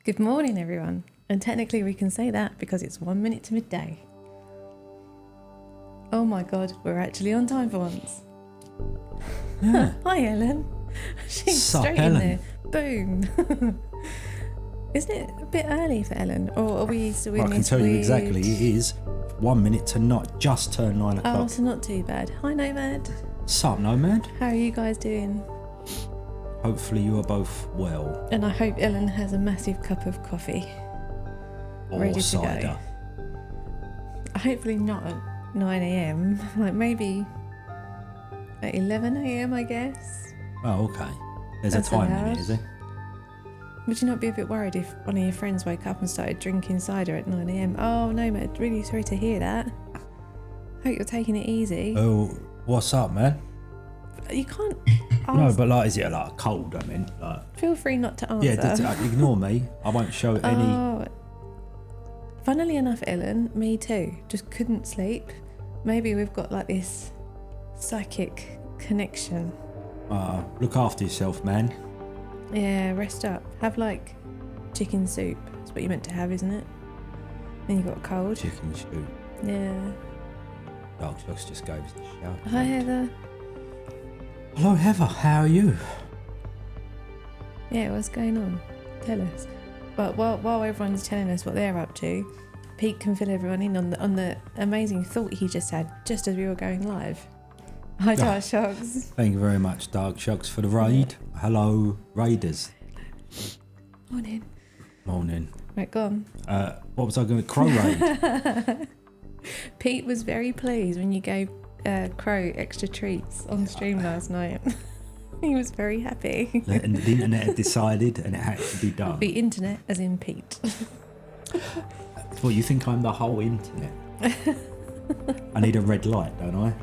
Good morning, everyone. And technically we can say that because it's 1 minute to midday. Oh my God, we're actually on time for once. Yeah. Hi, Ellen. She's Sup, straight Ellen? in there. Boom. Isn't it a bit early for Ellen? Or are we still in I can this tell you weird... exactly. It is 1 minute to not just turn 9 Oh, o'clock. so not too bad. Hi, Nomad. Sup, Nomad? How are you guys doing? Hopefully you are both well. And I hope Ellen has a massive cup of coffee. Or Ready to cider. go. Hopefully not at 9 a.m. Like maybe at 11 a.m. I guess. Oh, okay. There's That's a time allowed. limit, is there? Would you not be a bit worried if one of your friends woke up and started drinking cider at 9 a.m? Oh no, mate, really sorry to hear that. Hope you're taking it easy. Oh, what's up, man? You can't No, ask. but like, is it like a cold? I mean, like, Feel free not to answer. yeah, ignore me. I won't show any. Oh, funnily enough, Ellen, me too. Just couldn't sleep. Maybe we've got like this psychic connection. Look after yourself, man. Yeah, rest up. Have like chicken soup. That's what you meant to have, isn't it? Then you got a cold. Chicken shoot. Yeah. Dark Shots just gave us the shout. Hi, Heather. Hello, Heather. How are you? Yeah, what's going on? Tell us. But while everyone's telling us what they're up to, Pete can fill everyone in on the amazing thought he just had just as we were going live. Hi, Dark Shocks. Thank you very much, Dark Shocks, for the raid. Hello, Raiders. Morning. Morning. Right, go on. What was I going to... Crow raid? Pete was very pleased when you gave Crow extra treats on stream last night. He was very happy. And the internet had decided and it had to be done. The internet, as in Pete. Well, you think I'm the whole internet? I need a red light, don't I?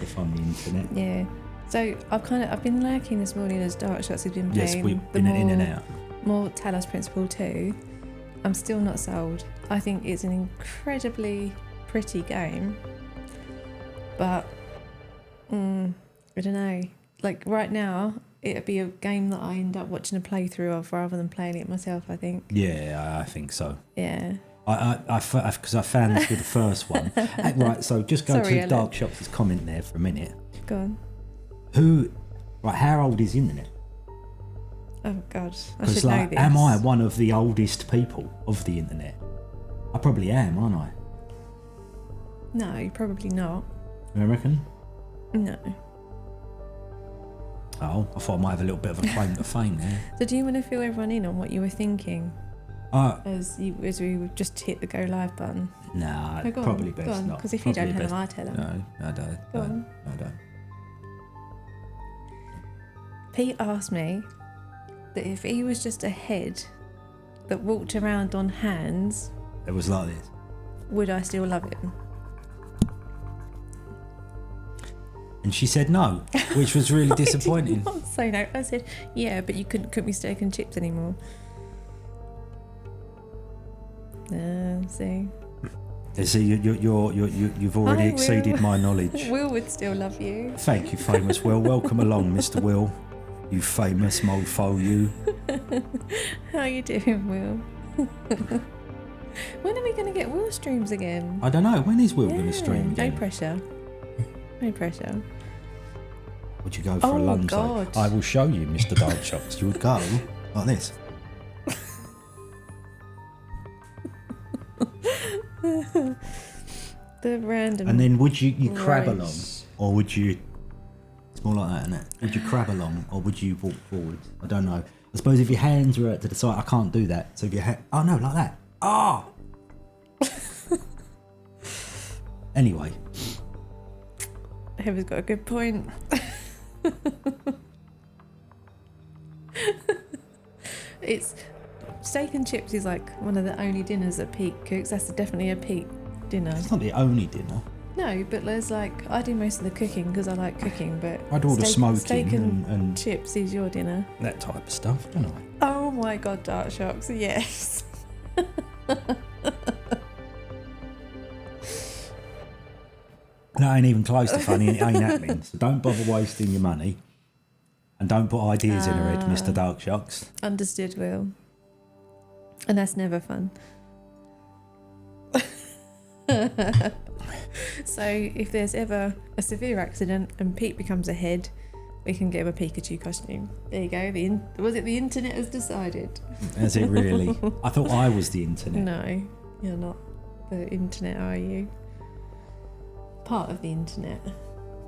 If I'm the internet. Yeah. So I've been lurking this morning as Dark Shots has been playing. Yes, we've been in and out. More Talos Principle 2. I'm still not sold. I think it's an incredibly pretty game, but I don't know. Like right now, it'd be a game that I end up watching a playthrough of rather than playing it myself. I think. Yeah, I think so. Yeah. Because I found this with the first one. Right, so just go Sorry, to Ellen. Dark Shops' comment there for a minute. Go on. How old is the internet? Oh God, I Because should know this. am I one of the oldest people of the internet? I probably am, aren't I? No, probably not. You reckon? No. Oh, I thought I might have a little bit of a claim to fame there. So do you want to fill everyone in on what you were thinking as we just hit the go live button? Nah, No, go on, probably go best on, not. because if you don't Probably tell them, best- I tell them. No, I don't. Go no, on. I don't. Pete asked me that if he was just a head that walked around on hands, It was like this. would I still love him? And she said no, which was really disappointing. I did not say no. I said, yeah, but you couldn't cook me steak and chips anymore. See? You see, you've already Hi, exceeded Will. my knowledge. Will would still love you. Thank you, famous Will. Welcome along, Mr. Will. You famous mofo, you. How you doing, Will? When are we going to get Will streams again? I don't know, when is Will going to stream again? No pressure. No pressure. Would you go for a Oh, lunge? God. I will show you, Mr. Dark Shots. You would go like this. The random. And then would you crab Right. along? Or would you... It's more like that, isn't it? Would you crab along or would you walk forward? I don't know. I suppose if your hands were out to the side, I can't do that. So if your oh no, like that. Ah! Anyway. Heather's got a good point. It's steak and chips is like one of the only dinners that Pete cooks. That's definitely a Pete dinner. It's not the only dinner. No, but there's like I do most of the cooking because I like cooking. But I do all the smoking steak and and chips is your dinner. that type of stuff, don't I? Oh my God, Dark Shocks, yes. That ain't even close to funny and it ain't happening. So don't bother wasting your money. And don't put ideas in her head, Mr. Dark Shocks. Understood, Will. And that's never fun. So if there's ever a severe accident and Pete becomes a head, we can get him a Pikachu costume. There you go. Was it the internet has decided? Has it really? I thought I was the internet. No, you're not the internet, are you? Part of the internet,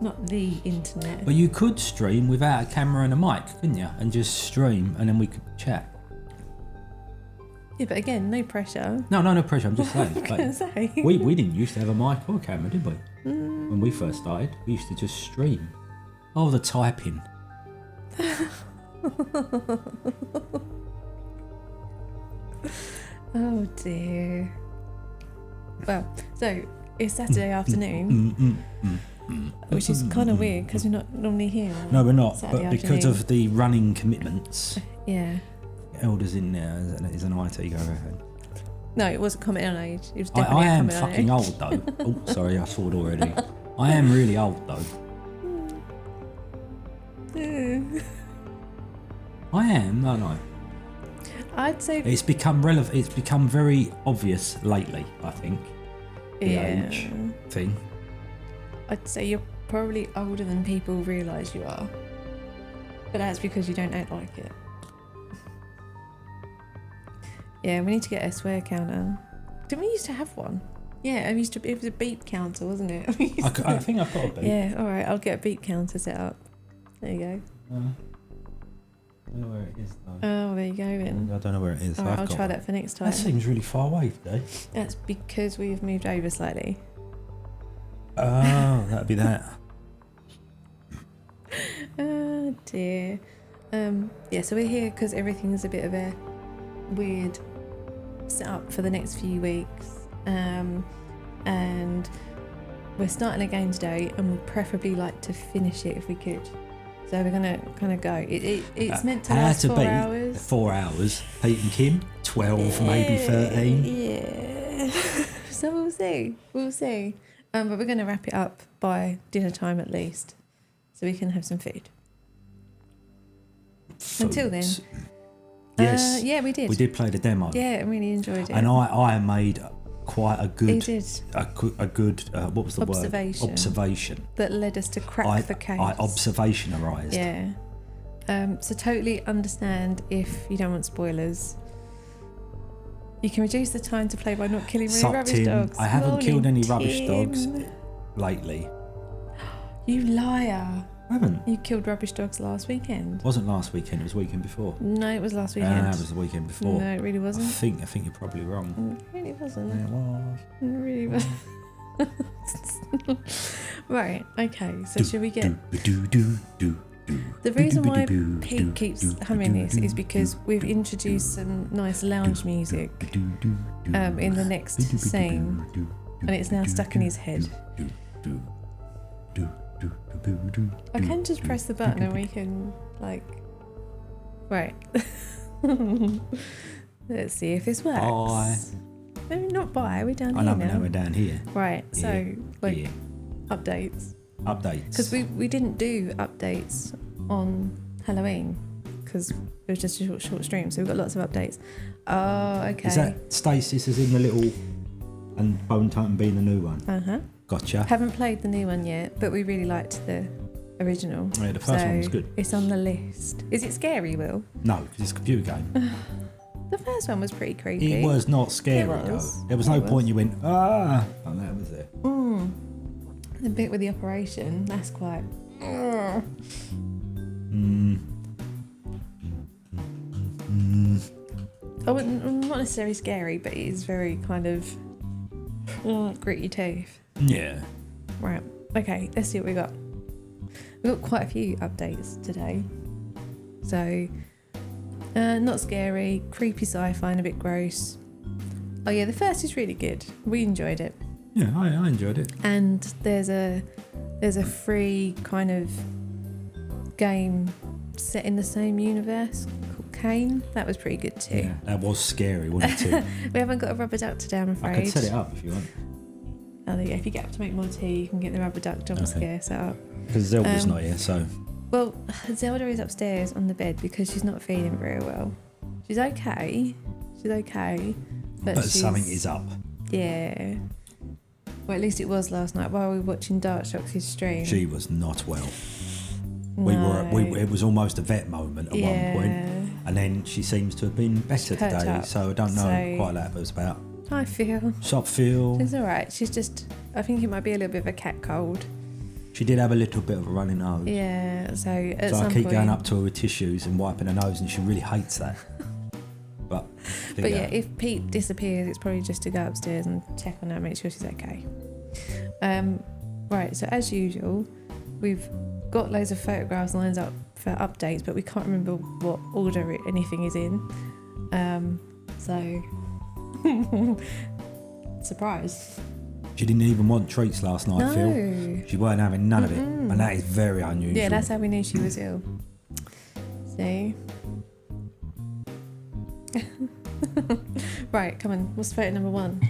not the internet. But you could stream without a camera and a mic, couldn't you? And just stream, and then we could chat. Yeah, but again, no pressure. No pressure. I'm just saying. I was gonna say. We didn't used to have a mic or a camera, did we? When we first started, we used to just stream. Oh, the typing. Oh dear. Well, so it's Saturday afternoon, which is kind of weird because we're not normally here. on No, we're not. Saturday But because afternoon. of the running commitments, Yeah. Elder's in there is an IT go ahead. No, it wasn't comment on age. It was definitely I a am comment on fucking age. old though. Oh, sorry, I swore already. I am really old though. I am, no, no. I'd say It's become relevant. It's become very obvious lately, I think. The yeah. age thing. I'd say you're probably older than people realise you are. But that's because you don't act like it. Yeah, we need to get a swear counter. Didn't we used to have one? Yeah, it was a beep counter, wasn't it? I think I've got a beat. Yeah, alright, I'll get a beep counter set up. There you go. I don't know where it is though. Oh, there you go then. I don't know where it is. Alright, I've I'll got try one. that for next time. That seems really far away today. That's because we've moved over slightly. Oh, that'd be that. Oh dear. Yeah, so we're here because everything's a bit of a weird setup for the next few weeks. And we're starting a game today and we'd preferably like to finish it if we could. So we're gonna kind of go. It's meant to How last to 4 beat hours. 4 hours. Pete and Kim, 12, maybe 13. Yeah. So we'll see. We'll see. But we're going to wrap it up by dinner time at least, so we can have some food. Until then. Foods. Yes. Yeah, we did. We did play the demo. Yeah, I really enjoyed it. And I made quite a He good, did. a good, what was the Observation. word? Observation. That led us to crack the case. I observationarised. Yeah. So totally understand if you don't want spoilers. You can reduce the time to play by not killing any Sucked rubbish in. dogs. I haven't killed any rubbish Tim. dogs lately. You liar. I haven't. You killed rubbish dogs last weekend. It wasn't last weekend, it was the weekend before. No, it was last weekend. It was the weekend before. No, it really I wasn't. think you're probably wrong. It really wasn't. Yeah, it was. It really wasn't. Right, okay, so should we get... The reason why Pete keeps humming this is because we've introduced some nice lounge music in the next scene, and it's now stuck in his head. I can just press the button and we can, like... Right. Let's see if this works. Bye. Maybe not bye, we're down I here know, now. we're down here. Right, so, Yeah, like, yeah. updates. Updates. Because we didn't do updates on Halloween because it was just a short stream, so we've got lots of updates. Oh, okay. Is that Stasis is in the little and Bone Titan being the new one? Uh-huh. Gotcha. Haven't played the new one yet, but we really liked the original. Yeah, the first one was good. It's on the list. Is it scary, Will? No, because it's a computer game. The first one was pretty creepy. It was not scary It was. though. There was no It was. point you went, ah, like that was it. The bit with the operation, that's quite... I wouldn't, not necessarily scary, but it is very kind of gritty teeth. Yeah. Right, okay, let's see what we got. We've got quite a few updates today. So, not scary, creepy sci-fi and a bit gross. Oh yeah, the first is really good. We enjoyed it. Yeah, I enjoyed it. And there's a free kind of game set in the same universe called Kane. That was pretty good too. Yeah, that was scary, wasn't it? We haven't got a rubber duck today, I'm afraid. I could set it up if you want. Oh, there you go. If you get up to make more tea, you can get the rubber duck jump scare set up. Because Zelda's not here, so. Well, Zelda is upstairs on the bed because she's not feeling very well. She's okay. She's okay. But something is up. Yeah. Well, at least it was last night while we were watching Darkshock's stream. She was not well. No. It was almost a vet moment at one point. And then she seems to have been better perked today. up. So I don't know So- quite what it was about. I feel. Sopfeel. She's alright. She's just, I think it might be a little bit of a cat cold. She did have a little bit of a runny nose. Yeah, so at So some I keep point. going up to her with tissues and wiping her nose, and she really hates that. But Yeah, if Pete disappears, it's probably just to go upstairs and check on her, make sure she's okay. Right, so as usual, we've got loads of photographs lined up for updates, but we can't remember what order anything is in. So, surprise. she didn't even want treats last night, Phil. No. She weren't having none of it, and that is very unusual. Yeah, that's how we knew she was ill. See? Right, come on. What's photo number one?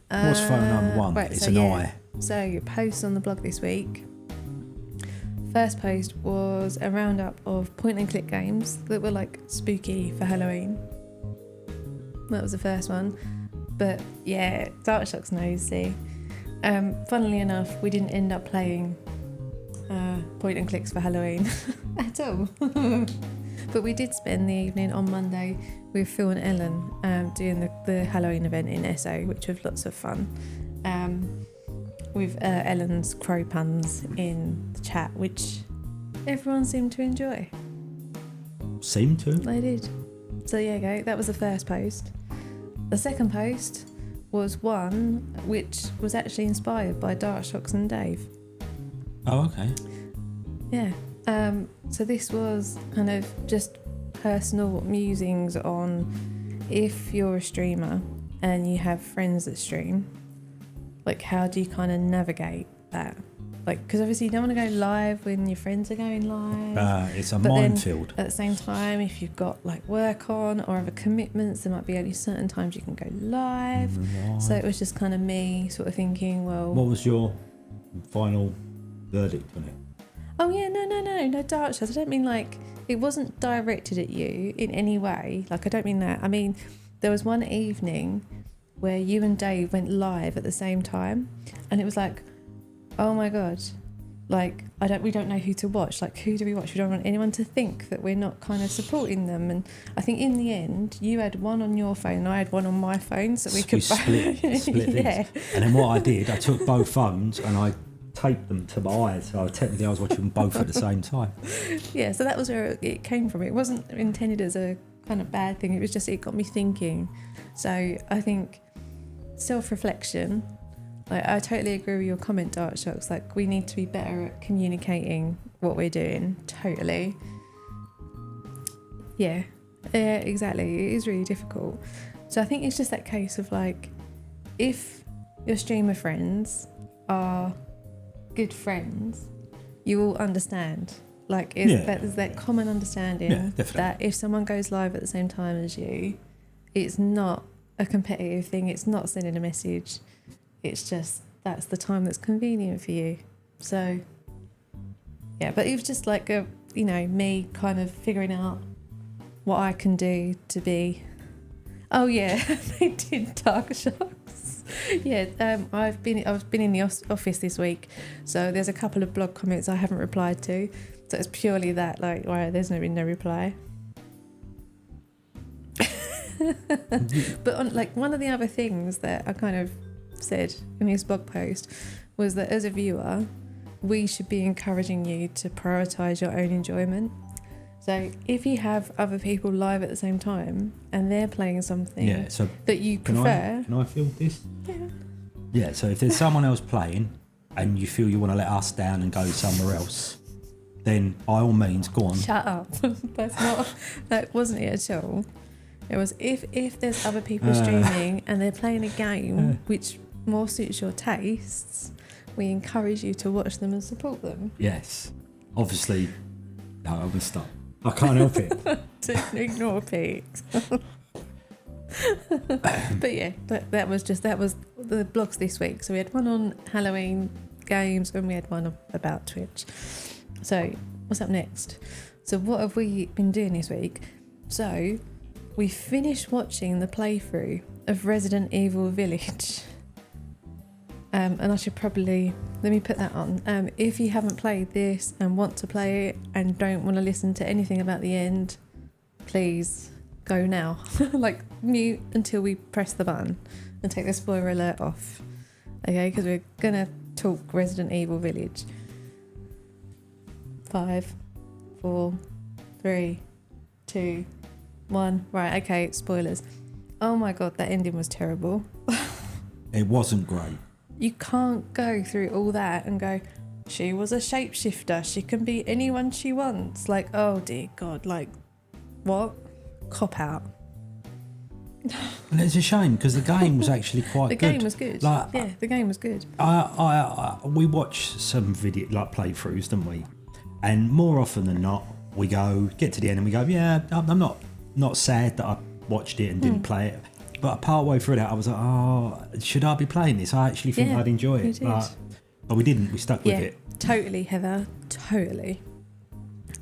What's photo number one? Right, It's so an yeah. eye. So, posts on the blog this week. First post was a roundup of point and click games that were like spooky for Halloween. That was the first one. But yeah, Darkshock's nosy. Funnily enough, we didn't end up playing point and clicks for Halloween at all. But we did spend the evening on Monday with Phil and Ellen doing the Halloween event in Esso, which was lots of fun. With Ellen's crow puns in the chat, which everyone seemed to enjoy. Seem to. They did. So there you go, that was the first post. The second post was one which was actually inspired by Darkshocks and Dave. Oh, okay. Yeah. So this was kind of just personal musings on if you're a streamer and you have friends that stream, like how do you kind of navigate that? Like, because obviously you don't want to go live when your friends are going live. It's a But then minefield. At the same time, if you've got like work on or other commitments, there might be only certain times you can go live. So it was just kind of me sort of thinking, well, What was your final verdict on it? oh yeah, no dark shots. I don't mean like it wasn't directed at you in any way. Like I don't mean that. I mean there was one evening where you and Dave went live at the same time, and it was like, oh my god, like we don't know who to watch. Like who do we watch? We don't want anyone to think that we're not kind of supporting them. And I think in the end, you had one on your phone and I had one on my phone, so we could split yeah. things. And then what I did, I took both phones and I taped them to my eyes. So technically I was watching them both at the same time. Yeah, so that was where it came from. It wasn't intended as a kind of bad thing. It was just, it got me thinking. So I think self-reflection, like I totally agree with your comment, Darkshocks. Like we need to be better at communicating what we're doing. Totally. Yeah, exactly. It is really difficult. So I think it's just that case of like, if your streamer friends are good friends, you will understand. Like there's that common understanding that if someone goes live at the same time as you, it's not a competitive thing. It's not sending a message. It's just that's the time that's convenient for you. So yeah, but it was just like me kind of figuring out what I can do to be. Oh yeah, they did Darkshocks. Yeah, I've been in the office this week, so there's a couple of blog comments I haven't replied to. So it's purely that, like, right, there's been no reply. But on, like, one of the other things that I kind of said in his blog post was that as a viewer, we should be encouraging you to prioritise your own enjoyment. So if you have other people live at the same time and they're playing something that you prefer... Can I feel this? Yeah. Yeah, so if there's someone else playing and you feel you want to let us down and go somewhere else, then by all means, go on. Shut up. That wasn't it at all. It was if there's other people streaming and they're playing a game which more suits your tastes, we encourage you to watch them and support them. Yes. Obviously, no, I'm going to stop. I can't help it. Don't ignore Pete. But yeah, that was the blogs this week. So we had one on Halloween games and we had one about Twitch. So what's up next? So what have we been doing this week? So we finished watching the playthrough of Resident Evil Village. And I should probably, let me put that on. If you haven't played this and want to play it and don't want to listen to anything about the end, please go now. Like, mute until we press the button and take the spoiler alert off. Okay, because we're going to talk Resident Evil Village. 5, 4, 3, 2, 1. Right, okay, spoilers. Oh my god, that ending was terrible. It wasn't great. You can't go through all that and go, she was a shapeshifter, she can be anyone she wants. Like, oh dear God, like, what? Cop out. And it's a shame because the game was actually quite The good. game was good. Like, Yeah, the game was good. we watched some video like playthroughs, didn't we? And more often than not, we get to the end and we go, yeah, I'm not sad that I watched it and didn't play it. But part way through that, I was like, oh, should I be playing this? I actually think Yeah, I'd enjoy you it. did. But we didn't. We stuck with Yeah, it. totally, Heather. Totally.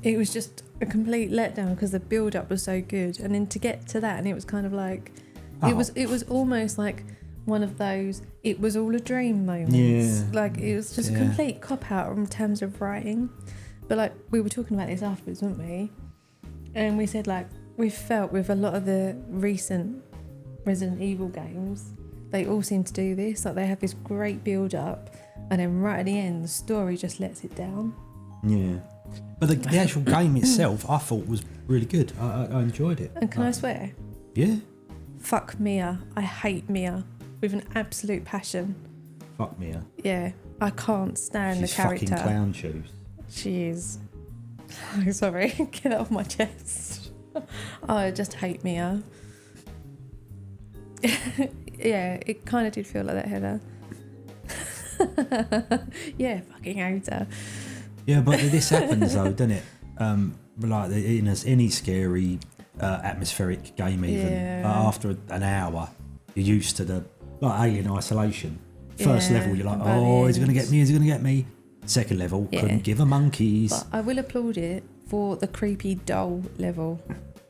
It was just a complete letdown because the build up was so good. And then to get to that, and it was kind of like, it was almost like one of those, it was all a dream moments. Yeah. Like, it was just a complete cop out in terms of writing. But like, we were talking about this afterwards, weren't we? And we said, like, we felt with a lot of the recent Resident Evil games, they all seem to do this. Like, they have this great build up, and then right at the end, the story just lets it down. Yeah. But the actual game itself, I thought was really good. I enjoyed it. And can I swear? Yeah. Fuck Mia. I hate Mia with an absolute passion. Fuck Mia. Yeah, I can't stand She's the character. fucking clown shoes. She is. I'm sorry, get that off my chest. I just hate Mia. Yeah, it kind of did feel like that, Heather. Yeah, fucking hate her. Yeah, but this happens though, doesn't it? Like in any scary atmospheric game, even Yeah. after an hour, you're used to the like Alien Isolation. First Yeah, level, you're like, brilliant. oh, he's gonna get me, he's gonna get me. Second level, Yeah. couldn't give a monkeys. But I will applaud it for the creepy doll level.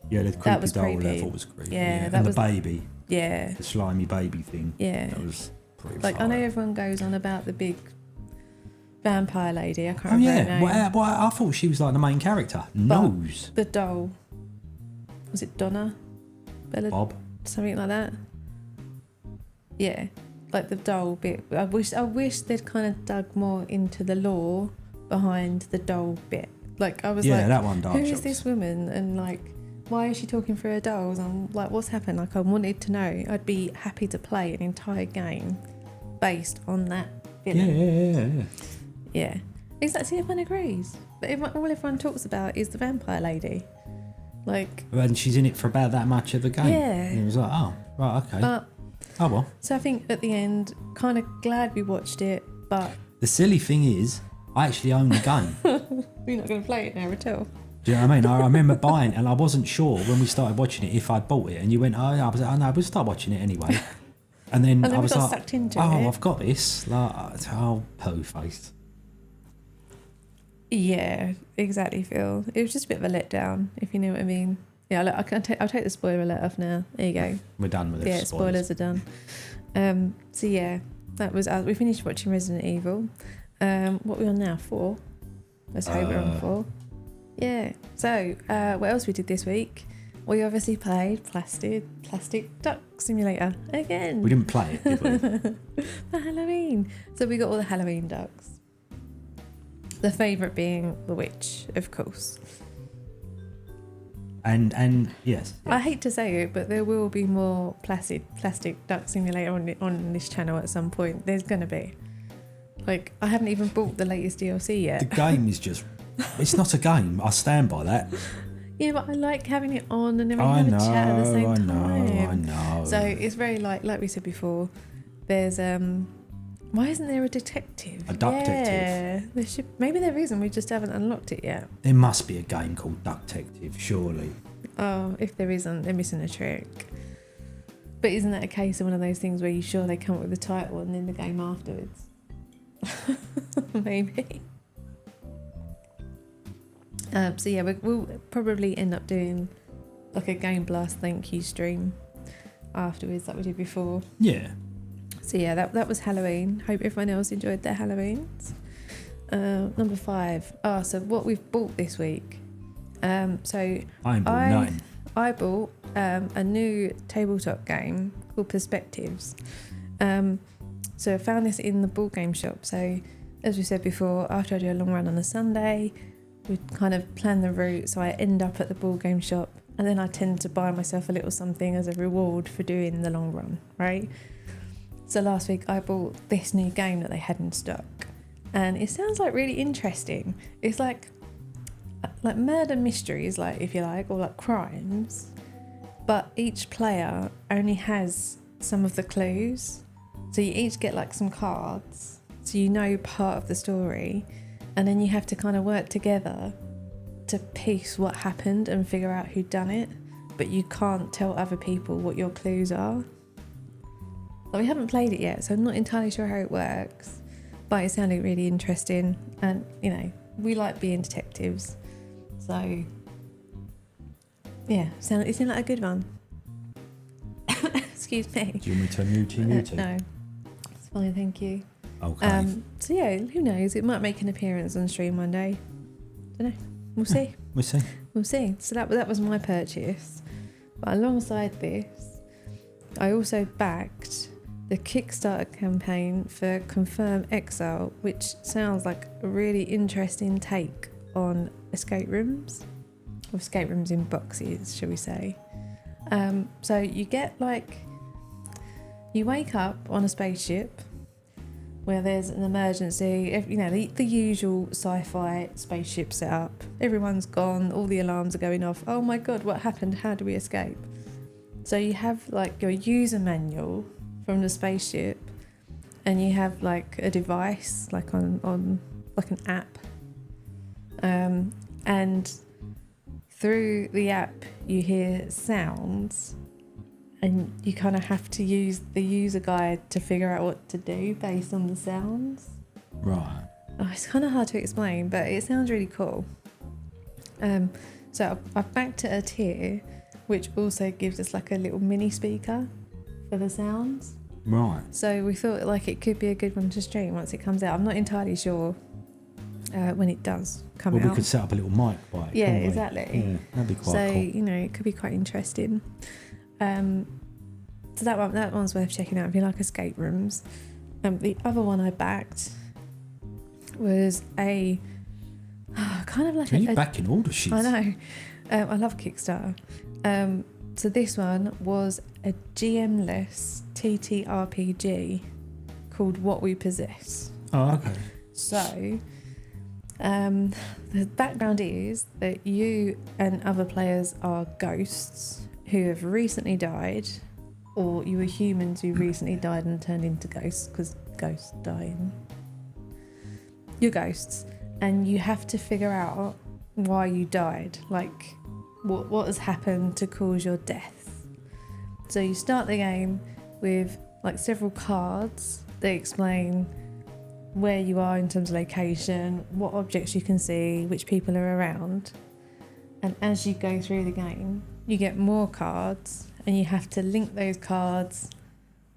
Yeah, the That creepy was doll creepy. level was creepy. Yeah, that and was- the baby, Yeah, the slimy baby thing. yeah. That was pretty. Like, I know fire. everyone goes on about the big vampire lady. I can't Oh remember her yeah, name. well, I thought she was like the main character. Nose, The doll. Was it Donna? Bella? Bob. Something like that. Yeah, like the doll bit. I wish they'd kind of dug more into the lore behind the doll bit. Like, I was Yeah, like, that one. Dark who is Shots. this woman? And like, why is she talking through her dolls? And like, what's happened? Like, I wanted to know. I'd be happy to play an entire game based on that Yeah, villain. yeah. Yeah. Exactly, everyone agrees. But all everyone talks about is the vampire lady. Like, And she's in it for about that much of the game. Yeah. And it was like, oh, right, okay. but Oh well. so I think at the end, kind of glad we watched it, but The silly thing is, I actually own the game. we're not going to play it now at all. Do you know what I mean? I remember buying, and I wasn't sure when we started watching it if I'd bought it. And you went, oh, yeah. I was like, oh no, we'll start watching it anyway. And then, And then I we was got like, sucked into oh, it. I've got this. Like, oh, poo-faced. Yeah, exactly, Phil. It was just a bit of a letdown, if you know what I mean. Yeah, look, I'll take the spoiler alert off now. There you go. We're done with it. Yeah, spoilers are done. So yeah, that was us. We finished watching Resident Evil. What are we on now? 4? Let's hope we're on 4. Yeah. So what else we did this week? We obviously played Plastic Duck Simulator again We didn't play it, did we? for Halloween. So we got all the Halloween ducks. The favourite being the witch, of course. And yes. I hate to say it, but there will be more Plastic Duck Simulator on this channel at some point. There's going to be. Like, I haven't even bought the latest DLC The yet. game is just, it's not a game. I stand by that. Yeah, but I like having it on and then we I have know, a chat at the same time. I know. So it's very like we said before, there's why isn't there a detective? A duck detective. Yeah, there should, maybe there isn't, we just haven't unlocked it yet. There must be a game called Duck Detective, surely. Oh, if there isn't, they're missing a trick. But isn't that a case of one of those things where you're sure they come up with the title and then the game afterwards? Maybe. So yeah, we'll probably end up doing like a Game Blast thank you stream afterwards, like we did before. Yeah. So yeah, that was Halloween. Hope everyone else enjoyed their Halloweens. Number 5. So what we've bought this week. So I ain't bought nothing. I bought a new tabletop game called Perspectives. So I found this in the board game shop. So as we said before, after I do a long run on a Sunday, we kind of plan the route. So I end up at the board game shop, and then I tend to buy myself a little something as a reward for doing the long run, right? So last week I bought this new game that they had in stock, and it sounds like really interesting. It's like murder mysteries, like, if you like, or like crimes, but each player only has some of the clues. So you each get like some cards, so you know part of the story, and then you have to kind of work together to piece what happened and figure out who done it, but you can't tell other people what your clues are. We haven't played it yet, so I'm not entirely sure how it works, but it sounded really interesting, and you know, we like being detectives, so yeah, it seemed like a good one. Excuse me. Do you want me to mute you? No, it's fine, thank you. Okay. So yeah, who knows? It might make an appearance on stream one day. Don't know. We'll see. We'll see. We'll see. So that was my purchase. But alongside this, I also backed the Kickstarter campaign for Confirm Exile, which sounds like a really interesting take on escape rooms, or escape rooms in boxes, shall we say. So you get you wake up on a spaceship where there's an emergency, you know, the usual sci-fi spaceship setup. Everyone's gone, all the alarms are going off. Oh my God, what happened? How do we escape? So you have like your user manual from the spaceship, and you have like a device like on like an app, and through the app you hear sounds, and you kind of have to use the user guide to figure out what to do based on the sounds. Right. Oh, it's kind of hard to explain, but it sounds really cool. So I've backed at a tier which also gives us like a little mini speaker for the sounds. Right. So we thought like it could be a good one to stream once it comes out. I'm not entirely sure when it does come out. Well, we could set up a little mic by it. Yeah, couldn't we? exactly. Yeah, that'd be quite So cool. you know, it could be quite interesting. So that one's worth checking out if you like escape rooms. The other one I backed was a kind of like Are you backing all the shit? I know. I love Kickstarter. So this one was a GM-less TTRPG called What We Possess. Oh, okay. So the background is that you and other players are ghosts who have recently died, or you were humans who recently died and turned into ghosts, because ghosts die. You're ghosts, and you have to figure out why you died, like what has happened to cause your death. So you start the game with like several cards that explain where you are in terms of location, what objects you can see, which people are around, and as you go through the game you get more cards, and you have to link those cards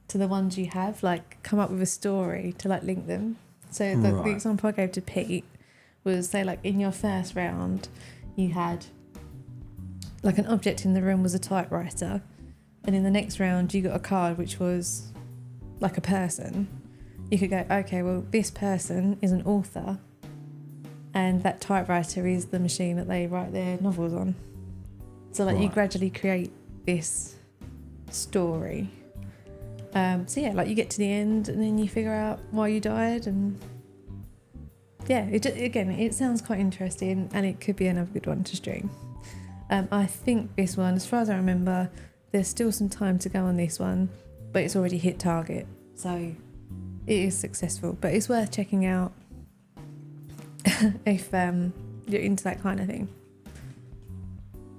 to the ones you have, like come up with a story to like link them. So the example I gave to Pete was, say like in your first round you had like an object in the room was a typewriter, and in the next round you got a card which was like a person. You could go, okay, well this person is an author and that typewriter is the machine that they write their novels on. So like you gradually create this story. So yeah, like you get to the end and then you figure out why you died, and yeah, it sounds quite interesting, and it could be another good one to stream. I think this one, as far as I remember, there's still some time to go on this one, but it's already hit target, so it is successful. But it's worth checking out if you're into that kind of thing.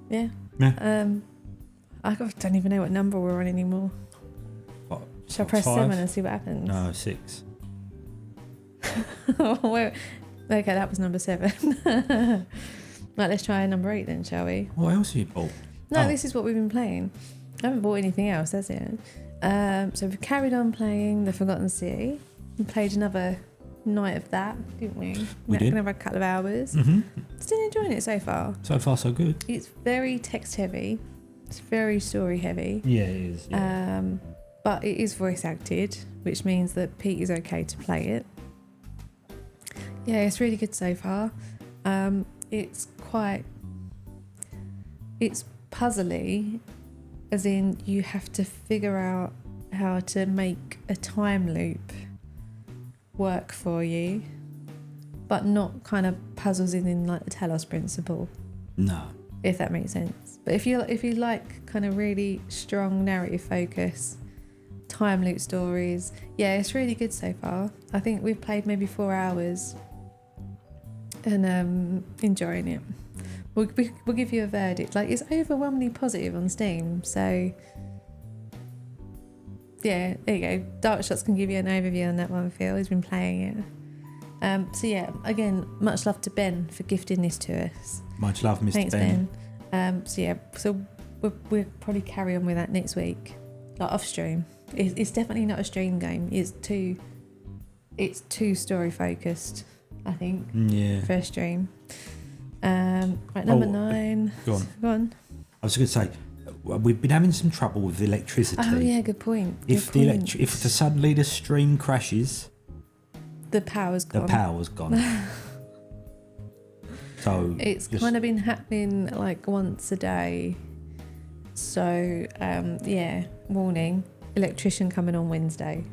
Yeah. I don't even know what number we're on anymore. What, Shall I press 7 and see what happens? No, 6. Okay, that was number 7. Right, let's try number 8 then, shall we? What else have you bought? No, Oh. this is what we've been playing. I haven't bought anything else, that's it. So we've carried on playing The Forgotten City. We played another night of that, didn't we? We did. Another couple of hours. Mm-hmm. Still enjoying it so far. So far, so good. It's very text heavy. It's very story heavy. Yeah, it is. Yeah. But it is voice acted, which means that Pete is okay to play it. Yeah, it's really good so far. It's puzzly, as in you have to figure out how to make a time loop work for you, but not kind of puzzles in like the Telos principle, No. if that makes sense. But if you like kind of really strong narrative focus, time loop stories, yeah, it's really good so far. I think we've played maybe 4 hours and enjoying it. We'll give you a verdict. Like, it's overwhelmingly positive on Steam, so yeah, there you go. Darkshots can give you an overview on that one, Phil. He's been playing it. So yeah, again, much love to Ben for gifting this to us. Much love, Mr. Thanks, Ben. Ben. So we'll probably carry on with that next week, like off stream. It's definitely not a stream game. It's too story focused, I think, Yeah. for a stream. Right, number 9. Go on. I was going to say, we've been having some trouble with electricity. Oh yeah, good point. If suddenly the stream crashes, the power's the gone. power's gone. So It's just- kind of been happening like once a day. So yeah, warning, electrician coming on Wednesday.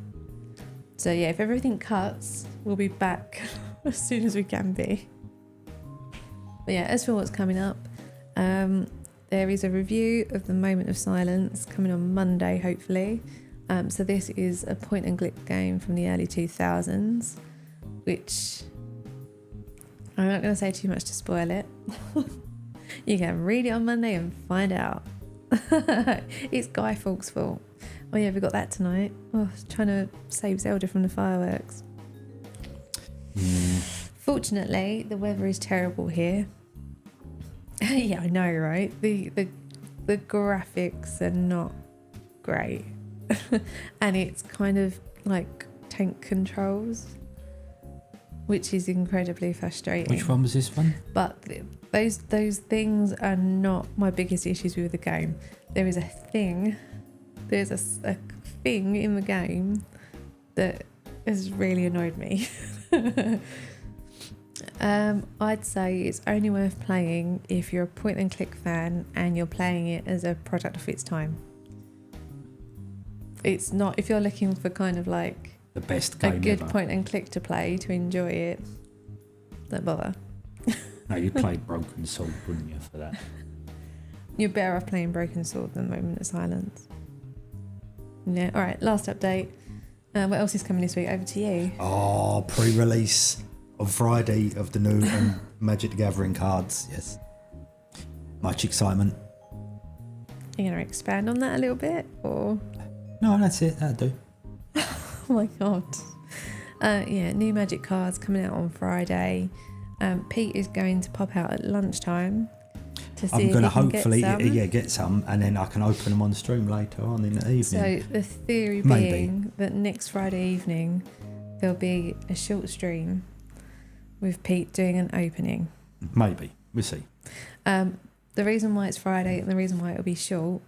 So yeah, if everything cuts, we'll be back as soon as we can be. But yeah, as for what's coming up, there is a review of The Moment of Silence coming on Monday, hopefully. So this is a point and click game from the early 2000s, which I'm not going to say too much to spoil it. You can read it on Monday and find out. It's Guy Fawkes' fault. Oh yeah, we got that tonight. Oh, trying to save Zelda from the fireworks. Fortunately, the weather is terrible here. Yeah, I know, right? The graphics are not great. And it's kind of like tank controls, which is incredibly frustrating. Which one was this one? But those things are not my biggest issues with the game. There's a thing in the game that has really annoyed me. I'd say it's only worth playing if you're a point and click fan and you're playing it as a product of its time. It's not, if you're looking for kind of like The best a game good ever. point and click to play to enjoy it, don't bother. No, you played Broken Sword, wouldn't you, for that? You're better off playing Broken Sword than Moment of Silence. Yeah, alright, last update. What else is coming this week? Over to you. Oh, pre-release on Friday of the new Magic the Gathering cards. Yes. Much excitement. You're going to expand on that a little bit? Or... No, that's it. That'll do. Oh my god. Yeah, new Magic cards coming out on Friday. Pete is going to pop out at lunchtime to see I'm if going to he can hopefully get some. get some, and then I can open them on the stream later on in the evening. So the theory Maybe. being that next Friday evening there'll be a short stream with Pete doing an opening. Maybe. We'll see. The reason why it's Friday and the reason why it'll be short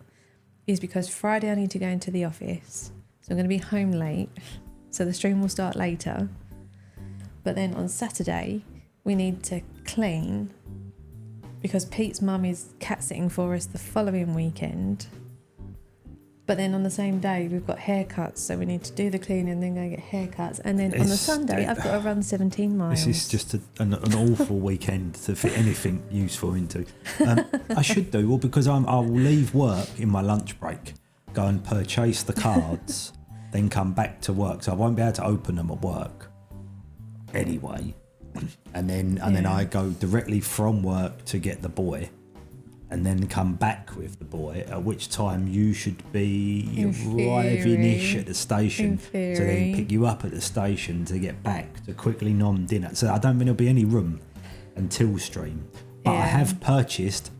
is because Friday I need to go into the office. So I'm going to be home late. So the stream will start later. But then on Saturday, we need to clean because Pete's mum is cat sitting for us the following weekend. But then on the same day, we've got haircuts. So we need to do the cleaning and then go get haircuts. And then on the Sunday, I've got to run 17 miles. This is just an awful weekend to fit anything useful into. I should do, well, because I will leave work in my lunch break, go and purchase the cards, then come back to work. So I won't be able to open them at work anyway. And then I go directly from work to get the boy, and then come back with the boy, at which time you should be arriving-ish at the station to then pick you up at the station to get back to quickly nom dinner. So I don't think there'll be any room until stream. But I have purchased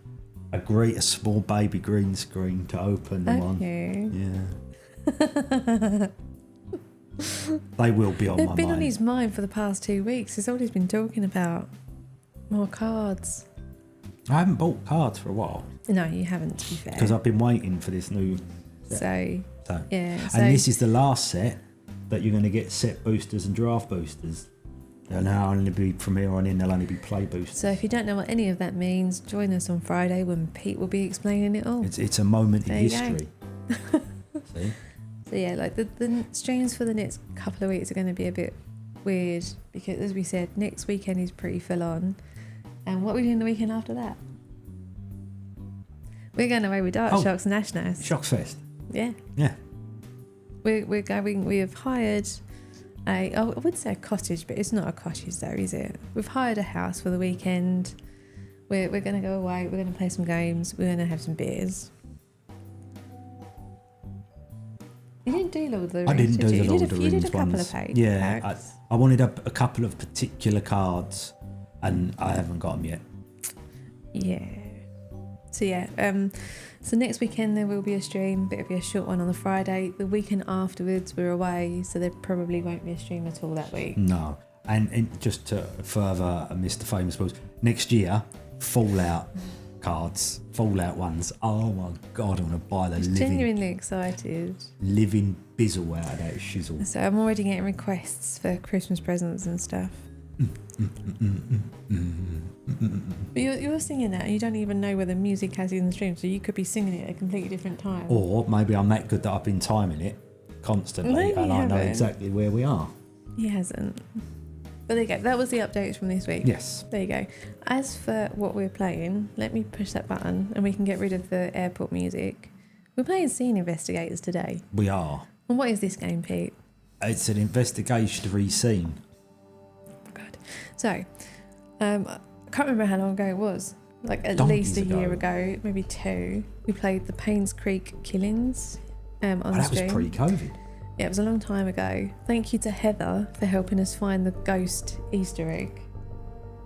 a small baby green screen to open them on. Okay. Yeah. They will be on They've my been on mind. his mind for the past 2 weeks. It's all he's been talking about. More cards. I haven't bought cards for a while No, you haven't, to be fair. because I've been waiting for this new. So, So. yeah. So, And this is the last set that you're going to get set boosters and draft boosters. They'll now only be from here on in. They'll only be play boosters. so if you don't know what any of that means, join us on Friday when Pete will be explaining it all. It's a moment in There you go. history. See? So yeah, like the streams for the next couple of weeks are going to be a bit weird because, as we said, next weekend is pretty full on. And what are we doing the weekend after that? We're going away with Dark Oh. Shocks Nash Nash. Shocks Fest. Yeah. Yeah. We're going. We have hired I would say a cottage, but it's not a cottage though, is it? We've hired a house for the weekend. We're going to go away. We're going to play some games. We're going to have some beers. You didn't do Lord of the Rings, I didn't do you? the Lord You of the did Rings a couple ones. of packs. Yeah, I wanted a couple of particular cards, and I haven't got them yet. Yeah. So yeah, so next weekend there will be a stream, but it'll be a short one on the Friday. The weekend afterwards we're away, so there probably won't be a stream at all that week. No, and just to further Mr. Famous Balls, next year Fallout cards, Fallout ones. Oh my god, I want to buy the Genuinely excited. living bizzle out of that shizzle. So I'm already getting requests for Christmas presents and stuff. But you're singing that and you don't even know where the music has in the stream, so you could be singing it at a completely different time. Or maybe I'm that good that I've been timing it constantly, Maybe and you I know haven't. exactly where we are. He hasn't. But there you go. That was the updates from this week. Yes. There you go. As for what we're playing, let me push that button and we can get rid of the airport music. We're playing Scene Investigators today. We are. And what is this game, Pete? It's an investigatory scene. Oh, God. So, I can't remember how long ago it was. Like at Donkeys least a year ago. ago, maybe 2. We played the Paynes Creek Killings on Oh, the that was stream. pre-COVID. Yeah, it was a long time ago. Thank you to Heather for helping us find the ghost Easter egg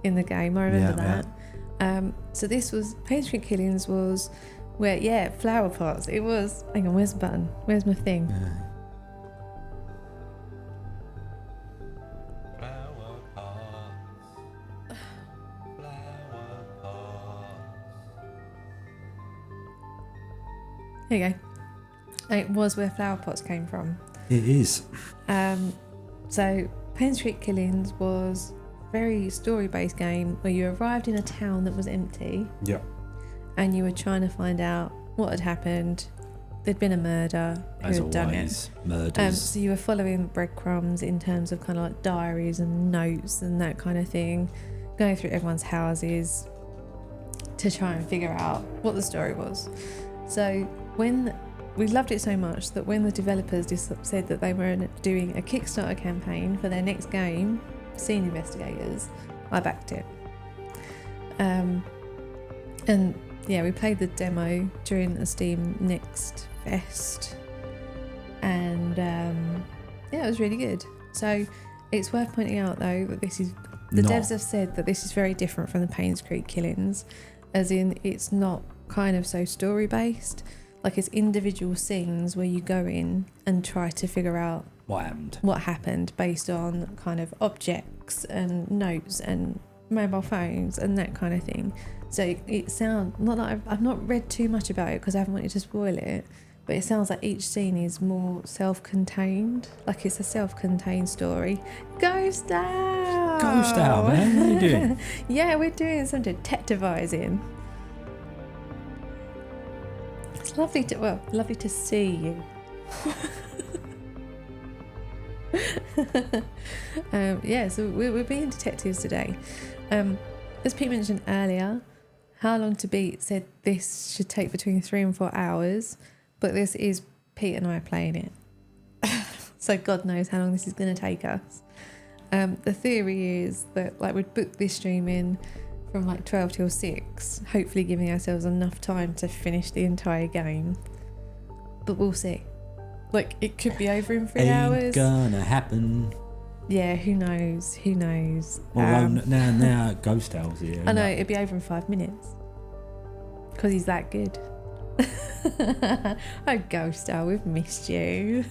in the game. I remember Yeah, that. So this was Paynes Creek Killings was where flower pots. It was. Hang on, where's the button? Where's my thing? Flower pots. Flower pots. There you go. It was where flower pots came from. It is. So Paynes Creek Killings was a very story-based game where you arrived in a town that was empty Yep. and you were trying to find out what had happened. There'd been a murder. Who As had done it? always, murders. So you were following breadcrumbs in terms of kind of like diaries and notes and that kind of thing, going through everyone's houses to try and figure out what the story was. So when we loved it so much that when the developers said that they were doing a Kickstarter campaign for their next game, Scene Investigators, I backed it. And yeah, we played the demo during the Steam Next Fest, and yeah, it was really good. So it's worth pointing out though that this is the Not- devs have said that this is very different from the Paynes Creek Killings, as in it's not kind of so story based. Like it's individual scenes where you go in and try to figure out What happened? based on kind of objects and notes and mobile phones and that kind of thing. So it sounds, not that I've not read too much about it because I haven't wanted to spoil it, but it sounds like each scene is more self-contained, like it's a self-contained story. Ghost out! Ghost out, man. What are you doing? Yeah, we're doing some detectivising. It's lovely to see you. Yeah, so we're being detectives today. As Pete mentioned earlier, How Long to Beat said this should take between 3 and 4 hours, but this is Pete and I playing it. So God knows how long this is going to take us. The theory is that like we'd book this stream in from like 12 till 6, hopefully giving ourselves enough time to finish the entire game. But we'll see. Like it could be over in 3 Ain't hours. gonna happen. Yeah, who knows? Who knows? Well, now Ghost Owl's here. I know it'd be over in 5 minutes. Because he's that good. Oh, Ghost Star, we've missed you.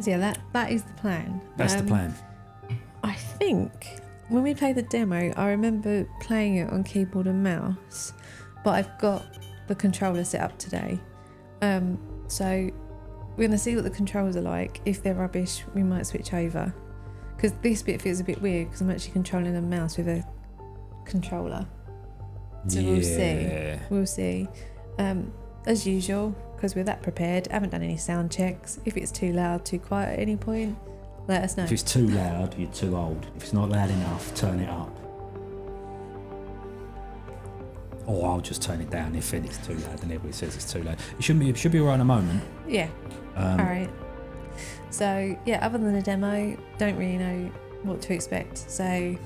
So yeah, that is the plan. That's the plan. I think when we played the demo, I remember playing it on keyboard and mouse, but I've got the controller set up today. So we're going to see what the controls are like. If they're rubbish, we might switch over. Because this bit feels a bit weird because I'm actually controlling a mouse with a controller. So we'll see. As usual, because we're that prepared, haven't done any sound checks. If it's too loud, too quiet at any point, let us know. If it's too loud, you're too old. If it's not loud enough, turn it up. Or I'll just turn it down if it's too loud and everybody says it's too loud. It should be all right in a moment. Yeah. All right. So yeah, other than the demo, don't really know what to expect. So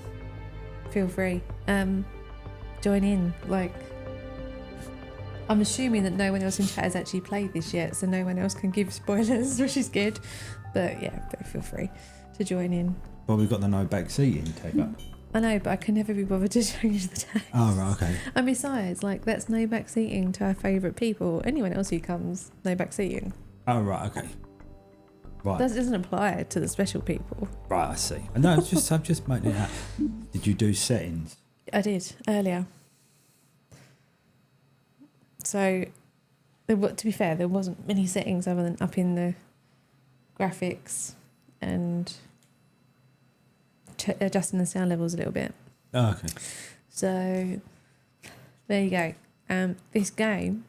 feel free. Join in. Like, I'm assuming that no one else in chat has actually played this yet, so no one else can give spoilers, which is good. But yeah, feel free to join in. Well, we've got the no back seating tag up. I know, but I can never be bothered to change the text. Oh, right, okay. And besides, like, that's no back seating to our favourite people. Anyone else who comes, no back seating. Oh, right, okay. Right. That doesn't apply to the special people. Right, I see. No, I'm just making it out. Did you do settings? I did earlier. So, to be fair, there wasn't many settings other than up in the graphics and adjusting the sound levels a little bit. Oh, okay. So, there you go. This game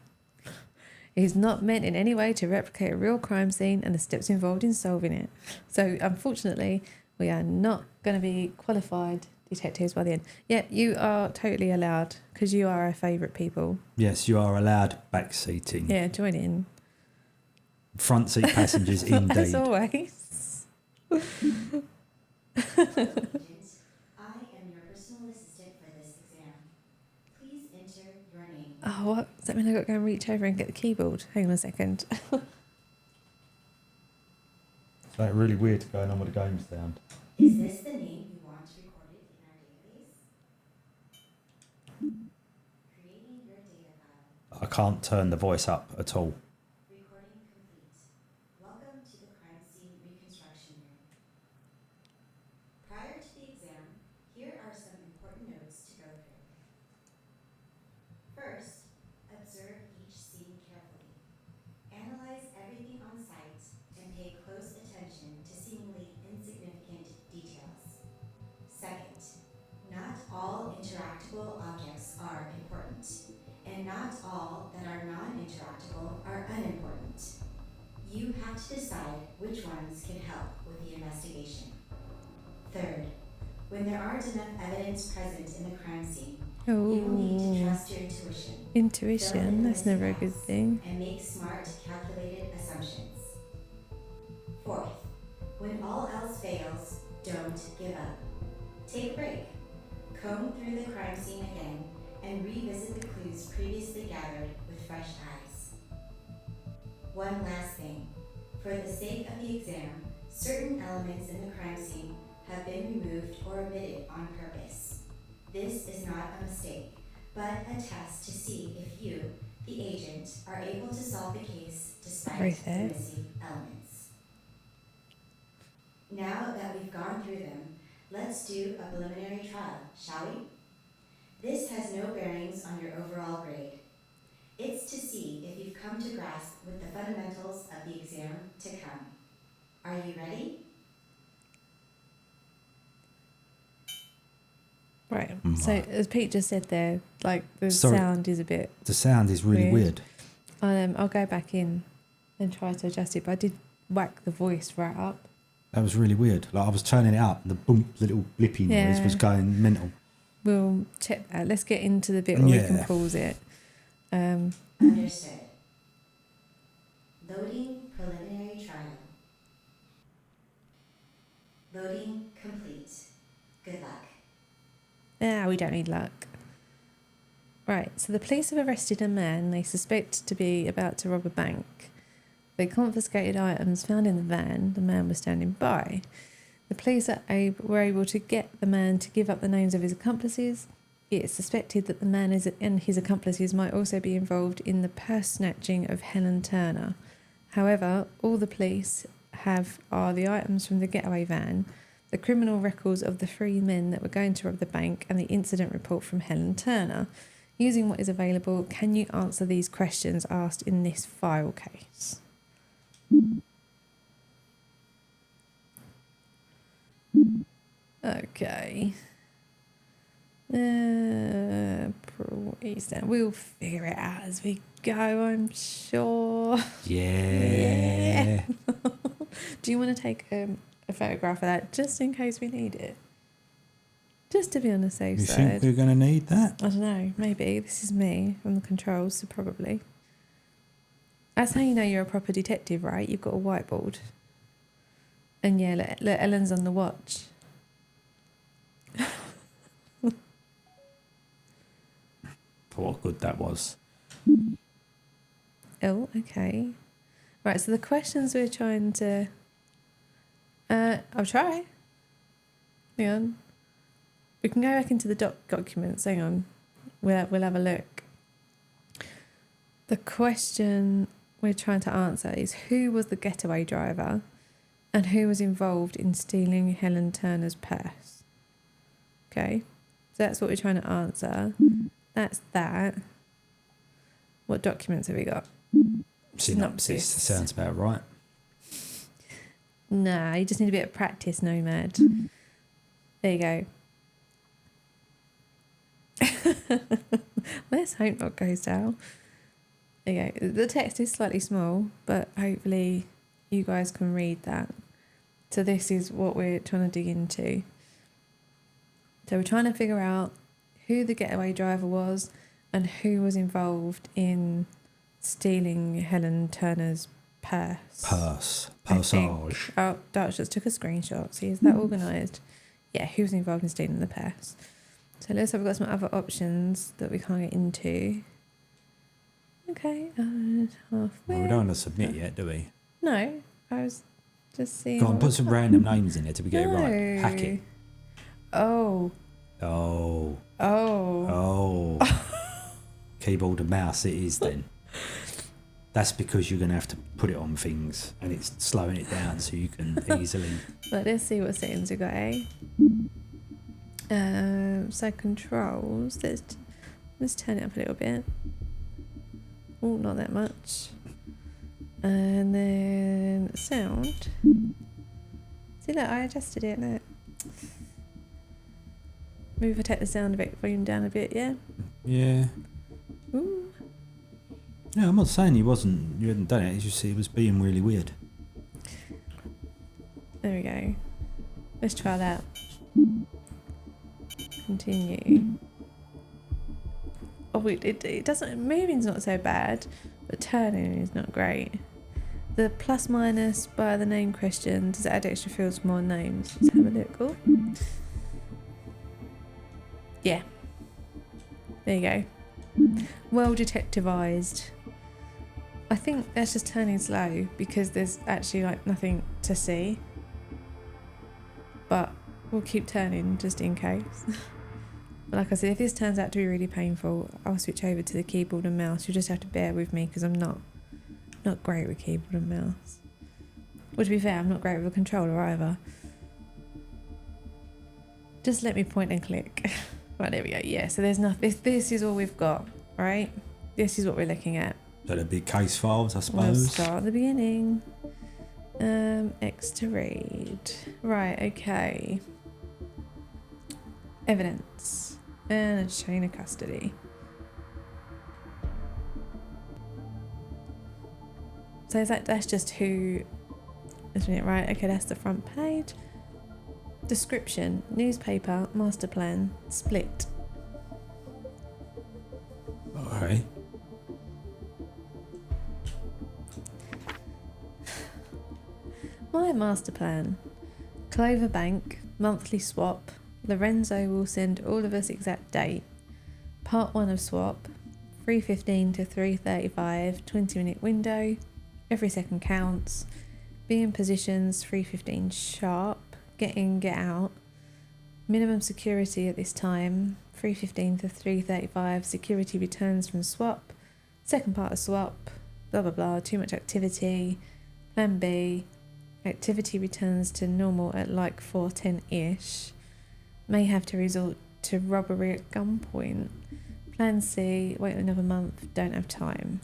is not meant in any way to replicate a real crime scene and the steps involved in solving it. So, unfortunately, we are not going to be qualified detectives by the end. Yeah, you are totally allowed because you are our favourite people. Yes, you are allowed back seating. Yeah, join in. Front seat passengers, indeed. As always. I am your personal assistant for this exam. Please enter your name. Oh, what? Does that mean I've got to go and reach over and get the keyboard? Hang on a second. It's like really weird going on with the game sound. Is this the name you want recorded in our database? Creating your data file. I can't turn the voice up at all. Recording complete. Welcome to the crime scene reconstruction room. Prior to the exam, here are some important notes to go through. First, observe each scene carefully. Analyze everything on site and pay close attention to seemingly insignificant details. Second, not all interactable objects are important, and not all that are non-interactable are unimportant. You have to decide which ones can help with the investigation. Third, when there aren't enough evidence present in the crime scene, you will need to trust your intuition. Intuition, that's never a good thing. And make smart, calculated assumptions. Fourth, when all else fails, don't give up. Take a break. Comb through the crime scene again and revisit the clues previously gathered with fresh eyes. One last thing. For the sake of the exam, certain elements in the crime scene have been removed or omitted on purpose. This is not a mistake, but a test to see if you, the agent, are able to solve the case despite the missing elements. Now that we've gone through them, let's do a preliminary trial, shall we? This has no bearings on your overall grade. It's to see if you've come to grasp with the fundamentals of the exam to come. Are you ready? Right. So as Pete just said there, like the Sorry. sound is a bit. The sound is really weird. I'll go back in and try to adjust it, but I did whack the voice right up. That was really weird. Like I was turning it up, and the boom, little blippy noise Yeah. was going mental. We'll check that. Let's get into the bit where we can Yeah. pause it. Understood. Loading preliminary trial. Loading complete. Good luck. We don't need luck. Right, so the police have arrested a man they suspect to be about to rob a bank. They confiscated items found in the van the man was standing by. The police were able to get the man to give up the names of his accomplices it's suspected that the man and his accomplices might also be involved in the purse snatching of Helen Turner. However, all the police have are the items from the getaway van, the criminal records of the 3 men that were going to rob the bank, and the incident report from Helen Turner. Using what is available, can you answer these questions asked in this file case? Okay. We'll figure it out as we go, I'm sure. Yeah. Do you want to take a photograph of that just in case we need it? Just to be on the safe You side. think we're going to need that? I don't know, maybe. This is me on the controls, so probably. That's how you know you're a proper detective, right? You've got a whiteboard. And yeah, look, Ellen's on the watch. For what good that was. Oh, okay. Right, so the questions we're trying to... I'll try. Hang on. We can go back into the documents. Hang on. We'll have a look. The question we're trying to answer is who was the getaway driver and who was involved in stealing Helen Turner's purse? Okay. So that's what we're trying to answer. That's that. What documents have we got? Synopsis. Sounds about right. Nah, you just need a bit of practice, Nomad. There you go. Let's hope not go south. There you go. The text is slightly small, but hopefully you guys can read that. So this is what we're trying to dig into. So we're trying to figure out who the getaway driver was and who was involved in stealing Helen Turner's purse. Passage. Oh, Dutch just took a screenshot. See, is that organised? Yeah, who was involved in stealing the purse? So let's have got some other options that we can't get into. Okay, halfway. Well, we don't want to submit yet, do we? No, I was just seeing. Go on, put some random names in there till we get it right. No. Hack it. Oh. Oh. Oh. Keyboard and mouse it is then. That's because you're going to have to put it on things and it's slowing it down so you can easily... But let's see what settings we got, eh? So controls, let's turn it up a little bit. Oh, not that much. And then sound. See, look, I adjusted it, look. Maybe if I take the sound volume down a bit, yeah? Yeah. Ooh. Yeah, I'm not saying you hadn't done it, it's just it was being really weird. There we go. Let's try that. Continue. Oh, it doesn't... Moving's not so bad, but turning is not great. The plus minus by the name question, does it add extra fields for more names? Let's have a look. Oh. Yeah. There you go. Well detectivised. I think that's just turning slow because there's actually like nothing to see. But we'll keep turning just in case. But like I said, if this turns out to be really painful, I'll switch over to the keyboard and mouse. You'll just have to bear with me because I'm not great with keyboard and mouse. Well, to be fair, I'm not great with a controller either. Just let me point and click. Right, there we go. Yeah, so there's nothing. This is all we've got, right? This is what we're looking at. So the big case files, I We'll suppose. start at the beginning. X to read. Right, okay. Evidence. And a chain of custody. So that's just who, isn't it, right? Okay, that's the front page. Description, newspaper, master plan, split. Okay. My master plan. Clover Bank, monthly swap. Lorenzo will send all of us exact date. Part 1 of swap, 3:15 to 3:35, 20-minute window. Every second counts. Be in positions 3:15 sharp. Get in, get out. Minimum security at this time, 315 to 335. Security returns from swap. Second part of swap, blah blah blah. Too much activity. Plan B, activity returns to normal at like 4:10-ish. May have to resort to robbery at gunpoint. Plan C, wait another month, don't have time.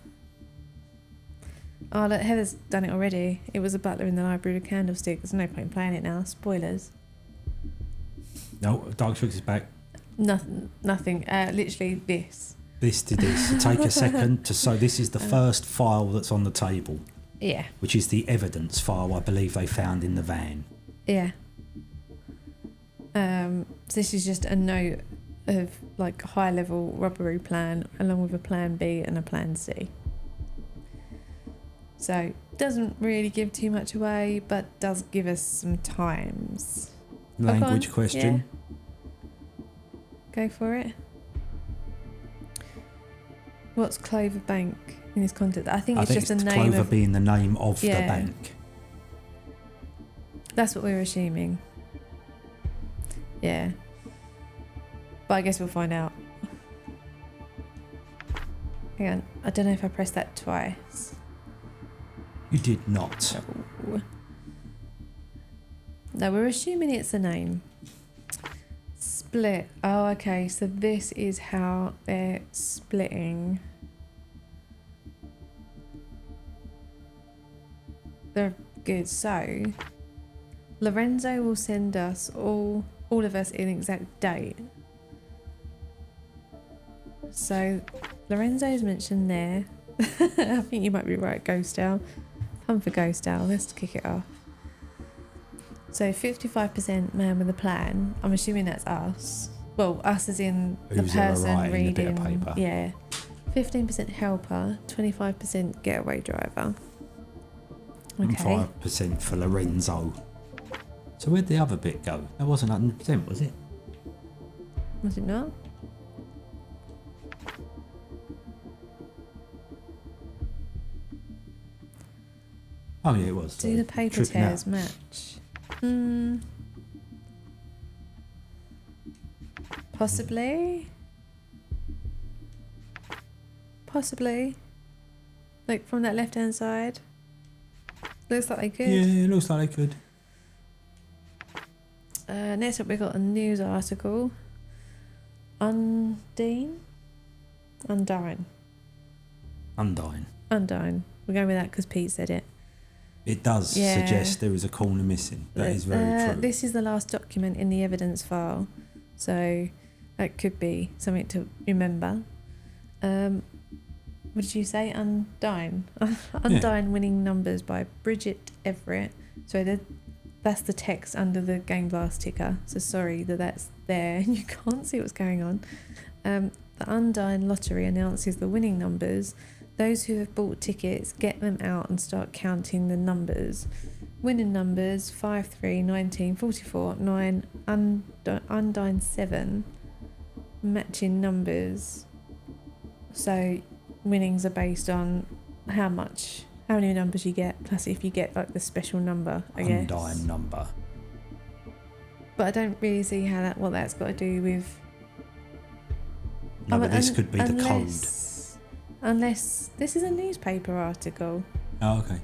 Oh look, Heather's done it already. It was a butler in the library with a candlestick. There's no point playing it now. Spoilers. No, Dark Tricks is back. Nothing. Literally this. This to this. So take a second to. So this is the first file that's on the table, Yeah. which is the evidence file I believe they found in the van. Yeah. So this is just a note of like high level robbery plan along with a plan B and a plan C. So doesn't really give too much away, but does give us some times. Oh, go on. Language question. Yeah. Go for it. What's Clover Bank in this context? I think it's just a name Clover of. being the name of the Yeah. bank. That's what we were assuming. Yeah. But I guess we'll find out. Hang on. I don't know if I pressed that twice. You did not. Ooh. No, we're assuming it's a name. Split. Oh, okay. So this is how they're splitting. They're good. So Lorenzo will send us all of us an exact date. So Lorenzo's mentioned there. I think you might be right, Ghost Owl. Pun for Ghost Owl. Let's kick it off. So 55% man with a plan. I'm assuming that's us. Well, us as in the Who's ever person writing the bit reading. of paper. Yeah. 15% helper. 25% getaway driver. And Okay. 5% for Lorenzo. So where'd the other bit go? That wasn't 100%, was it? Was it not? Oh yeah, it was. Do the paper Tripping out. tears match? Possibly. Possibly. Like from that left hand side. Looks like they could. Yeah, it looks like they could. Next up we got a news article. Undine? Undine. Undying. Undine. We're going with that because Pete said it. It does Yeah. suggest there is a corner missing. That is very true. This is the last document in the evidence file. So that could be something to remember. What did you say? Undine. Undine winning numbers by Bridget Everett. So that's the text under the Game Blast ticker. So sorry that's there. You can't see what's going on. The Undine Lottery announces the winning numbers. Those who have bought tickets, get them out and start counting the numbers. Winning numbers 5, 3, 19, 44, 9, Undine 7. Matching numbers. So winnings are based on how many numbers you get, plus if you get like the special number, I guess. Undying number. But I don't really see what that's got to do with. No, but this could be the code. Unless this is a newspaper article. Oh, okay.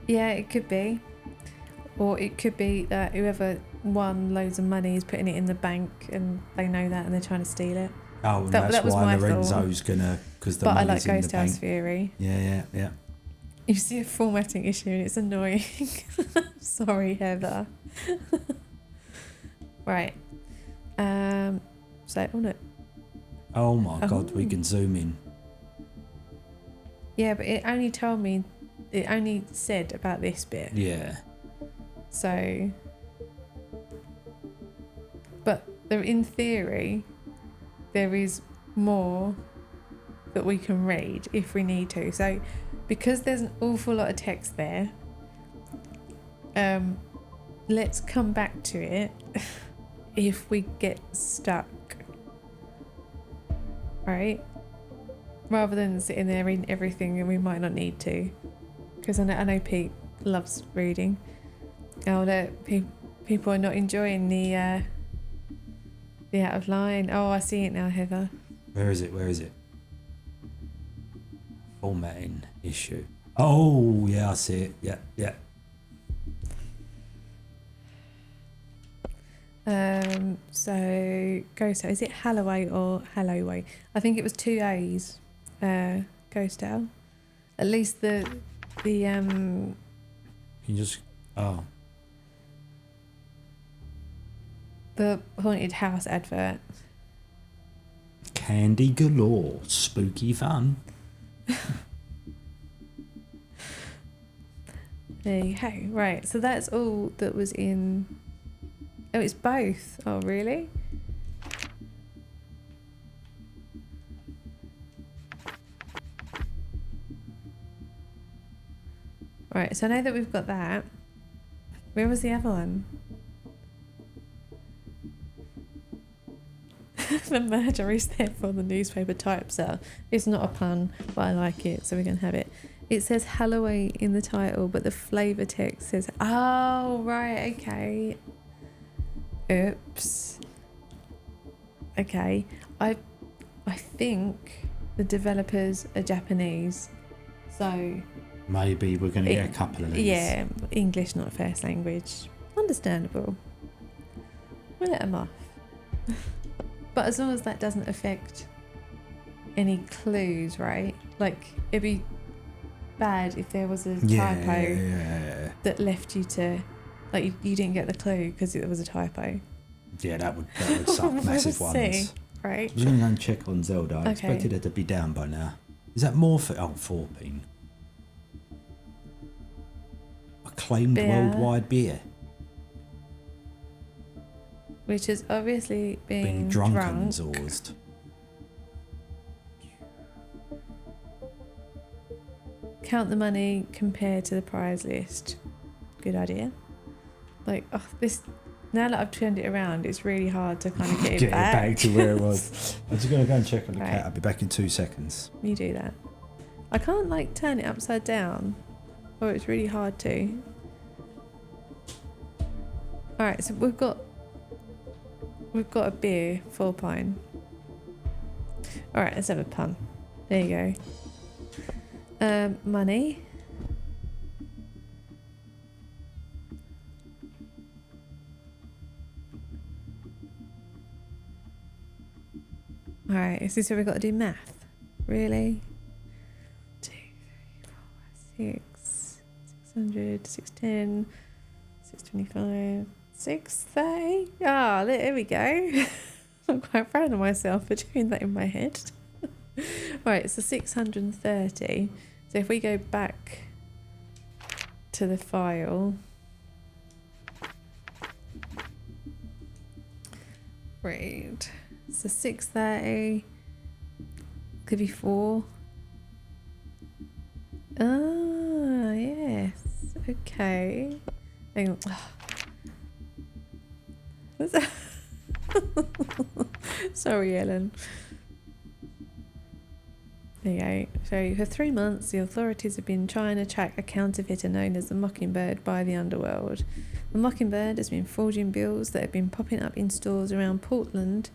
Yeah, it could be. Or it could be that whoever won loads of money is putting it in the bank and they know that and they're trying to steal it. Oh, and That that's was why my Lorenzo's gonna, because the But I money's like in Ghost the House bank. theory. Yeah. You see a formatting issue and it's annoying. Sorry, Heather. Right. So, oh no. Oh my God, we can zoom in. Yeah, but it only said about this bit. Yeah. So, but in theory, there is more that we can read if we need to. So, because there's an awful lot of text there, let's come back to it if we get stuck. Right? Rather than sitting there reading everything and we might not need to. Because I know Pete loves reading. Oh, look, People are not enjoying the out of line. Oh, I see it now, Heather. Where is it? Where is it? Formatting issue. Oh, yeah, I see it. Yeah, yeah. So Ghost Town. Is it Halloway or Halloway? I think it was 2 A's. Ghost Town. At least the You just. Oh. the haunted house advert. Candy galore. Spooky fun. There you go. Right. So that's all that was in. Oh, it's both. Oh, really? Right. So now that we've got that, where was the other one? The murder is therefore the newspaper typesetter. It's not a pun, but I like it, so we're going to have it. It says Halloween in the title, but the flavour text says, oh, right, okay. Oops. Okay. I think the developers are Japanese, so... Maybe we're going to get a couple of these. Yeah, English not first language. Understandable. We'll let them off. But as long as that doesn't affect any clues, right? Like, it'd be bad if there was a typo that left you to... Like, you didn't get the clue because it was a typo. Yeah, that would suck. Massive We'll ones. see, right? I was going to go and check on Zelda. I Okay. expected her to be down by now. Is that more for... Oh, 14. Acclaimed Beer. worldwide beer. Which is obviously being Being drunk. drunken-zorsed. Count the money compared to the prize list. Good idea. Like, oh, this... Now that I've turned it around, it's really hard to kind of get it back. to where it was. I'm just going to go and check on the Right. cat. I'll be back in 2 seconds. You do that. I can't, like, turn it upside down. Or it's really hard to. Alright, so we've got a beer, 4 pine. Alright, let's have a pun. There you go. Money. Alright, is this where we've got to do math? Really? 2, 3, 4, 6, 600, 610, 625, 630. Ah, there we go. I'm quite proud of myself for doing that in my head. Right, so 630. So if we go back to the file. Right. So 630 could be 4. Ah, yes. Okay. Hang on. Sorry, Ellen. There you go. So for 3 months, the authorities have been trying to track a counterfeiter known as the Mockingbird by the underworld. The Mockingbird has been forging bills that have been popping up in stores around Portland,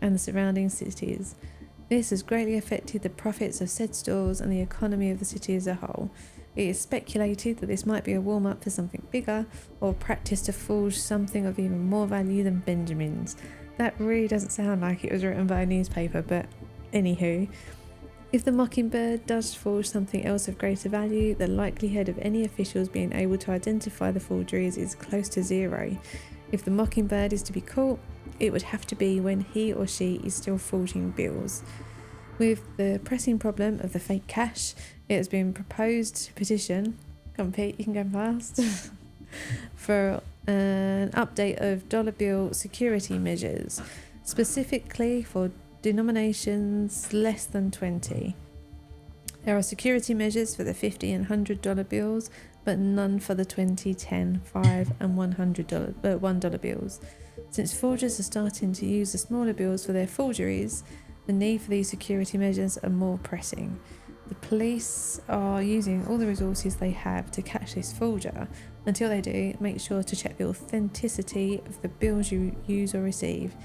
and the surrounding cities. This has greatly affected the profits of said stores and the economy of the city as a whole. It is speculated that this might be a warm-up for something bigger, or practice to forge something of even more value than Benjamin's. That really doesn't sound like it was written by a newspaper, but anywho. If the Mockingbird does forge something else of greater value, the likelihood of any officials being able to identify the forgeries is close to 0. If the Mockingbird is to be caught, it would have to be when he or she is still forging bills. With the pressing problem of the fake cash, it has been proposed to petition, come on Pete, you can go fast, for an update of dollar bill security measures, specifically for denominations less than 20. There are security measures for the $50 and $100 bills, but none for the $20, $10, $5 and $100 bills. Since forgers are starting to use the smaller bills for their forgeries, the need for these security measures are more pressing. The police are using all the resources they have to catch this forger. Until they do, make sure to check the authenticity of the bills you use or receive.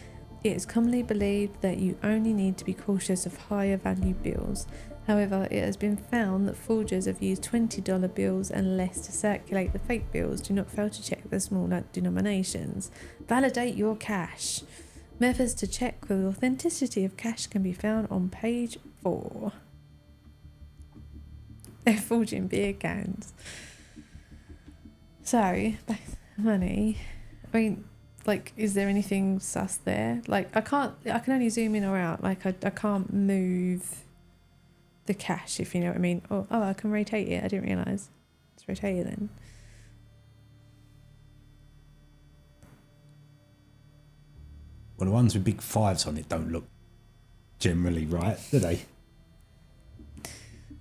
It is commonly believed that you only need to be cautious of higher value bills. However, it has been found that forgers have used $20 bills and less to circulate the fake bills. Do not fail to check the smaller denominations. Validate your cash. Methods to check the authenticity of cash can be found on page 4. They're forging beer cans. So, back to the money. I mean, like, is there anything sus there? Like, I can only zoom in or out. Like, I can't move the cash, if you know what I mean. Oh, I can rotate it. I didn't realise. Let's rotate it then. Well, the ones with big 5s on it don't look generally right, do they?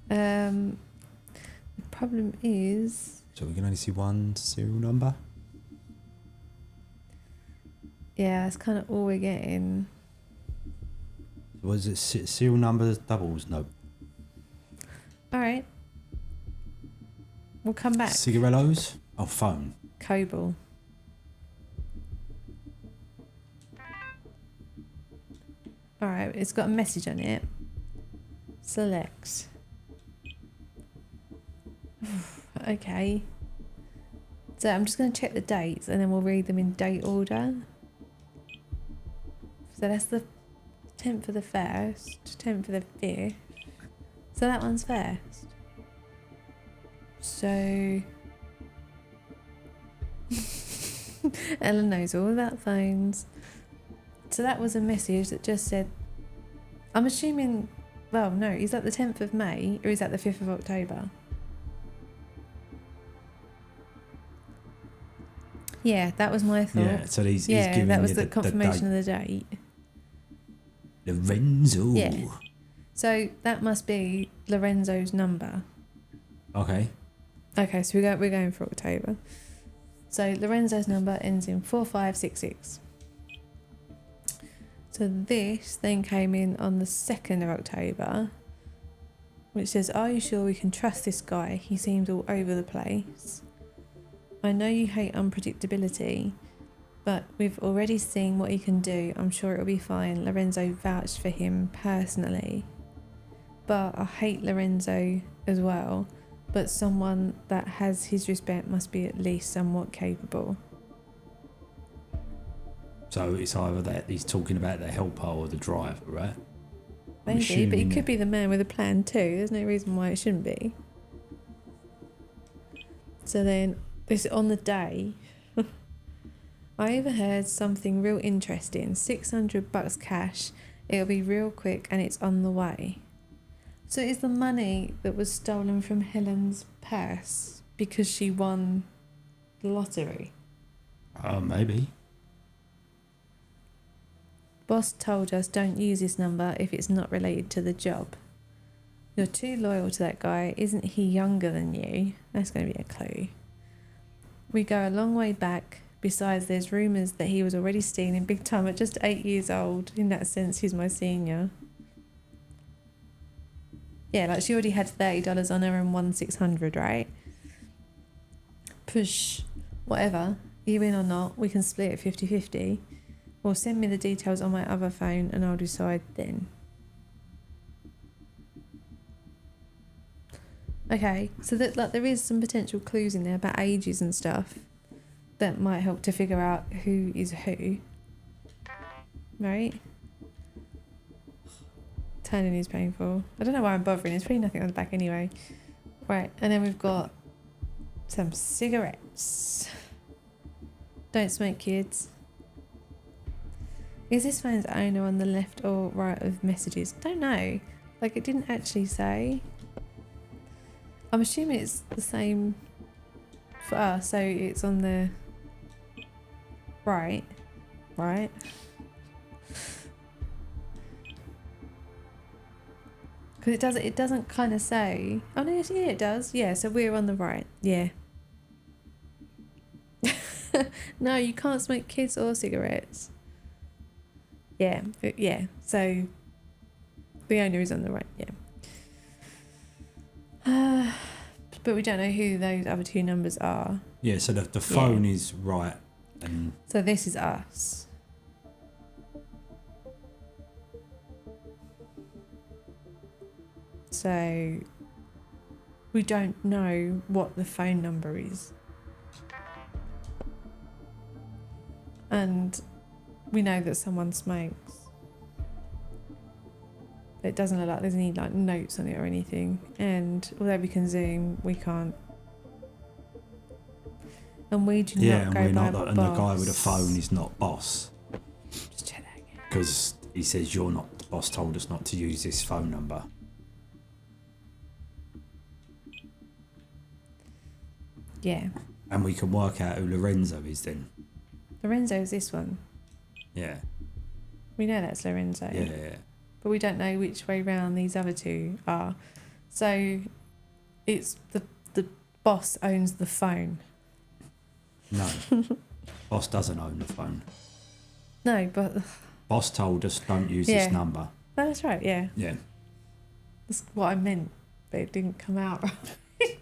The problem is... So we can only see one serial number? Yeah, that's kind of all we're getting. Was it serial numbers, doubles? No. Alright. We'll come back. Cigarillos? Oh, phone. Coble. Alright, it's got a message on it. Select. Okay. So I'm just going to check the dates and then we'll read them in date order. So that's the 10th of the 1st, 10th of the 5th. So that one's first. So... Ellen knows all about phones. So that was a message that just said... I'm assuming... Well, no, is that the 10th of May or is that the 5th of October? Yeah, that was my thought. Yeah, so he's yeah, giving that was you the confirmation of the date. Lorenzo. Yeah. So that must be Lorenzo's number. Okay. Okay, so we're going for October. So Lorenzo's number ends in 4566. So this then came in on the 2nd of October, which says, "Are you sure we can trust this guy? He seems all over the place. I know you hate unpredictability, but we've already seen what he can do. I'm sure it'll be fine. Lorenzo vouched for him personally. But I hate Lorenzo as well, but someone that has his respect must be at least somewhat capable." So it's either that he's talking about the helper or the driver, right? I'm Maybe, but he assuming could that- be the man with a plan too. There's no reason why it shouldn't be. So then, this on the day, I overheard something real interesting. $600 cash. It'll be real quick and it's on the way. So is the money that was stolen from Helen's purse because she won the lottery? Maybe. Boss told us don't use this number if it's not related to the job. You're too loyal to that guy. Isn't he younger than you? That's going to be a clue. We go a long way back. Besides, there's rumours that he was already stealing big time at just 8 years old. In that sense, he's my senior. Yeah, like she already had $30 on her and won 600, right? Push. Whatever. You win or not, we can split it 50-50. Or send me the details on my other phone and I'll decide then. Okay, so that like there is some potential clues in there about ages and stuff that might help to figure out who is who. Right? Turning is painful. I don't know why I'm bothering, there's probably nothing on the back anyway. Right, and then we've got some cigarettes. Don't smoke, kids. Is this phone's owner on the left or right of messages? Don't know. Like, it didn't actually say. I'm assuming it's the same for us, so it's on the right. Right? Because it doesn't kind of say. Oh no, yeah, it does. Yeah, so we're on the right. Yeah. No, you can't smoke kids or cigarettes. Yeah, so the owner is on the right, yeah. But we don't know who those other two numbers are. Yeah, so the phone is right. And So this is us. So we don't know what the phone number is. And we know that someone smokes. It doesn't look like there's any like notes on it or anything. And although we can zoom, we can't. And we do yeah, not and go we're by not. And the guy with the boss. phone is not boss Just check that again. because he says you're not. The boss told us not to use this phone number. Yeah. And we can work out who Lorenzo is then. Lorenzo's this one. Yeah. We know that's Lorenzo. Yeah. But we don't know which way round these other two are. So it's the boss owns the phone. No. Boss doesn't own the phone. No, but Boss told us don't use Yeah. this number. that's right, yeah. Yeah. That's what I meant, but it didn't come out right.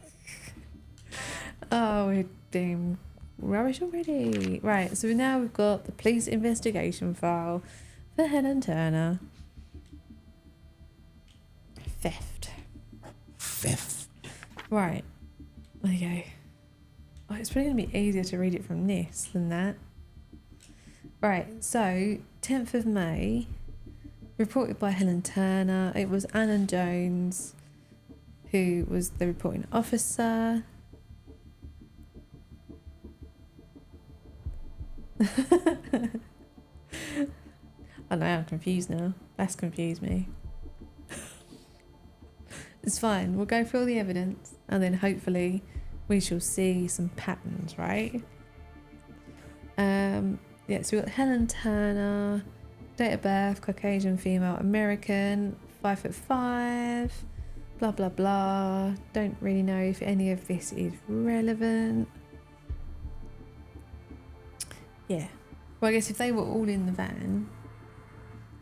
Oh, we're doing rubbish already. Right, so now we've got the police investigation file for Helen Turner. Theft. Theft. Right, there you go. Oh, it's probably going to be easier to read it from this than that. Right, so 10th of May, reported by Helen Turner. It was Annan Jones who was the reporting officer. I know, I'm confused now. That's confused me. It's fine. We'll go through all the evidence and then hopefully we shall see some patterns, right? Yeah, so we've got Helen Turner, date of birth, Caucasian female, American, 5'5", blah blah blah. Don't really know if any of this is relevant. Yeah. Well, I guess if they were all in the van.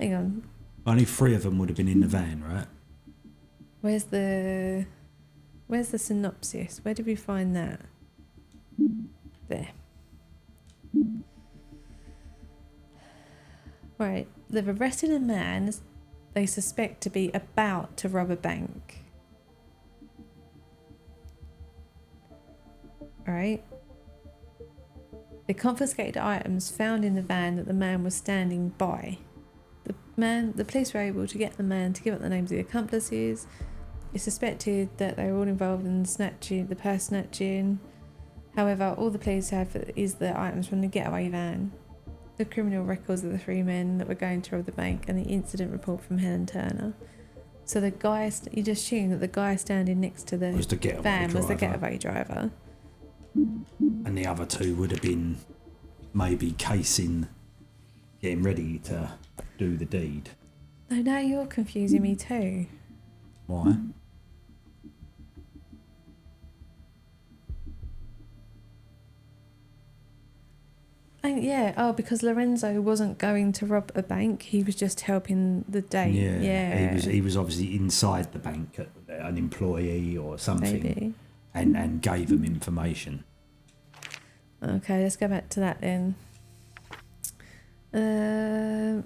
Hang on. Only 3 of them would have been in the van, right? Where's the synopsis? Where did we find that? There. Right. They've arrested a man they suspect to be about to rob a bank. Alright. They confiscated items found in the van that the man was standing by. The police were able to get the man to give up the names of the accomplices. It's suspected that they were all involved in the purse snatching. However, all the police have is the items from the getaway van, the criminal records of the 3 men that were going to rob the bank, and the incident report from Helen Turner. So the guy, you just assume that the guy standing next to the Was the getaway van was the driver. getaway driver. And the other 2 would have been maybe casing, getting ready to do the deed. No, now you're confusing me too. Why? Because Lorenzo wasn't going to rob a bank; he was just helping the date. Yeah. He was obviously inside the bank, an employee or something, Maybe. and gave them information. Okay, let's go back to that then.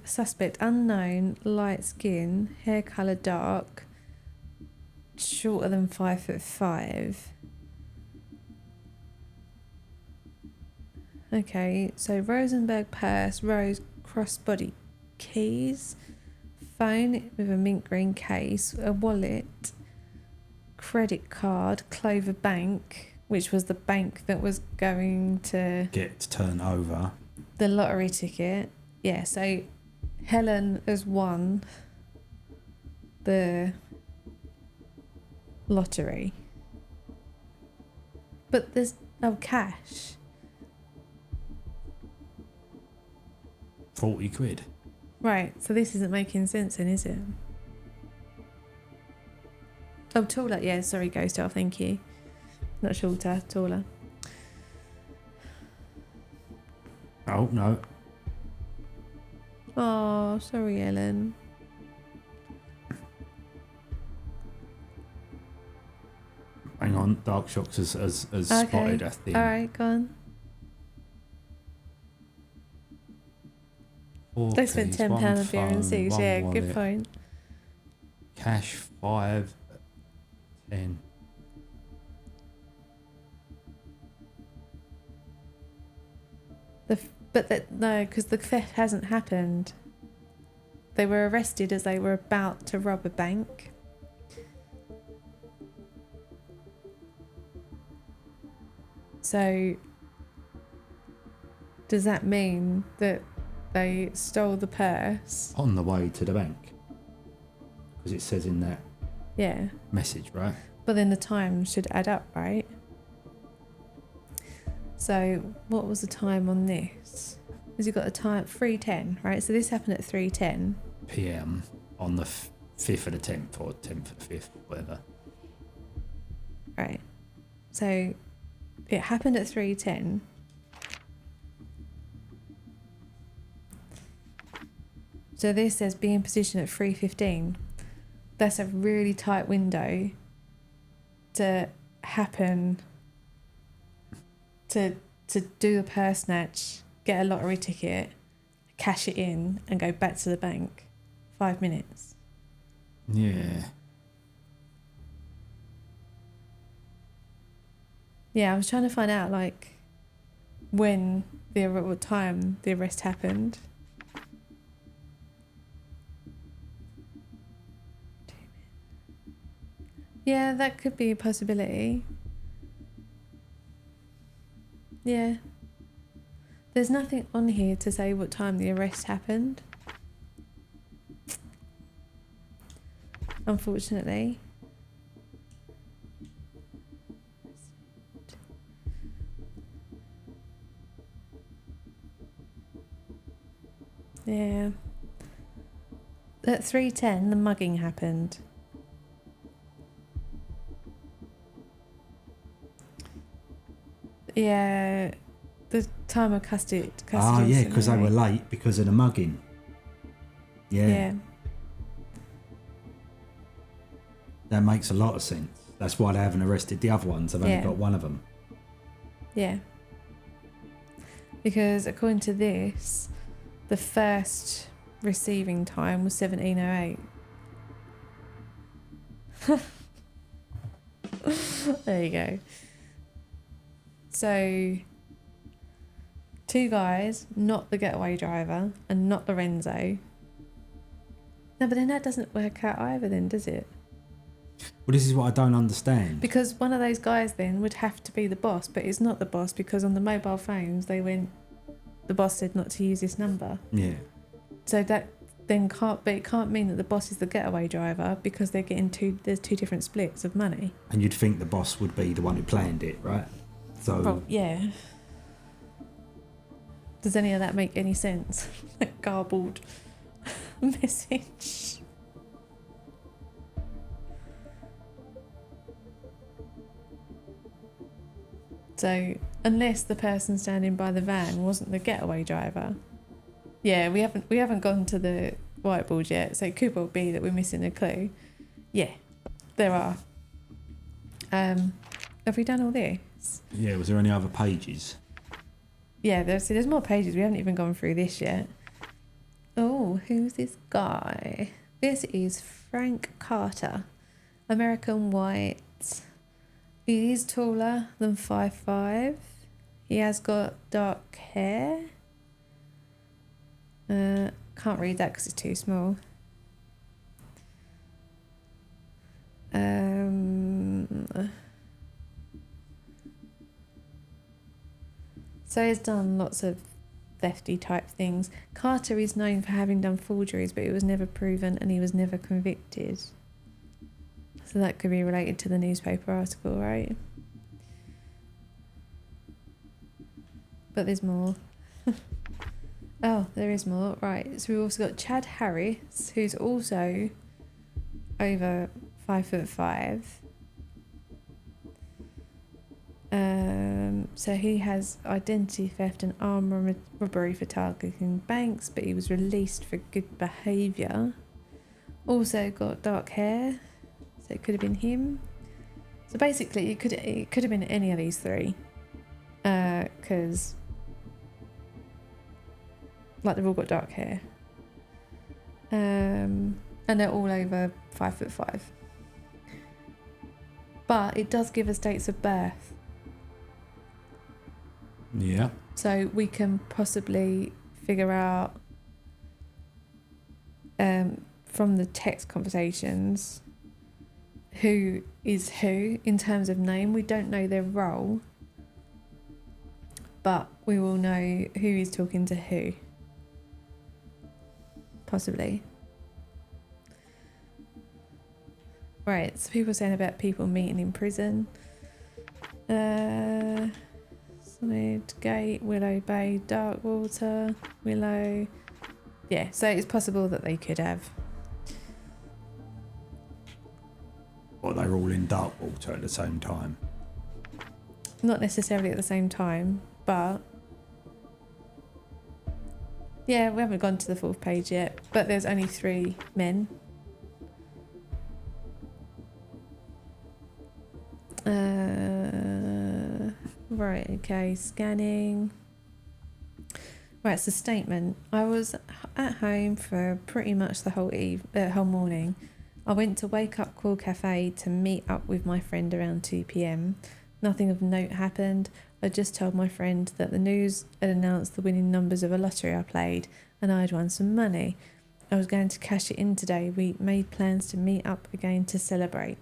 Suspect unknown, light skin, hair colour dark, shorter than 5'5". Okay, so Rosenberg purse, rose crossbody keys, phone with a mint green case, a wallet, credit card, Clover Bank, which was the bank that was going to Get turned over. the lottery ticket. Yeah, so Helen has won the lottery. But there's no cash. 40 quid. Right, so this isn't making sense then, is it? Oh, taller. Yeah, sorry, Ghost Elf, thank you. Not shorter, taller. Oh, no. Oh, sorry, Ellen. Hang on. Dark Shocks has spotted a thing. All right, go on. They spent £10 on beer and six. Yeah, good point. Cash 5, 10. No, because the theft hasn't happened. They were arrested as they were about to rob a bank. So, does that mean that they stole the purse? On the way to the bank. Because it says in that Yeah. message, right? But then the time should add up, right? So, what was the time on this? Has he got a time? 3:10, right? So this happened at 3:10. PM on the 5th of the 10th or 10th of the 5th, whatever. Right. So it happened at 3:10. So this says be in position at 3:15. That's a really tight window to happen, to do the purse snatch, get a lottery ticket, cash it in and go back to the bank. 5 minutes. Yeah. Yeah, I was trying to find out like what time the arrest happened. Yeah, that could be a possibility. Yeah. There's nothing on here to say what time the arrest happened. Unfortunately. Yeah. At 3:10, the mugging happened. Yeah, the time of custody. Oh, yeah, because they were late because of the mugging. Yeah. Yeah. That makes a lot of sense. That's why they haven't arrested the other ones. They've only got one of them. Yeah. Because according to this, the first receiving time was 17:08. There you go. So, two guys, not the getaway driver and not Lorenzo. No, but then that doesn't work out either then, does it? Well, this is what I don't understand. Because one of those guys then would have to be the boss, but it's not the boss because on the mobile phones the boss said not to use this number. Yeah. So that then it can't mean that the boss is the getaway driver because they're getting there's two different splits of money. And you'd think the boss would be the one who planned it, right? So. Well, yeah. Does any of that make any sense? Like garbled message. So, unless the person standing by the van wasn't the getaway driver. Yeah, we haven't gone to the whiteboard yet, so it could well be that we're missing a clue. Yeah, there are. Have we done all this? Yeah, was there any other pages? Yeah, there's more pages. We haven't even gone through this yet. Oh, who's this guy? This is Frank Carter, American white. He is taller than 5'5". He has got dark hair. Can't read that because it's too small. So he's done lots of thefty type things. Carter is known for having done forgeries, but it was never proven and he was never convicted. So that could be related to the newspaper article, right? But there's more. Oh, there is more. Right, so we've also got Chad Harris, who's also over 5'5". So he has identity theft and armed robbery for targeting banks, but he was released for good behaviour. Also got dark hair, so it could have been him. So basically, it could have been any of these three, because like they've all got dark hair, and they're all over 5'5". But it does give us dates of birth, Yeah. so we can possibly figure out from the text conversations who is who in terms of name. We don't know their role, but we will know who is talking to who. Possibly. Right, so people saying about people meeting in prison. Solid Gate, Willow Bay, Darkwater, Willow. Yeah, so it's possible that they could have. Well, they were all in Darkwater at the same time. Not necessarily at the same time, but yeah, we haven't gone to the 4th page yet, but there's only 3 men. Right, okay, scanning. Right, it's a statement. I was at home for pretty much the whole morning. I went to Wake Up Call Cafe to meet up with my friend around 2 p.m. Nothing of note happened. I just told my friend that the news had announced the winning numbers of a lottery I played and I had won some money. I was going to cash it in today. We made plans to meet up again to celebrate.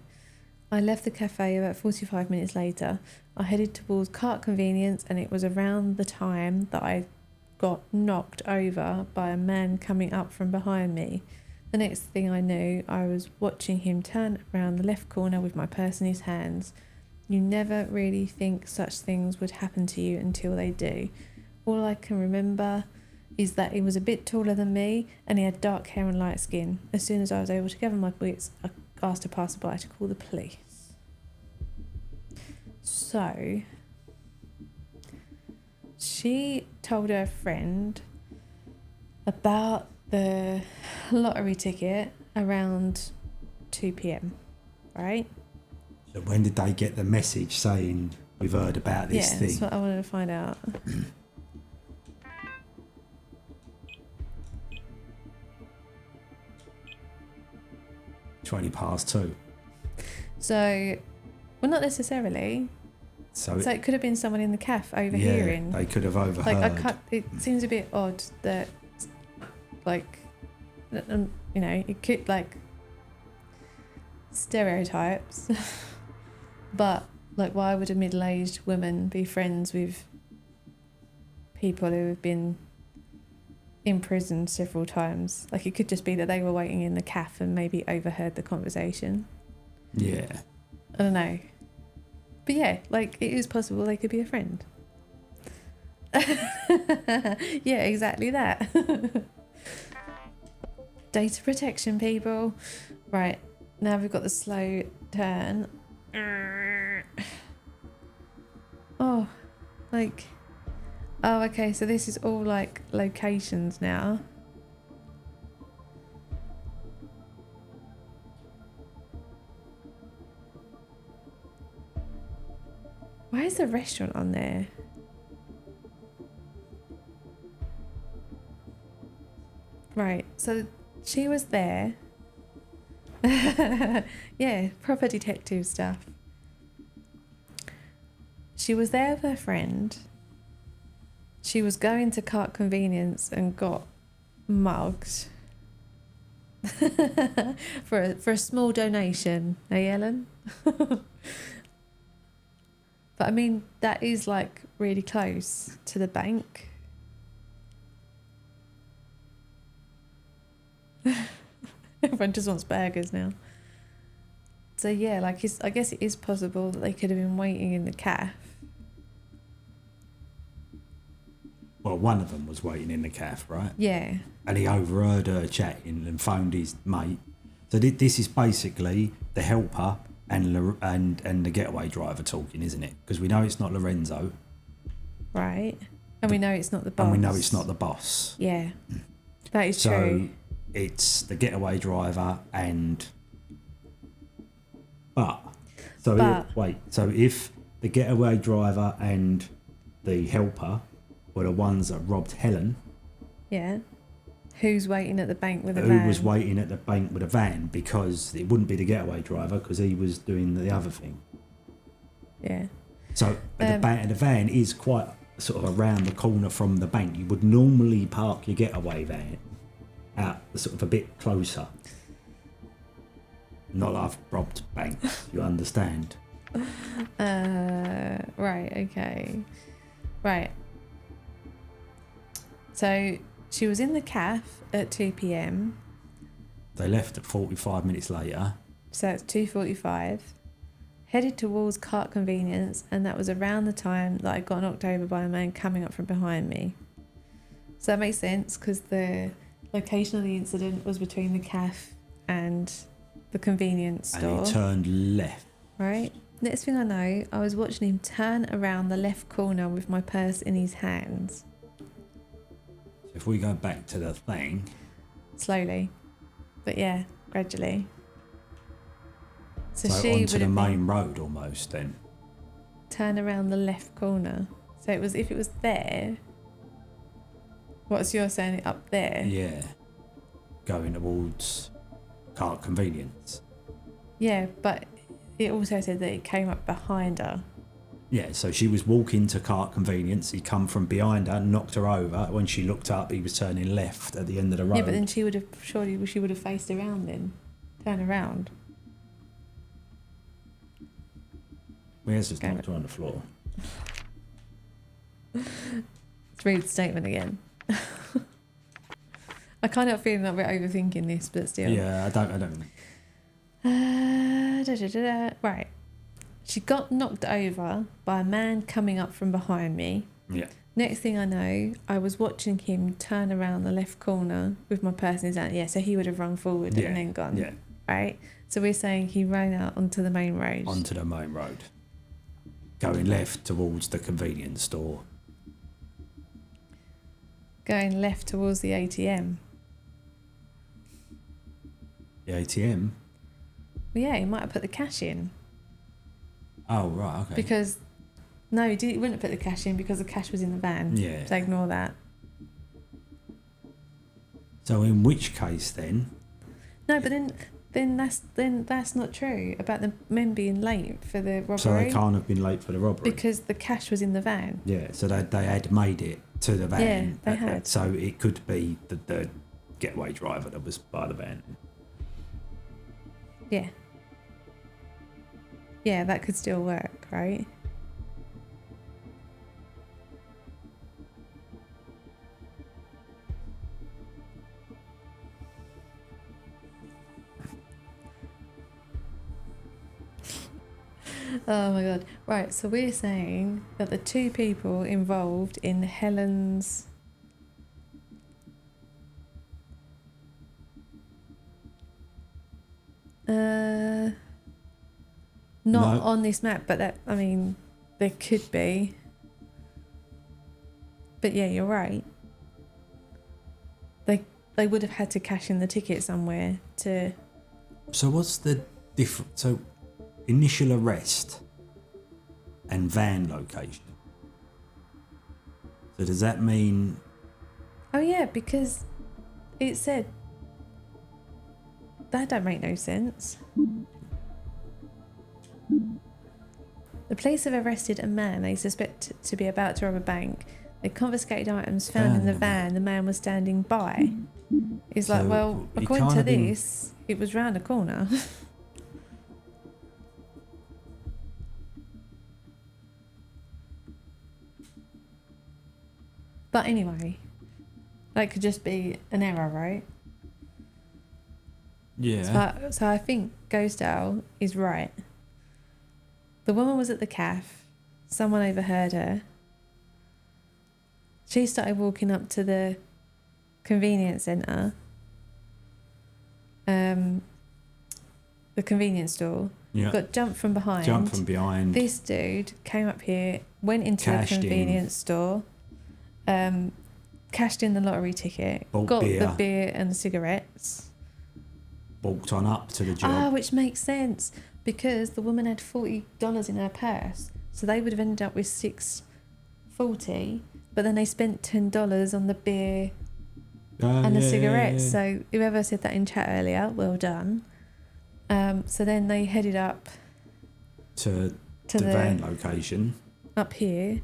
I left the cafe about 45 minutes later. I headed towards Cart Convenience and it was around the time that I got knocked over by a man coming up from behind me. The next thing I knew, I was watching him turn around the left corner with my purse in his hands. You never really think such things would happen to you until they do. All I can remember is that he was a bit taller than me and he had dark hair and light skin. As soon as I was able to gather my wits, I asked a passerby to call the police. So, she told her friend about the lottery ticket around 2 p.m, right? So when did they get the message saying we've heard about this Yeah, thing? that's what I wanted to find out. 2:20. So, well, not necessarily. So, So it could have been someone in the cafe overhearing. yeah, they could have overheard. Like, I can't, it seems a bit odd that, like, you know, it could, like, stereotypes. But, like, why would a middle-aged woman be friends with people who have been in prison several times? Like, it could just be that they were waiting in the cafe and maybe overheard the conversation. Yeah. I don't know. But yeah, like, it is possible they could be a friend. Yeah, exactly that. Data protection, people. Right, now we've got the slow turn. Oh, like... Oh, okay, so this is all, like, locations now. Why is the restaurant on there? Right, so she was there. Yeah, proper detective stuff. She was there with her friend. She was going to Cart Convenience and got mugged. for a small donation, eh, Ellen? But I mean, that is, like, really close to the bank. Everyone just wants burgers now. So yeah, like, I guess it is possible that they could have been waiting in the cafe. Well, one of them was waiting in the cafe, right? Yeah. And he overheard her chatting and phoned his mate. So this is basically the helper and the getaway driver talking, isn't it? Because we know it's not Lorenzo. Right. And we know it's not the boss. And we know it's not the boss. Yeah. That is So true. it's the getaway driver and... But So But- so if the getaway driver and the helper were the ones that robbed Helen, Yeah. Who's waiting at the bank with a who van? was waiting at the bank with a van, because it wouldn't be the getaway driver because he was doing the other thing. Yeah. So the van is quite sort of around the corner from the bank. You would normally park your getaway van out sort of a bit closer. Not that I've robbed banks, you understand? Right, okay. Right. So she was in the calf at 2 p.m. They left at 45 minutes later. So it's 2:45. Headed towards Cart Convenience, and that was around the time that I got knocked over by a man coming up from behind me. So that makes sense because the location of the incident was between the calf and the convenience store. And he turned left. Right. Next thing I know, I was watching him turn around the left corner with my purse in his hands. So if we go back to the thing, Slowly. But yeah, gradually. So so she onto would the have main road almost then. turn around the left corner. So it was, if it was there, what's you're saying, up there? Yeah. Going towards Cart Convenience. Yeah, but it also said that it came up behind her. Yeah, so she was walking to Cart Convenience. He'd come from behind her, knocked her over. When she looked up, he was turning left at the end of the road. Yeah, but then she would have, surely she would have faced around then. Turn around. Where's just Okay. knocked her on the floor? Let's read the statement again. I can't help feeling that we're overthinking this, but still. Yeah, I don't. Right. She got knocked over by a man coming up from behind me. Yeah. Next thing I know, I was watching him turn around the left corner with my purse in his hand. Yeah, so he would have run forward Yeah. and then gone. Yeah. Right? So we're saying he ran out onto the main road. Onto the main road. Going left towards the convenience store. Going left towards the ATM. The ATM. Well, yeah, he might have put the cash in. Oh, right, okay. Because, no, he wouldn't have put the cash in because the cash was in the van. Yeah. So ignore that. So in which case then? No, but then that's not true about the men being late for the robbery. So they can't have been late for the robbery. Because the cash was in the van. Yeah, so they had made it to the van. Yeah, they had. So it could be the getaway driver that was by the van. Yeah. Yeah, that could still work, right? Oh my god. Right, so we're saying that the two people involved in Helen's not No. on this map, but that, I mean, there could be. But yeah, you're right. They would have had to cash in the ticket somewhere to. So what's the difference? So initial arrest and van location. So does that mean Oh yeah, because it said that don't make no sense. The police have arrested a man they suspect to be about to rob a bank. They confiscated items found in the van. The man was standing by. He's like, So well, he according can't to have been- this, it was round the corner. But anyway, that could just be an error, right? yeah? So I think Ghostdale is right. The woman was at the calf. Someone overheard her. She started walking up to the convenience centre. The convenience store. Yeah. Got jumped from behind. Jump from behind. This dude came up here, went into Cashed the in. convenience store, cashed in the lottery ticket, Bought got the beer. beer and the cigarettes. Walked on up to the job. Ah, which makes sense. because the woman had $40 in her purse, so they would have ended up with $6.40. But then they spent $10 on the beer and the cigarettes. So whoever said that in chat earlier, well done. So then they headed up To the van location. up here.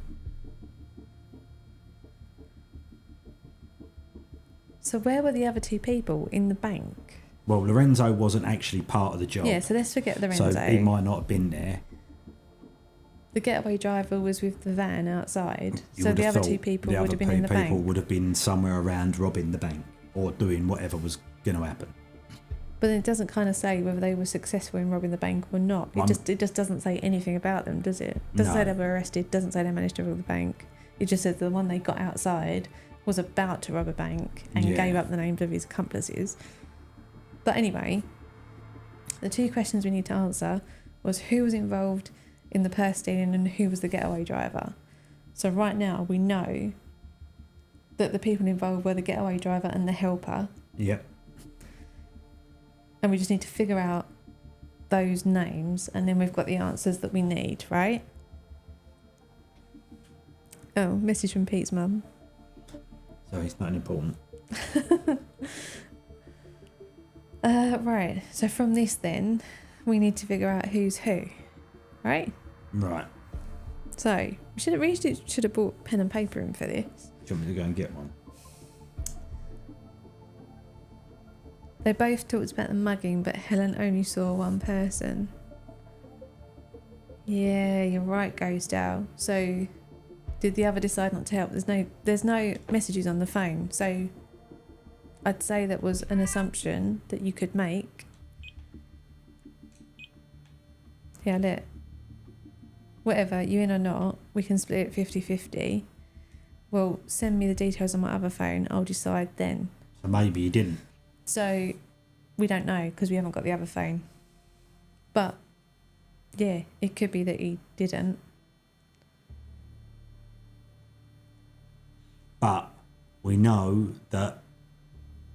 So where were the other two people in the bank? Well, Lorenzo wasn't actually part of the job. Yeah, so let's forget Lorenzo. So he might not have been there. The getaway driver was with the van outside, You so would the have other two thought people the would other have been in the people bank. would have been somewhere around robbing the bank or doing whatever was going to happen. But it doesn't kind of say whether they were successful in robbing the bank or not. It just doesn't say anything about them, does it? Doesn't say No. they were arrested. Doesn't say they managed to rob the bank. It just says the one they got outside was about to rob a bank and Yeah. gave up the names of his accomplices. But anyway, the two questions we need to answer was who was involved in the purse stealing and who was the getaway driver. So right now we know that the people involved were the getaway driver and the helper. Yep. And we just need to figure out those names, and then we've got the answers that we need, right? Oh, message from Pete's mum. So it's not important. Right, so from this then, we need to figure out who's who, right? Right. So, we should have brought pen and paper in for this. Do you want me to go and get one? They both talked about the mugging, but Helen only saw one person. Yeah, you're right, Ghostdale. So, did the other decide not to help? There's no messages on the phone, so I'd say that was an assumption that you could make. Yeah, look. Whatever, you in or not, we can split it 50-50. Well, send me the details on my other phone. I'll decide then. So maybe he didn't. So we don't know because we haven't got the other phone. But yeah, it could be that he didn't. But we know that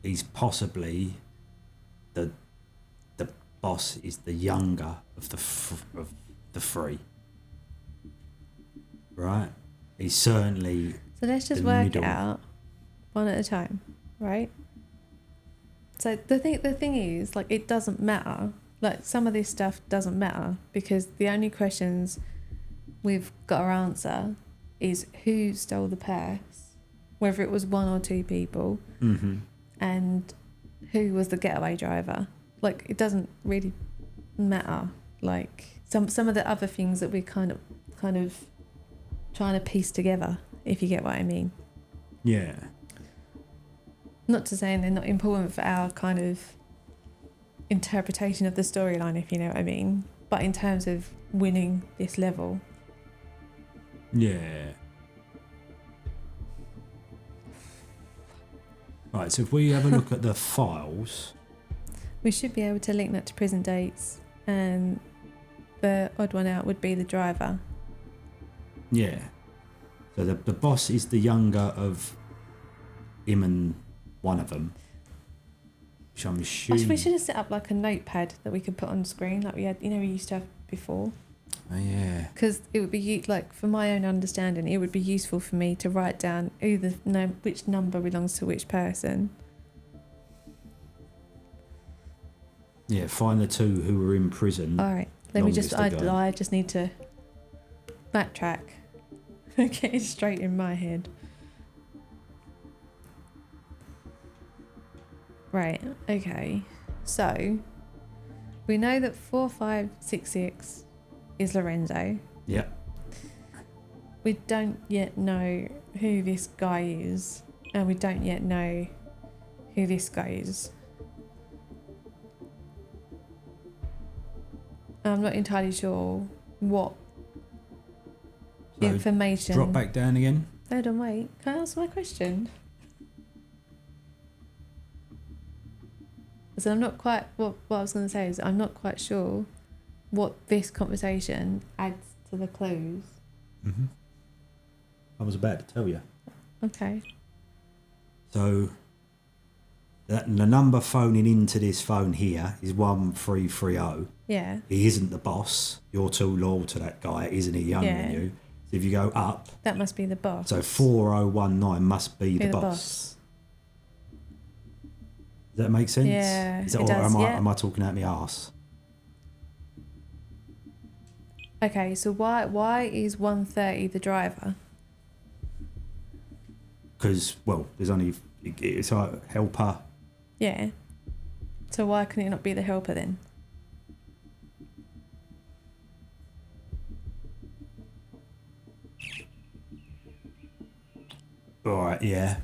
he's possibly the boss is the younger of the three. Right? He's certainly So let's just the work middle. it out one at a time, right? So the thing is, like, it doesn't matter. Like, some of this stuff doesn't matter because the only questions we've got to answer is who stole the purse, whether it was one or two people, Mm-hmm. and who was the getaway driver. Like, it doesn't really matter. Like, some of the other things that we're kind of trying to piece together, if you get what I mean. Yeah. Not to say they're not important for our kind of interpretation of the storyline, if you know what I mean. But in terms of winning this level, Yeah. Right, so if we have a look at the files, we should be able to link that to prison dates, and the odd one out would be the driver. yeah. So the boss is the younger of him and one of them, which I'm assuming. We should have set up like a notepad that we could put on screen, like we had, we used to have before. Oh, yeah. Because it would be like, for my own understanding, it would be useful for me to write down which number belongs to which person. Yeah, find the two who were in prison. All right, let me just. Longest ago. I just need to backtrack. Get it straight in my head. Right. Okay. So we know that 4566 is Lorenzo. Yeah. We don't yet know who this guy is, and we don't yet know who this guy is. I'm not entirely sure what So information. drop back down again. Hold on, wait. Can I ask my question? So I'm not quite. What I was going to say is I'm not quite sure what this conversation adds to the clues. Mm-hmm. I was about to tell you. Okay. So the number phoning into this phone here is 1330. Yeah. He isn't the boss. You're too loyal to that guy. Isn't he younger Yeah. than you? So if you go up, That must be the boss. so 4019 must be Be the boss. Does that make sense? Yeah, Is that, it or does, yeah. am I talking out my arse? Okay, so why is 130 the driver? Because, well, there's only... It's like helper. Yeah. So why can it not be the helper then? Alright, yeah.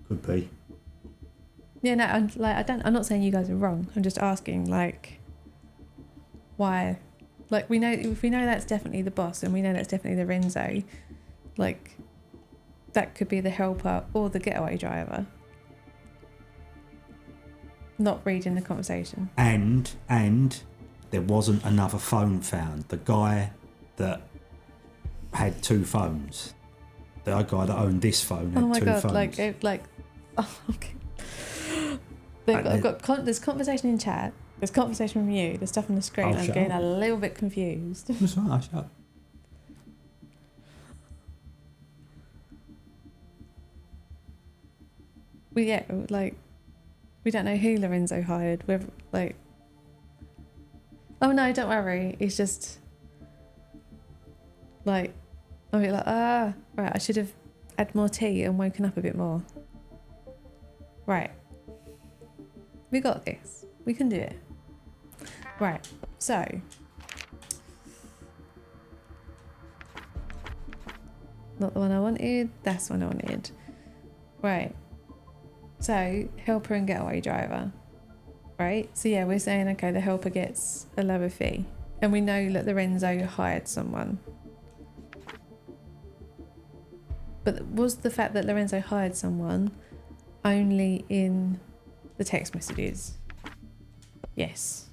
Could be. Yeah, no, I'm not saying you guys are wrong. I'm just asking, like, why? Like, if we know that's definitely the boss and we know that's definitely Lorenzo, like, that could be the helper or the getaway driver. Not reading the conversation. And there wasn't another phone found. The guy that had 2 phones. The guy that owned this phone had Oh my 2 god! phones. Oh, okay. There's conversation in chat. There's conversation from you. There's stuff on the screen. Oh, I'm shut getting up. a little bit confused. That's right, I shut up. We don't know who Lorenzo hired. We're like, oh no, don't worry. It's just like, I'll be like, right. I should have had more tea and woken up a bit more. Right, we got this. We can do it. Right. So, not the one I wanted. That's the one I wanted. Right. So, helper and getaway driver, right? So yeah, we're saying, okay, the helper gets a lower fee. And we know that Lorenzo hired someone. But was the fact that Lorenzo hired someone only in the text messages? Yes.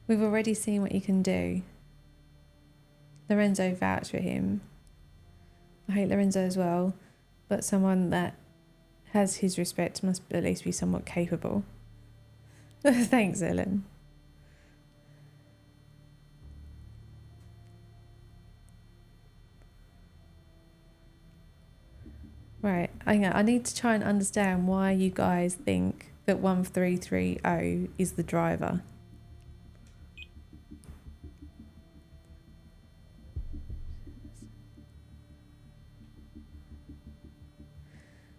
We've already seen what you can do. Lorenzo vouched for him. I hate Lorenzo as well, but someone that has his respect must at least be somewhat capable. Thanks, Ellen. Right, I need to try and understand why you guys think that 1330 is the driver.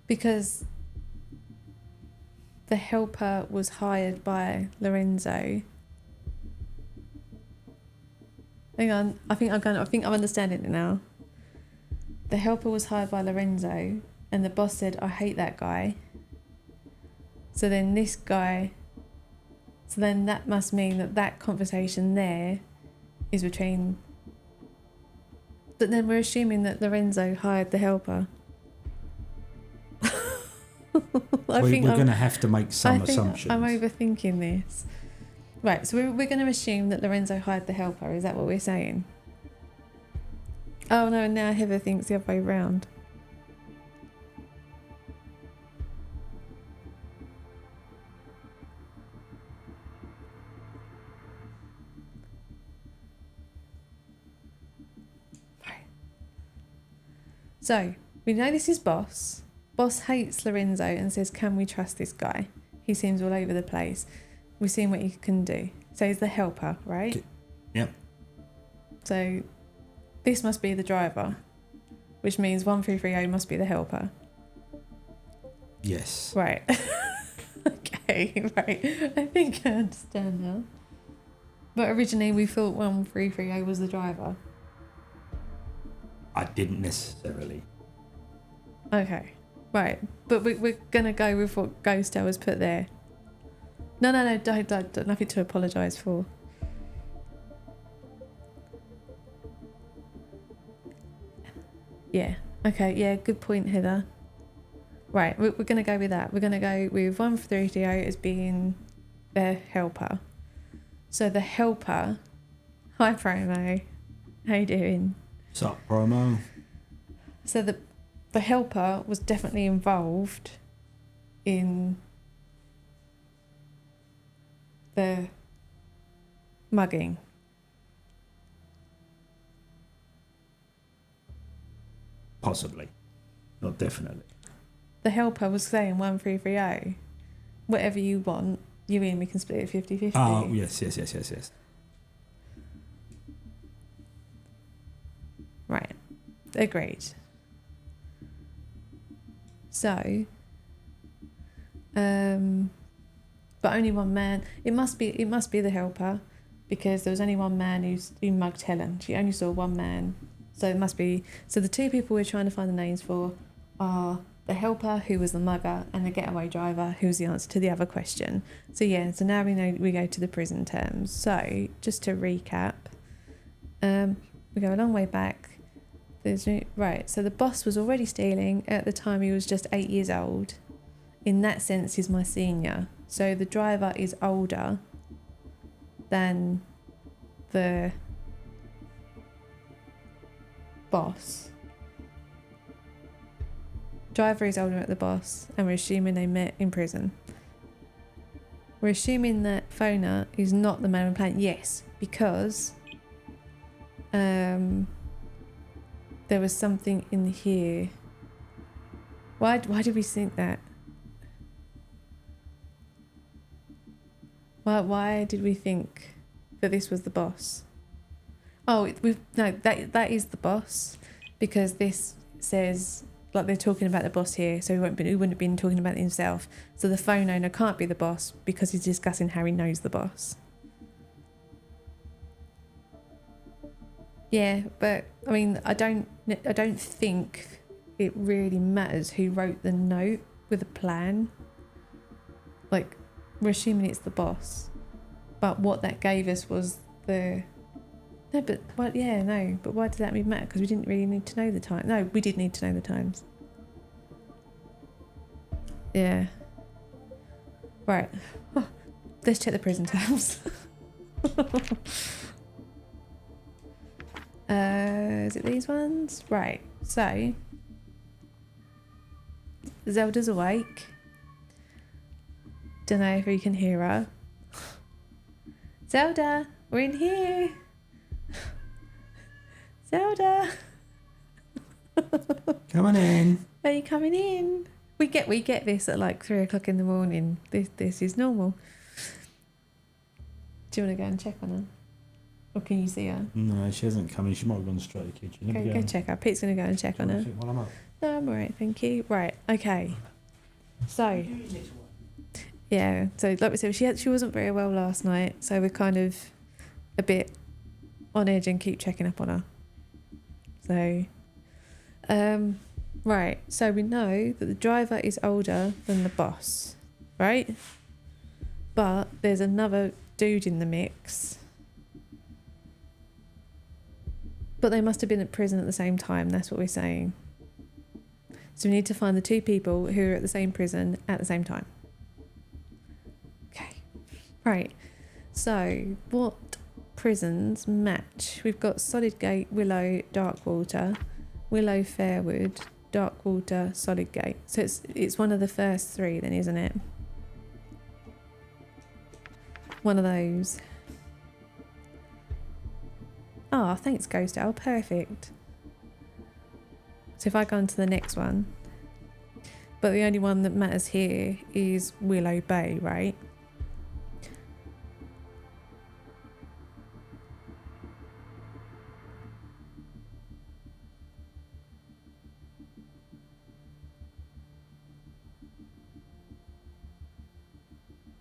Because the helper was hired by Lorenzo. Hang on, I think I'm understanding it now. The helper was hired by Lorenzo, and the boss said, "I hate that guy." So then that must mean that conversation there is between. But then we're assuming that Lorenzo hired the helper. We're going to have to make some assumptions. I'm overthinking this. Right, so we're going to assume that Lorenzo hired the helper. Is that what we're saying? Oh no, now Heather thinks the other way round. Right. So, we know this is Boss. Boss hates Lorenzo and says, "Can we trust this guy? He seems all over the place." We've seen what he can do. So he's the helper, right? Yep. So this must be the driver, which means 1330 must be the helper. Yes. Right. Okay, right. I think I understand now. But originally we thought 1330 was the driver. I didn't necessarily. Okay. Right. But we're going to go with what Ghost was put there. No, don't, nothing to apologise for. Yeah. Okay, yeah, good point, Heather. Right, we're going to go with that. We're going to go with 1330 as being the helper. So the helper, hi promo, How you doing? Sup, promo? So the helper was definitely involved in the mugging. Possibly. Not definitely. The helper was saying 1330. Whatever you want, you and me can split it 50-50. Oh, yes. Right. Agreed. So, but only one man. It must be the helper, because there was only one man who mugged Helen. She only saw one man, so it must be. So the two people we're trying to find the names for are the helper, who was the mugger, and the getaway driver, who's the answer to the other question. So yeah. So now we know we go to the prison terms. So just to recap, we go a long way back. Right, so the boss was already stealing at the time he was just 8 years old. In that sense, he's my senior. So the driver is older than the boss. Driver is older than the boss, and we're assuming they met in prison. We're assuming that Fona is not the man with plan. Yes, because there was something in here. Why did we think that? Why did we think that this was the boss? Oh, that is the boss, because this says, like, they're talking about the boss here, so he wouldn't have been talking about himself. So the phone owner can't be the boss because he's discussing how he knows the boss. Yeah, but I mean, I don't think it really matters who wrote the note with a plan. Like, we're assuming it's the boss, but what that gave us was the. No, but what? Yeah, no, but why does that even matter? Because we didn't really need to know the time. No, we did need to know the times. Yeah. Right. Let's check the prison terms. Is it these ones? Right, so Zelda's awake. Don't know if you can hear her. Zelda, we're in here. Zelda, Come on in. are you coming in? We get this at like 3 o'clock in the morning. This is normal. Do you want to go and check on her? Or can you see her? No, she hasn't come in. She might have gone straight to the kitchen. Go check her. Pete's going to go and check on her. While I'm up. No, I'm alright, thank you. Right, okay. So, yeah, so like we said, she wasn't very well last night, so we're kind of a bit on edge and keep checking up on her. So, right, so we know that the driver is older than the boss, right? But there's another dude in the mix. But they must have been at prison at the same time, that's what we're saying. So we need to find the two people who are at the same prison at the same time. Okay, right. So what prisons match? We've got Solidgate, Willow, Darkwater, Willow, Fairwood, Darkwater, Solidgate. So it's one of the first three then, isn't it? One of those. Ah, thanks, Ghost Owl. Perfect. So if I go on to the next one, but the only one that matters here is Willow Bay, right?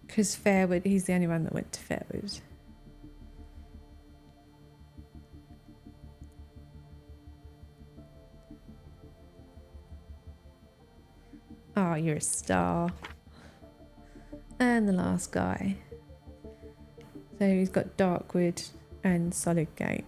Because Fairwood, he's the only one that went to Fairwood. Oh, you're a star. And the last guy. So he's got Darkwood and Solidgate.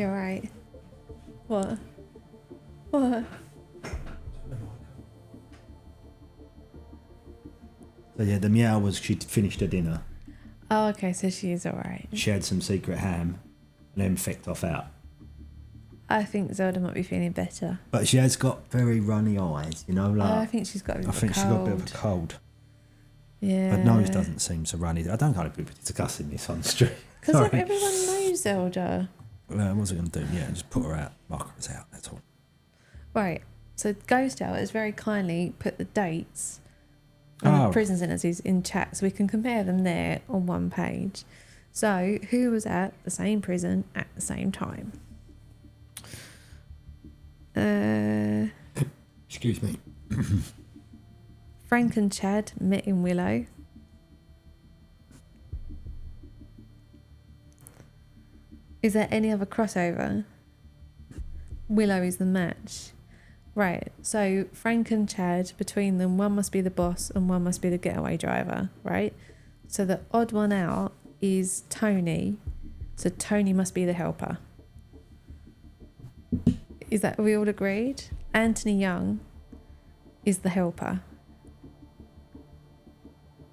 You're right. What? What? So yeah, the meow was she'd finished her dinner. Oh, okay, so she's alright. She had some secret ham, and then fecked off out. I think Zelda might be feeling better. But she has got very runny eyes, you know, I like think she's got a bit I of a think cold. she got a bit of a cold. Yeah. But nose doesn't seem so runny. I don't kind of be discussing this on stream. Because Sorry. everyone knows Zelda. What was I going to do? Yeah, just put her out. Mark her as out. That's all. Right. So Ghost Out has very kindly put the dates on the prison sentences in chat so we can compare them there on one page. So who was at the same prison at the same time? Excuse me. Frank and Chad met in Willow. Is there any other crossover? Willow is the match. Right, so Frank and Chad, between them, one must be the boss and one must be the getaway driver, right? So the odd one out is Tony. So Tony must be the helper. Is that, are we all agreed? Anthony Young is the helper.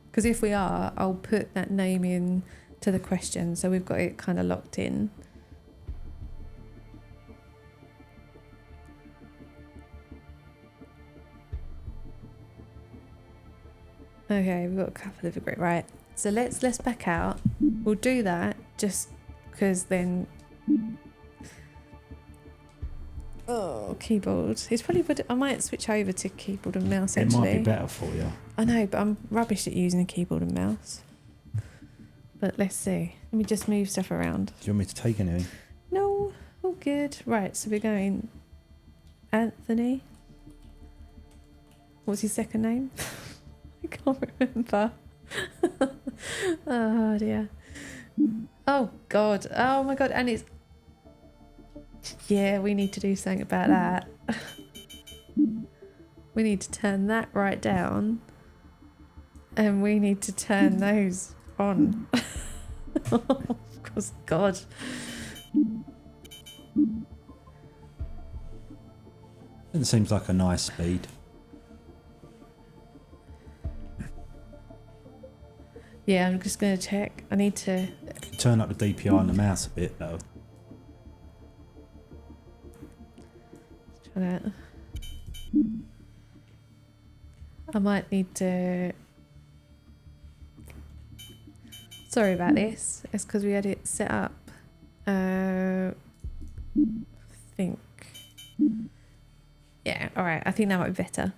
Because if we are, I'll put that name in to the question so we've got it kind of locked in. Okay, we've got a couple of agree. Right, so let's back out. We'll do that just because then. Oh, keyboard. It's probably good. I might switch over to keyboard and mouse. It Actually, might be better for you. I know, but I'm rubbish at using a keyboard and mouse. But let's see. Let me just move stuff around. Do you want me to take anything? No, all good. Right, so we're going. Anthony. What's his second name? I can't remember. Oh dear. Oh God. Oh my God. And it's. Yeah, we need to do something about that. We need to turn that right down. And we need to turn those on. Because God. It seems like a nice speed. Yeah, I'm just going to check. I need to. Turn up the DPI on the mouse a bit though. Try that. I might need to. Sorry about this. It's because we had it set up. I think. Yeah, alright. I think that might be better.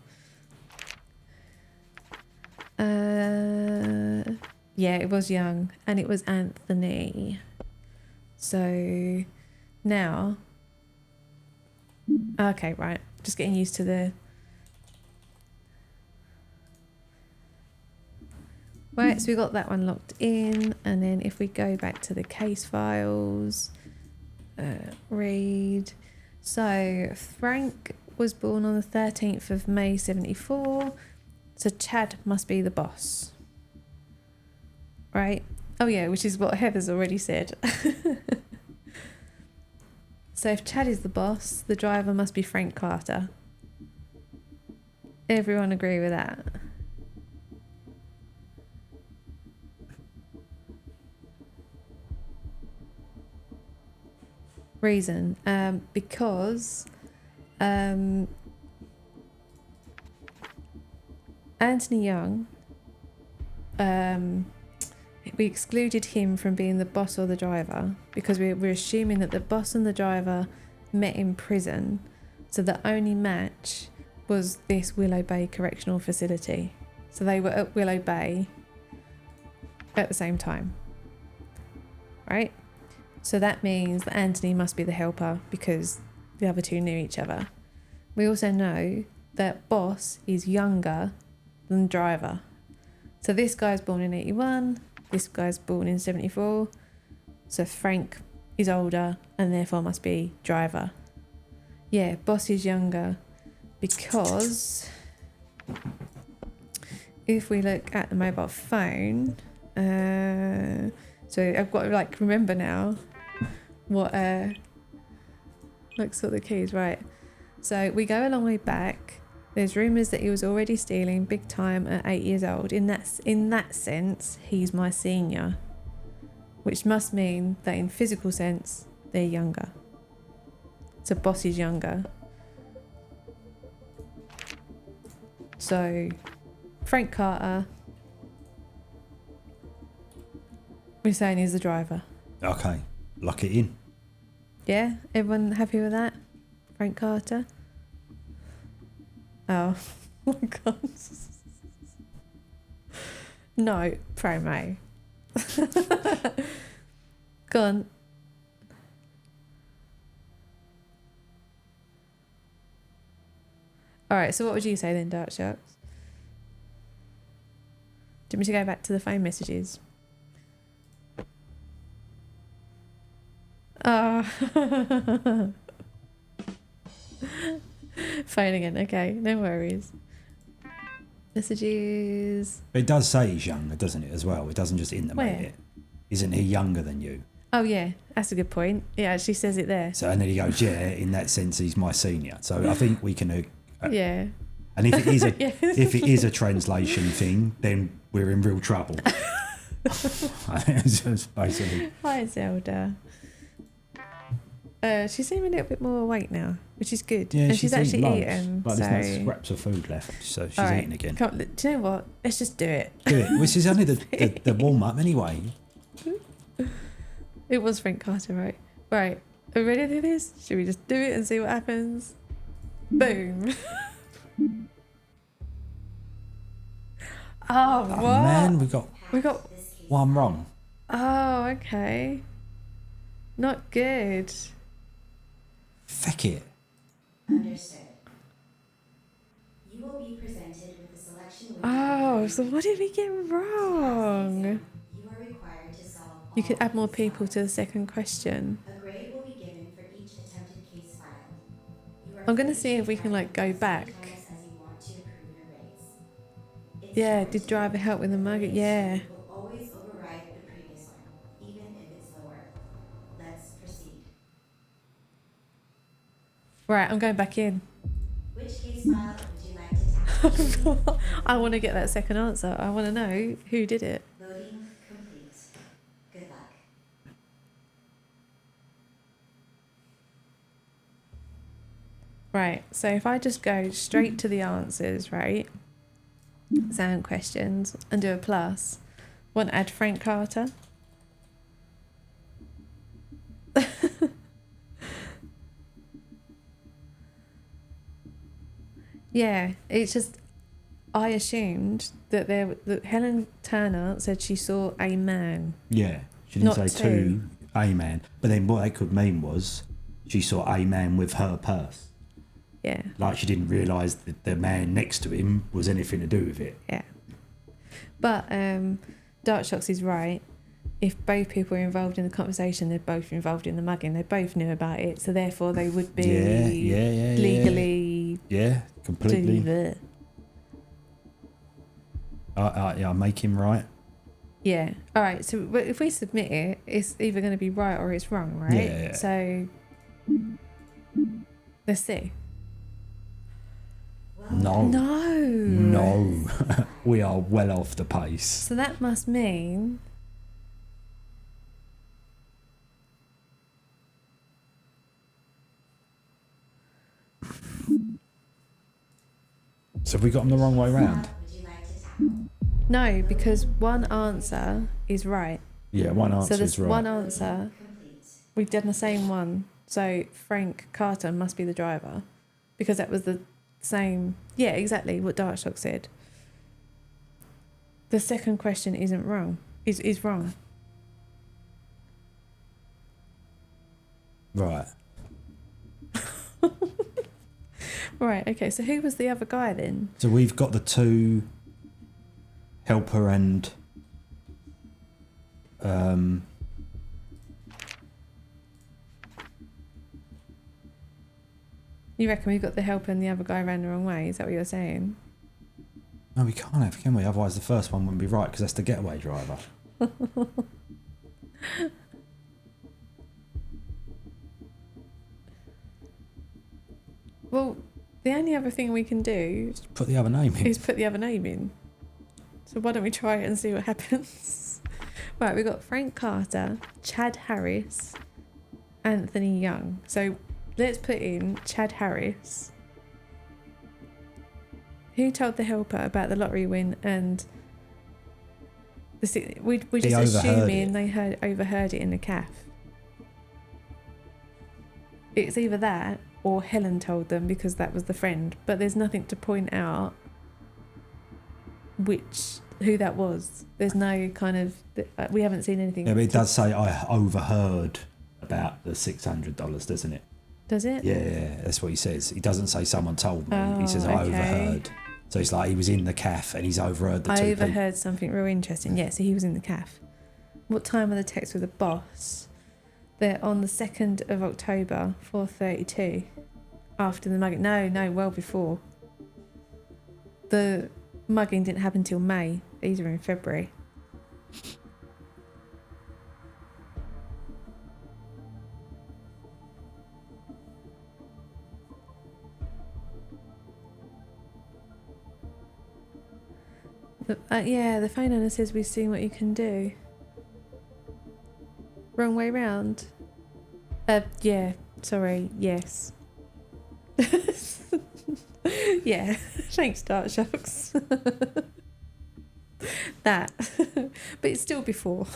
Yeah, it was Young and it was Anthony. So now. Okay, right. Just getting used to the. Right, so we got that one locked in, and then if we go back to the case files, read. So Frank was born on the 13th of May 74, so Chad must be the boss. Right? Oh yeah, which is what Heather's already said. So if Chad is the boss, the driver must be Frank Carter. Everyone agree with that? Reason, because Anthony Young, we excluded him from being the boss or the driver because we're assuming that the boss and the driver met in prison, so the only match was this Willow Bay Correctional Facility. So they were at Willow Bay at the same time, right? So that means that Anthony must be the helper because the other two knew each other. We also know that boss is younger than driver. So this guy's born in 81, this guy's born in 74. So Frank is older and therefore must be driver. Yeah, boss is younger because if we look at the mobile phone, so I've got to remember now what Like sort the keys, right. So we go a long way back. There's rumours that he was already stealing big time at 8 years old. In that sense, he's my senior. Which must mean that in physical sense, they're younger. So Boss is younger. So Frank Carter, we're saying he's the driver. Okay, lock it in. Yeah? Everyone happy with that? Frank Carter? Oh, my God. No, promo. Go on. Alright, so what would you say then, Dark Sharks? Do you want me to go back to the phone messages? Oh. Phone again, okay, no worries. Messages. But it does say he's younger, doesn't it, as well? It doesn't just intimate Where? it. Isn't he younger than you? Oh yeah, that's a good point. It actually says it there. So, and then he goes, yeah, in that sense, he's my senior. So I think we can... Yeah. And if it is a Yeah. if it is a translation thing, then we're in real trouble. It's just basically... Hi Zelda. She seems a little bit more awake now, which is good. Yeah, and she's actually loads, eaten. but so... there's no scraps of food left, so she's Alright, eating again. do you know what? Let's just do it. Do it. This is only the warm up anyway. It was Frank Carter, right? Right. Are we ready to do this? Should we just do it and see what happens? Boom. Oh, what? Oh man, we got This case one wrong. Oh, okay. Not good. Feck it. understood. You will be presented with a selection with Oh, so what did we get wrong? You are required to solve You could all add more case people files. to the second question. A grade will be given for each attempted case filed. You are I'm gonna free see to if we can, like, go as many back. times as you want to approve your grades. It's Yeah, yours did to driver pick. help with the mug? The grade Yeah. will always override the previous one, even if it's lower. Let's proceed. Right, I'm going back in. Which case file would you like to tackle? I want to get that second answer. I want to know who did it. Loading complete. Good luck. Right, so if I just go straight to the answers, right? Sound questions and do a plus. Want to add Frank Carter? Yeah, it's just I assumed that that Helen Turner said she saw a man. Yeah, she didn't Not say two. two, a man. But then what they could mean was she saw a man with her purse. Yeah, Like she didn't realise that the man next to him was anything to do with it. yeah. But Dark Shocks is right. If both people are involved in the conversation, they're both involved in the mugging. They both knew about it, so therefore they would be Yeah. legally Yeah, do completely. the I make him right. yeah. All right. So if we submit it, it's either going to be right or it's wrong, right? Yeah. So let's see. No. No. We are well off the pace. So that must mean So have we got them the wrong way round? Would you like to tackle? no, because one answer is right. Yeah, one So answer there's is right. one answer. Complete. We've done the same one. So Frank Carter must be the driver because that was the same. Yeah, exactly what Darkshock said. The second question isn't wrong. Is wrong. Right. Right. Okay. So who was the other guy then? So we've got the two helper and You reckon we've got the helper and the other guy ran the wrong way? Is that what you're saying? no, we can't have, can we? Otherwise the first one wouldn't be right because that's the getaway driver. Well, the only other thing we can do Put the other name in. is put the other name in. So why don't we try it and see what happens? Right, we've got Frank Carter, Chad Harris, Anthony Young. So let's put in Chad Harris. Who told the helper about the lottery win and we're He just overheard assuming it. they overheard it in the calf. It's either that or Helen told them because that was the friend, but there's nothing to point out who that was. There's no kind of we haven't seen anything. Yeah, but it does say I overheard about the $600, doesn't it? Does it? Yeah, that's what he says. He doesn't say someone told me. Oh, He says I okay. overheard. So it's like he was in the calf and he's overheard the I two people. overheard something real interesting. Yeah, so he was in the calf. What time were the texts with the boss? They're on the 2nd of October, 4:32. After the mugging. No, well before. The mugging didn't happen till May. These are in February. Yeah, the phone owner says we've seen what you can do. Wrong way round. Yeah, sorry, yes. Yeah, thanks, Dark Shocks. That. But it's still before.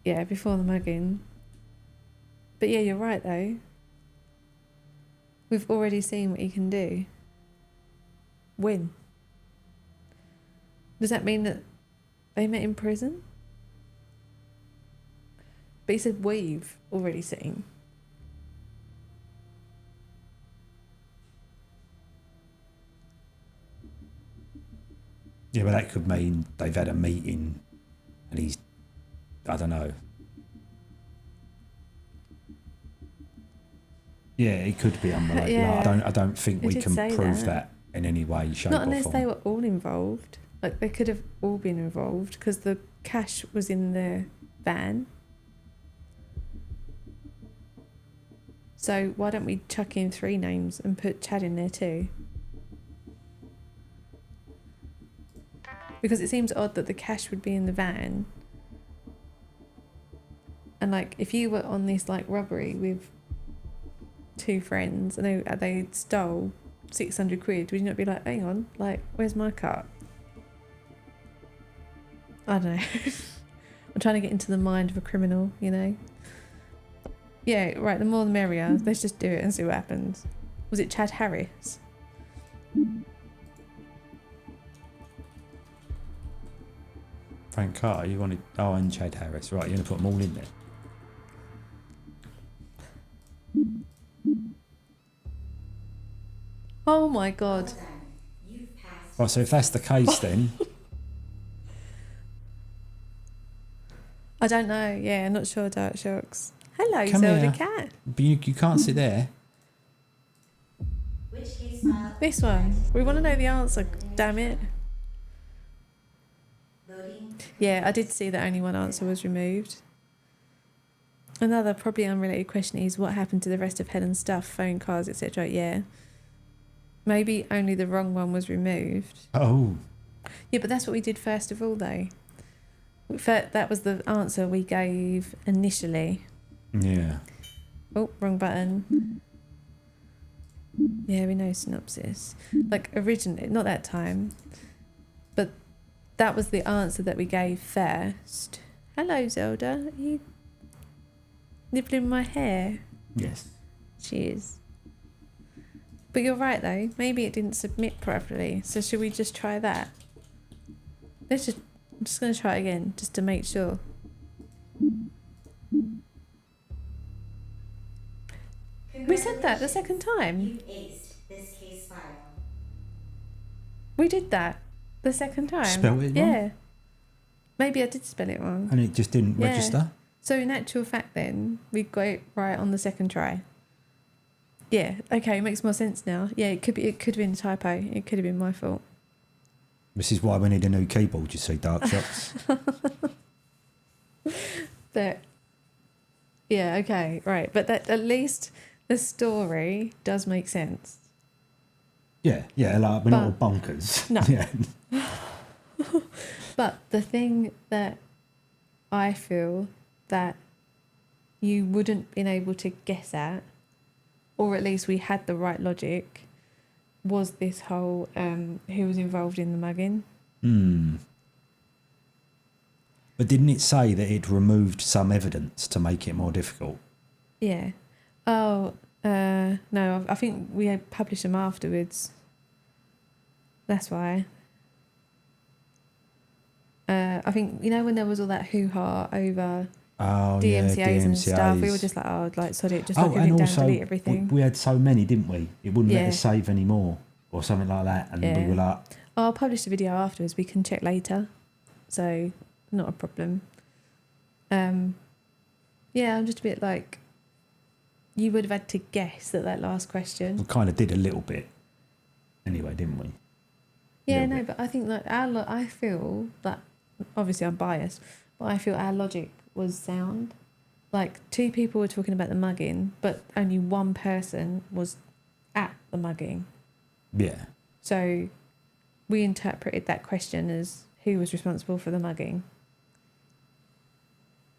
Yeah, before the mugging. But yeah, you're right though. We've already seen what you can do. When? Does that mean that they met in prison? But he said we've already seen. Yeah, but that could mean they've had a meeting and he's, I don't know. Yeah, it could be unrelated. Yeah. I don't think It we did can say prove that. that in any way, shape, Not or unless form. they were all involved. Like they could have all been involved because the cash was in the van. So why don't we chuck in 3 names and put Chad in there too? Because it seems odd that the cash would be in the van. And like if you were on this like robbery with 2 friends and they stole 600 quid, would you not be like, hang on, like where's my cut? I don't know. I'm trying to get into the mind of a criminal, you know. Yeah, right, the more the merrier. Let's just do it and see what happens. Was it Chad Harris? Frank Carter, you wanted... Oh, and Chad Harris. Right, you're going to put them all in there. Oh my god. Well done. You've passed. Right, so if that's the case then... I don't know. Yeah, I'm not sure, Dark Shocks. Hello, Come Zelda here. Cat. But you can't sit there. Which case file? This one. We want to know the answer, damn it. Loading. Yeah, I did see that only one answer was removed. Another probably unrelated question is what happened to the rest of Helen's stuff, phone cards, etc. Yeah. Maybe only the wrong one was removed. Oh. Yeah, but that's what we did first of all, though. That was the answer we gave initially. Yeah. Oh, wrong button. Yeah, we know synopsis. Like originally, not that time, but that was the answer that we gave first. Hello, Zelda. Are you nibbling my hair? Yes. She is. But you're right though. Maybe it didn't submit properly. So should we just try that? I'm just going to try it again, just to make sure. We said that the second time. You've aced this case file. We did that the second time. Spelled it wrong? Yeah. Maybe I did spell it wrong. And it just didn't Yeah. register? So in actual fact then, we got it right on the second try. Yeah, okay, it makes more sense now. Yeah, it could have been a typo. It could have been my fault. This is why we need a new keyboard, you see, Dark Shots. But Yeah, okay, right. But that at least the story does make sense. Yeah, like we're not all bonkers. No. Yeah. But the thing that I feel that you wouldn't been able to guess at, or at least we had the right logic, was this whole who was involved in the mugging. But didn't it say that it removed some evidence to make it more difficult? Yeah. Oh, no, I think we had published them afterwards. That's why. I think, you know, when there was all that hoo-ha over Oh, DMCAs and stuff, we were DMCAs. just like, oh, like, sod it, just Oh, like and everything down, also delete everything. we had so many, didn't we? It wouldn't let Yeah. us save any more or something like that. And we Yeah. were like, Oh, I'll publish the video afterwards. We can check later. So, not a problem. Yeah, I'm just a bit like, you would have had to guess that last question. we kind of did a little bit anyway, didn't we? Yeah, little no, bit. but I think like I feel that, obviously I'm biased, but I feel our logic was sound. Like 2 people were talking about the mugging, but only 1 person was at the mugging. Yeah. So we interpreted that question as who was responsible for the mugging.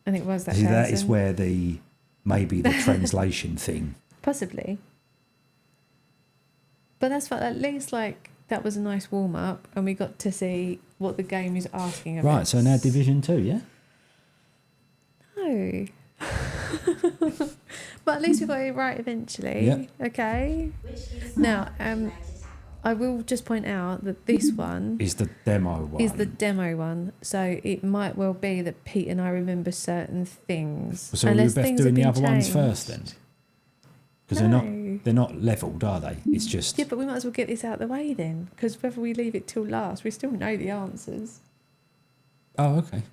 And it was that See, person. that is where maybe the translation thing. Possibly. But that's what, at least like that was a nice warm up and we got to see what the game is asking of Right, us. so now Division 2, yeah? No. But at least we got it right eventually. Yep. Okay. Which use Now, would you like to tackle? I will just point out that this one Is the demo one. is the demo one, so it might well be that Pete and I remember certain things. So we're unless both things doing the have other been ones changed. first then? Because No. they're not levelled, are they? It's just... Yeah, but we might as well get this out of the way then, because whether we leave it till last, we still know the answers. Oh, okay.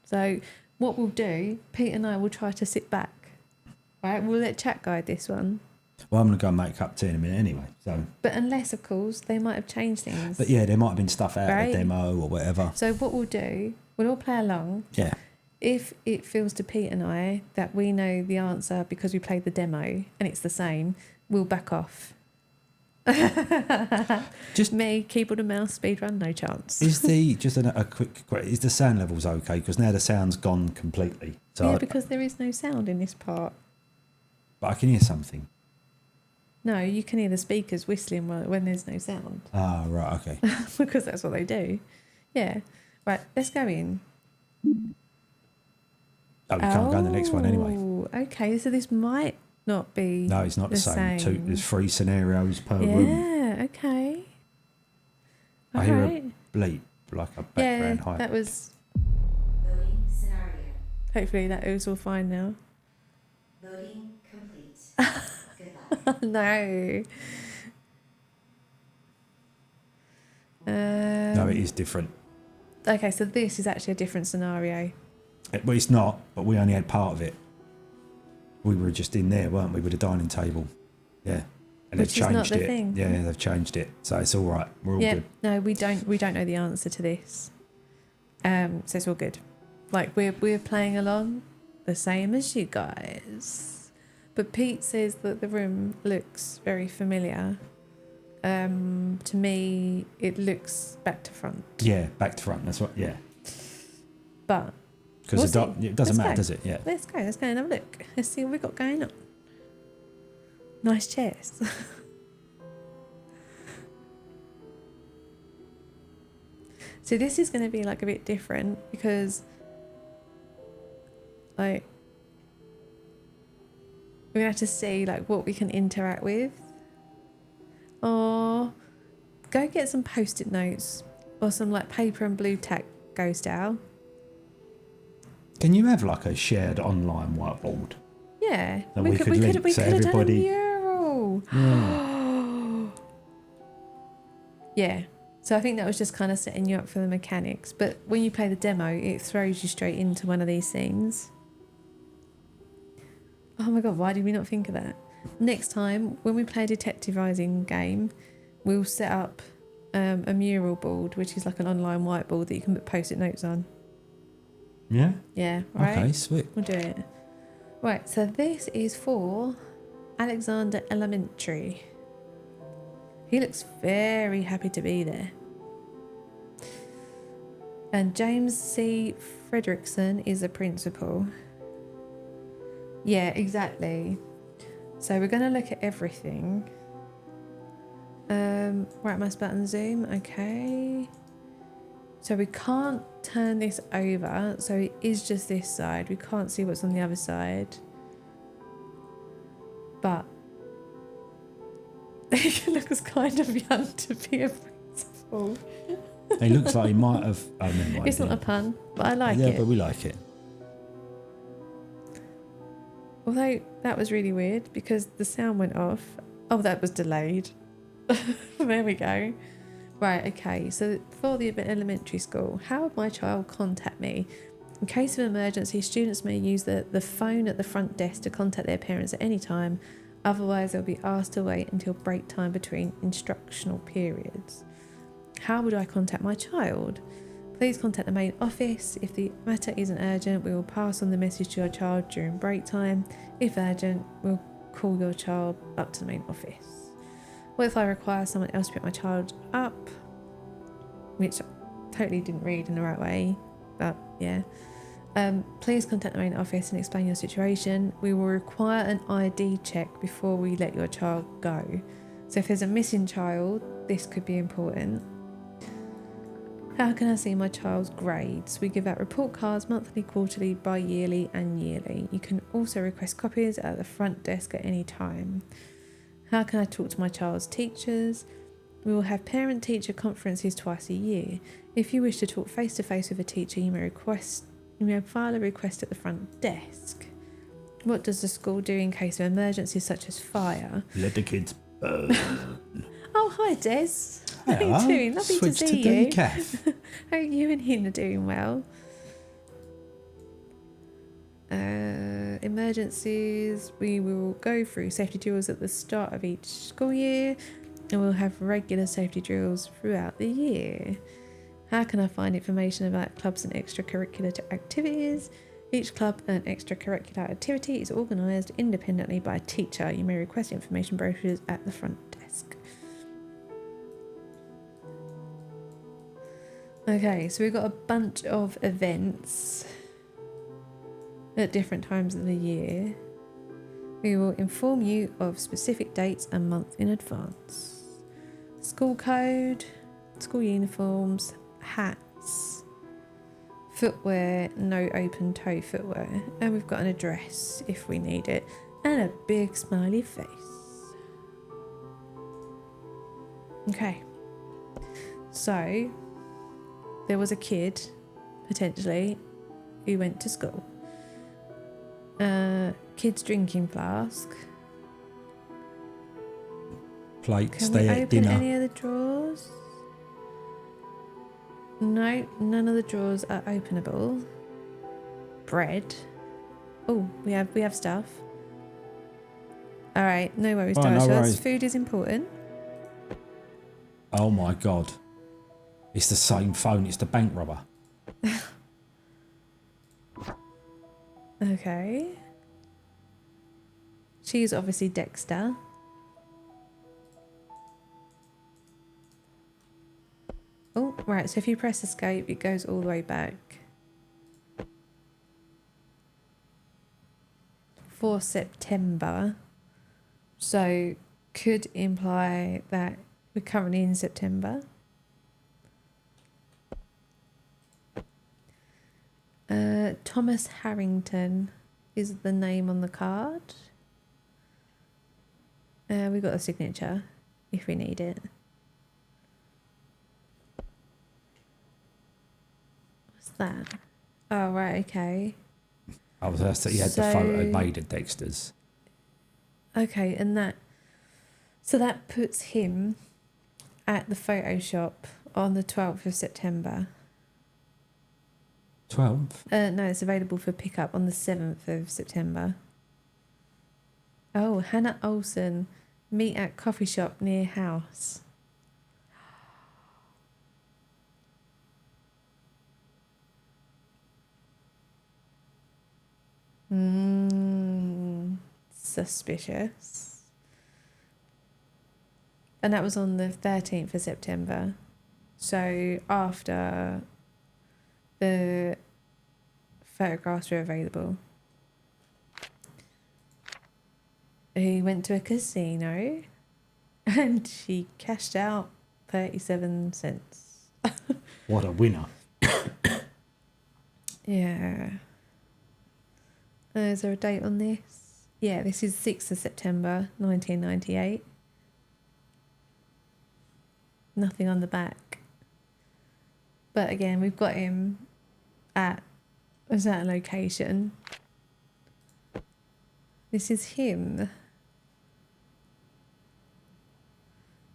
So what we'll do, Pete and I will try to sit back. Right, we'll let chat guide this one. Well, I'm going to go and make a cup of tea in a minute anyway. So, But unless, of course, they might have changed things. but yeah, there might have been stuff out of Right. the demo or whatever. So what we'll do, we'll all play along. Yeah. If it feels to Pete and I that we know the answer because we played the demo and it's the same, we'll back off. Just Me, keyboard and mouse, speedrun, no chance. is a quick question, is the sound levels okay? Because now the sound's gone completely. So, Yeah, because there is no sound in this part. but I can hear something. No, you can hear the speakers whistling when there's no sound. Ah, right, okay. Because that's what they do. Yeah. Right, let's go in. Oh, we can't go in the next one anyway. Oh, okay, so this might not be. No, it's not the same. There's 3 scenarios per room. Yeah, okay. I hear Alright. a bleep, like a Yeah, background hype. that was. Loading scenario. Hopefully that was all fine now. Loading complete. Good luck. No. No, it is different. Okay, so this is actually a different scenario. Well, it's not, but we only had part of it. We were just in there, weren't we, with a dining table? Yeah. And Which they've is not changed the it. thing. Yeah, they've changed it. So it's all right. We're all Yeah, good. no, we don't know the answer to this. So it's all good. Like we're playing along the same as you guys. But Pete says that the room looks very familiar. To me it looks back to front. Yeah, back to front. That's what. Yeah, But because We'll see. it doesn't Let's matter, go. does it? Yeah. let's go and have a look. Let's see what we've got going on. Nice chairs. So this is going to be like a bit different because like we're going to have to see like what we can interact with. Or go get some post-it notes or some like paper and blue tack Ghost Owl. Can you have like a shared online whiteboard? Yeah, And we could link so have done a everybody- mural. Yeah. Yeah. So I think that was just kind of setting you up for the mechanics. But when you play the demo, it throws you straight into one of these scenes. Oh my god, why did we not think of that? Next time, when we play a detectivising game, we'll set up a mural board, which is like an online whiteboard that you can put post-it notes on. Yeah. Yeah, right? Okay, sweet. We'll do it. Right, so this is for Alexander Elementary. He looks very happy to be there. And James C. Fredrickson is the principal. Yeah, exactly. So we're going to look at everything. Right mouse button zoom, okay. So we can't turn this over, so it is just this side. We can't see what's on the other side. But he looks kind of young to be a principal. He looks like he might have. Oh, never mind. It's not a pun, but I like yeah, it. but we like it. Although that was really weird because the sound went off. Oh, that was delayed. There we go. Right, okay. So for the elementary school, how would my child contact me? In case of emergency, students may use the phone at the front desk to contact their parents at any time. Otherwise, they'll be asked to wait until break time between instructional periods. How would I contact my child? Please contact the main office. If the matter isn't urgent, we will pass on the message to your child during break time. If urgent, we'll call your child up to the main office. What if I require someone else to pick my child up? Which I totally didn't read in the right way, but yeah. Please contact the main office and explain your situation. We will require an ID check before we let your child go. So if there's a missing child, this could be important. How can I see my child's grades? We give out report cards monthly, quarterly, bi-yearly and yearly. You can also request copies at the front desk at any time. How can I talk to my child's teachers? We will have parent-teacher conferences twice a year. If you wish to talk face-to-face with a teacher, you may file a request at the front desk. What does the school do in case of emergencies such as fire? Let the kids burn. Oh, hi, Des. How are you doing? Lovely Switch to see to you. decaf. How are you and Hin are doing well? Emergencies. We will go through safety drills at the start of each school year, and we'll have regular safety drills throughout the year. How can I find information about clubs and extracurricular activities? Each club and extracurricular activity is organised independently by a teacher. You may request information brochures at the front desk. Okay, so we've got a bunch of events at different times of the year. We will inform you of specific dates a month in advance. School code, school uniforms, hats, footwear, no open toe footwear, and we've got an address if we need it, and a big smiley face. Okay, so there was a kid, potentially, who went to school. Kid's drinking flask. Plates, Can they we ate open dinner. any of the drawers? No, none of the drawers are openable. Bread. Oh, we have stuff. All right, no worries, Oh, no Darshas. worries. Food is important. Oh my god. It's the same phone, it's the bank robber. Okay. She's obviously Dexter. Oh, right, so if you press escape, it goes all the way back. For September. So, could imply that we're currently in September. Thomas Harrington is the name on the card. We've got a signature if we need it. What's that? Oh, right, okay. I was asked that he had the photo made at Dexter's. Okay, and that... So that puts him at the photo shop on the 12th of September. 12th? No, it's available for pickup on the 7th of September. Oh, Hannah Olsen. Meet at coffee shop near house. Suspicious. And that was on the 13th of September. So after the photographs were available. He went to a casino and she cashed out 37 cents. What a winner. Yeah. Is there a date on this? Yeah, this is 6th of September 1998. Nothing on the back. But again, we've got him at a certain location. This is him.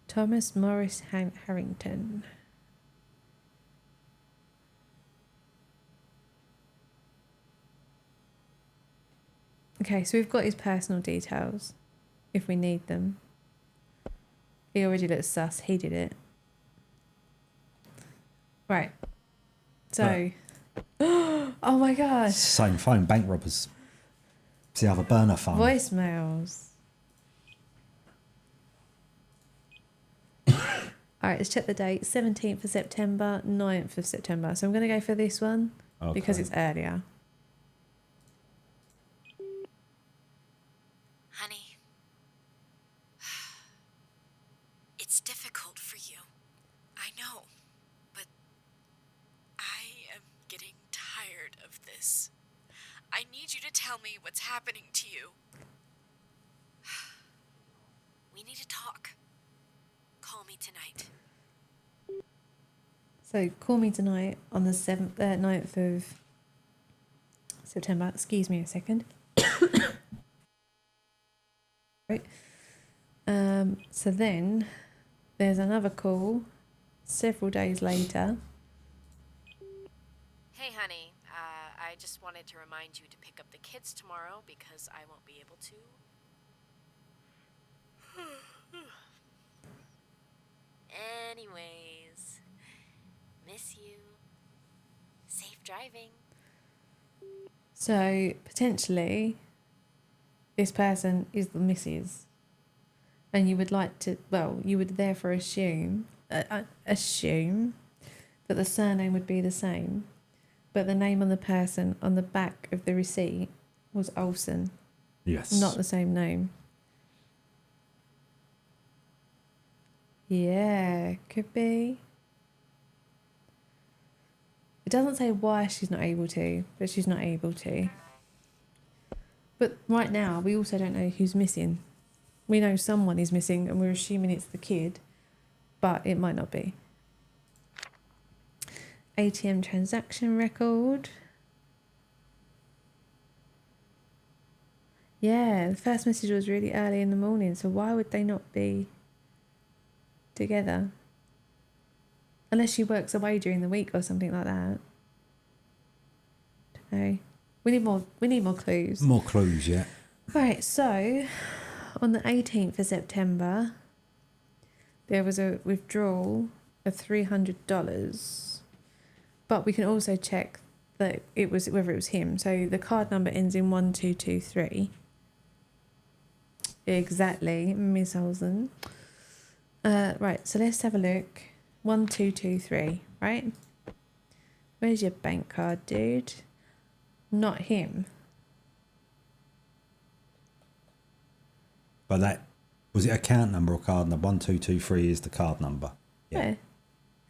Thomas Morris Harrington. Okay, so we've got his personal details, if we need them. He already looks sus, he did it. Right. So, oh my gosh. Same phone, bank robbers. It's the other burner phone. Voicemails. All right, let's check the date. 17th of September, 9th of September. So I'm going to go for this one because Okay. it's earlier. Honey, it's difficult for you. I know, but I am getting tired of this. I need you to tell me what's happening to you. We need to talk. Call me tonight. So call me tonight on the 9th of September. Excuse me a second. Right. So then there's another call several days later. Hey, honey. I just wanted to remind you to pick up the kids tomorrow because I won't be able to. Anyways, miss you. Safe driving. So potentially this person is the missus. And you would like to, well, you would therefore assume that the surname would be the same, but the name on the person on the back of the receipt was Olsen, Yes. not the same name. Yeah, could be. It doesn't say why she's not able to, but she's not able to. But right now, we also don't know who's missing. We know someone is missing and we're assuming it's the kid, but it might not be. ATM transaction record. Yeah, the first message was really early in the morning, so why would they not be together? Unless she works away during the week or something like that. Dunno. We need more clues. More clues, yeah. Right, so on the 18th of September, there was a withdrawal of $300. But we can also check that whether it was him. So the card number ends in 1223. Exactly, Miss Olsen. Right, so let's have a look. 1223, right? Where's your bank card, dude? Not him. But that, was it account number or card number? 1223 is the card number. Yeah.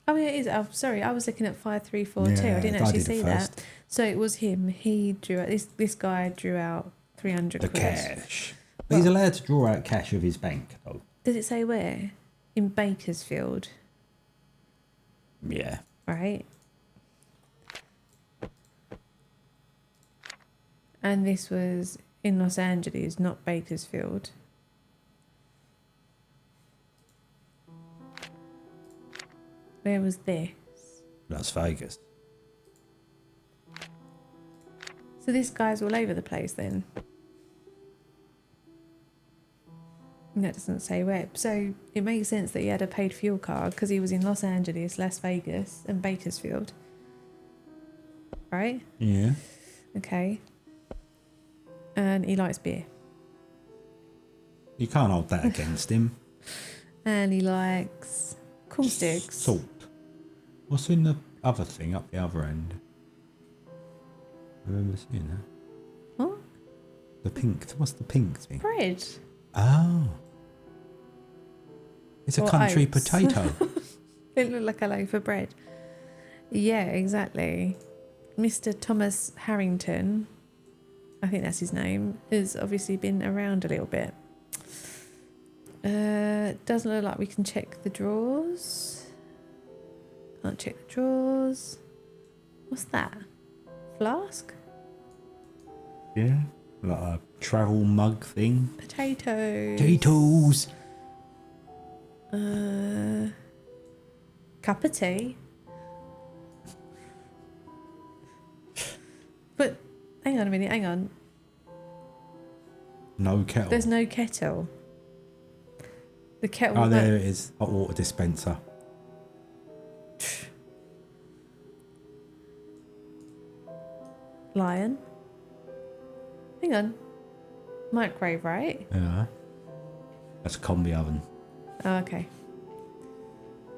Oh, yeah, it is. Oh, sorry, I was looking at 5342. Yeah, I didn't I actually did it see first. that. So it was him. He drew out, this guy drew out 300 The quid. cash. But he's allowed to draw out cash of his bank, though. Does it say where? In Bakersfield, Yeah. right? And this was in Los Angeles, not Bakersfield. Where was this? Las Vegas. So this guy's all over the place then. And that doesn't say where. So it makes sense that he had a paid fuel card because he was in Los Angeles, Las Vegas, and Bakersfield. Right? Yeah. Okay. And he likes beer. You can't hold that against him. And he likes cool sticks. Salt. What's in the other thing up the other end? I remember seeing that. What? The pink. What's the pink thing? Bread. Oh. It's a Or country oats. potato. It looked like a loaf of bread. Yeah, exactly. Mr. Thomas Harrington, I think that's his name, has obviously been around a little bit. Doesn't look like we can check the drawers. Can't check the drawers. What's that? Flask? Yeah. Like a travel mug thing. Potatoes. Potatoes. Cup of tea. But hang on a minute, hang on. No kettle. There's no kettle. The kettle. Oh, there it is. Hot water dispenser. Lion. Hang on. Microwave, right? Yeah. That's a combi oven. Oh, okay.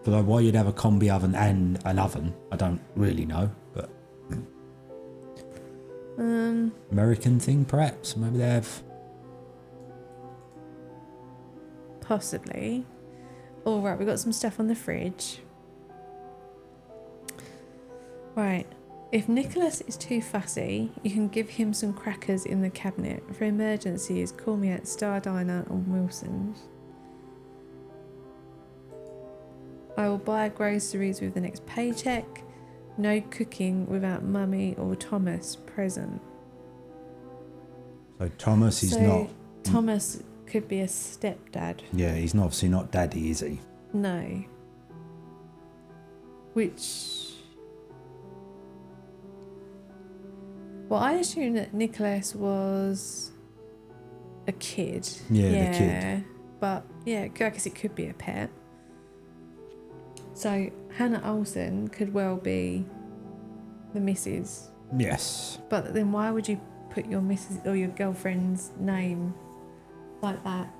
But why you'd have a combi oven and an oven, I don't really know. But American thing, perhaps. Maybe they have. Possibly. All right, we've got some stuff on the fridge. Right. If Nicholas is too fussy, you can give him some crackers in the cabinet. For emergencies, call me at Star Diner on Wilson's. I will buy groceries with the next paycheck. No cooking without Mummy or Thomas present. So Thomas is So not. Thomas could be a stepdad. Yeah, he's not, obviously not daddy, is he? No. Which... Well, I assume that Nicholas was a kid. Yeah, the kid. But yeah, I guess it could be a pet. So Hannah Olsen could well be the missus. Yes. But then why would you put your missus or your girlfriend's name like that?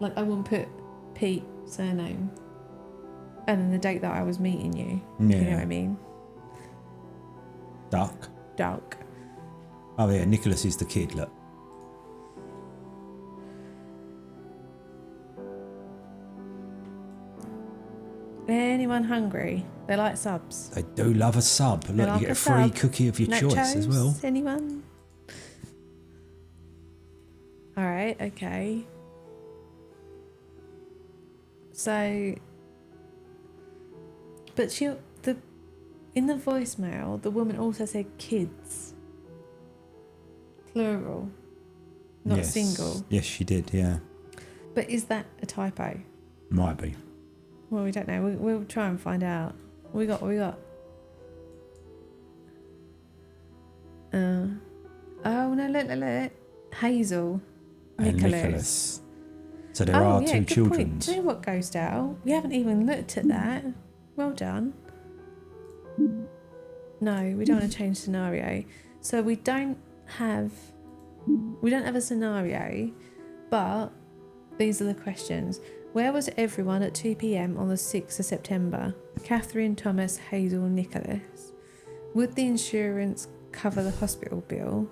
Like I wouldn't put Pete surname. And then the date that I was meeting you. Yeah. You know what I mean? Duck. Duck. Oh yeah, Nicholas is the kid, look. Anyone hungry? They like subs. They do love a sub. Look, like you get a a free sub. cookie of your Nachos? choice as well. Anyone? Alright, okay. So but in the voicemail, the woman also said kids. Plural. Not Yes. single. Yes, she did, yeah. But is that a typo? Might be. Well, we don't know. We'll try and find out. What we got? Oh, no, look. Hazel. And Nicholas. So there are two good children. point. Do you know what, Ghost Owl? We haven't even looked at that. Well done. No, we don't want to change scenario. So we don't have a scenario, but these are the questions. Where was everyone at 2 p.m. on the 6th of September? Catherine, Thomas, Hazel, Nicholas. Would the insurance cover the hospital bill?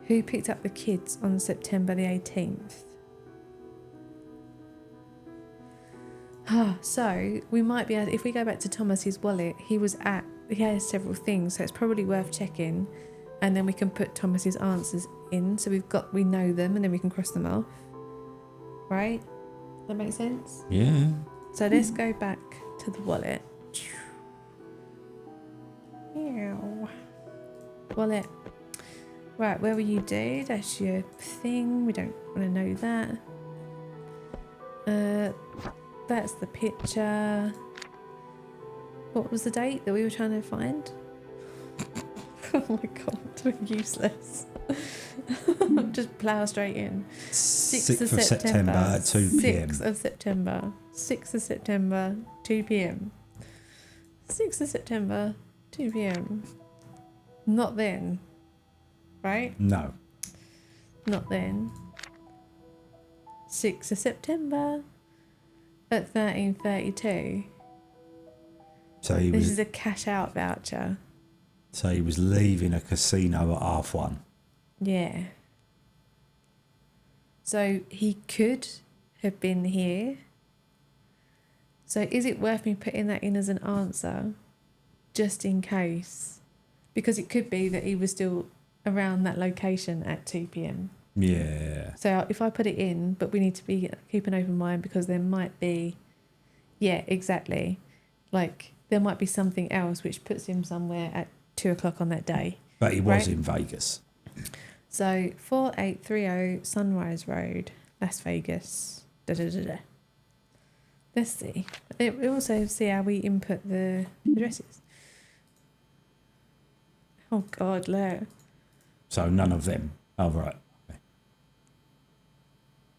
Who picked up the kids on September the 18th? So we might be able, if we go back to Thomas's wallet, he has several things, so it's probably worth checking, and then we can put Thomas's answers in, so we know them, and then we can cross them off. Right? That makes sense? Yeah. So let's go back to the wallet. Wallet. Right, where were you, dude? That's your thing. We don't want to know that. That's the picture. What was the date that we were trying to find? Oh my god, we're useless. Just plough straight in. 6th of September at 2 p.m. 6th of September. 6th of September, 2 p.m. 6th of September, 2 p.m. Not then. Right? No. not then. 6th of September at 13:32. So he This was is a cash out voucher. leaving a casino at 1:30. Yeah. So he could have been here. So is it worth me putting that in as an answer, just in case? Because it could be that he was still around that location at 2 p.m. Yeah. So if I put it in, but we need to keep an open mind because there might be, yeah, exactly. Like there might be something else which puts him somewhere at 2 o'clock on that day. But he was Right. in Vegas. So 4830 Sunrise Road, Las Vegas. Da, da, da, da. Let's see. We also see how we input the addresses. Oh God, look. So none of them. Oh, right. Okay.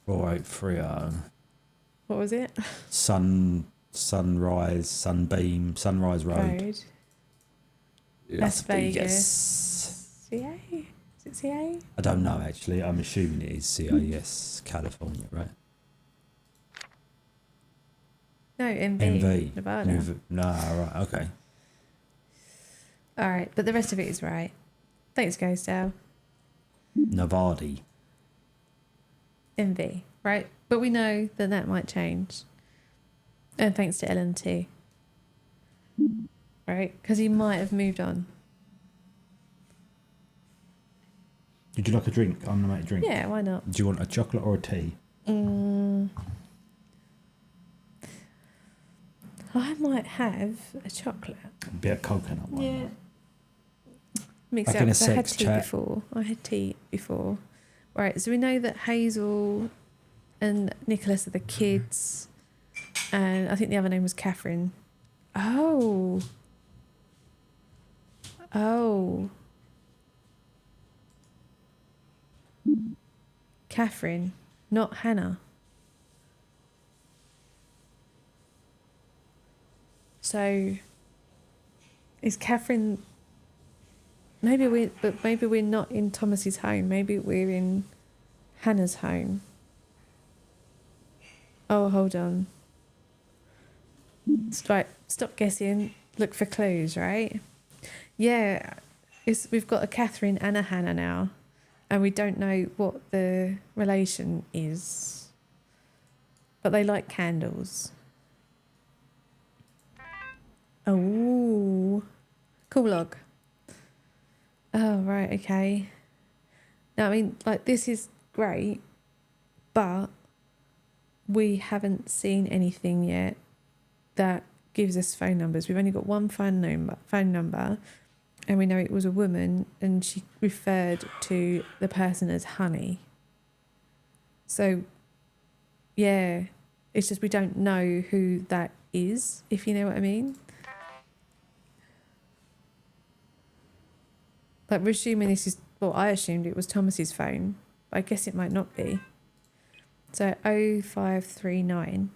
4830. What was it? Sunrise Road. Road. Las Vegas. CA? Is it CA? I don't know, actually. I'm assuming it is CIS, California, right? No, NV. NV. Nevada. No, right, okay. All right, but the rest of it is right. Thanks, Ghostdale. Nevada. NV, right? But we know that that might change. And thanks to Ellen too. Right? Because he might have moved on. Would you like a drink? I'm going to make a drink. Yeah, why not? Do you want a chocolate or a tea? I might have a chocolate. A bit of coconut one. Yeah. Mix Back it up in a 'cause I had sex tea chat. before. I had tea before. Right, so we know that Hazel and Nicholas are the kids. And I think the other name was Catherine. Oh. Oh. Catherine, not Hannah. So is Catherine maybe we're not in Thomas's home. Maybe we're in Hannah's home. Oh, hold on. Right, stop guessing. Look for clues, right? Yeah, we've got a Catherine and a Hannah now, and we don't know what the relation is. But they like candles. Oh, cool log. Oh, right, okay. Now, I mean, like, this is great, but we haven't seen anything yet that gives us phone numbers. We've only got one phone number, and we know it was a woman, and she referred to the person as Honey. So, yeah, it's just we don't know who that is, if you know what I mean. Like, we're assuming this is, well, I assumed it was Thomas's phone, but I guess it might not be. So 0539.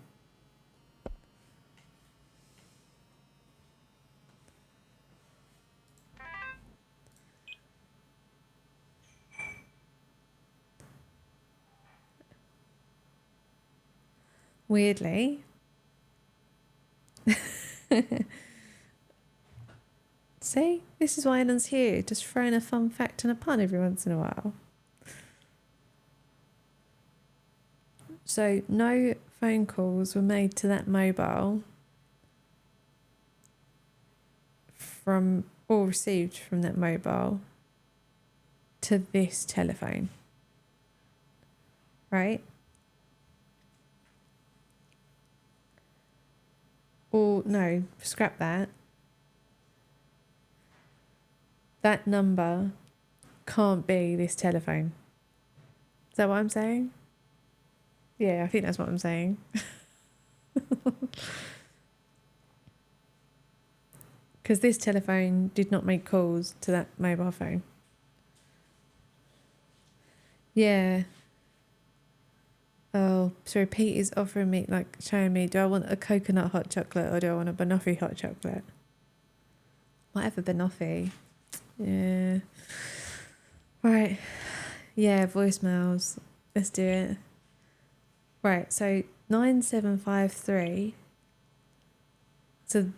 Weirdly. See, this is why Ellen's here, just throwing a fun fact and a pun every once in a while. So no phone calls were made to that mobile from, or received from that mobile to this telephone. Right? Or no, scrap that. That number can't be this telephone. Is that what I'm saying? Yeah, I think that's what I'm saying. Because this telephone did not make calls to that mobile phone. Yeah. Oh, sorry, Pete is offering me, like, showing me, do I want a coconut hot chocolate or do I want a banoffee hot chocolate? Might have a banoffee. Yeah. Right. Yeah, voicemails. Let's do it. Right, so 9753. So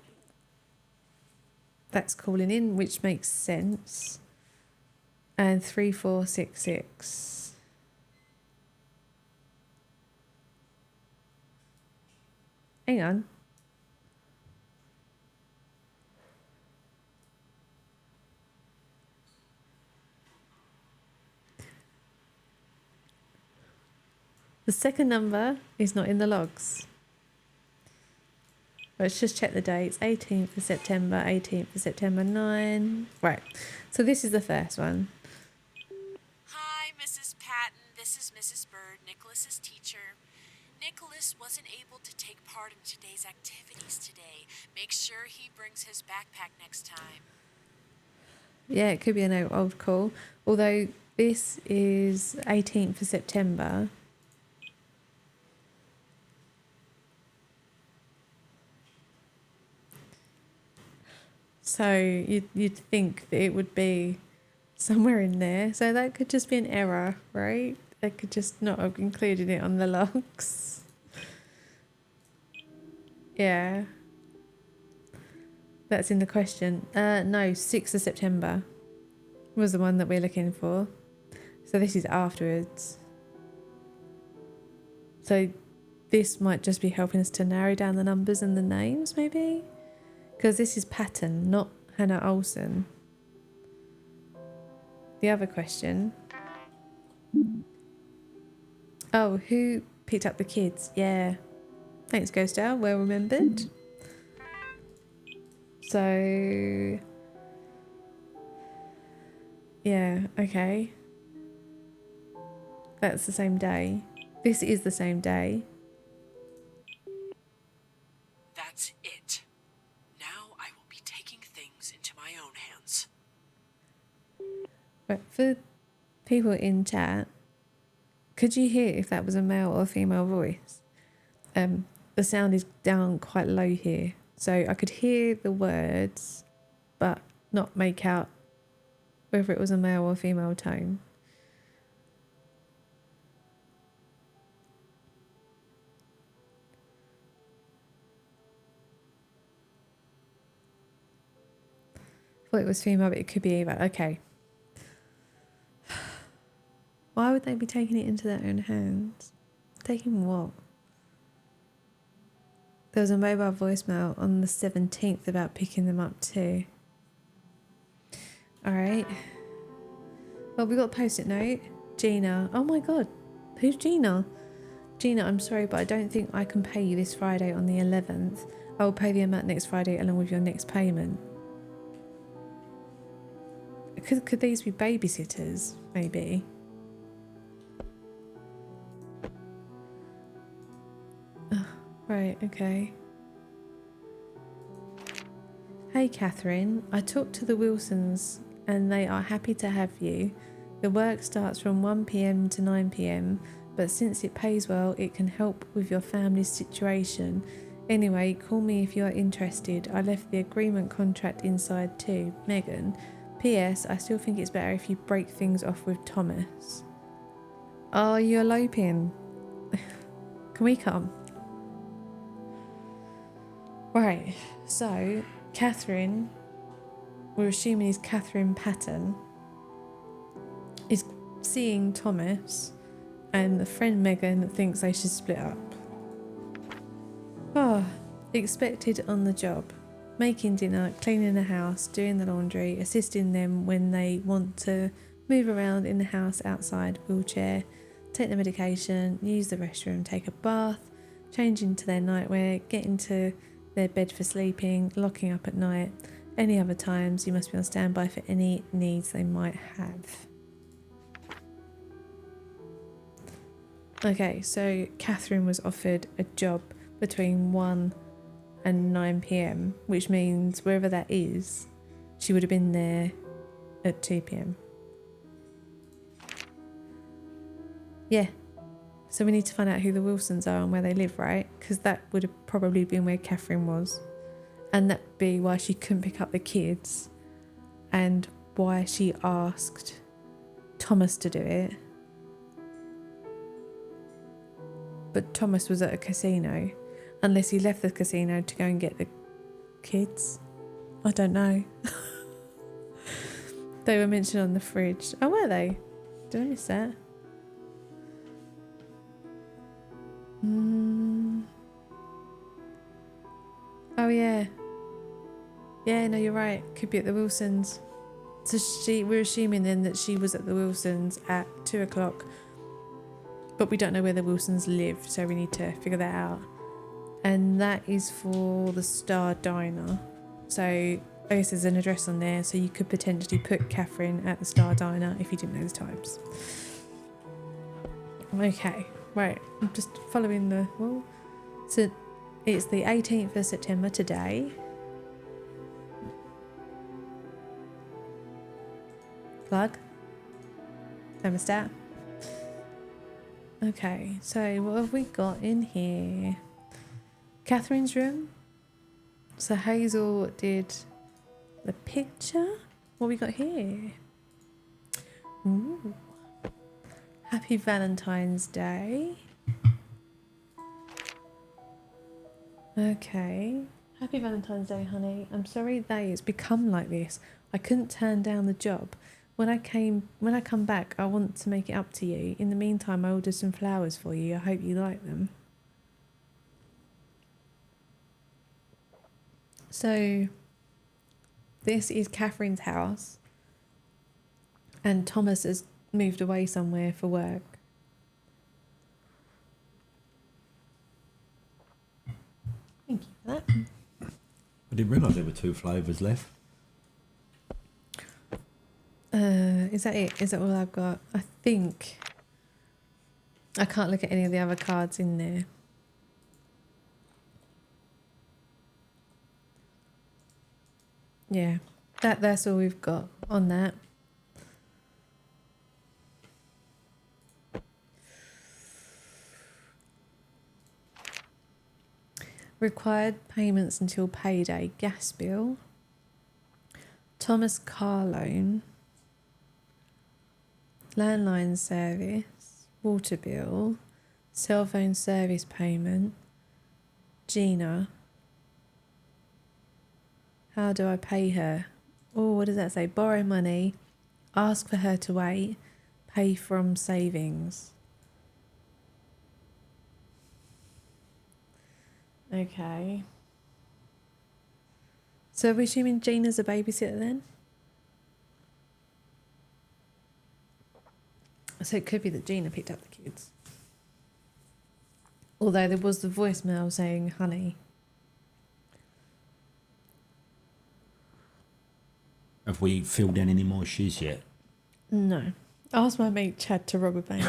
that's calling in, which makes sense. And 3466. Hang on. The second number is not in the logs. Let's just check the dates. 18th of September, 18th of September, 9. Right. So this is the first one. Hi, Mrs. Patton. This is Mrs. Bird, Nicholas's teacher. Nicholas wasn't able to take part in today's activities today. Make sure he brings his backpack next time. Yeah, it could be an old call. Although this is 18th of September. So you'd think that it would be somewhere in there. So that could just be an error, right? They could just not have included it on the logs. Yeah. That's in the question. No, 6th of September was the one that we're looking for. So this is afterwards. So this might just be helping us to narrow down the numbers and the names, maybe? Because this is Patton, not Hannah Olsen. The other question. Oh, who picked up the kids? Yeah. Thanks, Ghost Owl. Well remembered. So... yeah, okay. That's the same day. This is the same day. That's it. Now I will be taking things into my own hands. But for people in chat, could you hear if that was a male or female voice? The sound is down quite low here. So I could hear the words, but not make out whether it was a male or female tone. Thought it was female, but it could be either. Okay. Why would they be taking it into their own hands? Taking what? There was a mobile voicemail on the 17th about picking them up too. Alright. Well, we got a post-it note. Gina. Oh my god. Who's Gina? Gina, I'm sorry, but I don't think I can pay you this Friday on the 11th. I will pay the amount next Friday along with your next payment. Could these be babysitters, maybe? Oh, right, okay. Hey Catherine, I talked to the Wilsons and they are happy to have you. The work starts from 1 PM to 9 PM, but since it pays well, it can help with your family's situation. Anyway, call me if you are interested. I left the agreement contract inside too. Megan. P.S. I still think it's better if you break things off with Thomas. Oh, you're eloping. Can we come? Right, so Catherine, we're assuming is Catherine Patton, is seeing Thomas, and the friend Megan thinks they should split up. Oh, expected on the job. Making dinner, cleaning the house, doing the laundry, assisting them when they want to move around in the house outside, wheelchair, take the medication, use the restroom, take a bath, change into their nightwear, get into their bed for sleeping, locking up at night. Any other times you must be on standby for any needs they might have. Okay, so Catherine was offered a job between 1 and 9 PM, which means wherever that is, she would have been there at 2 PM. Yeah. So we need to find out who the Wilsons are and where they live, right? Because that would have probably been where Catherine was. And that'd be why she couldn't pick up the kids and why she asked Thomas to do it. but Thomas was at a casino. Unless he left the casino to go and get the kids. I don't know. They were mentioned on the fridge. Oh, were they? Did I miss that? Oh, yeah. Yeah, no, you're right. Could be at the Wilsons. So we're assuming then that she was at the Wilsons at 2 o'clock. But we don't know where the Wilsons live, so we need to figure that out. And that is for the Star Diner. So I guess there's an address on there, so you could potentially put Catherine at the Star Diner if you didn't know the times. Okay, right. I'm just following the... Well, so it's the 18th of September today. Plug. Thermostat. Okay, so what have we got in here? Catherine's room. So Hazel did the picture. What we got here? Ooh. Happy Valentine's Day. Okay. Happy Valentine's Day, honey. I'm sorry that it's become like this. I couldn't turn down the job. When I come back, I want to make it up to you. In the meantime, I ordered some flowers for you. I hope you like them. So, this is Catherine's house. And Thomas has moved away somewhere for work. Thank you for that. I didn't realise there were 2 flavours left. Is that it? Is that all I've got? I think. I can't look at any of the other cards in there. Yeah, that's all we've got on that. Required payments until payday. Gas bill. Thomas car loan. Landline service. Water bill. Cell phone service payment. Gina. How do I pay her? Oh, what does that say? Borrow money. Ask for her to wait. Pay from savings. Okay. So are we assuming Gina's a babysitter then? So it could be that Gina picked up the kids. Although there was the voicemail saying, honey. Have we filled in any more shoes yet? No. Ask my mate Chad to rob a bank.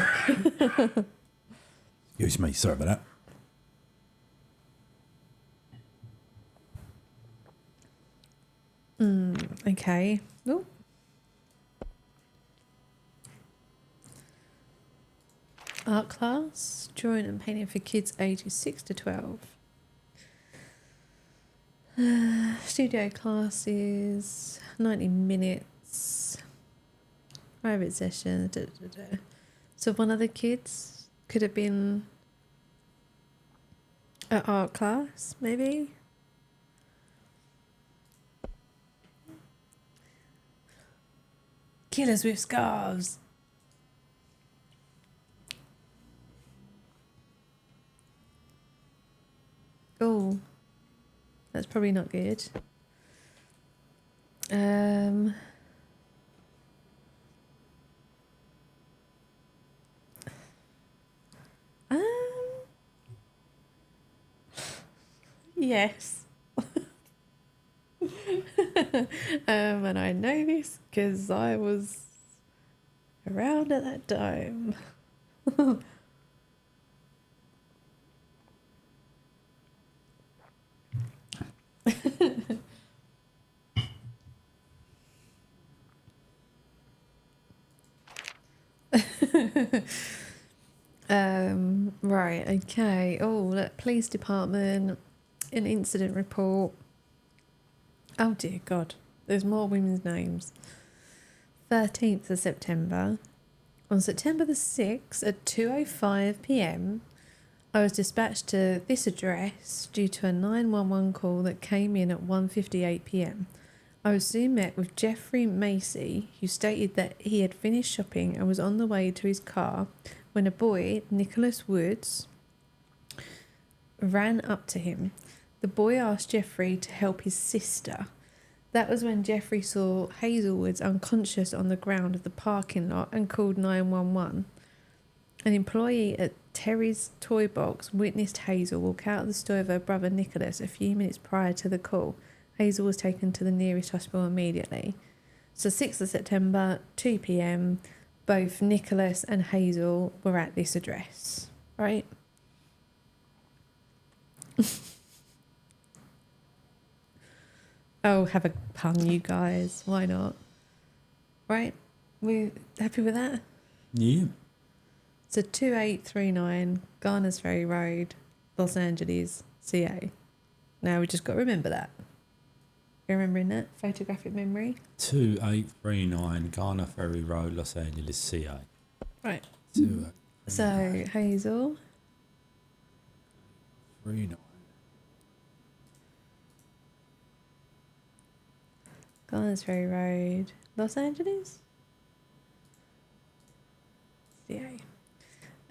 Excuse me, sorry about that. Okay. Oh. Art class, drawing and painting for kids ages 6 to 12. Studio class is 90 minutes. Private session. So one of the kids could have been at art class, maybe. Killers with scarves. Oh, that's probably not good. Yes. And I know this because I was around at that time. Right, okay. Oh, look, police department, an incident report. Oh dear God, there's more women's names. 13th of September. On September the 6th at 2:05 p.m, I was dispatched to this address due to a 911 call that came in at 1:58 p.m. I was soon met with Jeffrey Macy, who stated that he had finished shopping and was on the way to his car when a boy, Nicholas Woods, ran up to him. The boy asked Jeffrey to help his sister. That was when Jeffrey saw Hazel Woods unconscious on the ground of the parking lot and called 911. An employee at Terry's Toy Box witnessed Hazel walk out of the store with her brother Nicholas a few minutes prior to the call. Hazel was taken to the nearest hospital immediately. So 6th of September, 2 p.m, both Nicholas and Hazel were at this address, right? Oh, have a pun, you guys. Why not? Right? We happy with that? Yeah. So 2839 Garners Ferry Road, Los Angeles, CA. Now we just got to remember that. You remembering that? Photographic memory? 2839 Garner Ferry Road, Los Angeles, CA. Right. 2839. So Hazel. 39. Garners Ferry Road, Los Angeles? CA.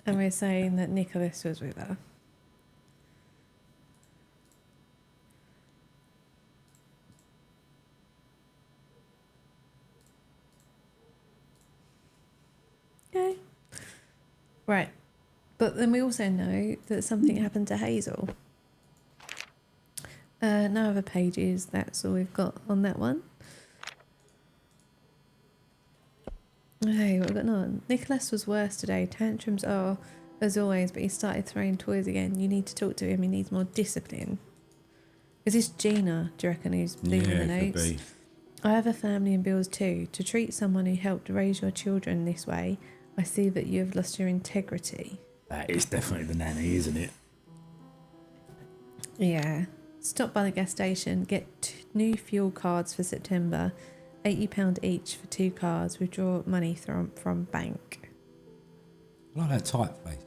And we're saying that Nicholas was with her. Okay. Right. But then we also know that something happened to Hazel. No other pages. That's all we've got on that one. Okay, what we've got on? Nicholas was worse today. Tantrums are as always, but he started throwing toys again. You need to talk to him. He needs more discipline. Is this Gina, do you reckon, who's leaving the notes? Could be. I have a family and bills too. To treat someone who helped raise your children this way, I see that you have lost your integrity. That is definitely the nanny, isn't it? Yeah. Stop by the gas station, get new fuel cards for September, £80 each for 2 cards, withdraw money from bank. I like that typeface.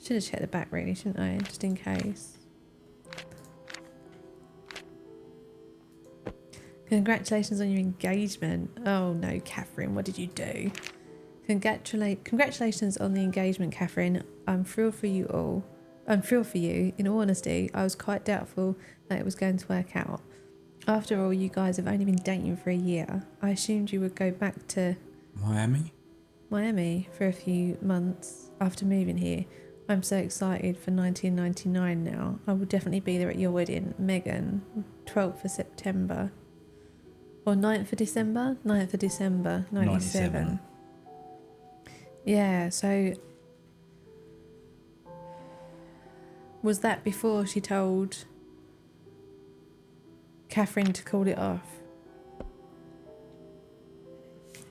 Should have checked the back really, shouldn't I? Just in case. Congratulations on your engagement. Oh no, Catherine, what did you do? Congratulations on the engagement, Catherine. I'm thrilled for you all. I'm thrilled for you. In all honesty, I was quite doubtful that it was going to work out. After all, you guys have only been dating for a year. I assumed you would go back to Miami for a few months after moving here. I'm so excited for 1999 now. I will definitely be there at your wedding, Megan. 12th of September. Or 9th of December? 9th of December, 97. Yeah, so... Was that before she told Catherine to call it off?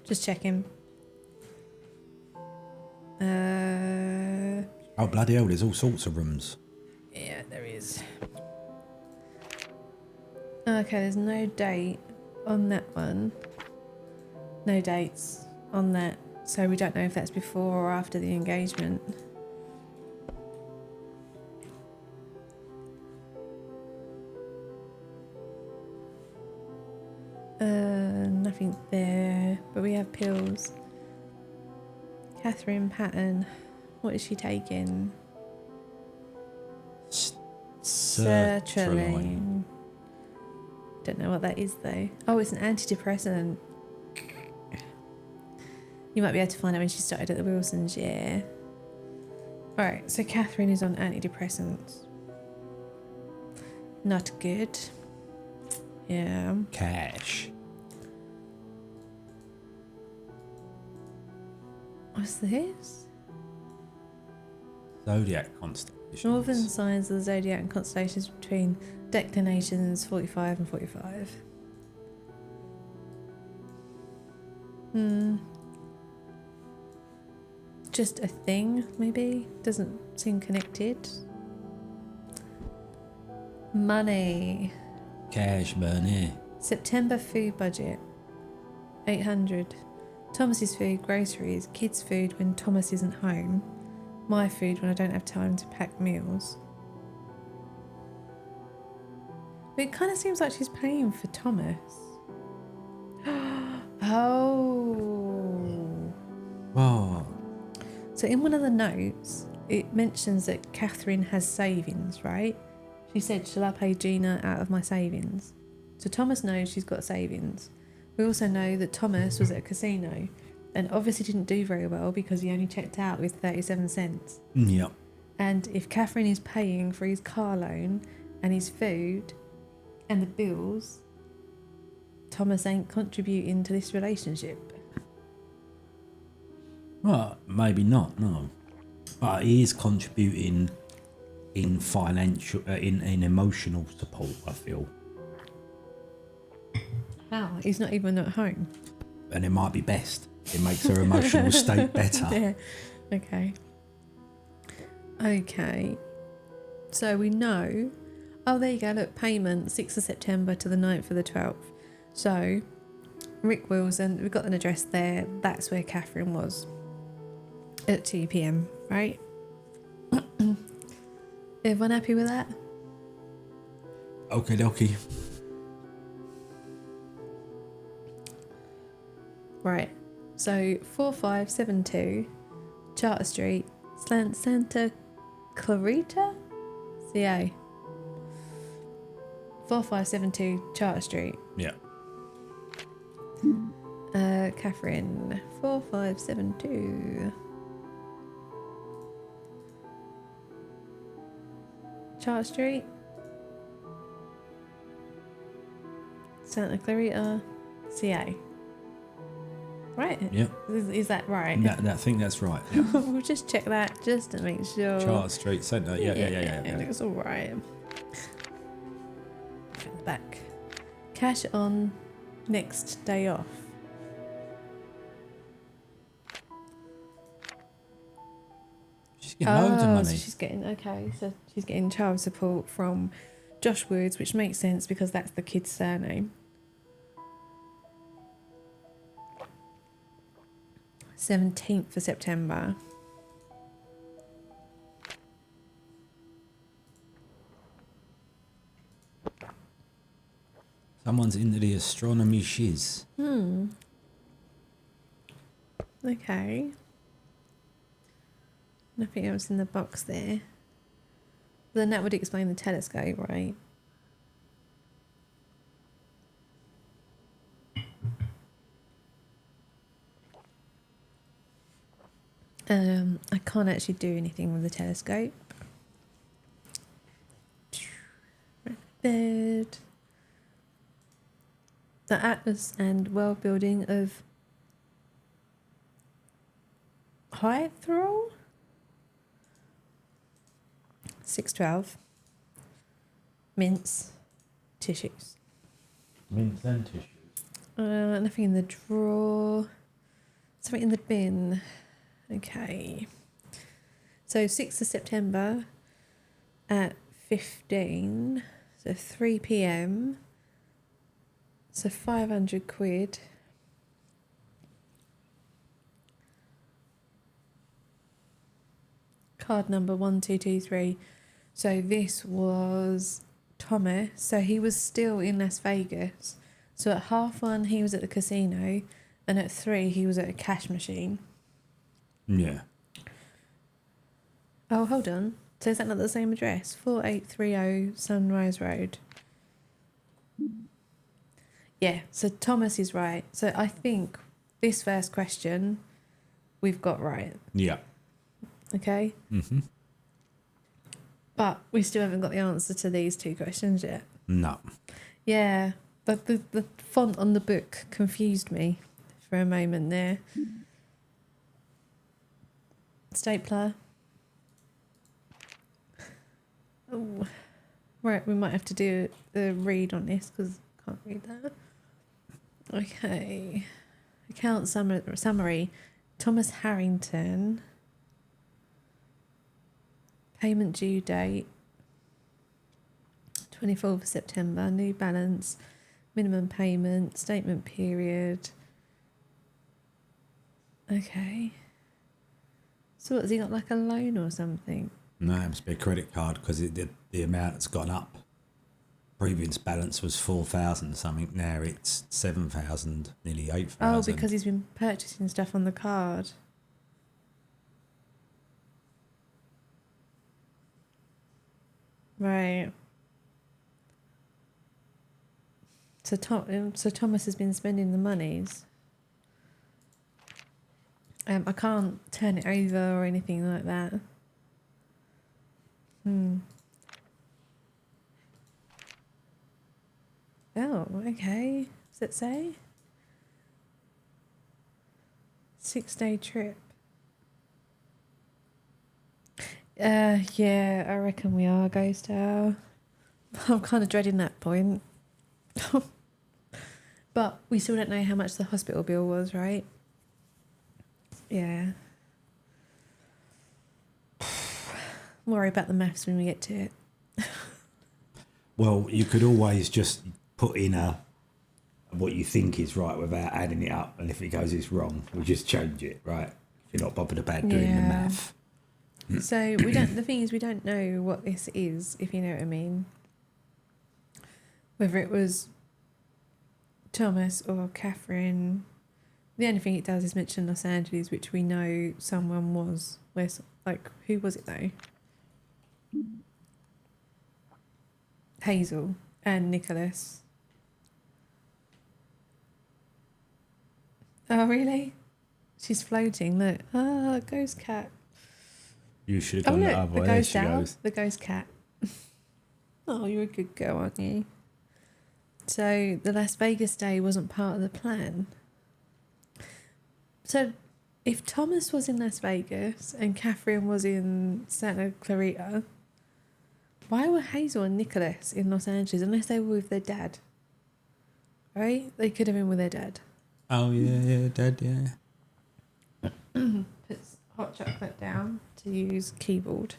Just checking. Oh, bloody hell, there's all sorts of rooms. Yeah, there is. Okay, there's no date on that one. No dates on that. So we don't know if that's before or after the engagement. Nothing there, but we have pills. Catherine Patton, what is she taking? Sertraline. Don't know what that is though. Oh, it's an antidepressant. You might be able to find out when she started at the Wilsons, yeah. Alright, so Catherine is on antidepressants. Not good. Yeah. Cash. What's this? Zodiac constellations. Northern signs of the zodiac and constellations between declinations 45 and 45. Just a thing, maybe? Doesn't seem connected. Money. Cash money. September food budget. 800. Thomas's food, groceries, kids' food when Thomas isn't home. my food when I don't have time to pack meals. But it kind of seems like she's paying for Thomas. Oh. Oh, So in one of the notes, it mentions that Catherine has savings, right? She said, shall I pay Gina out of my savings? So Thomas knows she's got savings. We also know that Thomas was at a casino and obviously didn't do very well because he only checked out with 37 cents. yeah. And if Catherine is paying for his car loan and his food and the bills, Thomas ain't contributing to this relationship. Well, maybe not, no. But he is contributing in financial, in emotional support, I feel. How? He's not even at home. And it might be best. It makes her emotional state better. Yeah. Okay. Okay. So we know. Oh, there you go. Look, payment 6th of September to the 9th of the 12th. So Rick Wilson, we've got an address there. That's where Catherine was at 2 p.m. Right? Everyone happy with that? Okay, dokie. Right. So 4572 Charter Street, Santa Clarita, CA. 4572 Charter Street. Yeah. Catherine, 4572 Charter Street, Santa Clarita, CA. Right? Yeah. Is that right? I think that's right. Yeah. We'll just check that just to make sure. Charter Street Centre. Yeah. It looks alright. Back. Cash on next day off. She's getting loads of money. So she's getting child support from Josh Woods, which makes sense because that's the kid's surname. 17th of September. Someone's into the astronomy shiz. Okay. Nothing else in the box there. Then that would explain the telescope, right? I can't actually do anything with the telescope. Bed. The Atlas and World Building of Hythrol? 612. Mints. Tissues. Mints and tissues. Nothing in the drawer. Something in the bin. Okay. So 6th of September at 15. So 3 p.m. So 500 quid. Card number 1223. So this was Thomas. So he was still in Las Vegas. So at 1:30 he was at the casino, and at 3 he was at a cash machine. Yeah. Oh, hold on. So is that not the same address? 4830 Sunrise Road. Yeah, so Thomas is right. So I think this first question we've got right. Yeah. Okay? Mm-hmm. But we still haven't got the answer to these two questions yet. No. Yeah, but the font on the book confused me for a moment there. Stapler. Oh, right, we might have to do a read on this because I can't read that. Okay. Account summary. Thomas Harrington. Payment due date. 24th of September. New balance. Minimum payment. Statement period. Okay. So what, has he got like a loan or something? No, it must be a credit card because the amount has gone up. Previous balance was 4,000 something. Now it's 7,000, nearly 8,000. Oh, because he's been purchasing stuff on the card. Right. So Thomas has been spending the monies. I can't turn it over or anything like that. Oh, okay. Does it say? 6-day trip. Yeah, I reckon we are, Ghost Owl. I'm kind of dreading that point. But we still don't know how much the hospital bill was, right? Yeah. Worry about the maths when we get to it. Well, you could always just put in what you think is right without adding it up, and if it goes it's wrong, we'll just change it, right? If you're not bothered about doing the Yeah. math. So we don't. The thing is, we don't know what this is, if you know what I mean. Whether it was Thomas or Catherine. The only thing it does is mention Los Angeles, which we know someone was. Who was it though? Hazel and Nicholas. Oh really? She's floating. Look. Ah, ghost cat. You should Oh have done that look, other the way. There ghost she owl, goes. the ghost cat. Oh, you're a good girl, aren't you? So the Las Vegas day wasn't part of the plan. So if Thomas was in Las Vegas and Catherine was in Santa Clarita, why were Hazel and Nicholas in Los Angeles unless they were with their dad? Right? They could have been with their dad. Oh yeah, Dad, yeah. Puts hot chocolate down to use keyboard.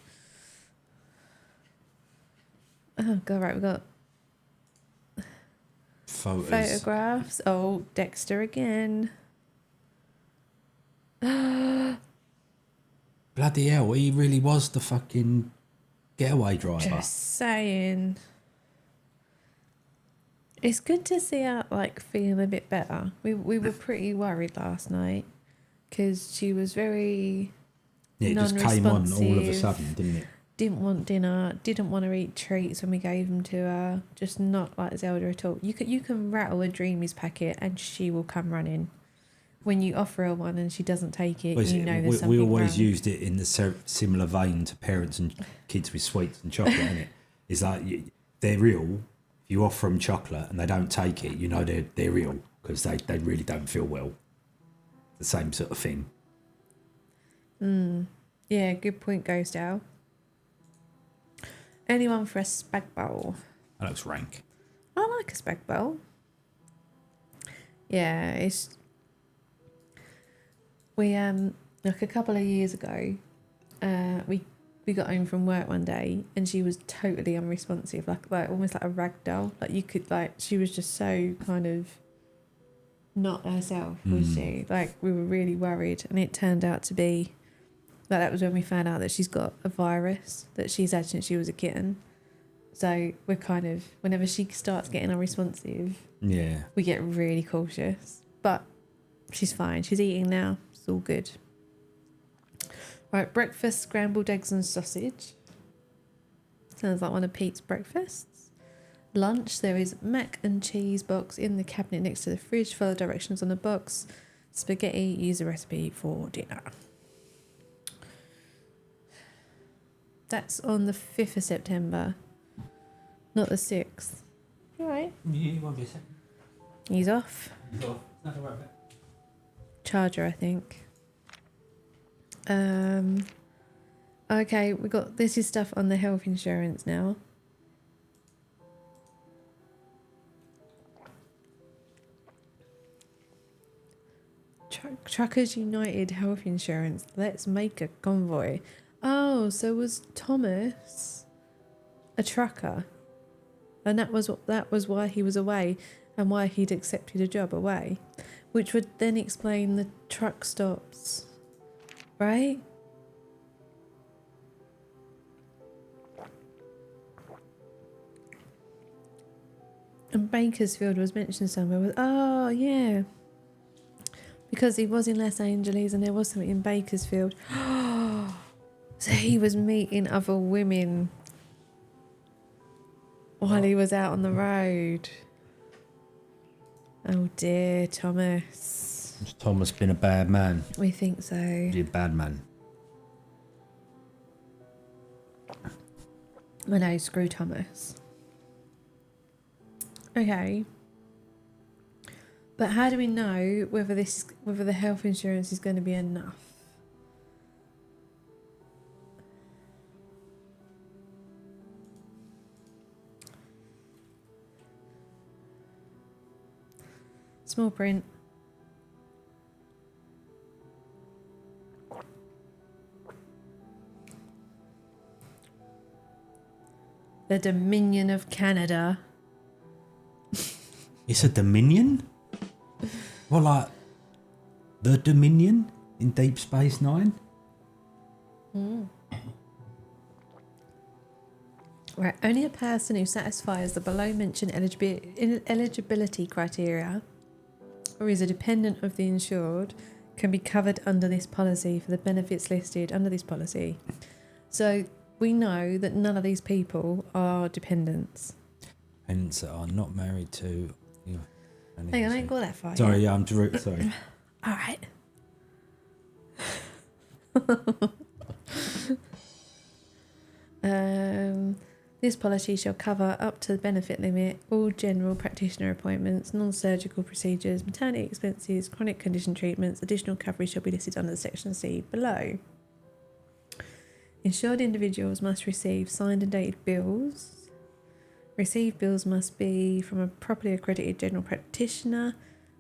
Oh god, right, we've got Photos. photographs. Oh, Dexter again. Bloody hell, he really was the fucking getaway driver. Just saying. It's good to see her feeling a bit better. We were pretty worried last night because she was very Yeah, it just came on all of a non-responsive. sudden, didn't it? Didn't want dinner, didn't want to eat treats when we gave them to her. Just not like Zelda at all. You can rattle a Dreamies packet and she will come running. When you offer her one and she doesn't take it, you know there's something we always wrong. used it in the similar vein to parents and kids with sweets and chocolate, innit? It's like they're ill. If you offer them chocolate and they don't take it, you know they're ill because they really don't feel well. The same sort of thing. Yeah, good point, Ghost Owl. Anyone for a spag bowl? That looks rank. I like a spag bowl. Yeah, it's we like a couple of years ago, we got home from work one day and she was totally unresponsive, like almost like a rag doll. Like you could she was just so kind of not herself, was she? Like we were really worried, and it turned out to be that was when we found out that she's got a virus that she's had since she was a kitten. So we're kind of, whenever she starts getting unresponsive, Yeah. we get really cautious. But she's fine. She's eating now. It's all good. Right, breakfast, scrambled eggs and sausage. Sounds like one of Pete's breakfasts. Lunch, there is mac and cheese box in the cabinet next to the fridge. Follow directions on the box. Spaghetti, use a recipe for dinner. That's on the 5th of September, not the 6th. You alright? Yeah, won't be a second. He's off. Charger, I think. Okay, this is stuff on the health insurance now. Truckers United Health Insurance. Let's make a convoy. Oh, so was Thomas a trucker? And that was why he was away and why he'd accepted a job away, which would then explain the truck stops, right? And Bakersfield was mentioned somewhere. Oh, yeah. Because he was in Los Angeles and there was something in Bakersfield. So he was meeting other women while he was out on the road. Oh dear, Thomas. Has Thomas been a bad man? We think so. Is he a bad man? I know, screw Thomas. Okay. But how do we know whether the health insurance is going to be enough? Small print. The Dominion of Canada. It's a Dominion? Well, like the Dominion in Deep Space Nine? Right, only a person who satisfies the below mentioned eligibility criteria or is a dependent of the insured can be covered under this policy for the benefits listed under this policy. So we know that none of these people are dependents. Dependents that are not married to. Hang on, I ain't got that far. Sorry, yet. yeah, I'm sorry. All right. This policy shall cover up to the benefit limit all general practitioner appointments, non-surgical procedures, maternity expenses, chronic condition treatments. Additional coverage shall be listed under section C below. Insured individuals must receive signed and dated bills. Received bills must be from a properly accredited general practitioner.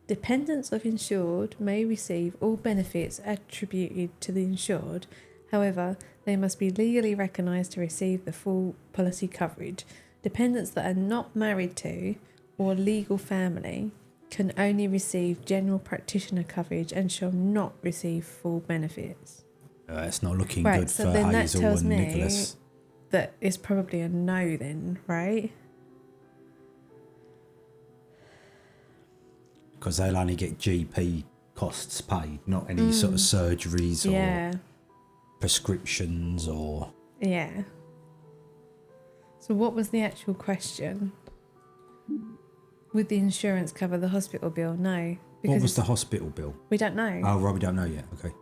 Dependents of insured may receive all benefits attributed to the insured. However, they must be legally recognised to receive the full policy coverage. Dependents that are not married to or legal family can only receive general practitioner coverage and shall not receive full benefits. It's not looking Right, good so for then that Hazel tells and me Nicholas. that it's probably a no then, right? Because they'll only get GP costs paid, not any sort of surgeries Yeah. or prescriptions or. Yeah. So what was the actual question? Would the insurance cover the hospital bill? No. What was it's- the hospital bill? We don't know. Oh, right, we don't know yet. Okay.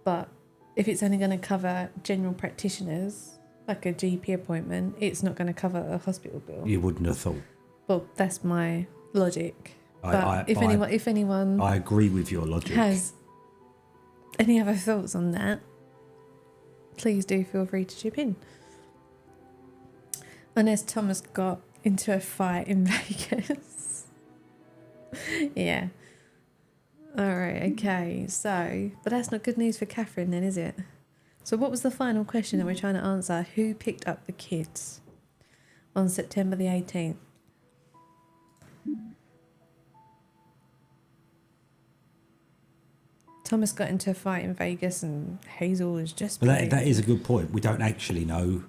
But if it's only going to cover general practitioners, like a GP appointment, it's not going to cover a hospital bill. You wouldn't have thought. Well, that's my logic. But if I anyone I agree with your logic. has any other thoughts on that, please do feel free to chip in. Unless Thomas got into a fight in Vegas. Yeah. All right, okay. So, but that's not good news for Catherine then, is it? So what was the final question that we're trying to answer? Who picked up the kids on September the 18th? Thomas got into a fight in Vegas and Hazel was just... But that is a good point. We don't actually know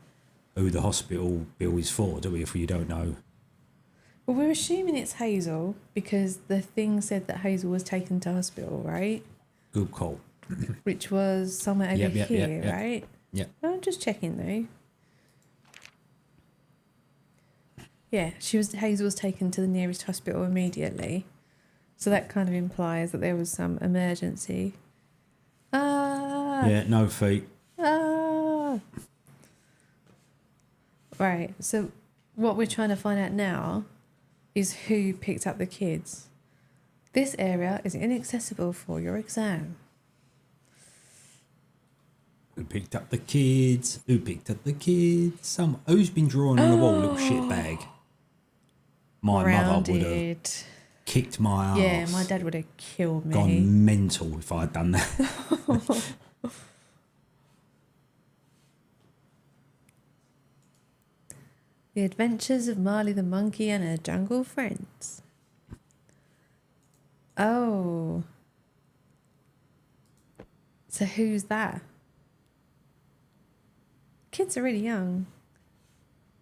who the hospital bill is for, do we, if you don't know? Well, we're assuming it's Hazel because the thing said that Hazel was taken to hospital, right? Good call. Which was somewhere over Yep, here, right? Yeah. No, I'm just checking though. Yeah, Hazel was taken to the nearest hospital immediately. So that kind of implies that there was some emergency. Yeah, no feet. Right, so what we're trying to find out now is who picked up the kids. This area is inaccessible for your exam. Who picked up the kids? Who picked up the kids? Who's been drawing on the wall, little shitbag? My mother would have kicked my ass. Yeah, my dad would have killed me. Gone mental if I had done that. The Adventures of Marley the Monkey and Her Jungle Friends. Oh. So who's that? Kids are really young.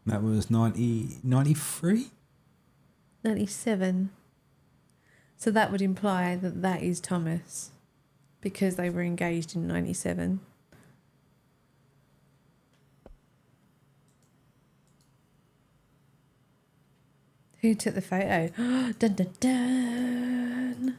That was 93? 97. So that would imply that that is Thomas, because they were engaged in 97. Who took the photo? Dun dun dun!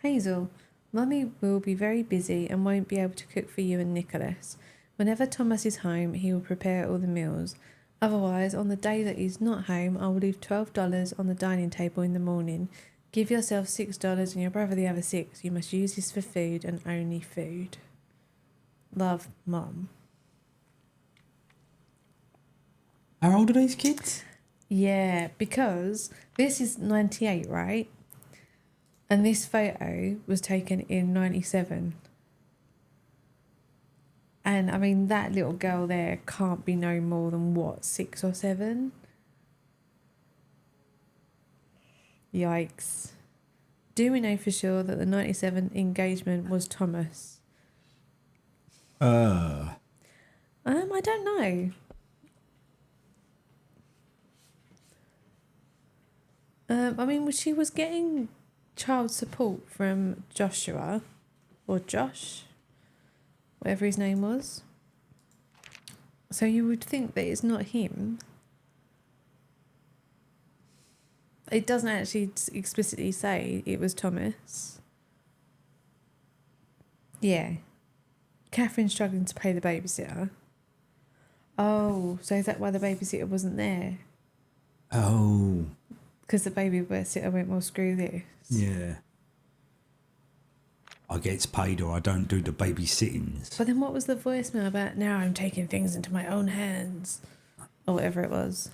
Hazel, Mummy will be very busy and won't be able to cook for you and Nicholas. Whenever Thomas is home, he will prepare all the meals. Otherwise, on the day that he's not home, I will leave $12 on the dining table in the morning. Give yourself $6 and your brother the other 6. You must use this for food and only food. Love, Mum. How old are these kids? Yeah, because this is 98, right? And this photo was taken in 97. And I mean, that little girl there can't be no more than what, 6 or 7? Yikes. Do we know for sure that the 97 engagement was Thomas? I don't know. I mean, she was getting child support from Joshua, or Josh, whatever his name was. So you would think that it's not him. It doesn't actually explicitly say it was Thomas. Yeah. Catherine's struggling to pay the babysitter. Oh, so is that why the babysitter wasn't there? Oh, Because the babysitter went, well, screw this. yeah. I get paid or I don't do the babysittings. But then what was the voicemail about? Now I'm taking things into my own hands. Or whatever it was.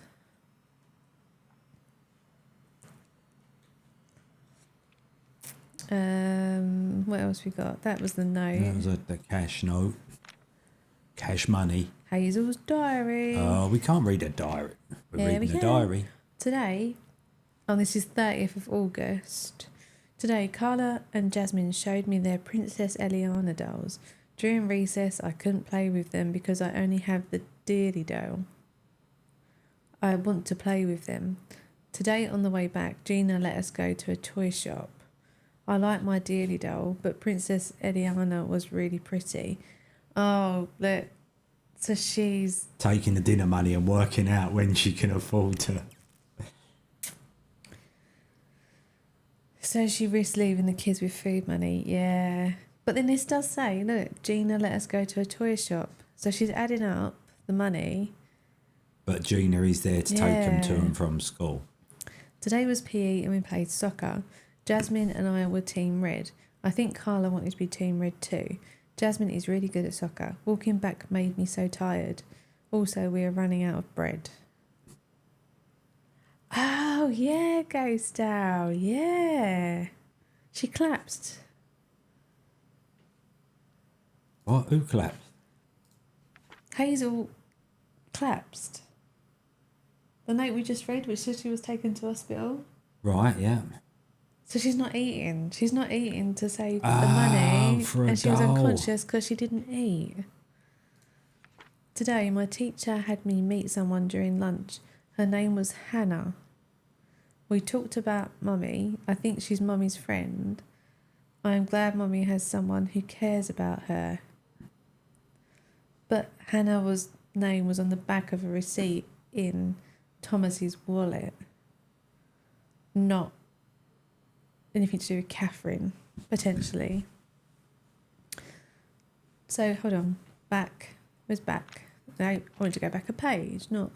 What else we got? That was the note. That was the cash note. Cash money. Hazel's diary. Oh, we can't read a diary. We're Yeah, we reading a can. diary. Today, this is 30th of August. Today, Carla and Jasmine showed me their Princess Eliana dolls. During recess, I couldn't play with them because I only have the Dearly doll. I want to play with them. Today, on the way back, Gina let us go to a toy shop. I like my Dearly doll, but Princess Eliana was really pretty. Oh, look. So she's... Taking the dinner money and working out when she can afford to. So she risks leaving the kids with food money, yeah. But then this does say, look, Gina let us go to a toy shop. So she's adding up the money. But Gina is there to take them to Yeah. and from school. Today was PE and we played soccer. Jasmine and I were Team Red. I think Carla wanted to be Team Red too. Jasmine is really good at soccer. Walking back made me so tired. Also, we are running out of bread. Oh, yeah, Ghost Owl, yeah. She collapsed. What? Who collapsed? Hazel collapsed. The note we just read, which said she was taken to hospital. Right, yeah. So she's not eating. She's not eating to save the Oh, money. for a And she was doll. unconscious because she didn't eat. Today, my teacher had me meet someone during lunch. Her name was Hannah. We talked about Mummy. I think she's Mummy's friend. I am glad Mummy has someone who cares about her. But Hannah's name was on the back of a receipt in Thomas's wallet. Not anything to do with Catherine, potentially. So, hold on. Back. Where's back? No, I want to go back a page, not...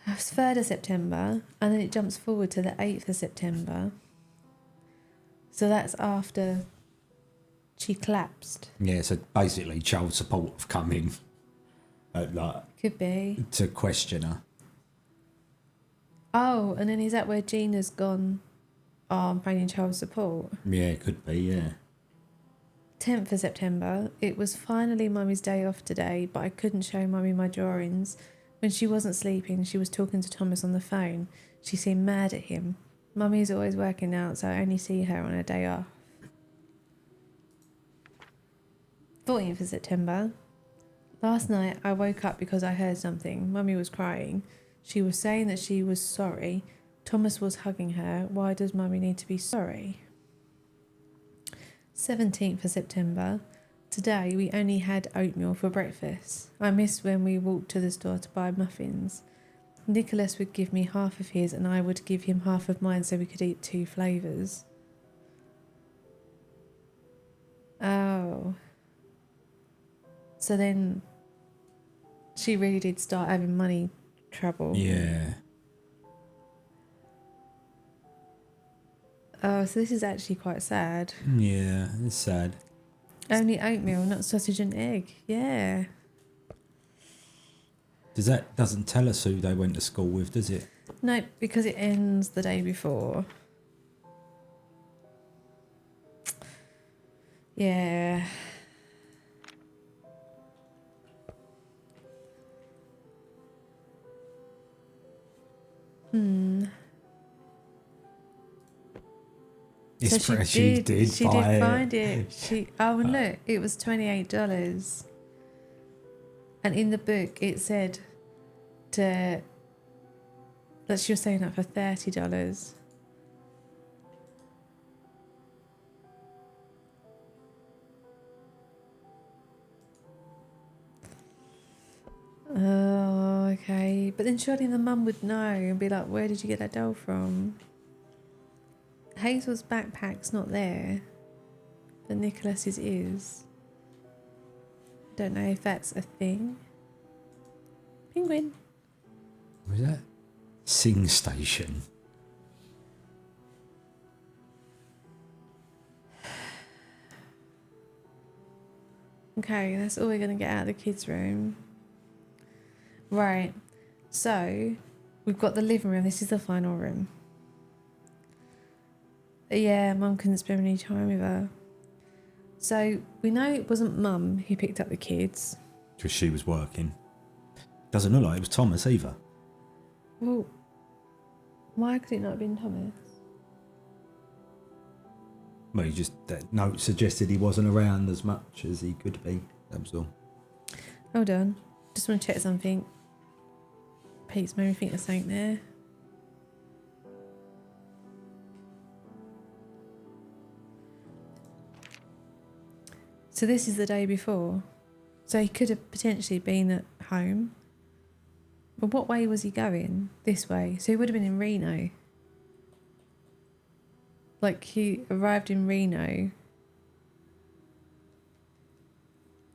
It's 3rd of September, and then it jumps forward to the 8th of September. So that's after she collapsed. Yeah, so basically child support have come in Could be. to question her. Oh, and then is that where Gina's gone, oh, I'm paying child support? Yeah, it could be, yeah. 10th of September, it was finally Mummy's day off today, but I couldn't show Mummy my drawings. When she wasn't sleeping, she was talking to Thomas on the phone. She seemed mad at him. Mummy's always working out, so I only see her on her day off. 14th of September. Last night, I woke up because I heard something. Mummy was crying. She was saying that she was sorry. Thomas was hugging her. Why does Mummy need to be sorry? 17th of September. Today we only had oatmeal for breakfast. I miss when we walked to the store to buy muffins. Nicholas would give me half of his and I would give him half of mine so we could eat 2 flavours. Oh. So then she really did start having money trouble. Yeah. Oh, so this is actually quite sad. Yeah, it's sad. Only oatmeal, not sausage and egg. Yeah. Doesn't tell us who they went to school with, does it? No, because it ends the day before. Yeah. It's So fresh. she She did did buy find it. And look, it was $28. And in the book it said that she was selling that for $30. Oh, okay. But then surely the mum would know and be like, where did you get that doll from? Hazel's backpack's not there, but Nicholas's is. Don't know if that's a thing. Penguin. What was that? Sing Station. Okay, that's all we're going to get out of the kids' room. Right, so we've got the living room. This is the final room. Yeah, Mum couldn't spend any time with her. So we know it wasn't Mum who picked up the kids. Because she was working. Doesn't look like it was Thomas either. Well, why could it not have been Thomas? Well, that note suggested he wasn't around as much as he could be. That was all. Hold on. Just want to check something. Pete's made me think there's something there. So this is the day before. So he could have potentially been at home. But what way was he going? This way. So he would have been in Reno. Like he arrived in Reno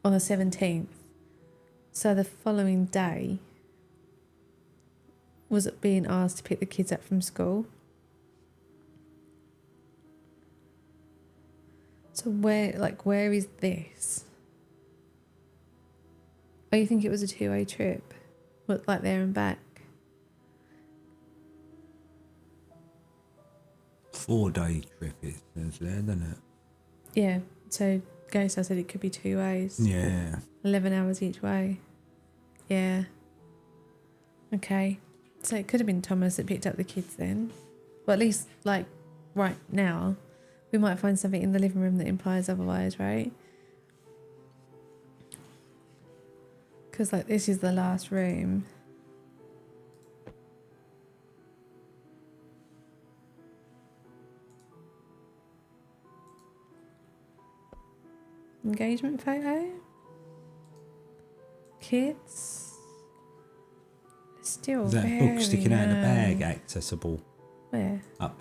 on the 17th. So the following day was being asked to pick the kids up from school. So where is this? Oh, you think it was a 2-way trip? What, like there and back? 4-day trip, it says there, doesn't it? Yeah, so Ghost, I said it could be 2 ways. Yeah. 11 hours each way. Yeah. Okay. So it could have been Thomas that picked up the kids then. Well, at least, like, right now, we might find something in the living room that implies otherwise, right? Because, like, this is the last room. Engagement photo? Kids? Still Is that very book sticking out of the bag young. accessible? Where? Up.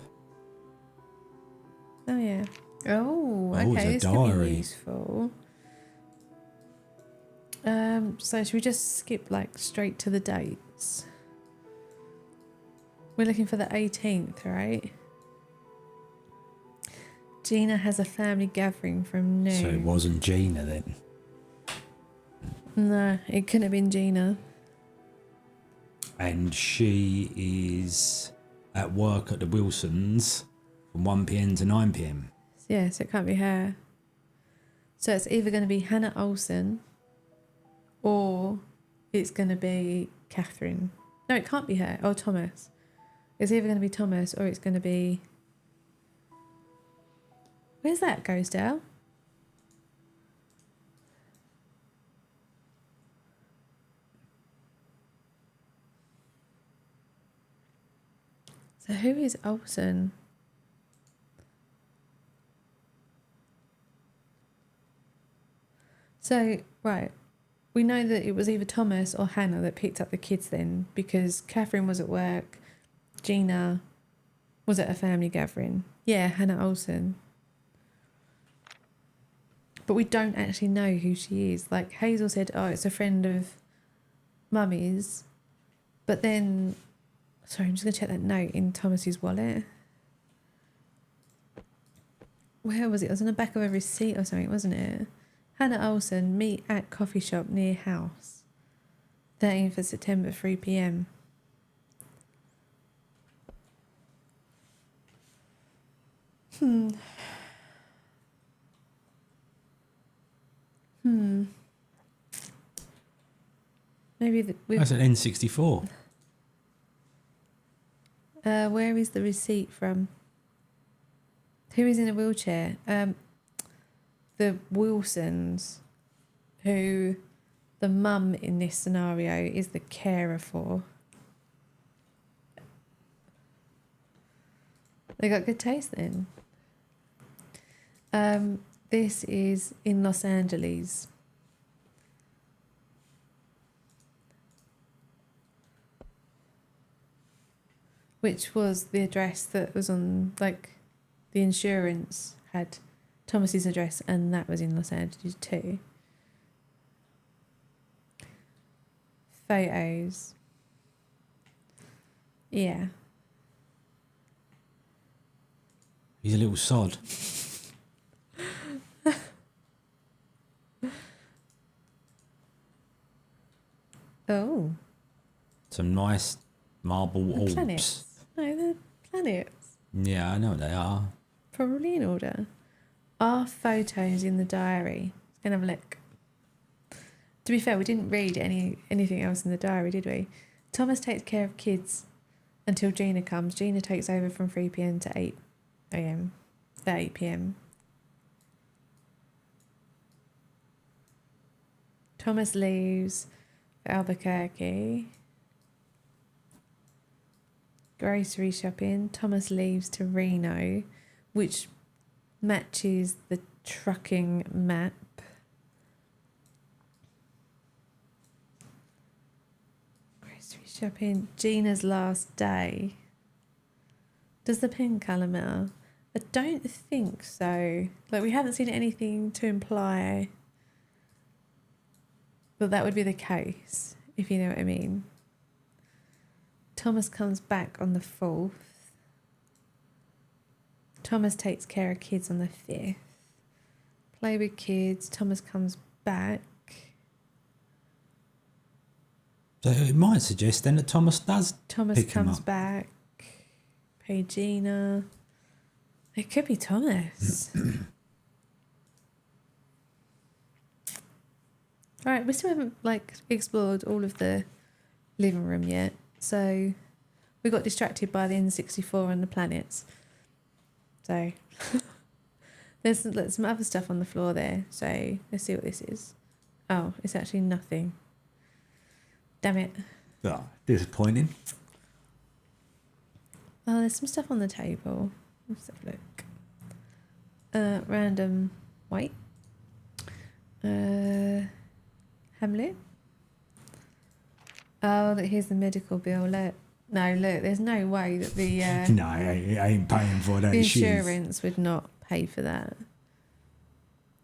Oh, yeah. Oh, Oh, okay. it's a This could be diary. useful. So should we just skip, like, straight to the dates? We're looking for the 18th, right? Gina has a family gathering from noon. So it wasn't Gina then. No, it couldn't have been Gina. And she is at work at the Wilsons from 1 p.m. to 9 p.m. Yeah, so it can't be her. So it's either going to be Hannah Olsen or it's going to be Catherine. No, it can't be her. Or Thomas. It's either going to be Thomas or it's going to be... Where's that Ghost Dale? So who is Olsen? So, right. We know that it was either Thomas or Hannah that picked up the kids then, because Catherine was at work, Gina was at a family gathering. Yeah, Hannah Olsen. But we don't actually know who she is. Like Hazel said, oh, it's a friend of Mummy's. But then, sorry, I'm just going to check that note in Thomas's wallet. Where was it? It was on the back of a receipt or something, wasn't it? Hannah Olsen, meet at coffee shop near house. 13th of September, 3 p.m. Maybe That's an N64. Where is the receipt from? Who is in a wheelchair? The Wilsons, who the mum in this scenario is the carer for. They got good taste then. This is in Los Angeles. Which was the address that was on, like, the insurance had Thomas's address, and that was in Los Angeles too. Photos. Yeah. He's a little sod. Oh. Some nice marble orbs. Planets. No, they're planets. Yeah, I know they are. Probably in order. Are photos in the diary? Let's go and have a look. To be fair, we didn't read anything else in the diary, did we? Thomas takes care of kids until Gina comes. Gina takes over from 3 p.m. to 8 a.m. 8 p.m. Thomas leaves for Albuquerque. Grocery shopping. Thomas leaves to Reno, which matches the trucking map. Grocery shopping. Gina's last day. Does the pen colour matter? I don't think so. Like, we haven't seen anything to imply that would be the case, if you know what I mean. Thomas comes back on the 4th. Thomas takes care of kids on the 5th. Play with kids. Thomas comes back. So it might suggest then that Thomas does Thomas pick him comes up. back. Pay Gina. It could be Thomas. All right, we still haven't explored all of the living room yet. So we got distracted by the N64 and the planets. So there's some other stuff on the floor there. So let's see what this is. Oh, it's actually nothing. Damn it. Oh, disappointing. Oh, there's some stuff on the table. Let's have a look. Random white. Hamlet. Oh, look, here's the medical bill. Look. No, look, there's no way that the No, I ain't paying for that the shit. insurance would not pay for that.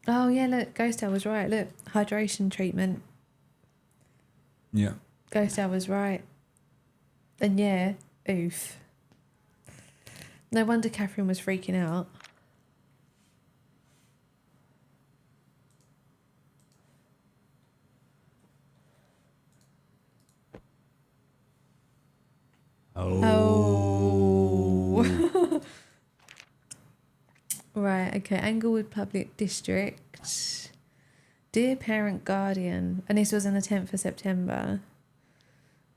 Oh, yeah, look, Ghostal was right. Look, hydration treatment. Yeah. Ghostal was right. And yeah, oof. No wonder Catherine was freaking out. Oh. Right, okay. Englewood Public District. Dear Parent Guardian, and this was on the 10th of September.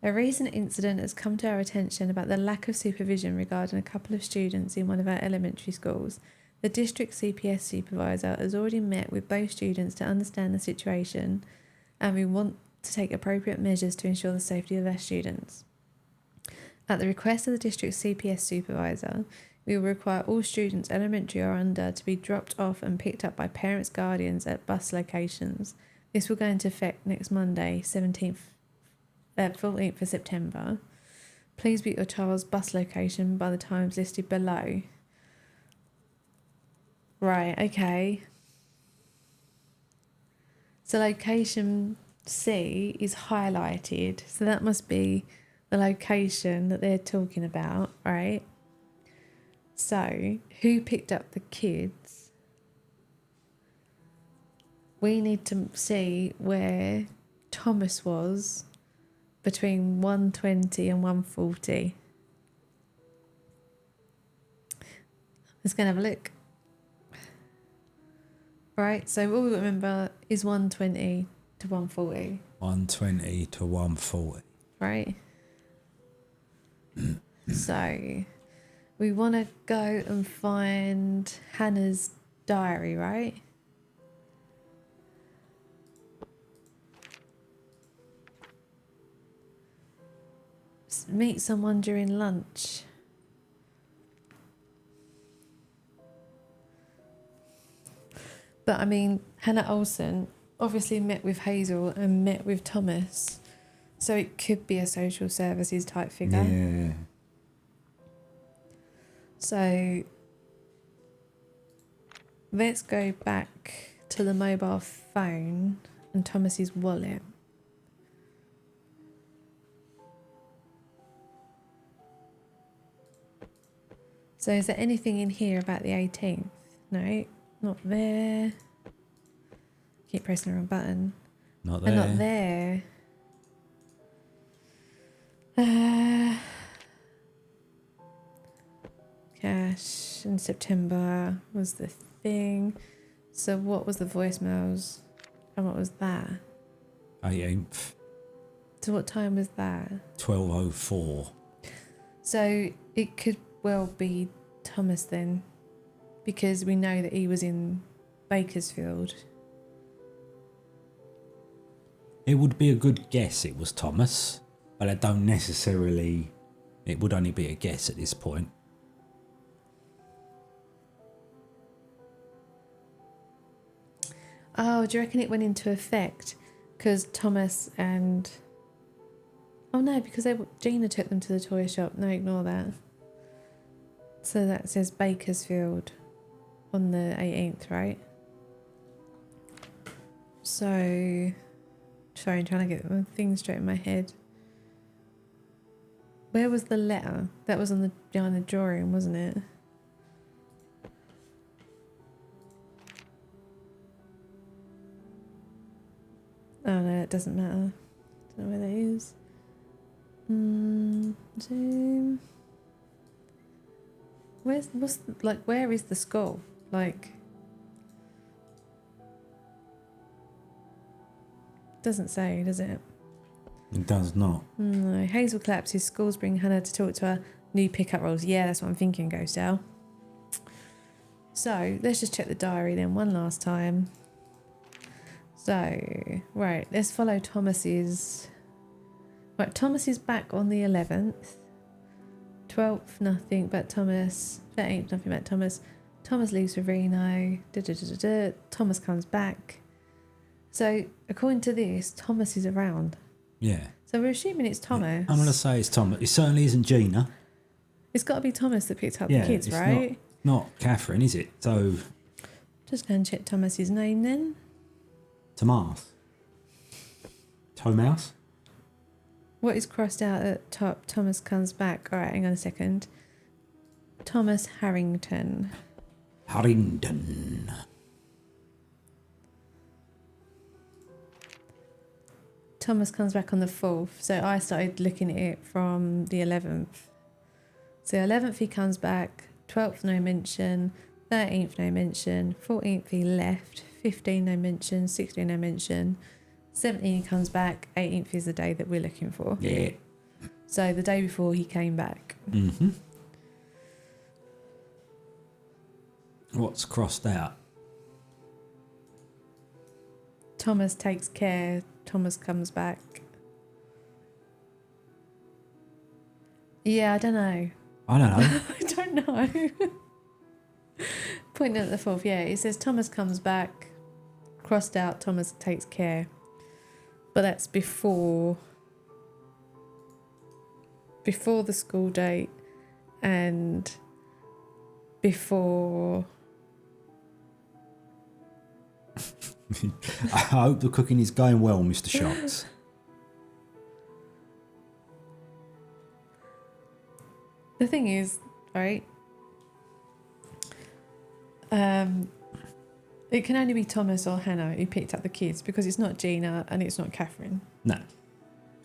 A recent incident has come to our attention about the lack of supervision regarding a couple of students in one of our elementary schools. The district CPS supervisor has already met with both students to understand the situation, and we want to take appropriate measures to ensure the safety of our students. At the request of the district CPS supervisor, we will require all students, elementary or under, to be dropped off and picked up by parents, guardians at bus locations. This will go into effect next Monday, 14th of September. Please be at your child's bus location by the times listed below. Right, okay. So location C is highlighted, so that must be the location that they're talking about, right? So, who picked up the kids? We need to see where Thomas was between 1:20 and 1:40. Let's go and have a look. Right, so all we remember is 1:20 to 1:40. 120 to 140. Right? So, we want to go and find Hannah's diary, right? Meet someone during lunch. But I mean, Hannah Olsen obviously met with Hazel and met with Thomas. So it could be a social services type figure. Yeah. So let's go back to the mobile phone and Thomas's wallet. So is there anything in here about the 18th? No, not there. Keep pressing the wrong button. Not there. And not there. Cash in September was the thing. So what was the voicemails? And what was that? 18th. So what time was that? 12:04. So it could well be Thomas then, because we know that he was in Bakersfield. It would be a good guess it was Thomas, but I don't necessarily... It would only be a guess at this point. Oh, do you reckon it went into effect? Because Thomas and... Oh no, because Gina took them to the toy shop. No, ignore that. So that says Bakersfield on the 18th, right? So... Sorry, I'm trying to get the thing straight in my head. Where was the letter? That was on the behind the drawing, wasn't it? Oh no, it doesn't matter. Don't know where that is. Zoom. Where is the skull? Like, doesn't say, does it? It does not. No. Hazel collapses. Schools bring Hannah to talk to her. New pickup roles. Yeah, that's what I'm thinking, Ghost Owl. So let's just check the diary then one last time. So, right, let's follow Thomas's. Right, Thomas is back on the 11th. 12th, nothing but Thomas. 13th, nothing but Thomas. Thomas leaves for Reno. Thomas comes back. So, according to this, Thomas is around. Yeah. So we're assuming it's Thomas. I'm going to say it's Thomas. It certainly isn't Gina. It's got to be Thomas that picked up Yeah, the kids, it's right? Not Catherine, is it? So, Just go and check Thomas's name then. Tomas. Tomas? What is crossed out at top? Thomas comes back. All right, hang on a second. Thomas Harrington. Harrington. Thomas comes back on the 4th. So I started looking at it from the 11th. So 11th he comes back. 12th no mention. 13th no mention. 14th he left. 15th no mention. 16th no mention. 17th he comes back. 18th is the day that we're looking for. Yeah. So the day before he came back. Mm-hmm. What's crossed out? Thomas takes care. Thomas comes back. Yeah, I don't know. I don't know. I don't know. Pointing at the fourth, yeah. It says Thomas comes back, crossed out, Thomas takes care. But that's before the school date and before... I hope the cooking is going well, Mr. Shocks. The thing is, right, it can only be Thomas or Hannah who picked up the kids because it's not Gina and it's not Catherine. No.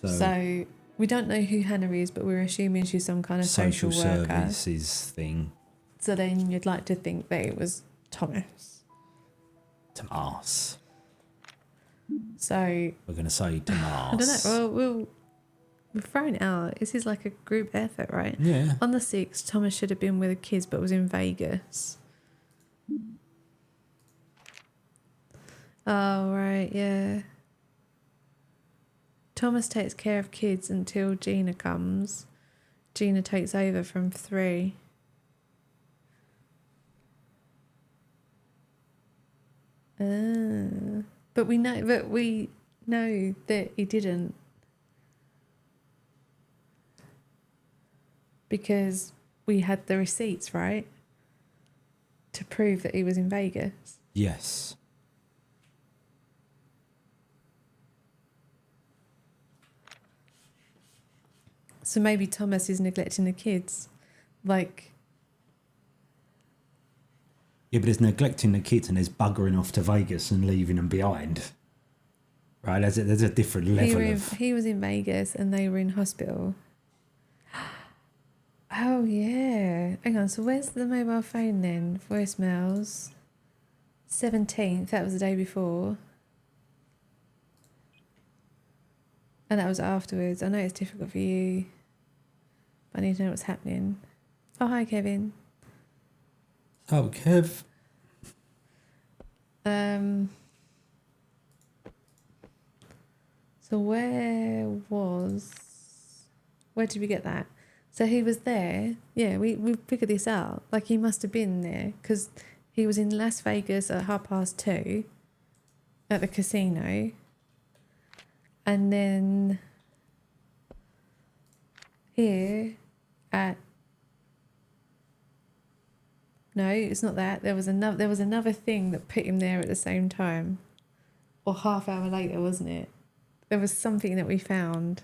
So we don't know who Hannah is, but we're assuming she's some kind of social worker. services thing. So then you'd like to think that it was Thomas. Tomas. So We're going to say Tomas. I don't know. Well, we've thrown it out. This is like a group effort, right? Yeah. On the 6th, Thomas should have been with the kids, but was in Vegas. Oh, right, yeah. Thomas takes care of kids until Gina comes. Gina takes over from 3. But we know that he didn't. Because we had the receipts, right? To prove that he was in Vegas. Yes. So maybe Thomas is neglecting the kids. Like, Yeah, but there's neglecting the kids and there's buggering off to Vegas and leaving them behind. Right, there's a different level of... he was in Vegas and they were in hospital. Oh, yeah. Hang on, so where's the mobile phone then? Voicemails. 17th, that was the day before. And that was afterwards. I know it's difficult for you, but I need to know what's happening. Oh, hi, Kevin. Oh, Kev. So where did we get that? So he was there. Yeah, we figured this out. Like, he must have been there because he was in Las Vegas at 2:30 at the casino. And then here at... No, it's not that. There was another thing that put him there at the same time. Or half hour later, wasn't it? There was something that we found.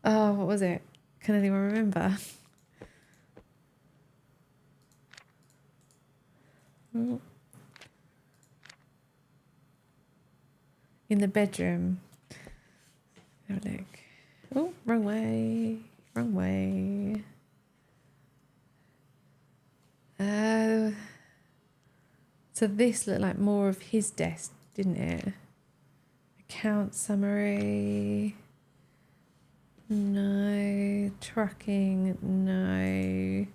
Oh, what was it? Can anyone remember? Oh. In the bedroom. Have a look. Oh, wrong way. Wrong way. So this looked like more of his desk, didn't it? Account summary. No. Tracking. No.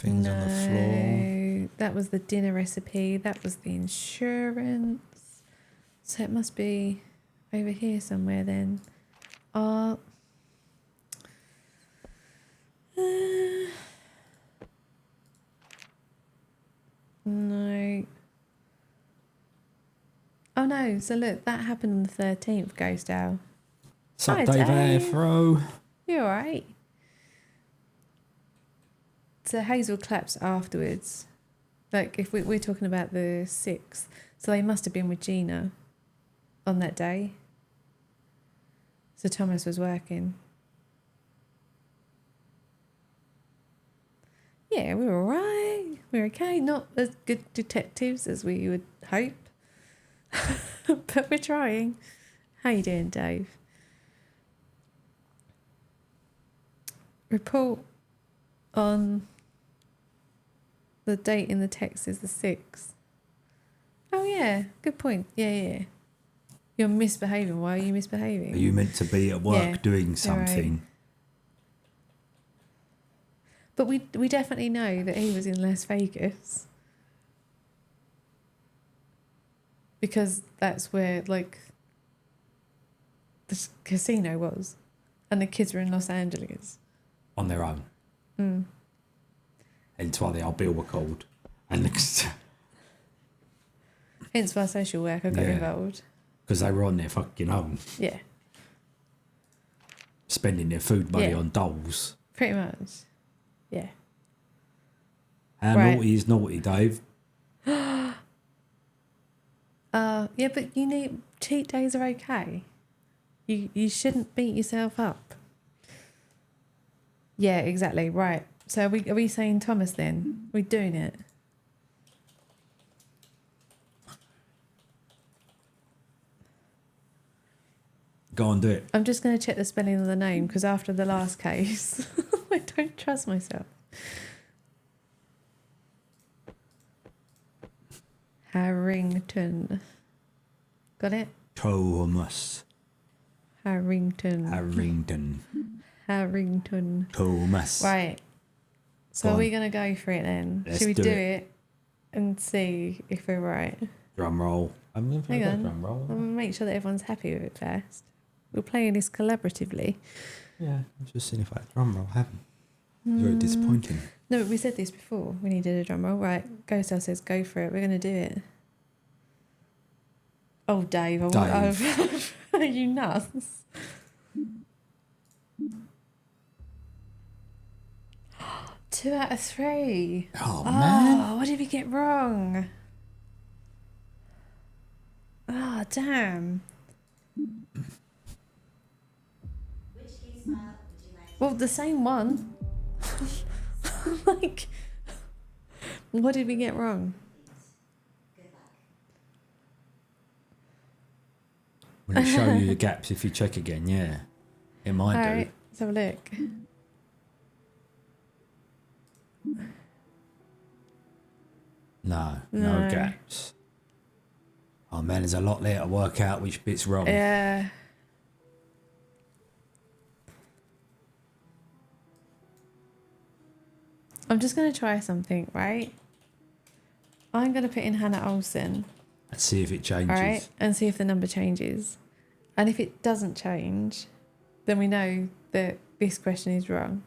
Things on the floor. That was the dinner recipe. That was the insurance. So it must be over here somewhere then. No. Oh no, so look, that happened on the 13th, Ghost Owl. Sup, Hi, Dave Dave. Afro? You alright? So Hazel claps afterwards. Like, if we're talking about the 6th. So they must have been with Gina on that day. So Thomas was working. Yeah, we were alright. We're okay. Not as good detectives as we would hope. But we're trying. How you doing, Dave? Report on the date in the text is the 6th. Oh, yeah. Good point. Yeah. You're misbehaving. Why are you misbehaving? Are you meant to be at work Yeah, doing you're something? right. But we definitely know that he was in Las Vegas. Because that's where, like, the casino was. And the kids were in Los Angeles. on their own. Hence why the old bill were called. And Hence why social worker got Yeah. involved. because they were on their fucking own, Yeah, spending their food money Yeah. on dolls. pretty much. Yeah. How Right. naughty is naughty, Dave? Yeah, but you need cheat days are okay. You shouldn't beat yourself up. Yeah, exactly. Right. So are we saying Thomas then? We're doing it. Go on, do it. I'm just going to check the spelling of the name because after the last case, I don't trust myself. Harrington. Got it? Thomas. Harrington. Harrington. Thomas. Right. So Go are we on. going to go for it then? Let's Should we do do it. it and see if we're right? Drum roll. I'm going Hang on. drum roll. I'll make sure that everyone's happy with it first. We're playing this collaboratively. Yeah, I'm just seeing if I drum roll haven't. It's very disappointing. No, but we said this before. We needed a drum roll. Right. Ghost House says go for it. We're going to do it. Oh, Dave. Dave. Are you nuts? Two out of three. Oh, man. Oh, what did we get wrong? Oh, damn. Which case file would you like to Well, the same one. Like, what did we get wrong? Good luck. Will it show you the gaps if you check again? Yeah. It might All do. right, let's have a look. No No. gaps. Oh man, there's a lot there to work out which bit's wrong. Yeah. I'm just going to try something, right? I'm going to put in Hannah Olsen, Let's see if it changes. all right? And see if the number changes. And if it doesn't change, then we know that this question is wrong.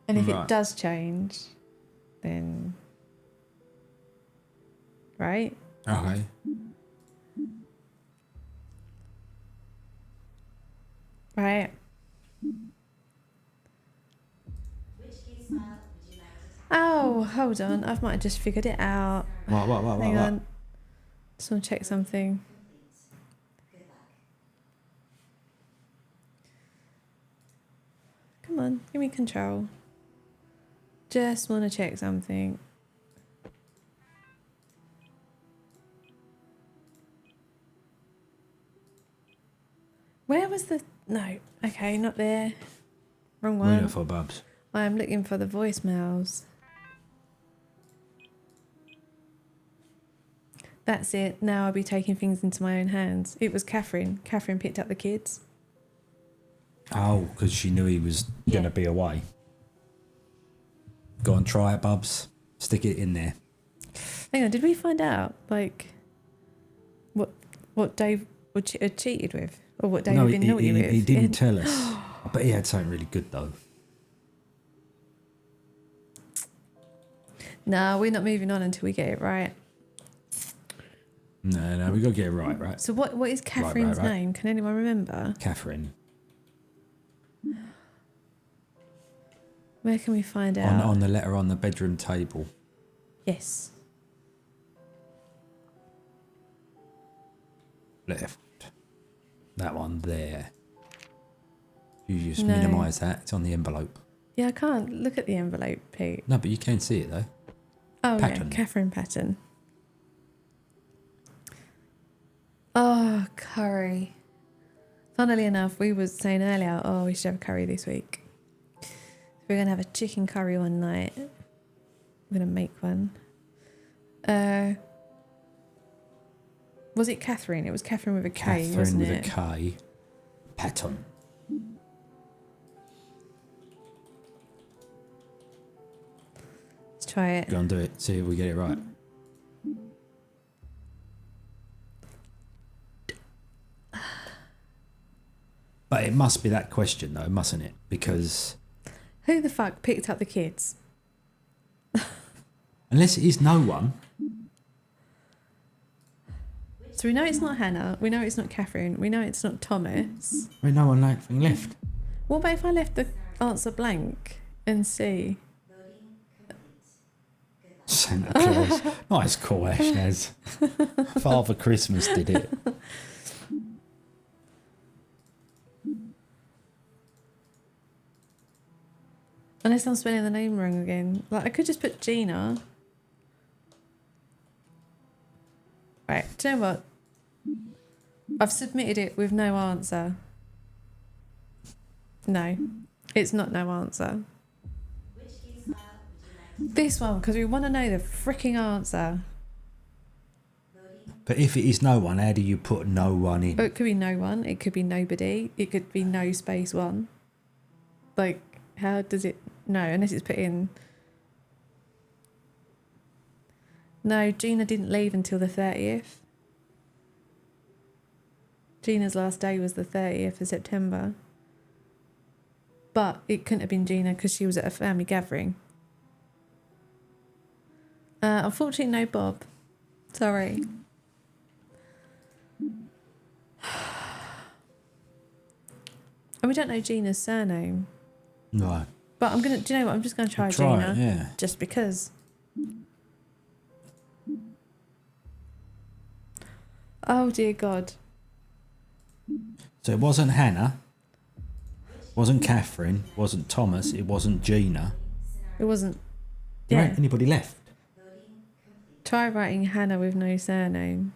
And if Right. it does change, then... Right? Okay. Right. Which case file would you like to Oh, hold on. I might have just figured it out. What? Hang on. Just want to check something. Good luck. Come on, give me control. Just want to check something. Where was the... No. Okay, not there. Wrong one. Wonderful, Bubs. I'm looking for the voicemails. That's it. Now I'll be taking things into my own hands. It was Catherine. Catherine picked up the kids. Oh, because she knew he was going Yeah. to be away. Go on, try it, Bubs. Stick it in there. Hang on, did we find out, like, what Dave had cheated with? Or what Dave had been naughty with? he didn't tell us. But he had something really good, though. No, we're not moving on until we get it right. No, we got to get it right? So what is Catherine's right. name? Can anyone remember? Catherine. Where can we find out? On the letter on the bedroom table. Yes. Left. That one there. You just No. minimise that. It's on the envelope. Yeah, I can't look at the envelope, Pete. No, but you can see it, though. Oh, Patton. yeah, Catherine Patton. Oh, curry. Funnily enough, we were saying earlier, oh, we should have curry this week. We're going to have a chicken curry one night. I'm going to make one. Was it Catherine? It was Catherine with a K, Catherine wasn't with it? a K. Patton. Let's try it. Go and do it. See if we get it right. But it must be that question though, mustn't it? Because Who the fuck picked up the kids? unless it is no one, So we know it's not Hannah. We know it's not Catherine. We know it's not Thomas. there's no one left. What about if I left the answer blank and see? Santa Claus. Nice call, Ashnaz. Father Christmas did it. Unless I'm spelling the name wrong again. Like I could just put Gina. Right, do you know what? I've submitted it with no answer. No, it's not no answer. This one, because we want to know the freaking answer. But if it is no one, how do you put no one in? Oh, it could be no one. It could be nobody. It could be no space one. Like, how does it... No, unless it's put in... No, Gina didn't leave until the 30th. Gina's last day was the 30th of September. But it couldn't have been Gina because she was at a family gathering. Unfortunately, no Bob. Sorry. And we don't know Gina's surname. No. But I'm gonna... Do you know what? I'm just going to try Try Gina. it, yeah. Just because. Oh, dear God. So it wasn't Hannah, wasn't Catherine, wasn't Thomas, it wasn't Gina. It wasn't... There Yeah. ain't anybody left. Try writing Hannah with no surname.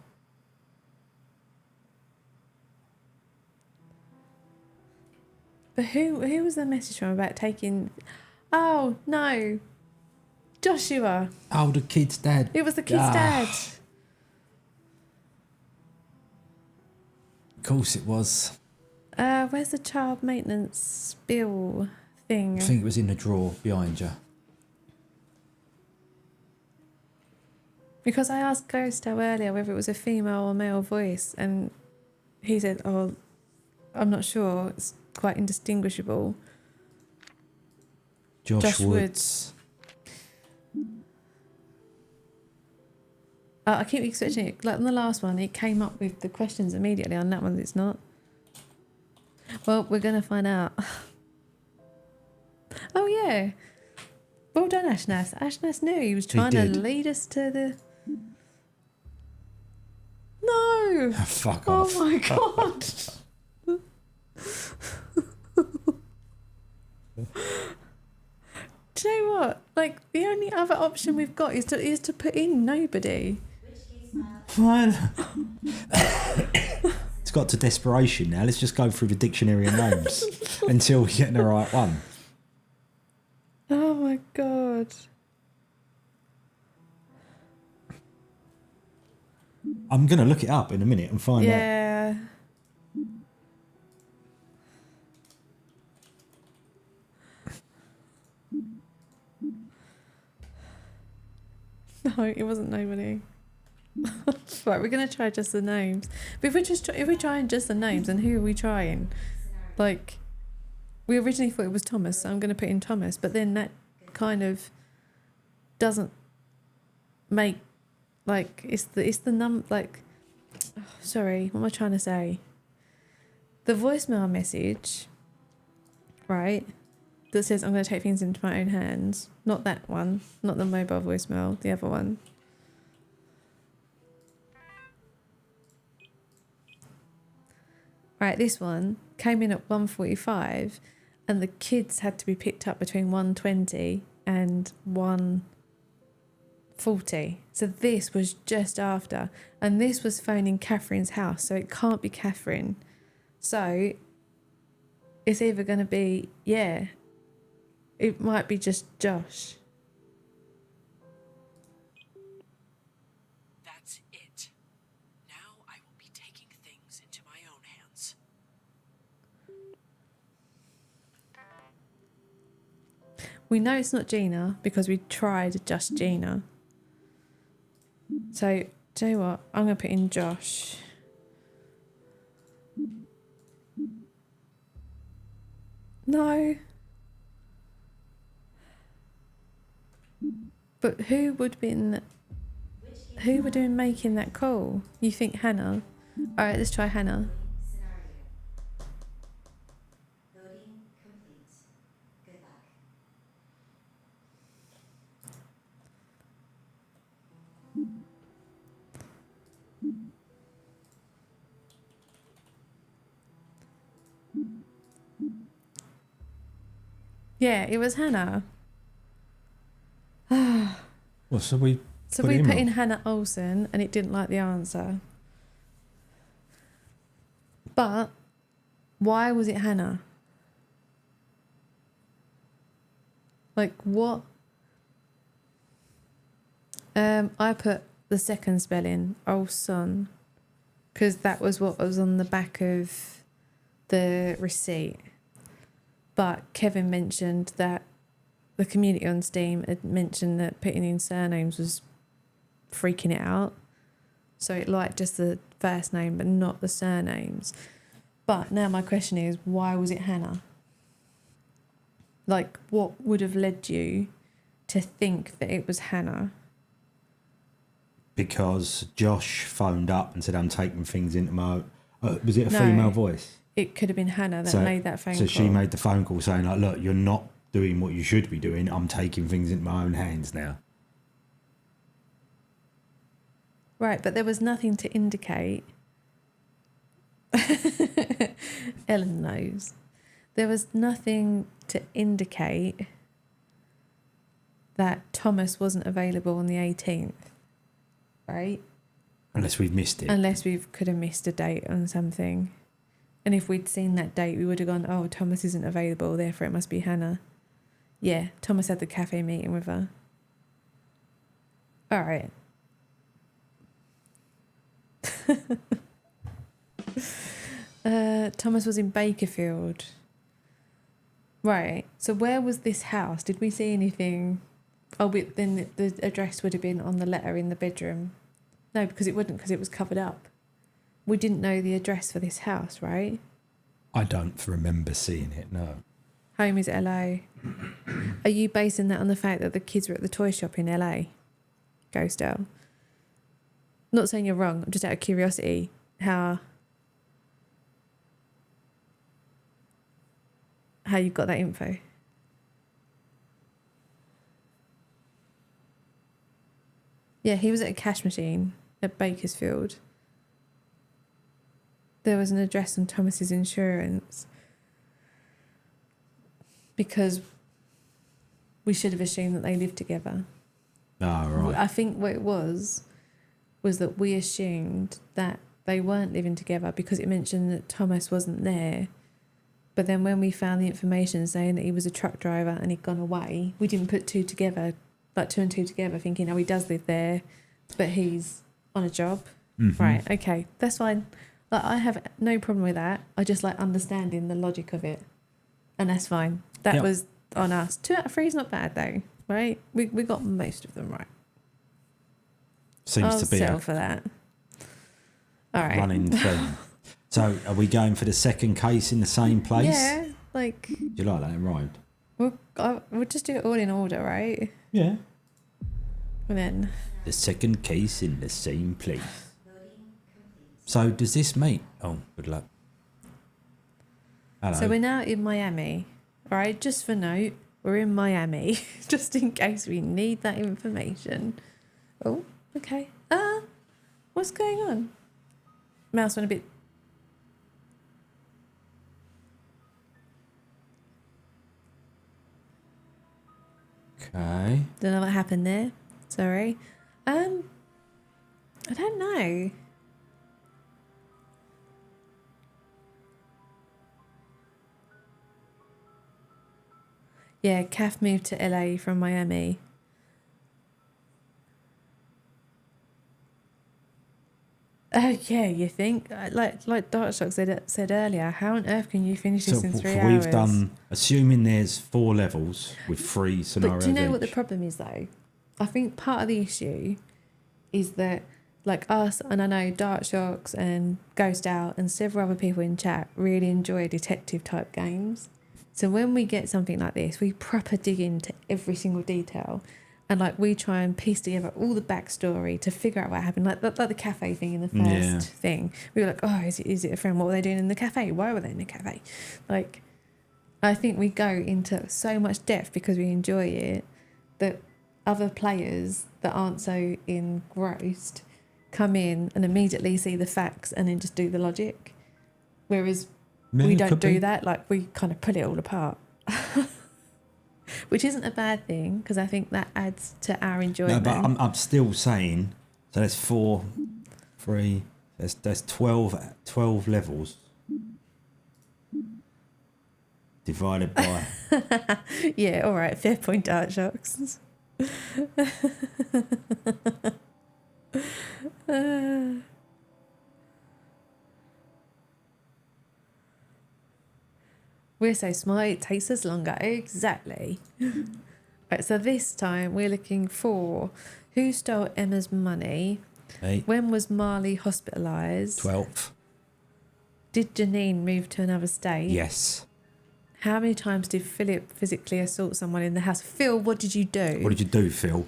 But who was the message from about taking... Oh, no. Joshua. Oh, the kid's dad. It was the kid's Ah. dad. Of course it was. Where's the child maintenance bill thing? I think it was in the drawer behind you. Because I asked Ghosto earlier whether it was a female or male voice, and he said, oh, I'm not sure. It's quite indistinguishable. Josh Woods. Woods. I keep expecting it. Like on the last one, it came up with the questions immediately. On that one, it's not. Well, we're going to find out. Oh, yeah. Well done, Ashnas. Ashnas knew he was trying to did. lead us to the... No! Fuck Oh, off. my God. Do you know what? Like, the only other option we've got is to put in nobody. Fine. It's got to desperation now. Let's just go through the dictionary of names until we get the right one. Oh my God. I'm going to look it up in a minute and find out. Yeah. No, it wasn't nobody. Right, we're gonna try just the names. But if we're trying just the names, then who are we trying? Like, we originally thought it was Thomas, so I'm gonna put in Thomas. But then that kind of doesn't make like sorry, what am I trying to say? The voicemail message, right? That says I'm going to take things into my own hands. Not that one. Not the mobile voicemail. The other one. Right, this one came in at 1:45 and the kids had to be picked up between 1:20 and 1:40. So this was just after. And this was phoning Catherine's house, so it can't be Catherine. So it's either going to be, yeah, it might be just Josh. That's it. Now I will be taking things into my own hands. We know it's not Gina because we tried just Gina. So, do you know what? I'm going to put in Josh. No. But who would been making that call? You think Hannah? Alright, let's try Hannah. Scenario. Loading complete. Good luck. Yeah, it was Hannah. Well, so we So Put we it in put wrong. in Hannah Olsen and it didn't like the answer. But why was it Hannah? Like what? I put the second spelling, Olson, because that was what was on the back of the receipt. But Kevin mentioned that the community on Steam had mentioned that putting in surnames was freaking it out. So it liked just the first name but not the surnames. But now my question is, why was it Hannah? Like, what would have led you to think that it was Hannah? because Josh phoned up and said, I'm taking things into my... was it a No. female voice? It could have been Hannah that made that phone so call. she made the phone call saying, like, look, you're not doing what you should be doing. I'm taking things into my own hands now. Right, but there was nothing to indicate. Ellen knows. There was nothing to indicate that Thomas wasn't available on the 18th, right? Unless we've missed it. Unless we could have missed a date on something. And if we'd seen that date, we would have gone, oh, Thomas isn't available, therefore it must be Hannah. Yeah, Thomas had the cafe meeting with her. All right. Thomas was in Bakerfield. Right. So where was this house? Did we see anything? Oh, then the address would have been on the letter in the bedroom. No, because it wouldn't, because it was covered up. We didn't know the address for this house, right? I don't remember seeing it, no. Home is LA. Are you basing that on the fact that the kids were at the toy shop in LA? Ghost Girl. Not saying you're wrong. I'm just out of curiosity. How you got that info? Yeah, he was at a cash machine at Bakersfield. There was an address on Thomas's insurance because we should have assumed that they lived together. Oh, right. I think what it was that we assumed that they weren't living together because it mentioned that Thomas wasn't there. But then when we found the information saying that he was a truck driver and he'd gone away, we didn't put two together, like two and two together, thinking, oh, he does live there, but he's on a job. Mhm. Right, okay, that's fine. Like, I have no problem with that. I just like understanding the logic of it. And that's fine. That Yep. was on us. 2 out of 3 is not bad though, right? We got most of them right. Seems I'll to be settle a for that. All right. running theme. So are we going for the second case in the same place? Yeah, like Do you like that? It rhymed. we'll just do it all in order, right? Yeah. And then The second case in the same place. Loading complete. So does this mean... Oh, good luck. Hello. so we're now in Miami, right? Just for note, we're in Miami, just in case we need that information. Oh, okay. What's going on? Mouse went a bit. Okay. Don't know what happened there. Sorry. I don't know. Yeah, Kath moved to LA from Miami. Oh yeah, you think like Darkshock said earlier? How on earth can you finish this in 3 hours? we've done... Assuming there's 4 levels with 3 scenarios But do you know what the each. problem is though? I think part of the issue is that like us, and I know Darkshocks and Ghost Out and several other people in chat really enjoy detective type games. So when we get something like this, we proper dig into every single detail. And like we try and piece together all the backstory to figure out what happened. Like the cafe thing in the first thing. We were like, oh, is it a friend? What were they doing in the cafe? Why were they in the cafe? Like, I think we go into so much depth because we enjoy it that other players that aren't so engrossed come in and immediately see the facts and then just do the logic. Whereas we don't do that. Like, we kind of pull it all apart. Which isn't a bad thing, because I think that adds to our enjoyment. No, but I'm still saying, so there's 4, 3, there's 12 levels divided by... Yeah, all right, fair point, Dark Shocks. We're so smart, it takes us longer. Exactly. Right, so this time we're looking for who stole Emma's money, 8, when was Marley hospitalised, 12. did Janine move to another state, Yes. how many times did Philip physically assault someone in the house? Phil, what did you do? What did you do, Phil?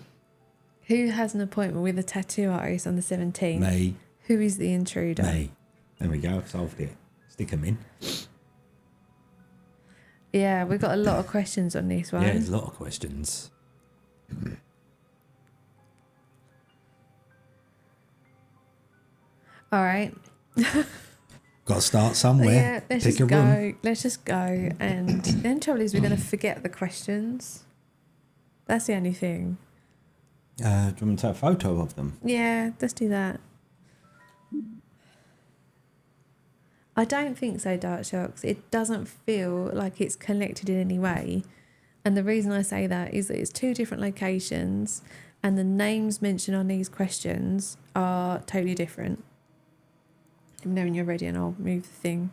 Who has an appointment with a tattoo artist on the 17th? Me. Who is the intruder? Me. There we go, I've solved it. Stick them in. Yeah, we've got a lot of questions on this one. Yeah, there's a lot of questions. All right. Got to start somewhere. Yeah, let's Pick just a go. room. Let's just go. And then trouble is we're going to forget the questions. That's the only thing. Do you want me to take a photo of them? Yeah, let's do that. I don't think so, Dark Shocks. It doesn't feel like it's connected in any way. And the reason I say that is that it's 2 different locations and the names mentioned on these questions are totally different. Let me know when you're ready and I'll move the thing.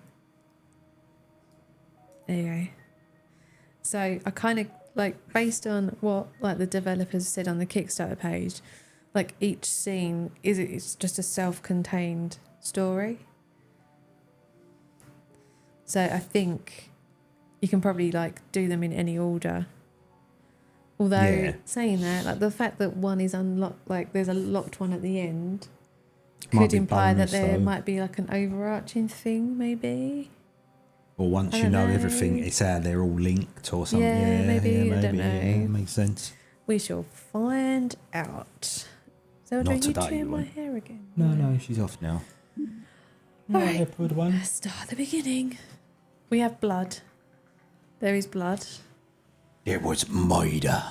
There you go. So I kind of, like, based on what like the developers said on the Kickstarter page, like each scene it's just a self-contained story. So I think you can probably like do them in any order. Although Yeah. saying that, like the fact that one is unlocked, like there's a locked one at the end, Might could be imply bonus, that there though. might be like an overarching thing, maybe. Or once I you don't know know. everything, it's how they're all linked or something. Yeah, maybe, I don't know. Yeah, makes sense. We shall find out. So do Not you today, tear you my won't. hair again? No, she's off now. All right. Leopard one. Let's start at the beginning. We have blood. There is blood. It was murder.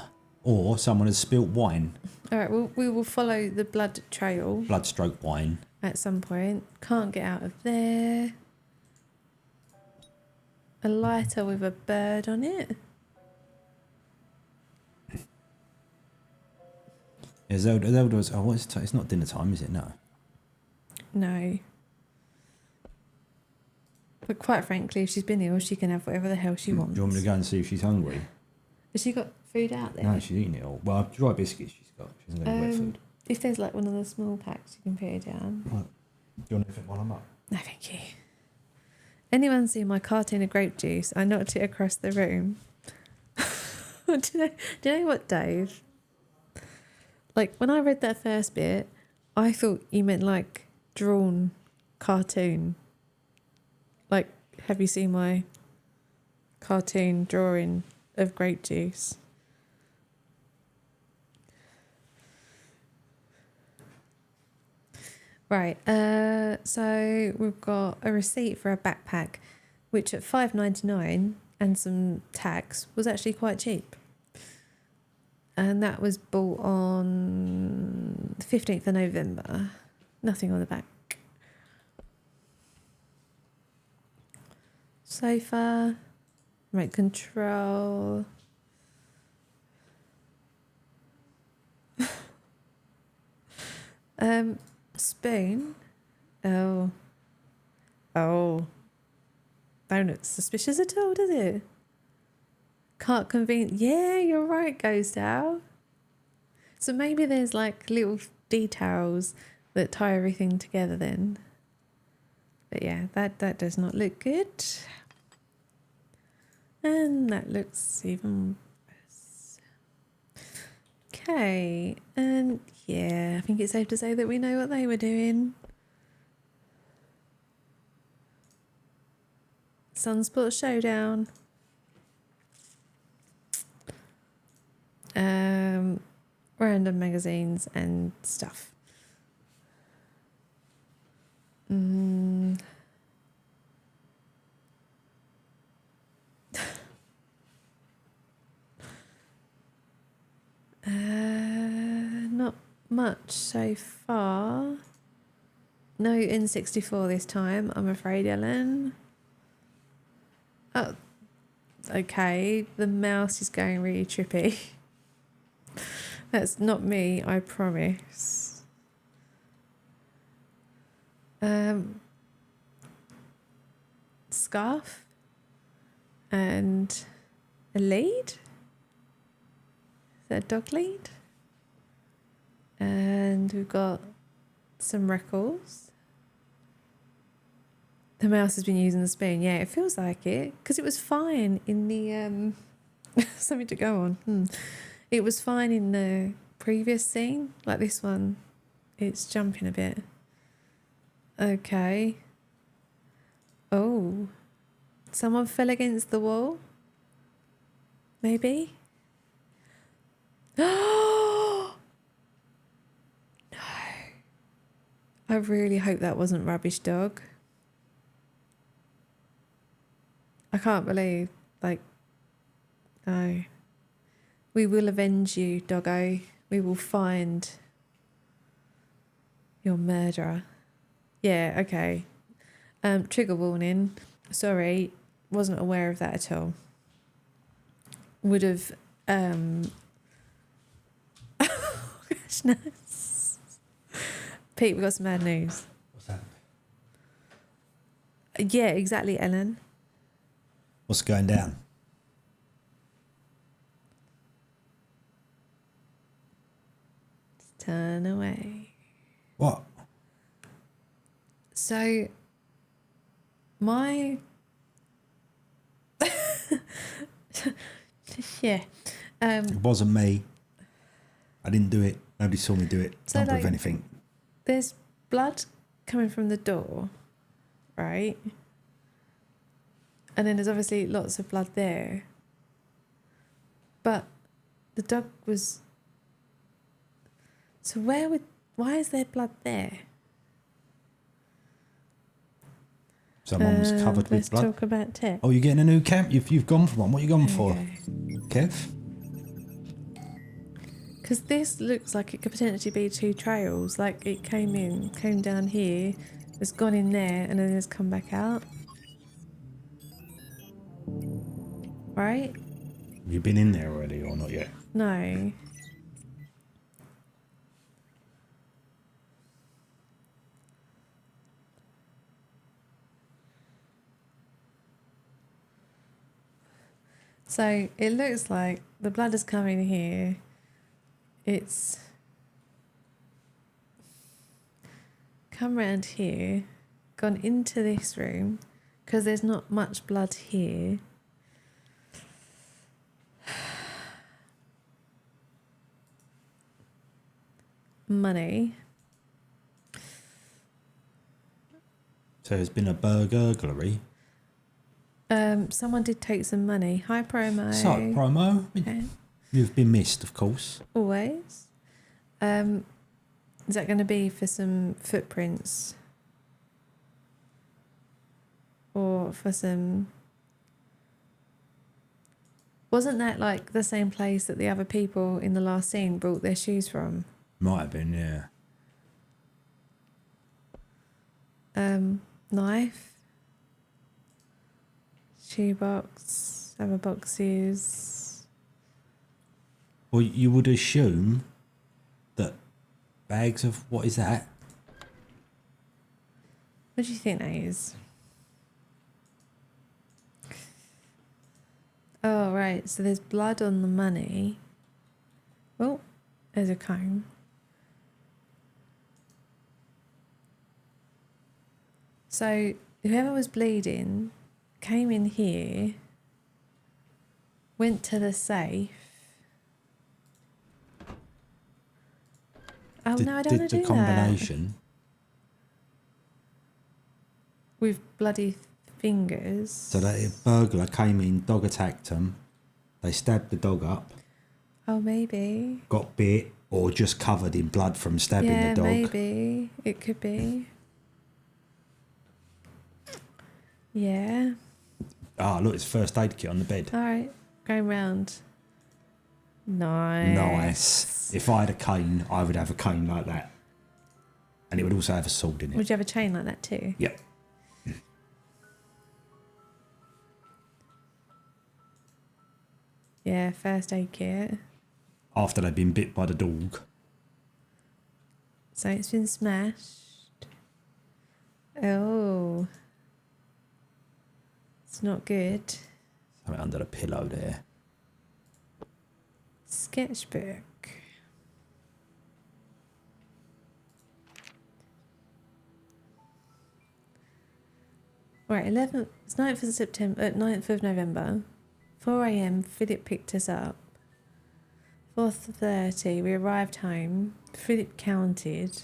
Or someone has spilt wine. All right, we will follow the blood trail Blood stroke wine. at some point. Can't get out of there. A lighter with a bird on it. Yeah, Zelda was... Oh, what's it's not dinner time, is it? No. No. But quite frankly, if she's been ill, she can have whatever the hell she wants. Do you want me to go and see if she's hungry? Has she got food out there? No, she's eating it all. Well, dry biscuits she's got. She hasn't got any wet food. If there's like one of the small packs, you can put it down. Right. Do you want anything while I'm up? No, thank you. Anyone seen my cartoon of grape juice? I knocked it across the room. do you know what, Dave? Like, when I read that first bit, I thought you meant like drawn cartoon. Like, have you seen my cartoon drawing of grape juice? Right, so we've got a receipt for a backpack, which at $5.99 and some tax was actually quite cheap. And that was bought on the 15th of November. Nothing on the back. Sofa, remote control. Spoon. Oh. Don't look suspicious at all, does it? Can't convene. Yeah, you're right, Ghost Owl. So maybe there's like little details that tie everything together then. But yeah, that does not look good. And that looks even worse. Okay, and yeah, I think it's safe to say that we know what they were doing. Sunspot Showdown. Random magazines and stuff. Not much so far. No N64 this time, I'm afraid, Ellen. Oh, okay. The mouse is going really trippy. That's not me, I promise. Scarf and a lead. Is that a dog lead? And we've got some records. The mouse has been using the spoon. Yeah, it feels like it because it was fine in the something to go on. It was fine in the previous scene, like this one. It's jumping a bit. Okay. Oh, someone fell against the wall. Maybe. Oh no! I really hope that wasn't Rubbish Dog. I can't believe, like, no. We will avenge you, doggo. We will find your murderer. Yeah, okay. Trigger warning. Sorry, wasn't aware of that at all. Would have, gosh, no. Pete, we've got some bad news. What's that? Yeah, exactly, Ellen. What's going down? Turn away. What? So, my... yeah. It wasn't me. I didn't do it. Nobody saw me do it. So, Don't prove like, anything. There's blood coming from the door, right? And then there's obviously lots of blood there. But the dog was... So why is there blood there? Someone was covered with let's blood. talk about tech. Oh, you're getting a new camp? You've gone for one. What are you gone for? Okay. Kev? Because this looks like it could potentially be two trails. Like it came down here, it's gone in there, and then it's come back out. Right? Have you been in there already or not yet? No. So it looks like the blood has come in here. It's come round here, gone into this room, because there's not much blood here. Money. So there's been a burglary. Someone did take some money. Hi, promo. So, promo. Okay. You've been missed, of course. Always. Is that going to be for some footprints? Or for some... Wasn't that like the same place that the other people in the last scene brought their shoes from? Might have been, yeah. Knife. Shoebox. Other boxes. Well, you would assume that bags of... What is that? What do you think that is? Oh, right. So there's blood on the money. Oh, there's a comb. So whoever was bleeding came in here, Went to the safe. Oh, no, I don't want to Did do the combination. that. With bloody fingers. So that burglar came in, dog attacked them. They stabbed the dog up, Oh, maybe. got bit, or just covered in blood from stabbing Yeah, the dog. maybe. It could be. Yeah. Ah, look, it's first aid kit on the bed. All right. Going round. Nice. Nice. If I had a cane, I would have a cane like that. And it would also have a sword in it. Would you have a chain like that too? Yep. Yeah, first aid kit. After they've been bit by the dog. So it's been smashed. Oh. It's not good. Something under the pillow there. Sketchbook. Right, 11th, it's 9th of September, 9th of November. 4 a.m, Philip picked us up. 4:30, we arrived home. Philip counted.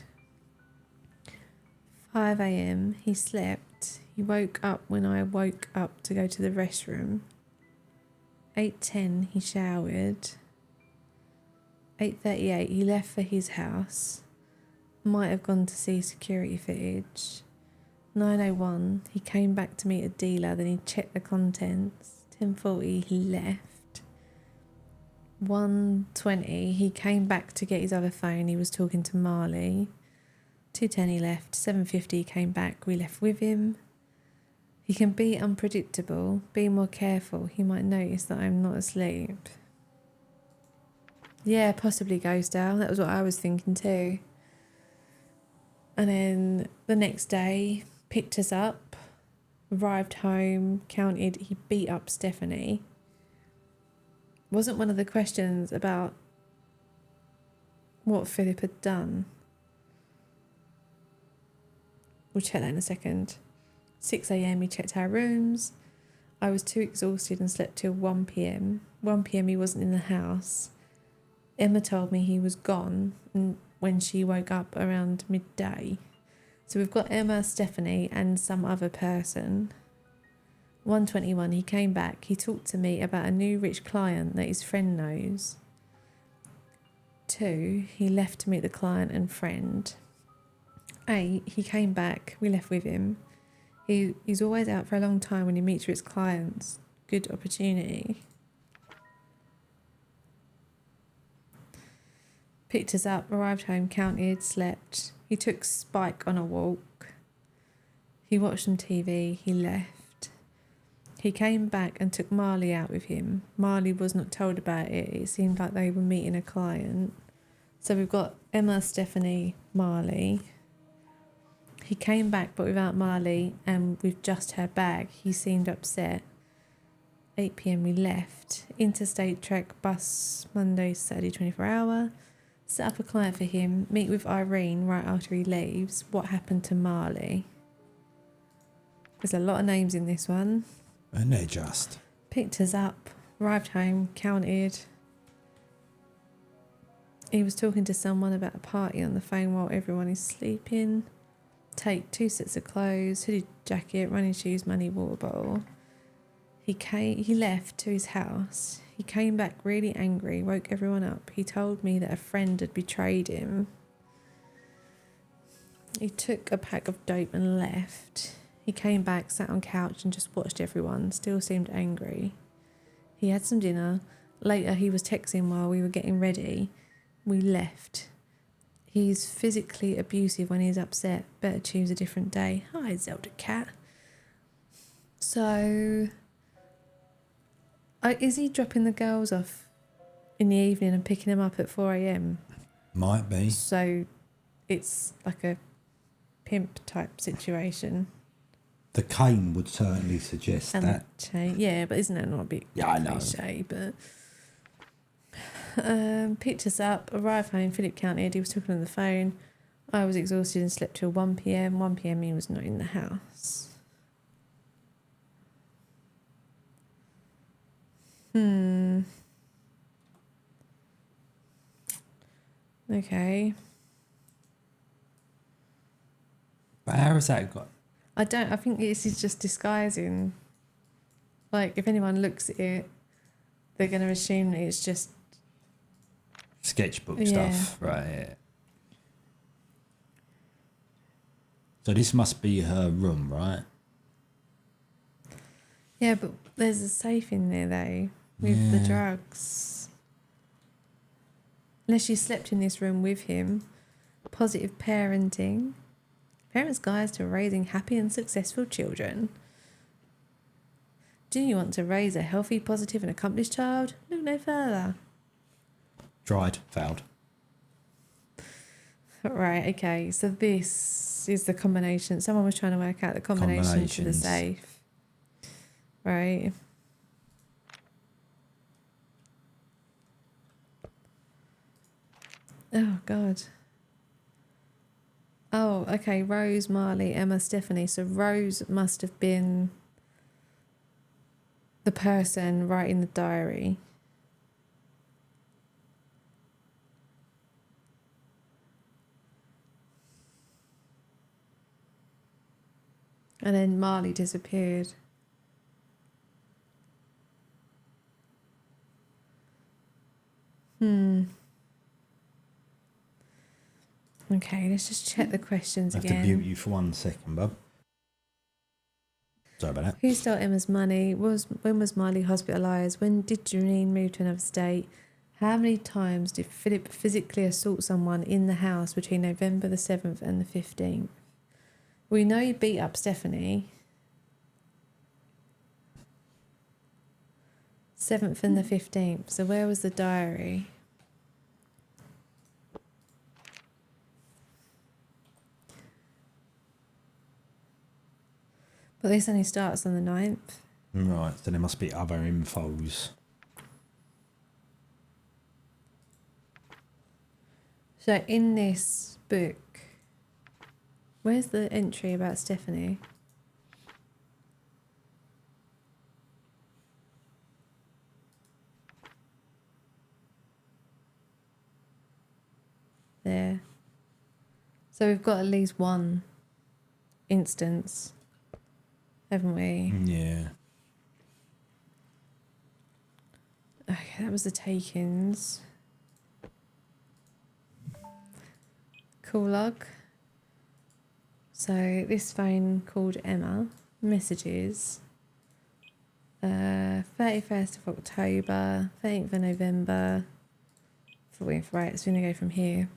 5 a.m, he slept. He woke up when I woke up to go to the restroom. 8:10, he showered. 8:38, he left for his house. Might have gone to see security footage. 9:01, he came back to meet a dealer, then he checked the contents. 10:40, he left. 1:20, he came back to get his other phone. He was talking to Marley. 2:10, he left. 7:50, he came back. We left with him. He can be unpredictable. Be more careful. He might notice that I'm not asleep. Yeah, possibly Ghost Owl. That was what I was thinking too. And then the next day, picked us up, arrived home, counted, he beat up Stephanie. Wasn't one of the questions about what Philip had done. We'll check that in a second. 6 a.m, he checked our rooms. I was too exhausted and slept till 1 p.m. 1 p.m, he wasn't in the house. Emma told me he was gone when she woke up around midday. So we've got Emma, Stephanie and some other person. 1:21, he came back. He talked to me about a new rich client that his friend knows. 2, he left to meet the client and friend. 8, he came back. We left with him. He's always out for a long time when he meets with his clients. Good opportunity. Picked us up, arrived home, counted, slept. He took Spike on a walk. He watched some TV, he left. He came back and took Marley out with him. Marley was not told about it. It seemed like they were meeting a client. So we've got Emma, Stephanie, Marley. He came back but without Marley and with just her bag. He seemed upset. 8 p.m, we left. Interstate Trek bus, Monday, Saturday, 24 hour. Set up a client for him. Meet with Irene right after he leaves. What happened to Marley? There's a lot of names in this one. And they're just. Picked us up. Arrived home. Counted. He was talking to someone about a party on the phone while everyone is sleeping. Take 2 sets of clothes. Hooded jacket. Running shoes. Money. Water bottle. He left to his house. He came back really angry, woke everyone up. He told me that a friend had betrayed him. He took a pack of dope and left. He came back, sat on couch and just watched everyone, still seemed angry. He had some dinner. Later he was texting while we were getting ready. We left. He's physically abusive when he's upset. Better choose a different day. Hi, Zelda Cat. So... is he dropping the girls off in the evening and picking them up at 4 a.m? Might be. So it's like a pimp type situation. The cane would certainly suggest And that. the chain, yeah, but isn't that not a bit Yeah, I know. cliche? But picked us up, arrived home. Philip counted. He was talking on the phone. I was exhausted and slept till 1 p.m. 1 p.m. he was not in the house. Okay. But how has that got? I think this is just disguising. Like, if anyone looks at it, they're going to assume that it's just... Sketchbook Yeah. stuff, right? Yeah. So this must be her room, right? Yeah, but there's a safe in there, though, with the Yeah. drugs. Unless you slept in this room with him. Positive parenting. Parents' guides to raising happy and successful children. Do you want to raise a healthy, positive, and accomplished child? Look no further. Tried, failed. Right, okay. So this is the combination. Someone was trying to work out the combination to the Combinations. safe. Right. Oh, God. Oh, okay. Rose, Marley, Emma, Stephanie. So Rose must have been the person writing the diary. And then Marley disappeared. Okay, let's just check the questions I have again. to mute you for 1 second, bub. Sorry about that. Who stole Emma's money? When was Marley hospitalised? When did Janine move to another state? How many times did Philip physically assault someone in the house between November the 7th and the 15th? We know he beat up Stephanie. 7th and the 15th. So where was the diary? But this only starts on the 9th. Right, so there must be other infos. So in this book, where's the entry about Stephanie? There. So we've got at least one instance, haven't we? Yeah. Okay, that was the take-ins. Cool log. So this phone called Emma. Messages. 31st of October, 13th of November. 14th, right, it's going to go from here.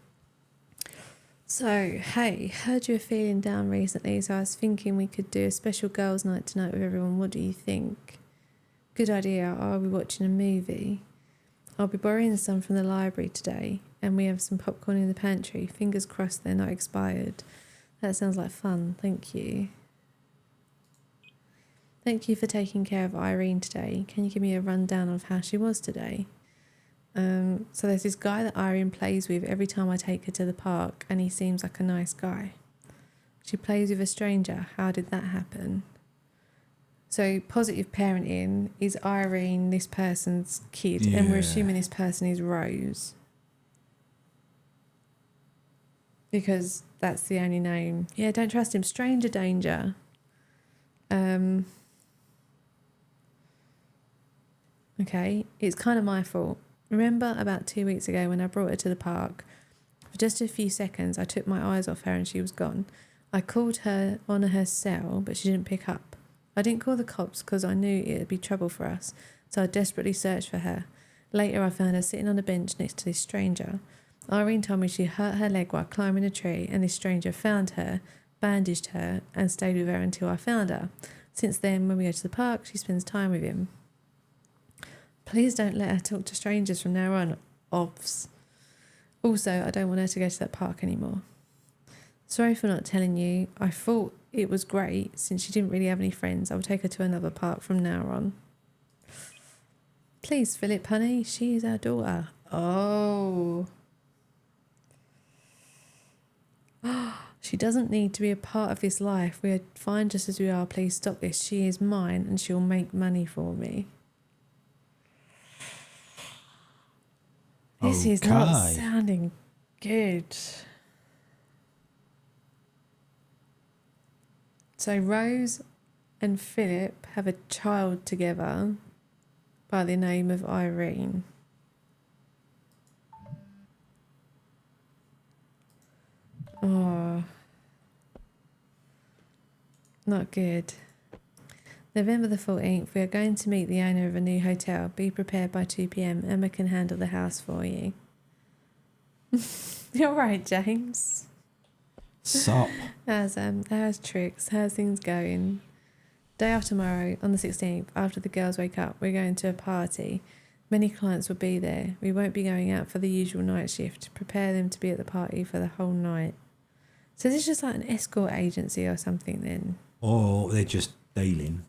So, hey, heard you were feeling down recently, so I was thinking we could do a special girls' night tonight with everyone. What do you think? Good idea. I'll be watching a movie. I'll be borrowing some from the library today, and we have some popcorn in the pantry. Fingers crossed they're not expired. That sounds like fun. Thank you. Thank you for taking care of Irene today. Can you give me a rundown of how she was today? So there's this guy that Irene plays with every time I take her to the park, and he seems like a nice guy. She plays with a stranger. How did that happen? So positive parenting is Irene, this person's kid, and we're Yeah. assuming this person is Rose. Because that's the only name. Yeah, don't trust him. Stranger danger. Okay, it's kind of my fault. Remember about 2 weeks ago when I brought her to the park? For just a few seconds, I took my eyes off her and she was gone. I called her on her cell, but she didn't pick up. I didn't call the cops because I knew it would be trouble for us, so I desperately searched for her. Later, I found her sitting on a bench next to this stranger. Irene told me she hurt her leg while climbing a tree, and this stranger found her, bandaged her, and stayed with her until I found her. Since then, when we go to the park, she spends time with him. Please don't let her talk to strangers from now on. Ovs. Also, I don't want her to go to that park anymore. Sorry for not telling you. I thought it was great. Since she didn't really have any friends, I will take her to another park from now on. Please, Philip, honey. She is our daughter. Oh. She doesn't need to be a part of this life. We are fine just as we are. Please stop this. She is mine and she'll make money for me. This is not Okay. sounding good. So Rose and Philip have a child together by the name of Irene. Oh, not good. November the 14th, we are going to meet the owner of a new hotel. Be prepared by 2 p.m. Emma can handle the house for you. You're right, James. Sup? How's tricks? How's things going? Day after tomorrow, on the 16th, after the girls wake up, we're going to a party. Many clients will be there. We won't be going out for the usual night shift. Prepare them to be at the party for the whole night. So this is just like an escort agency or something then. Or they're just dealing.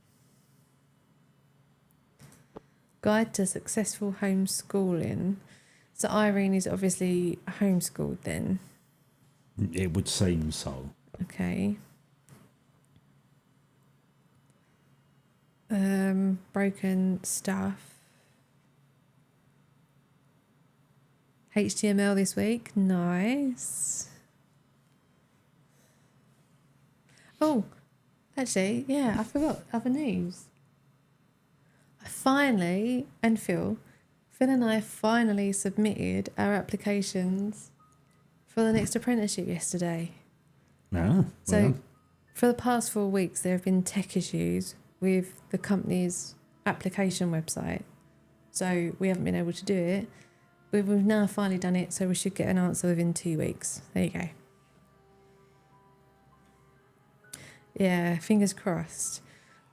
Guide to successful homeschooling. So Irene is obviously homeschooled then. It would seem so. Okay. Broken stuff. HTML this week. Nice. Oh, actually, yeah, I forgot other news. Phil and I finally submitted our applications for the next apprenticeship yesterday. No. So for the past 4 weeks, there have been tech issues with the company's application website. So we haven't been able to do it. We've now finally done it, so we should get an answer within 2 weeks. There you go. Yeah, fingers crossed.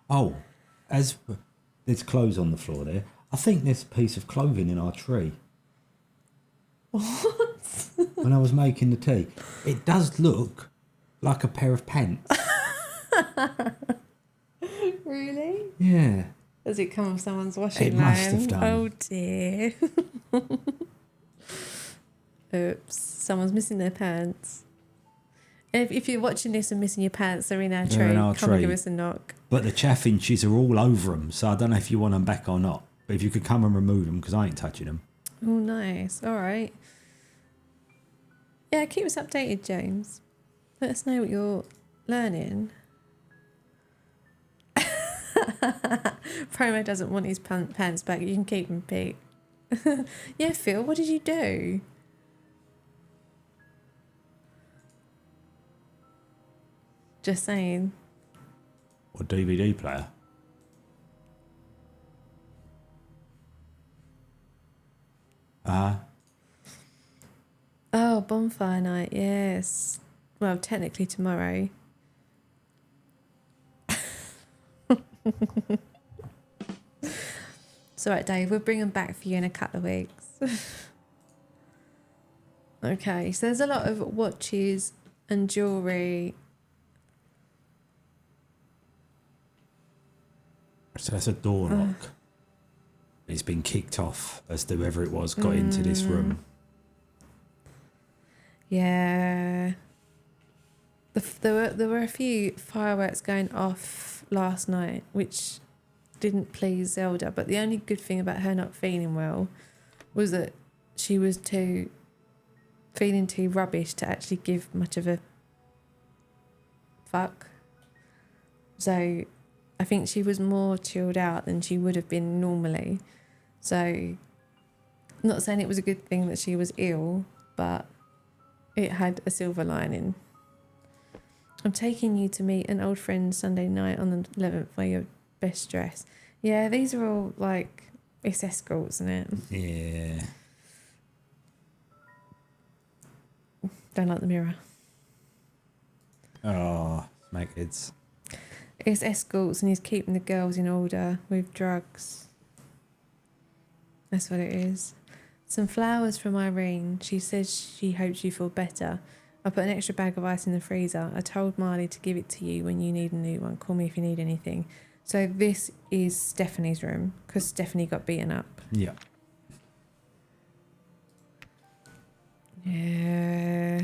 Oh, as there's clothes on the floor there, I think there's a piece of clothing in our tree. What? When I was making the tea, it does look like a pair of pants. Really? Yeah. Does it come off someone's washing It line? must have done. Oh dear. Oops, someone's missing their pants. If you're watching this and missing your pants, they're in our They're tree. in our Come and give tree. us a knock. But the chaffinches are all over them, so I don't know if you want them back or not. But if you could come and remove them, because I ain't touching them. Oh, nice. All right. Yeah, keep us updated, James. Let us know what you're learning. Promo doesn't want his pants back. You can keep them, Pete. Yeah, Phil, what did you do? Just saying. Or DVD player. Oh, bonfire night, yes. Well, technically tomorrow. It's all right, Dave. We'll bring them back for you in a couple of weeks. Okay, so there's a lot of watches and jewellery. So that's a door lock. It's been kicked off as to whoever it was got into this room. Yeah. There were a few fireworks going off last night, which didn't please Zelda. But the only good thing about her not feeling well was that she was feeling too rubbish to actually give much of a fuck. So I think she was more chilled out than she would have been normally. So, not saying it was a good thing that she was ill, but it had a silver lining. I'm taking you to meet an old friend Sunday night on the 11th. Wear your best dress. Yeah, these are all like, it's escorts, isn't it? Yeah. Don't like the mirror. Oh, smackheads. It's escorts and he's keeping the girls in order with drugs. That's what it is. Some flowers from Irene. She says she hopes you feel better. I put an extra bag of ice in the freezer. I told Marley to give it to you when you need a new one. Call me if you need anything. So this is Stephanie's room because Stephanie got beaten up. Yeah. Yeah.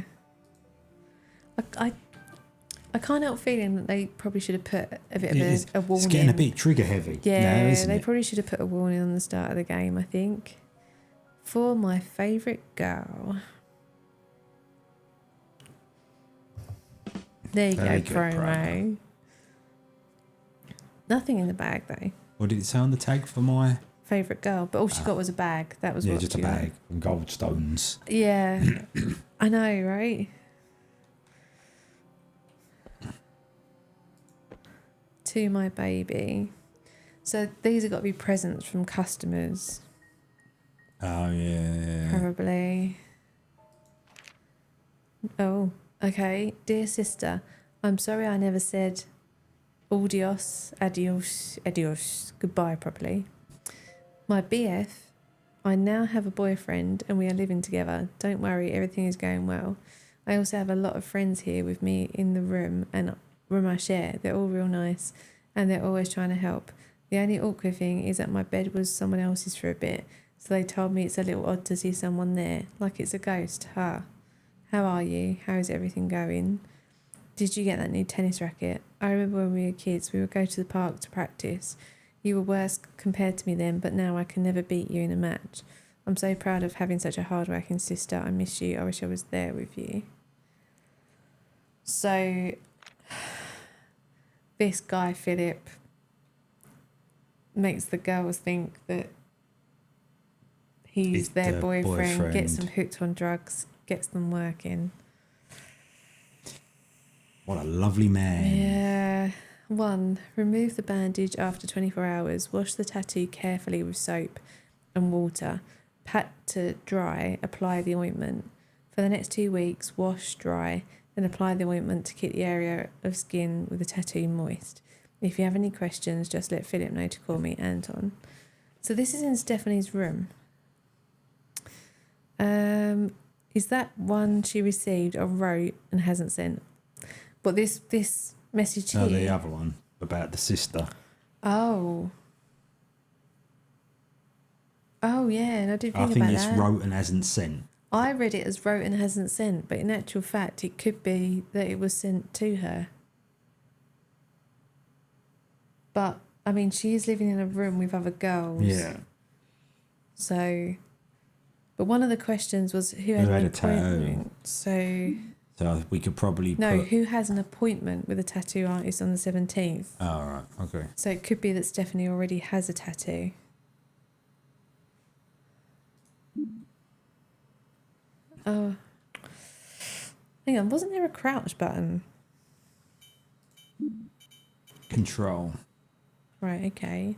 I can't help feeling that they probably should have put a bit of a warning. It's getting a bit trigger heavy. Yeah, now, isn't they it? probably should have put a warning on the start of the game, I think. For my favourite girl. There you Very go, good promo. Nothing in the bag though. What did it say on the tag for my? Favourite girl, but all she got was a bag. That was Yeah, what just a she got. bag and Goldstones. Yeah, I know, right? To my baby. So these have got to be presents from customers, Oh yeah. probably. Oh, okay. Dear sister, I'm sorry I never said adios, goodbye properly. My BF, I now have a boyfriend and we are living together. Don't worry, everything is going well. I also have a lot of friends here with me in the room I share. They're all real nice and they're always trying to help. The only awkward thing is that my bed was someone else's for a bit, so they told me it's a little odd to see someone there, like it's a ghost. How are you? How is everything going? Did you get that new tennis racket? I remember when we were kids, we would go to the park to practice. You were worse compared to me then, but now I can never beat you in a match. I'm so proud of having such a hard-working sister. I miss you. I wish I was there with you. So, this guy, Philip, makes the girls think that he's It's their the boyfriend, gets them boyfriend. hooked on drugs, gets them working. What a lovely man. Yeah. 1. Remove the bandage after 24 hours. Wash the tattoo carefully with soap and water. Pat to dry. Apply the ointment. For the next 2 weeks, wash, dry, then apply the ointment to keep the area of skin with the tattoo moist. If you have any questions, just let Philip know to call me Anton. So this is in Stephanie's room. Is that one she received or wrote and hasn't sent? But this message here. Oh, the other one about the sister. Oh. Oh yeah, and I did I think think about it's that. wrote and hasn't sent. I read it as wrote and hasn't sent, but in actual fact, it could be that it was sent to her. But I mean, she is living in a room with other girls. Yeah. So, but one of the questions was who had Who had an a tattoo? appointment. So So we could probably no, put. who has an appointment with a tattoo artist on the 17th? Oh, right. Okay. So it could be that Stephanie already has a tattoo. Oh, hang on, wasn't there a crouch button? Control. Right, okay.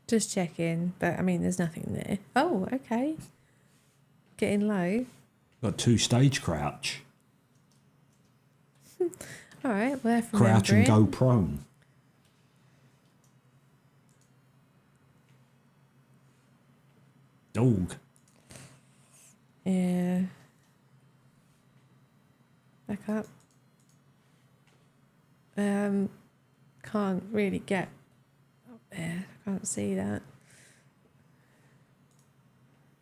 Just checking, but I mean, there's nothing there. Oh, okay. Getting low. Got 2 stage crouch. All right, worth Crouch and remembering. go prone. Dog. Yeah. Back up. Can't really get up there. Can't see that.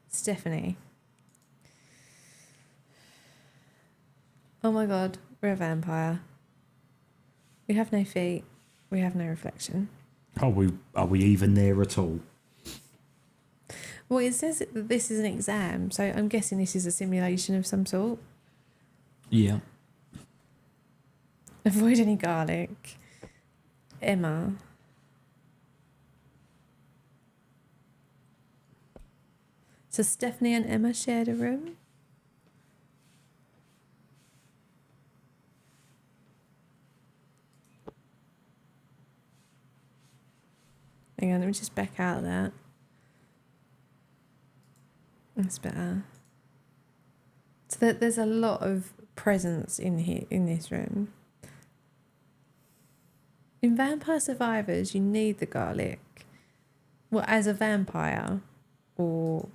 Stephanie. Oh my god, we're a vampire. We have no feet. We have no reflection. Are we even there at all? Well, it says that this is an exam, so I'm guessing this is a simulation of some sort. Yeah. Avoid any garlic. Emma. So Stephanie and Emma shared a room? Hang on, let me just back out of that. That's better. So there's a lot of presence in here in this room. In Vampire Survivors, you need the garlic. Well, as a vampire, or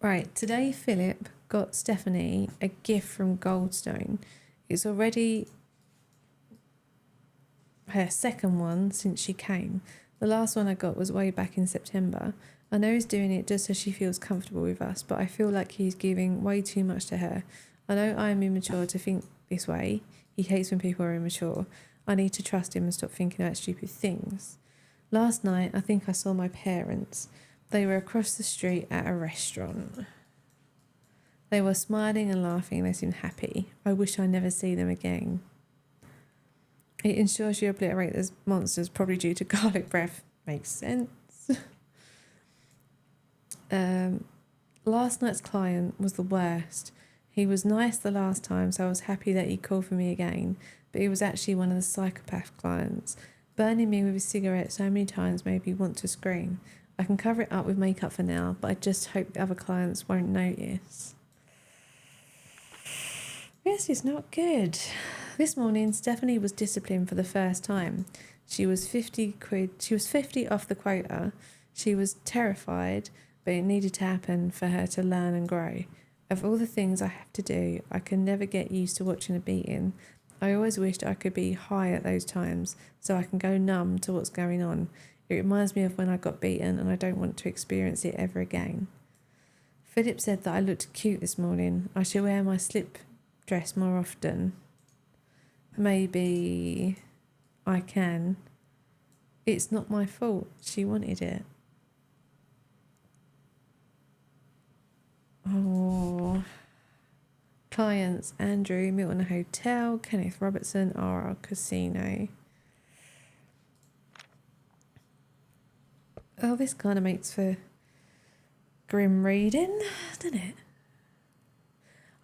right. Today, Philip got Stephanie a gift from Goldstone. It's already her second one since she came. The last one I got was way back in September. I know he's doing it just so she feels comfortable with us, but I feel like he's giving way too much to her. I know I am immature to think this way. He hates when people are immature. I need to trust him and stop thinking about stupid things. Last night, I think I saw my parents. They were across the street at a restaurant. They were smiling and laughing. They seemed happy. I wish I never see them again. It ensures you obliterate those monsters, probably due to garlic breath. Makes sense. Last night's client was the worst. He was nice the last time, so I was happy that he called for me again, but he was actually one of the psychopath clients. Burning me with his cigarette so many times made me want to scream. I can cover it up with makeup for now, but I just hope the other clients won't notice. This is not good. This morning, Stephanie was disciplined for the first time. She was 50 quid. She was 50 off the quota. She was terrified, but it needed to happen for her to learn and grow. Of all the things I have to do, I can never get used to watching a beating. I always wished I could be high at those times so I can go numb to what's going on. It reminds me of when I got beaten and I don't want to experience it ever again. Philip said that I looked cute this morning. I should wear my slip dress more often. Maybe I can. It's not my fault. She wanted it. Oh. Clients: Andrew, Milton Hotel, Kenneth Robertson, RR Casino. Oh, this kind of makes for grim reading, doesn't it?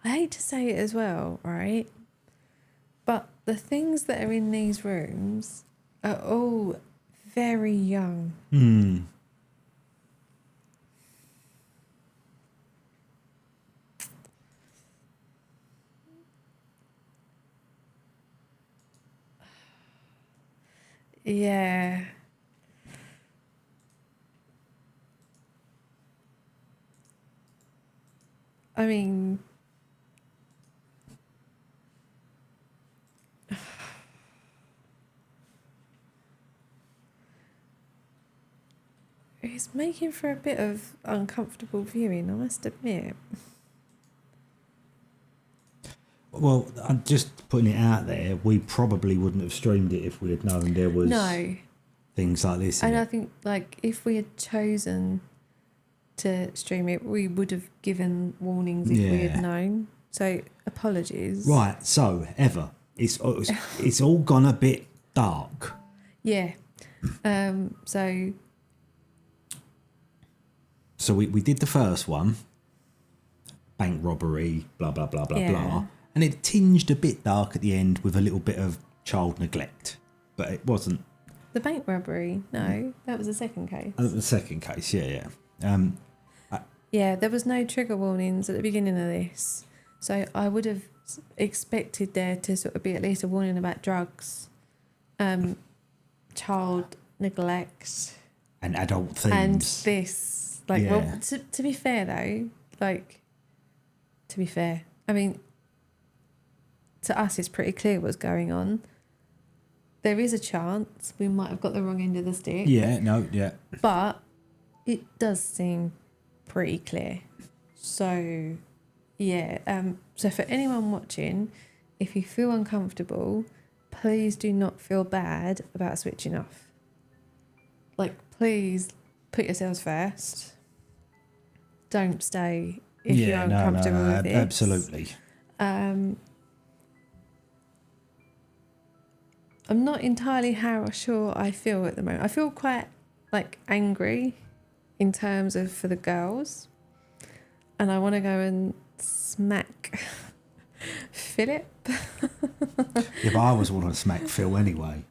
I hate to say it as well, right? But the things that are in these rooms are all very young. Yeah. I mean, it's making for a bit of uncomfortable viewing, I must admit. Well, I'm just putting it out there. We probably wouldn't have streamed it if we had known there was No. things like this in And I it. think, like, if we had chosen to stream it, we would have given warnings if we Yeah. had known. So, apologies. Right, so, Eva, it's all gone a bit dark. Yeah. So, So we did the first one, bank robbery, blah, blah, blah, blah, Yeah. blah. And it tinged a bit dark at the end with a little bit of child neglect. But it wasn't. the bank robbery, no, that was the second case. The second case, yeah. Yeah, there was no trigger warnings at the beginning of this. So I would have expected there to sort of be at least a warning about drugs, child neglect, And adult and themes. this. Like, Yeah. well, to be fair though, I mean, to us it's pretty clear what's going on. There is a chance we might have got the wrong end of the stick. Yeah, no, yeah. But it does seem pretty clear. So, yeah. So for anyone watching, if you feel uncomfortable, please do not feel bad about switching off. Like, please put yourselves first. Don't stay if you're uncomfortable with it. Absolutely. I'm not entirely how sure I feel at the moment. I feel quite like angry in terms of for the girls, and I want to go and smack Philip. Yeah, but I always want to smack Phil anyway.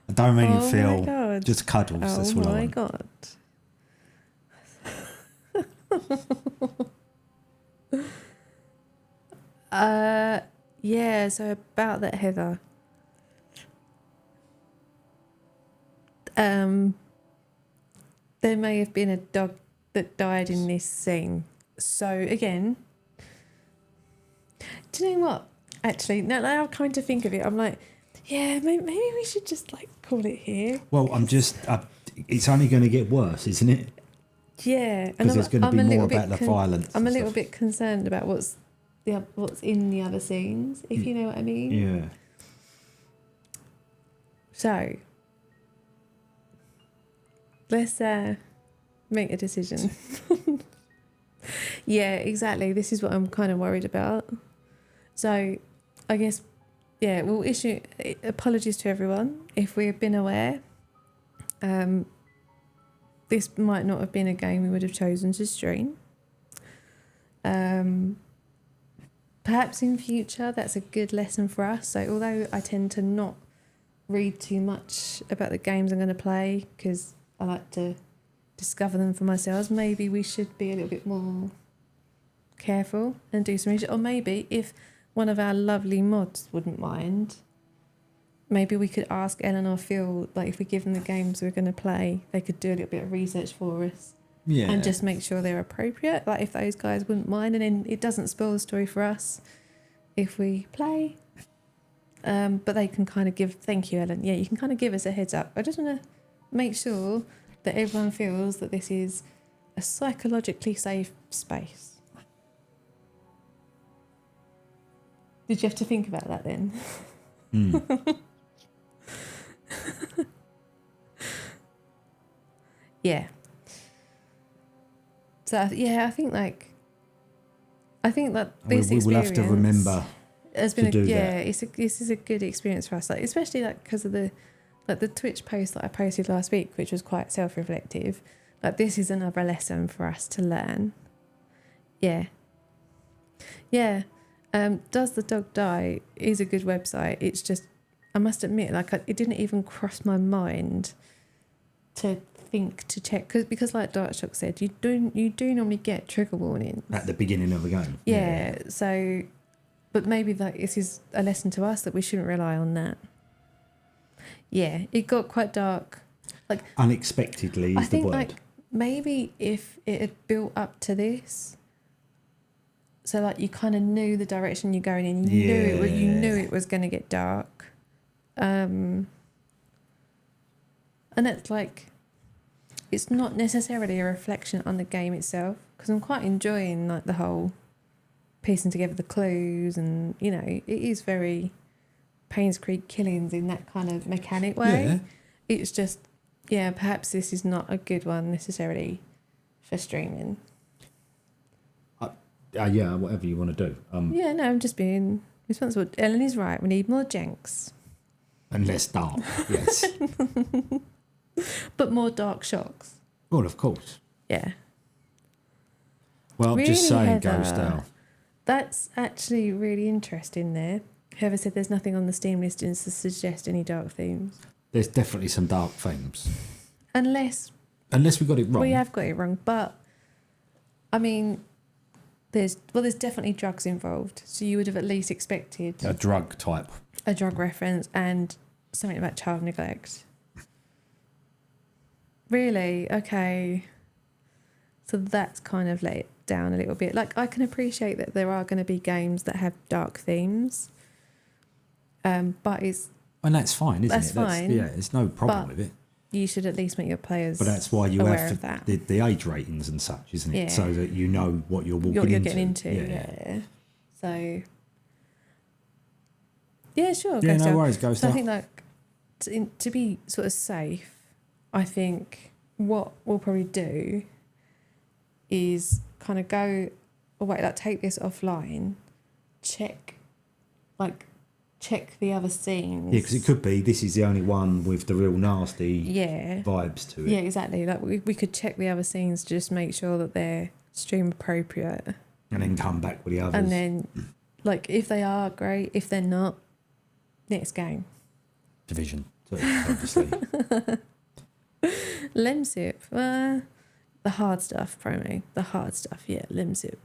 I don't mean Oh my Phil, God. just cuddles. That's Oh what I my want. god. Yeah, so about that, Heather. There may have been a dog that died in this scene. So again, do you know what? Actually, now I come to think of it, I'm like, yeah, maybe we should just like call it here. Well, it's only going to get worse, isn't it? Yeah, Because there's going to I'm be a more little bit about the violence. I'm a and little stuff. bit concerned about what's in the other scenes, if you know what I mean. Yeah. So let's make a decision. Yeah, exactly. This is what I'm kind of worried about. So, I guess, yeah, we'll issue apologies to everyone if we've been aware. This might not have been a game we would have chosen to stream. Perhaps in future, that's a good lesson for us. So, although I tend to not read too much about the games I'm going to play because I like to discover them for myself, maybe we should be a little bit more careful and do some research. Or maybe if one of our lovely mods wouldn't mind, maybe we could ask Ellen or Phil, like if we give them the games we're going to play, they could do a little bit of research for us Yeah. and just make sure they're appropriate. Like if those guys wouldn't mind, and then it doesn't spoil the story for us if we play. But they can kind of give, thank you, Ellen. Yeah, you can kind of give us a heads up. I just want to make sure that everyone feels that this is a psychologically safe space. Did you have to think about that then? Yeah. So yeah, I think that this we will have to remember has been to do yeah, that. this is a good experience for us, like especially like because of the Twitch post that I posted last week, which was quite self-reflective. Like this is another lesson for us to learn. Yeah. Does the Dog Die is a good website. It's just, I must admit, like it didn't even cross my mind to think to check because like Darkshock said, you do normally get trigger warnings at the beginning of a game. Yeah. So, but maybe like this is a lesson to us that we shouldn't rely on that. Yeah, it got quite dark. Like Unexpectedly I is the think word. like maybe if it had built up to this, so like you kind of knew the direction you're going in, you knew it was going to get dark, and it's like it's not necessarily a reflection on the game itself, because I'm quite enjoying like the whole piecing together the clues, and you know it is very Payne's Creek Killings in that kind of mechanic way. Yeah. It's just, yeah, perhaps this is not a good one necessarily for streaming. Yeah, whatever you want to do. Yeah, no, I'm just being responsible. Ellen is right. We need more Jenks, And less dark, yes. but more dark shocks. Well, of course. Yeah. Well, Really, just saying, Heather? Ghost Owl. That's actually really interesting there. Whoever said there's nothing on the Steam listings to suggest any dark themes. There's definitely some dark themes. Unless Unless we got it wrong. we have got it wrong. But, I mean, there's definitely drugs involved. So you would have at least expected A drug type. a drug reference and something about child neglect. Really? Okay. So that's kind of let it down a little bit. Like, I can appreciate that there are going to be games that have dark themes. But it's And that's fine, isn't That's it? fine. Yeah, there's no problem But with it. you should at least make your players But that's why you aware have of that. the age ratings and such, isn't it? Yeah. So that you know what you're walking You're into. getting into. Yeah. So, yeah, sure. Yeah, Ghost no Owl. worries, Ghost So I Owl. think like to be sort of safe, I think what we'll probably do is kind of go away, like take this offline, check the other scenes. Yeah, because it could be this is the only one with the real nasty Yeah. vibes to it. Yeah, exactly. Like we could check the other scenes to just make sure that they're stream appropriate. And then come back with the others. And then, like, if they are, great. If they're not, next game. Division 2, obviously. Lemsip. The hard stuff, promo. The hard stuff, yeah. Lemsip.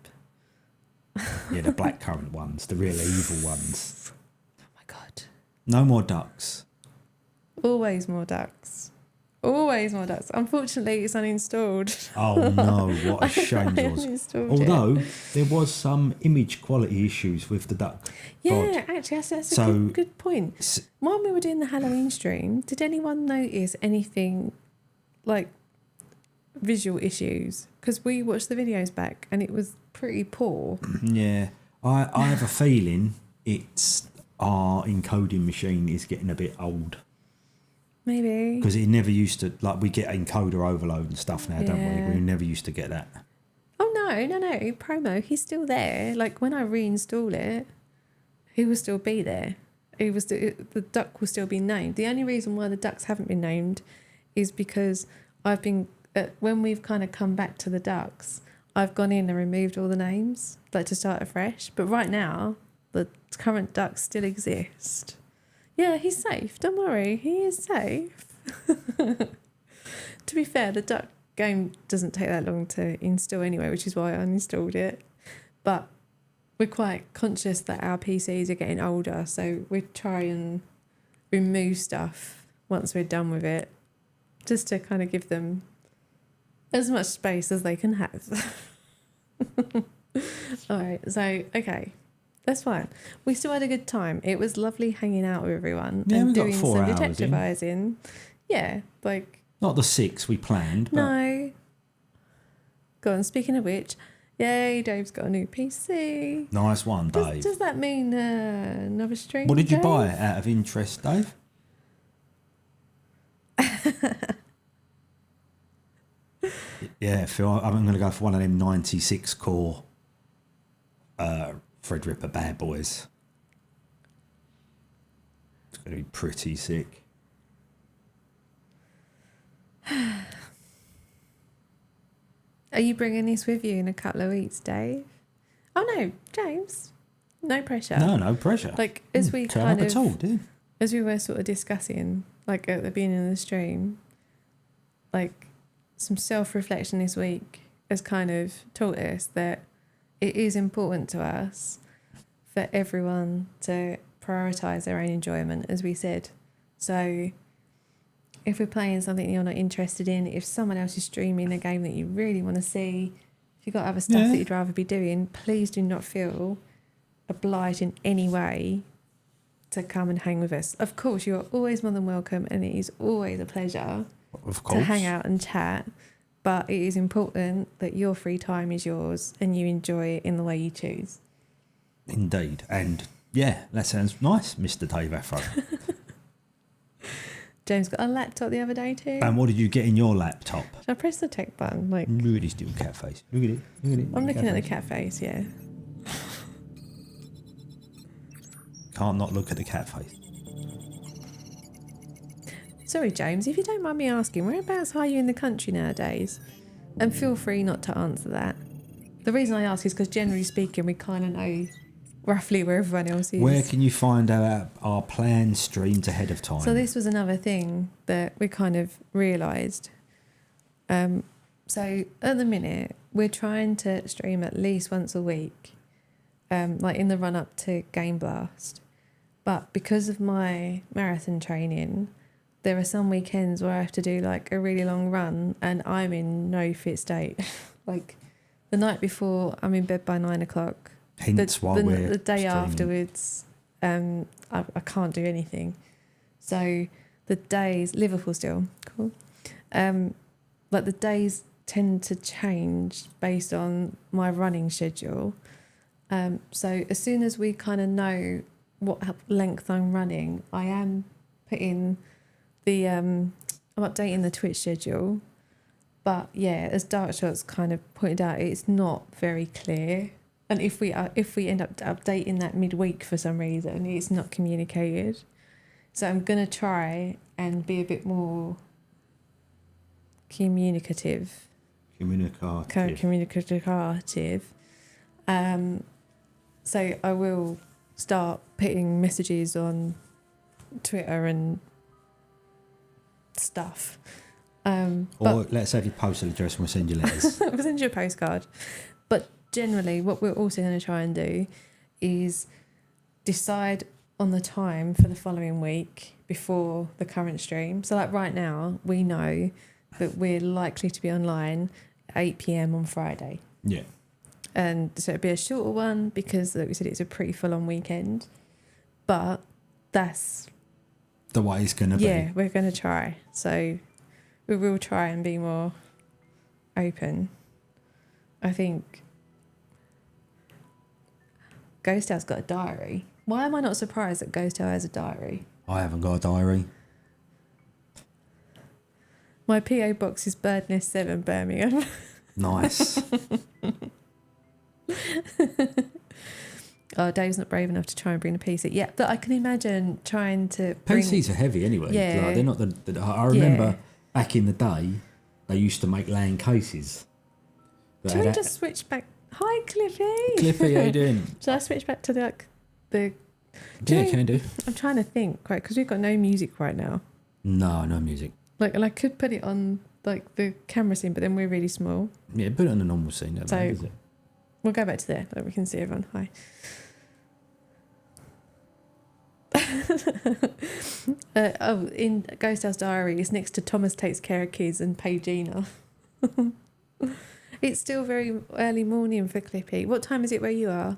Yeah, the blackcurrant ones, the real evil ones. Oh my god. No more ducks. Always more ducks. Always more ducks. Unfortunately, it's uninstalled. Oh no, what a shame I it was. uninstalled Although there was some image quality issues with the duck. Yeah, God. actually, that's So- a good point. S- While we were doing the Halloween stream, did anyone notice anything like visual issues? Because we watched the videos back and it was pretty poor. Yeah, I have a feeling it's our encoding machine is getting a bit old. Maybe. Because it never used to, like, we get encoder overload and stuff now, don't Yeah. we? We never used to get that. Oh no, No, promo. He's still there. Like when I reinstall it, he will still be there. The duck will still be named. The only reason why the ducks haven't been named is because I've been when we've kind of come back to the ducks, I've gone in and removed all the names, like to start afresh. But right now, the current ducks still exist. Yeah, he's safe. Don't worry, he is safe. To be fair, the duck game doesn't take that long to install anyway, which is why I uninstalled it. But we're quite conscious that our PCs are getting older, so we try and remove stuff once we're done with it, just to kind of give them as much space as they can have. All right, so, okay, that's fine. We still had a good time. It was lovely hanging out with everyone and doing some detectivising. Yeah, like... Not the 6 we planned, but... No. Go on, speaking of which, yay, Dave's got a new PC. Nice one, Dave. Does that mean another stream? What did you Dave? buy out of interest, Dave? Yeah, Phil, I'm going to go for one of them 96 core Threadripper bad boys. It's going to be pretty sick. Are you bringing this with you in a couple of weeks, Dave? Oh no, James. No pressure. No pressure. Like as we Turn kind up of at all, dude. as we were sort of discussing, like at the beginning of the stream, like some self-reflection this week has kind of taught us that it is important to us for everyone to prioritise their own enjoyment, as we said. So if we're playing something you're not interested in, if someone else is streaming a game that you really want to see, if you've got other stuff that you'd rather be doing, please do not feel obliged in any way to come and hang with us. Of course, you are always more than welcome, and it is always a pleasure to hang out and chat. But it is important that your free time is yours and you enjoy it in the way you choose. Indeed. And yeah, that sounds nice, Mr. Dave Afro. James got a laptop the other day too. And what did you get in your laptop? Should I press the tech button? Like, Look at this little cat face. Look at it. Look at it. I'm looking at the cat face, yeah. Can't not look at the cat face. Sorry, James, if you don't mind me asking, whereabouts are you in the country nowadays? And feel free not to answer that. The reason I ask is because generally speaking, we kind of know roughly where everyone else is. Where can you find out our planned streams ahead of time? So this was another thing that we kind of realised. So at the minute, we're trying to stream at least once a week, like in the run-up to Game Blast. But because of my marathon training, there are some weekends where I have to do like a really long run and I'm in no fit state. Like the night before, I'm in bed by 9 o'clock. Hence why we're the day streaming. afterwards, I can't do anything. So the days, Liverpool still, cool. Like the days tend to change based on my running schedule. So as soon as we kind of know what length I'm running, I am putting I'm updating the Twitch schedule. But yeah, as Darkshots kind of pointed out, it's not very clear. And if we end up updating that midweek for some reason, it's not communicated. So I'm gonna try and be a bit more communicative. So I will start putting messages on Twitter and stuff. Or let's have your postal address and we'll send you letters. We'll send you a postcard. But generally, what we're also going to try and do is decide on the time for the following week before the current stream. So like right now, we know that we're likely to be online at 8 p.m. on Friday. Yeah. And so it'd be a shorter one because, like we said, it's a pretty full-on weekend. But that's... the way it's going to be. Yeah, we're going to try. So we will try and be more open. I think Ghost House got a diary. Why am I not surprised that Ghost House has a diary? I haven't got a diary. My PO box is Birdnest 7, Birmingham. Nice. Oh, Dave's not brave enough to try and bring a PC. Yeah, but I can imagine trying to bring... PCs are heavy anyway. Yeah. Like, they're not I remember Yeah. back in the day, they used to make LAN cases. that Should we had just switch back? Hi, Cliffy. Cliffy, how you doing? Should I switch back to the... Do Yeah, you- can do. I'm trying to think, right, because we've got no music right now. No music. Like, and I could put it on, like, the camera scene, but then we're really small. Yeah, put it on the normal scene. Don't So- matter, does it? We'll go back to there, so we can see everyone. Hi. In Ghost House Diary, it's next to Thomas Takes Care of Kids and Pagina. It's still very early morning for Clippy. What time is it where you are?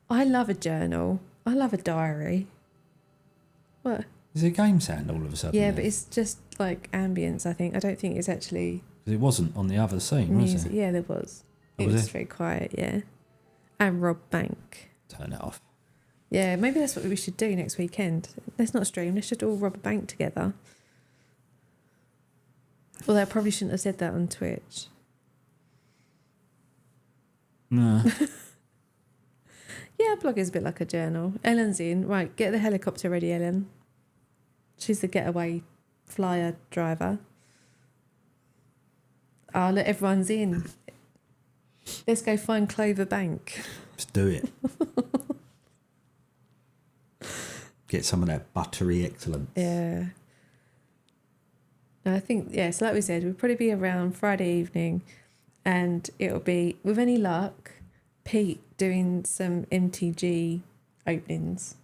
I love a journal. I love a diary. What? Is it a game sound all of a sudden? Yeah, then? but it's just like ambience, I think. I don't think it's actually 'Cause it wasn't on the other scene, was music. it? Yeah, there was. Oh, It was was it? very quiet, yeah. And Rob Bank. Turn it off. Yeah, maybe that's what we should do next weekend. Let's not stream, let's just all rob a bank together. Although I probably shouldn't have said that on Twitch. No. Yeah, a blog is a bit like a journal. Ellen's in. Right, get the helicopter ready, Ellen. She's the getaway flyer driver. Oh, look, everyone's in. Let's go find Clover Bank. Let's do it. Get some of that buttery excellence. Yeah. No, I think, yeah, so like we said, we'll probably be around Friday evening and it'll be, with any luck, Pete doing some MTG openings.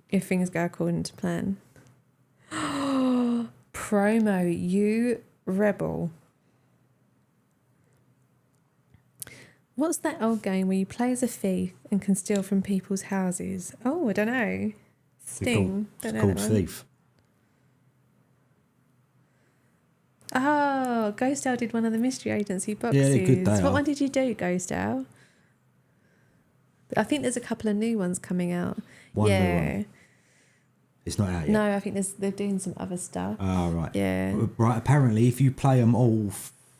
If things go according to plan. Promo, you rebel. What's that old game where you play as a thief and can steal from people's houses? Oh, I don't know. Sting. It's Don't know called that one. Thief. Oh, Ghost Owl did one of the Mystery Agency boxes. Yeah, they're good, they What are. one did you do, Ghost Owl? I think there's a couple of new ones coming out. One yeah. new one. It's not out yet. No, I think they're doing some other stuff. Oh, right. Yeah. Right, apparently, if you play them all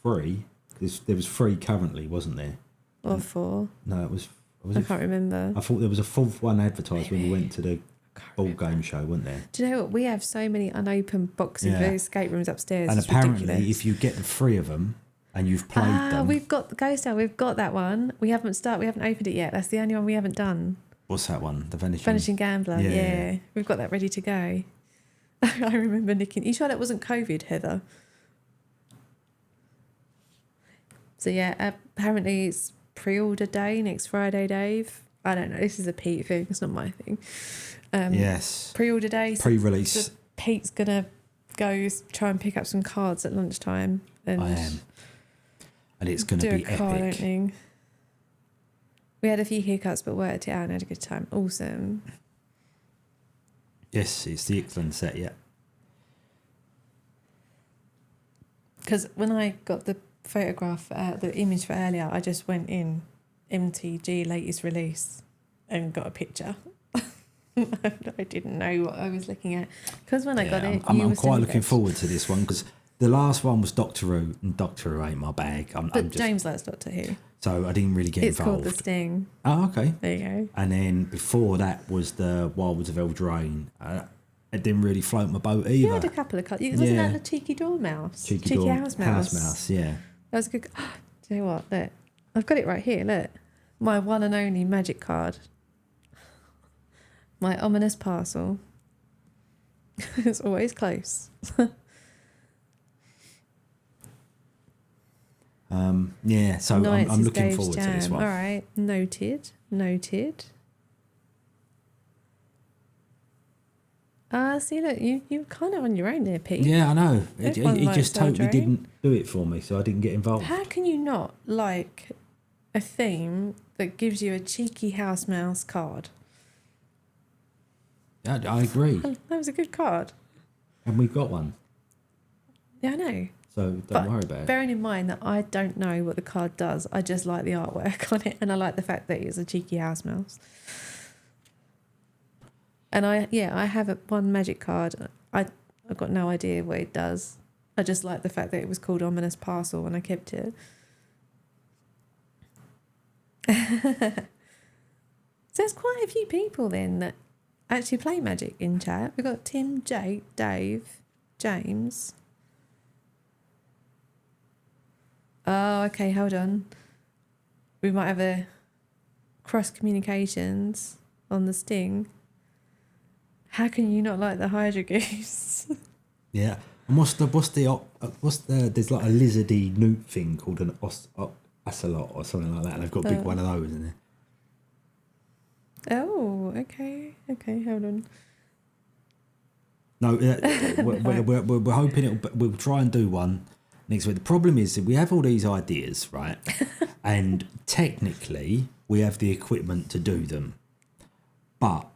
free, there was free currently, wasn't there? Or four. No, it was. I can't remember. I thought there was a fourth one advertised when we went to the ball game show, wasn't there? Do you know what? We have so many unopened boxes Yeah. of escape rooms upstairs. And It's apparently, ridiculous. if you get the three of them and you've played them, We've got the Ghost Owl. We've got that one. We haven't opened it yet. That's the only one we haven't done. what's that one? The Vanishing Gambler. Yeah. Yeah. We've got that ready to go. I remember nicking. You sure that wasn't COVID, Heather? So yeah, apparently it's pre-order day next Friday, Dave. I don't know. This is a Pete thing. It's not my thing. Yes. Pre-order day. Pre-release. So Pete's gonna go try and pick up some cards at lunchtime. And I am. And it's going do to a be card epic. opening. We had a few hiccups, but worked it out and had a good time. Awesome. Yes, it's the Ixalan set, yeah. Because when I got the photograph, the image for earlier, I just went in MTG latest release and got a picture. I didn't know what I was looking at. Because when I got it, I'm you were quite sending looking it. forward to this one because the last one was Doctor Who, and Doctor Who ain't my bag. I'm But just, James likes Doctor Who. so I didn't really get It's called involved. The Sting. Oh, okay. There you go. And then before that was the Wilds of Eldraine. It didn't really float my boat either. You had a couple of cards. Wasn't Yeah. that the Cheeky Dormouse? Cheeky Door- House Mouse. House Mouse, yeah. That was a good. Do you know what? Look, I've got it right here. Look, my one and only magic card. My ominous parcel. It's always close. Yeah, so Nights I'm is looking Dave's forward to this jam. one. All right, noted. See, look, you're kind of on your own there, Pete. Yeah, I know. Everyone He likes just totally Eldraine. didn't do it for me, so I didn't get involved. How can you not like a theme that gives you a cheeky house mouse card? I agree. That was a good card. And we've got one, Yeah, I know. so don't But worry about it. bearing in mind that I don't know what the card does, I just like the artwork on it, and I like the fact that it's a cheeky house mouse. And I have one magic card. I've got no idea what it does. I just like the fact that it was called Ominous Parcel, and I kept it. So there's quite a few people then that actually play Magic in chat. We've got Tim, Jake, Dave, James. Oh, okay, hold on. We might have a cross communications on the Sting. How can you not like the Hydra Goose? Yeah. And what's the there's like a lizardy newt thing called an ocelot or something like that, and they've got a big one of those in there. Oh, okay, hold on. No, we're hoping we'll try and do one next week. The problem is that we have all these ideas, right? And technically we have the equipment to do them, but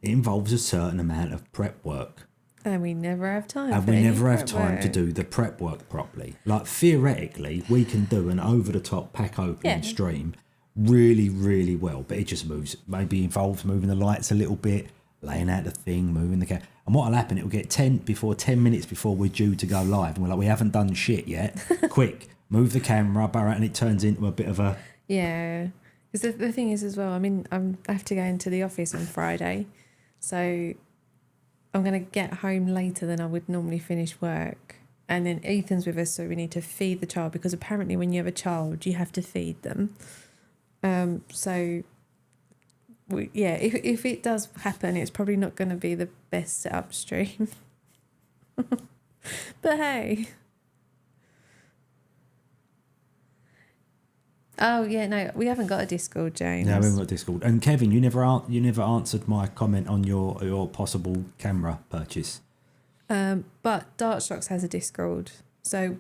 it involves a certain amount of prep work. And we never have time. And for we any never have prep time to work. do the prep work properly. Like, theoretically, we can do an over-the-top pack opening stream really, really well, but it just maybe involves moving the lights a little bit, laying out the thing, moving the camera. And what'll happen, it'll get 10 minutes before we're due to go live, and we're like, we haven't done shit yet. Quick, move the camera, and it turns into a bit of a... Yeah. Because the thing is as well, I have to go into the office on Friday, so I'm going to get home later than I would normally finish work. And then Ethan's with us, so we need to feed the child, because apparently when you have a child, you have to feed them. So, if it does happen, it's probably not going to be the best setup stream. But hey. Oh, yeah, no, we haven't got a Discord, James. No, we haven't got Discord. And Kevin, you never answered my comment on your possible camera purchase. But Dartstrokes has a Discord, so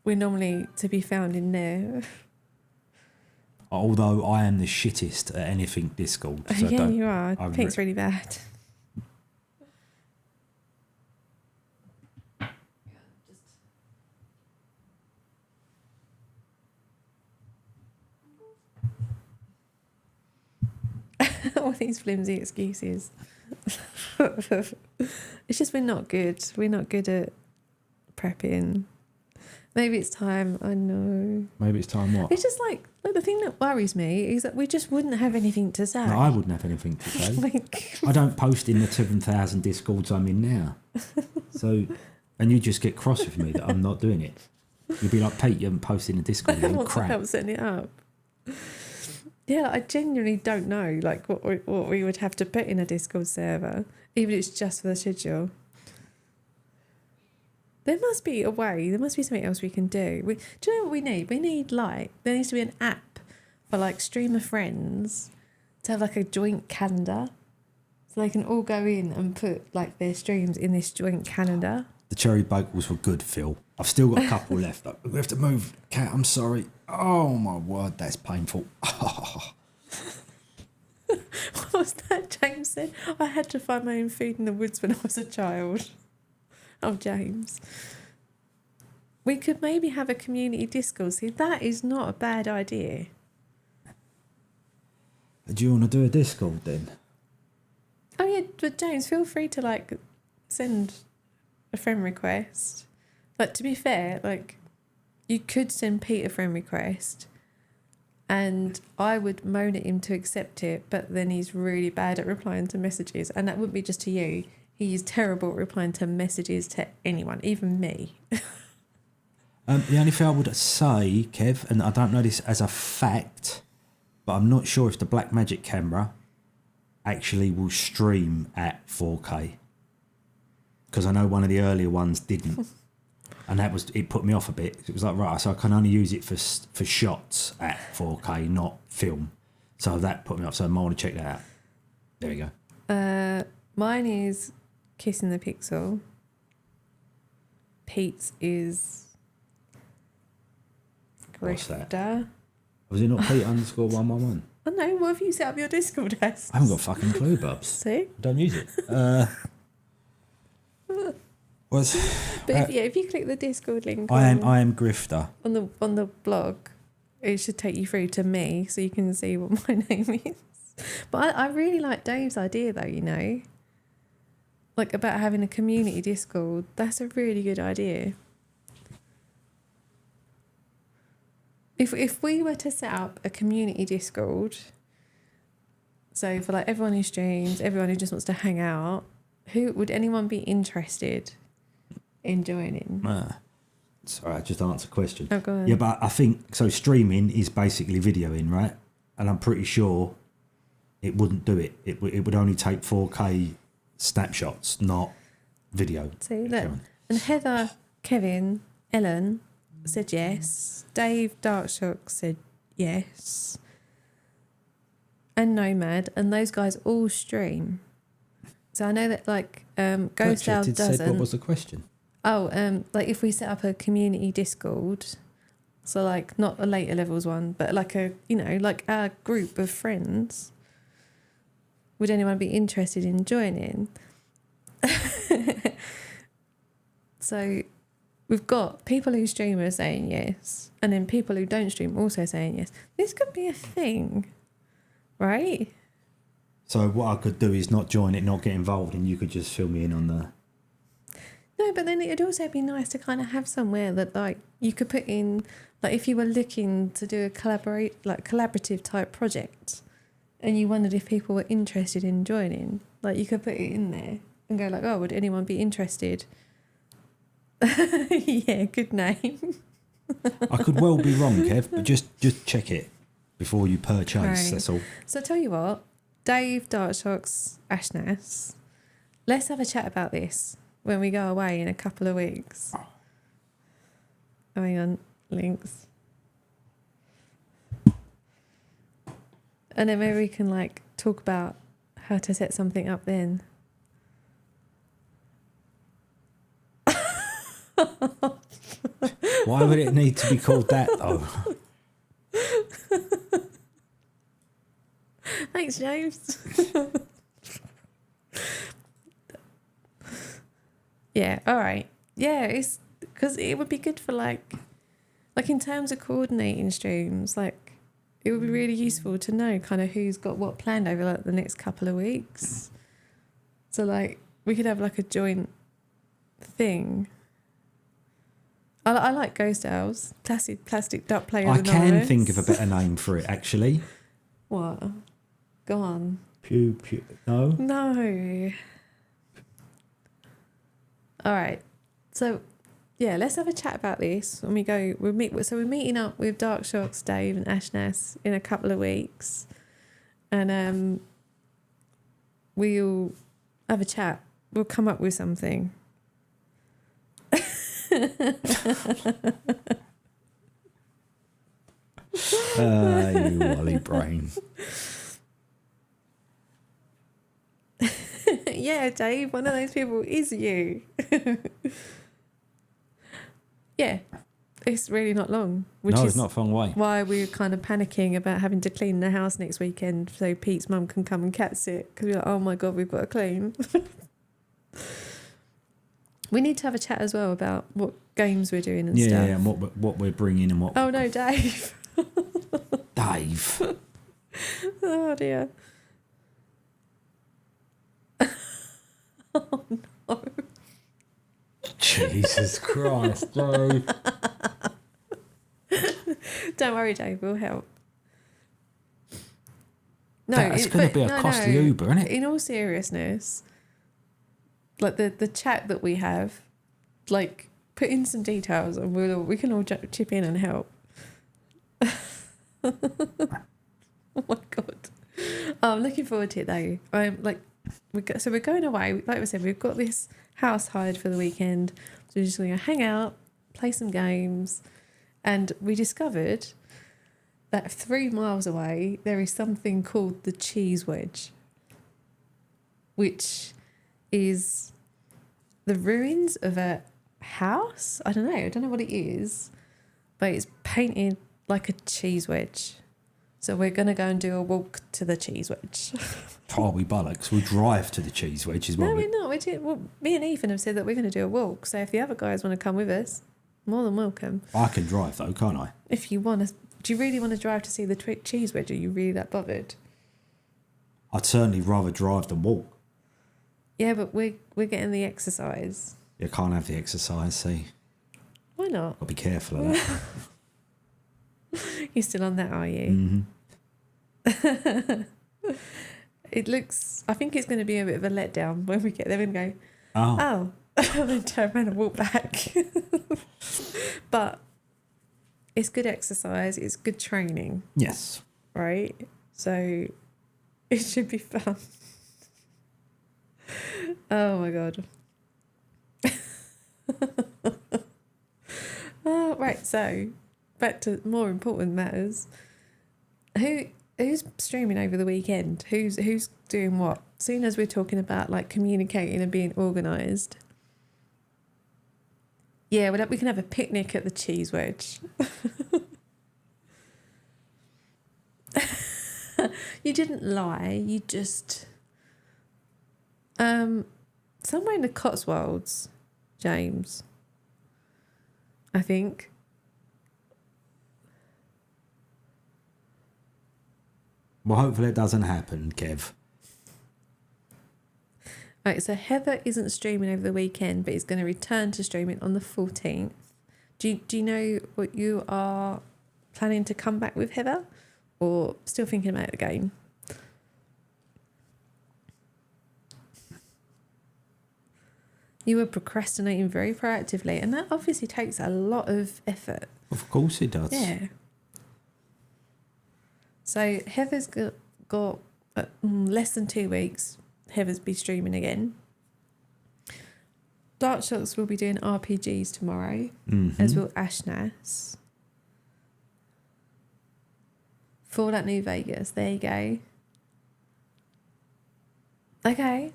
we're normally to be found in there. Although I am the shittest at anything Discord. So Yeah, you are. I think it's really bad. All these flimsy excuses. It's just we're not good. We're not good at prepping. Maybe it's time. I know. Maybe it's time what? It's just like the thing that worries me is that we just wouldn't have anything to say. No, I wouldn't have anything to say. Like, I don't post in the 7,000 Discords I'm in now. So, and you just get cross with me that I'm not doing it. You'd be like, Pete, you haven't posted in the Discord. You what's the crap. help setting it up? Yeah, I genuinely don't know like what we would have to put in a Discord server, even if it's just for the schedule. There must be a way. There must be something else we can do. Do you know what we need? We need there needs to be an app for like streamer friends to have like a joint calendar, so they can all go in and put like their streams in this joint calendar. The cherry bagels were good, Phil. I've still got a couple left. We have to move. Cat, I'm sorry. Oh my word, that's painful. What was that James said? I had to find my own food in the woods when I was a child. Oh, James. We could maybe have a community Discord. See, that is not a bad idea. Do you want to do a Discord then? Oh, yeah, but James, feel free to, like, send a friend request. Like, to be fair, like, you could send Pete a friend request and I would moan at him to accept it, but then he's really bad at replying to messages. And that wouldn't be just to you. He's terrible at replying to messages to anyone, even me. The only thing I would say, Kev, and I don't know this as a fact, but I'm not sure if the Blackmagic camera actually will stream at 4K. Because I know one of the earlier ones didn't. And it put me off a bit. It was like, right, so I can only use it for shots at 4K, not film. So that put me off. So I might want to check that out. There we go. Mine is Kissing the Pixel. Pete's is What's that? Grifter. Was it not Pete _111? I don't know, what have you set up your Discord as? I haven't got a fucking clue, Bubs. See? I don't use it. But if you click the Discord link I am Grifter. on the blog, it should take you through to me so you can see what my name is. But I really like Dave's idea though, you know. Like about having a community Discord. That's a really good idea. If we were to set up a community Discord, so for like everyone who streams, everyone who just wants to hang out, who would anyone be interested in joining? Sorry, I just answered a question. Oh, go on. Yeah, but I think so. Streaming is basically videoing, right? And I'm pretty sure it wouldn't do it. It would only take 4K snapshots, not video. See, look. And Heather, Kevin, Ellen said yes. Dave Darkshock said yes. And Nomad, and those guys all stream. So I know that like Ghost Owl doesn't. Said what was the question? Oh, like if we set up a community Discord, so like not a later levels one, but like a, you know, like our group of friends, would anyone be interested in joining? So we've got people who stream are saying yes, and then people who don't stream also saying yes. This could be a thing, right? So what I could do is not join it, not get involved, and you could just fill me in on the. No, but then it'd also be nice to kind of have somewhere that like you could put in, like if you were looking to do a collaborative type project, and you wondered if people were interested in joining, like you could put it in there and go like, oh, would anyone be interested? Yeah, good name. I could well be wrong, Kev, but just check it before you purchase. Right. That's all. So I tell you what, Dave Darkshock's Ashnas, let's have a chat about this when we go away in a couple of weeks. Oh, hang on, links. And then maybe we can like talk about how to set something up then. Why would it need to be called that though? Thanks, James. Yeah, all right. Yeah, it's because it would be good for like in terms of coordinating streams, like it would be really useful to know kind of who's got what planned over like the next couple of weeks. So like we could have like a joint thing. I like Ghost Owls, plastic duck players. I can Anonymous. think of a better name for it actually. What? Go on. Pew. No. No. All right. So, yeah, let's have a chat about this when we go. We're meeting up with Darkshock's Dave and Ashnas in a couple of weeks, and we'll have a chat. We'll come up with something. You Wally brain. Yeah, Dave, one of those people is you. Yeah, it's really not long. Which No, is it's not a fun way. why we're kind of panicking about having to clean the house next weekend so Pete's mum can come and cat sit, because we're like, oh my God, we've got to clean. We need to have a chat as well about what games we're doing and stuff. Yeah, and what we're bringing and what. Oh no, Dave. Dave. Oh dear. Oh no. Jesus Christ, Dave. Don't worry, Dave, we'll help. No, That's going to be a costly Uber, isn't it? In all seriousness, like the chat that we have, like put in some details and we can all chip in and help. Oh my God. Oh, I'm looking forward to it though. I'm like, we're going away. Like I said, we've got this house hired for the weekend. So we're just going to hang out, play some games. And we discovered that 3 miles away, there is something called the Cheese Wedge, which is the ruins of a house. I don't know what it is, but it's painted like a cheese wedge. So we're going to go and do a walk to the Cheese Wedge. Oh, we bollocks. We'll drive to the Cheese Wedge as well. No, we're not. Me and Ethan have said that we're going to do a walk. So if the other guys want to come with us, more than welcome. I can drive though, can't I? If you want to, do you really want to drive to see the Cheese Wedge? Are you really that bothered? I'd certainly rather drive than walk. Yeah, but we're getting the exercise. You can't have the exercise, see. Why not? I'll be careful of that. You're still on that, are you? Mm-hmm. It looks, I think it's going to be a bit of a letdown when we get there and go, Oh, oh, and then turn around and walk back. But it's good exercise, it's good training, yes. right? So it should be fun. Oh my God. Right, so back to more important matters. Who's streaming over the weekend? Who's doing what? Soon as we're talking about like communicating and being organised. Yeah, we can have a picnic at the Cheese Wedge. You didn't lie. You just somewhere in the Cotswolds, James. I think. Well, hopefully it doesn't happen, Kev. Right, so Heather isn't streaming over the weekend, but is going to return to streaming on the 14th. Do you know what you are planning to come back with, Heather? Or still thinking about the game? You were procrastinating very proactively, and that obviously takes a lot of effort. Of course it does. Yeah. So Heather's got less than 2 weeks. Heather's be streaming again. Dark Shots will be doing RPGs tomorrow, as will Ashnas. Fallout New Vegas. There you go. Okay.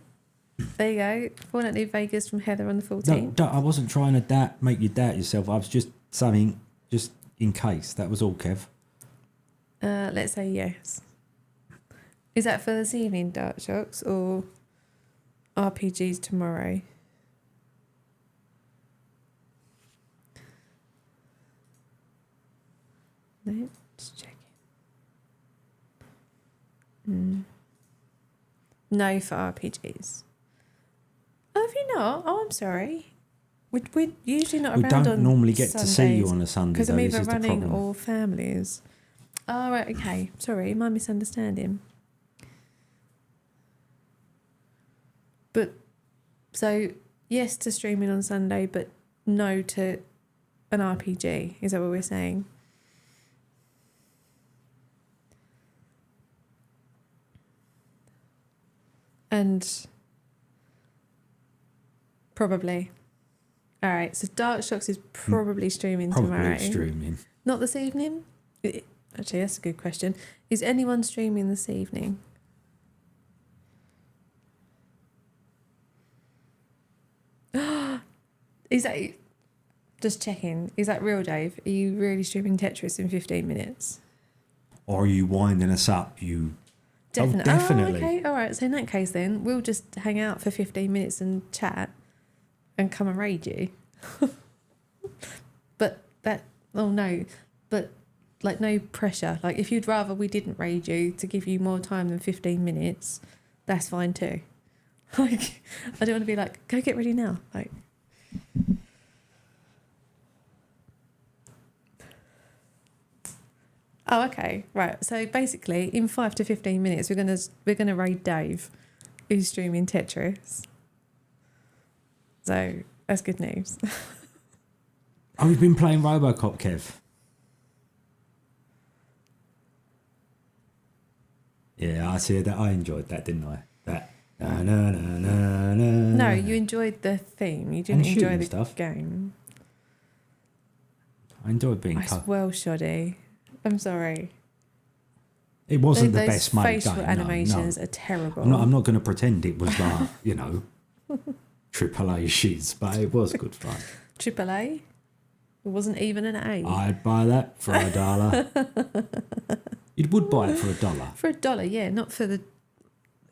There you go. Fallout New Vegas from Heather on the 14th. No, I wasn't trying to make you doubt yourself. I was just saying, just in case. That was all, Kev. Let's say yes. Is that for this evening, Dark Shocks, or RPGs tomorrow? No, just checking. No for RPGs. Oh, have you not? Oh, I'm sorry. We're usually not We around don't on normally get to see you Sundays on a Sunday, because though. I'm This either is the running problem. or families. Oh, right, okay. Sorry, my misunderstanding. But, so, yes to streaming on Sunday, but no to an RPG. Is that what we're saying? And probably. All right, so Dark Shocks is probably streaming tomorrow. Probably streaming. Not this evening? Actually, that's a good question. Is anyone streaming this evening? Is that... Just checking. Is that real, Dave? Are you really streaming Tetris in 15 minutes? Or are you winding us up? You... Definitely. Oh, definitely. Oh, okay. All right. So in that case, then we'll just hang out for 15 minutes and chat, and come and raid you. But that. Oh no. But like no pressure. Like if you'd rather we didn't raid you to give you more time than 15 minutes, that's fine too. Like I don't want to be like, go get ready now. Like. Oh, okay, right. So basically, in 5 to 15 minutes, we're gonna raid Dave, who's streaming Tetris. So that's good news. Oh, we've been playing RoboCop, Kev. Yeah, I see that. I enjoyed that, didn't I? That. Na, na, na, na, na. No, you enjoyed the theme. You didn't And enjoy shooting the stuff. game. I enjoyed being That's cut. well shoddy. I'm sorry. It wasn't the Those best made facial game. animations No. are terrible. I'm not going to pretend it was like, AAA shiz, but it was good fun. AAA? It wasn't even an A. I'd buy that for $1. You would buy it for $1. For $1, yeah, not for the...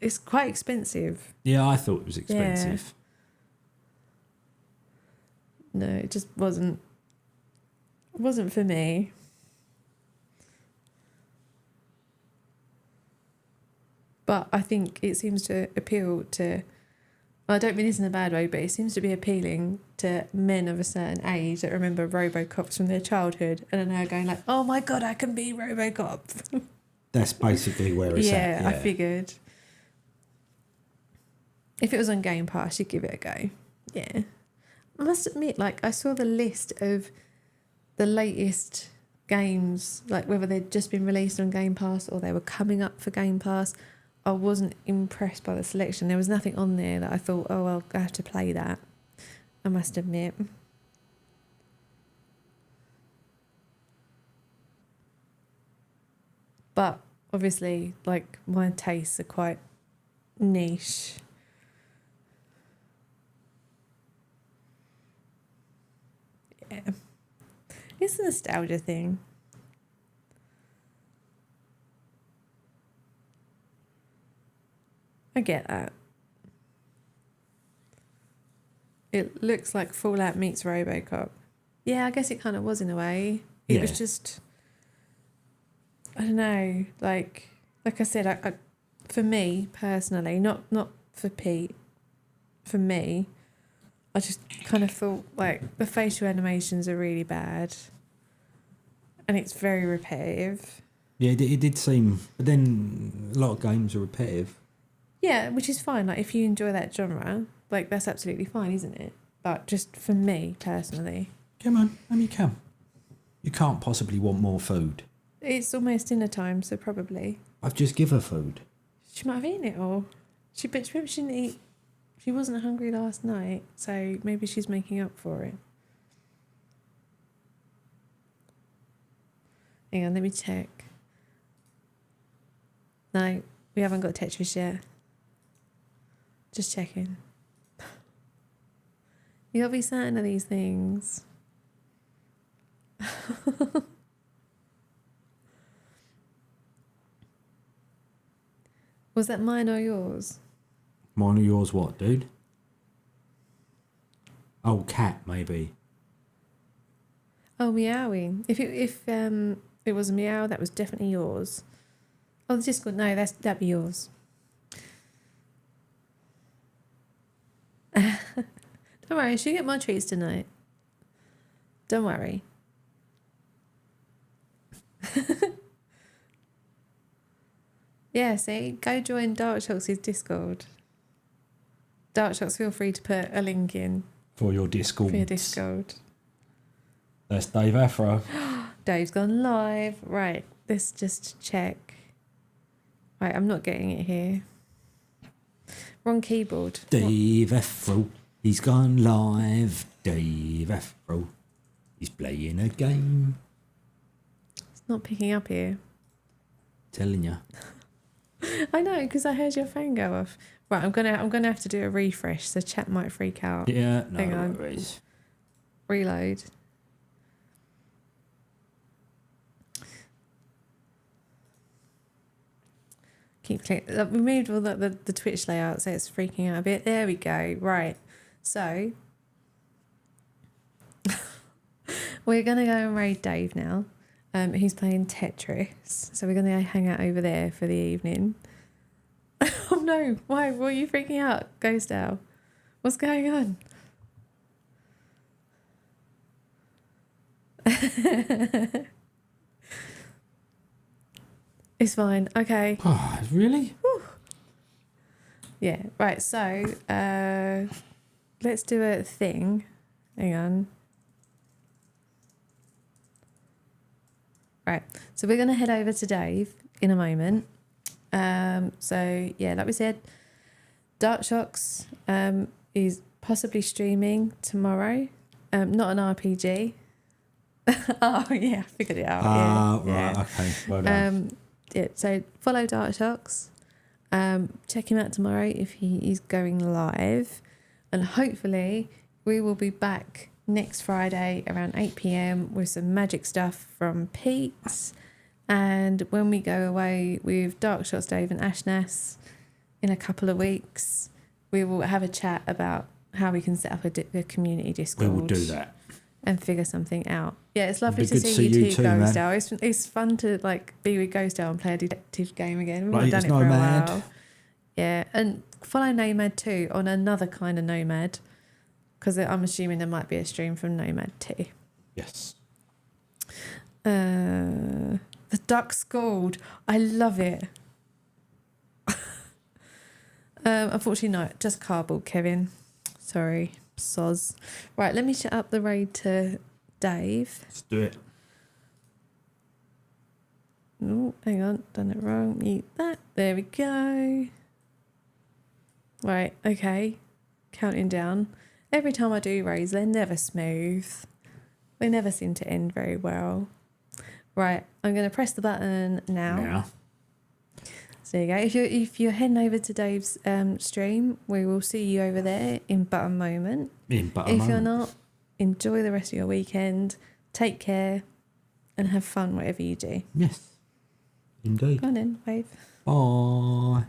It's quite expensive. Yeah, I thought it was expensive. No, it just wasn't for me. But I think it seems to appeal to Well, I don't mean this in a bad way, but it seems to be appealing to men of a certain age that remember Robocops from their childhood and are now going like, oh my God, I can be Robocop. That's basically where it's at. I figured. If it was on Game Pass, you'd give it a go. Yeah. I must admit, like, I saw the list of the latest games, like whether they'd just been released on Game Pass or they were coming up for Game Pass. I wasn't impressed by the selection. There was nothing on there that I thought, oh, well, I have to play that. I must admit. But obviously, like, my tastes are quite niche. Yeah. It's a nostalgia thing. I get that. It looks like Fallout meets Robocop. Yeah, I guess it kind of was in a way. It was just, I don't know, like I said, I for me personally, not for Pete, for me, I just kind of thought like the facial animations are really bad and it's very repetitive. Yeah, it did seem, but then a lot of games are repetitive. Yeah, which is fine. Like, if you enjoy that genre, like, that's absolutely fine, isn't it? But just for me, personally. Come on, you can. You can't possibly want more food. It's almost dinner time, so probably. I've just give her food. She might have eaten it all. But she didn't eat. She wasn't hungry last night, so maybe she's making up for it. Hang on, let me check. No, we haven't got Tetris yet. Just checking. You gotta be certain of these things. Was that mine or yours? Mine or yours what, dude? Oh, cat, maybe. Oh, meowing. If it was a meow, that was definitely yours. Oh, the Discord, no, that'd be yours. Don't worry, she'll get more treats tonight. Don't worry. Yeah, see, go join Darkshock's Discord. Darkshock, feel free to put a link in For your Discord. for your Discord. That's Dave Afro. Dave's gone live. Right, let's just check. Right, I'm not getting it here. Wrong keyboard. Dave Afro. He's gone live. Dave Afro. He's playing a game. It's not picking up here. Telling you. I know, because I heard your phone go off. Right, I'm gonna have to do a refresh, so chat might freak out. Yeah, no Hang on. worries. Reload. Keep clicking. We moved all the Twitch layout, so it's freaking out a bit. There we go. Right. So we're gonna go and raid Dave now. He's playing Tetris, so we're gonna go hang out over there for the evening. Oh no! Why? Were you freaking out, Ghost Owl? What's going on? It's fine. Okay. Oh, really? Yeah. Right. So, let's do a thing. Hang on. Right. So we're going to head over to Dave in a moment. So yeah, like we said, Darkshocks is possibly streaming tomorrow. Not an RPG. Oh yeah, I figured it out. Right. Okay. Well done. Yeah, so follow Darkshocks. Check him out tomorrow if he is going live. And hopefully we will be back next Friday around 8 p.m. with some magic stuff from Pete's. And when we go away with Darkshots Dave and Ashnas in a couple of weeks, we will have a chat about how we can set up a community Discord. We will do that. And figure something out. Yeah, it's lovely It'd to be good see you too, man. Ghost Owl. It's fun to like be with Ghost Owl and play a detective game again. We've not done it's it not for a mad. while. Yeah, and follow Nomad 2 on another kind of Nomad, because I'm assuming there might be a stream from Nomad 2. Yes. The Duck Scald. I love it. Unfortunately, no, just cardboard, Kevin. Sorry, soz. Right, let me shut up the raid to Dave. Let's do it. Oh, hang on, done it wrong. Mute that. There we go. Right, okay. Counting down. Every time I do raids, they're never smooth. They never seem to end very well. Right, I'm going to press the button now. Now. So there you go. If you're heading over to Dave's stream, we will see you over there in but a moment. If you're not, enjoy the rest of your weekend. Take care and have fun, whatever you do. Yes. Indeed. Go on in, wave. Bye.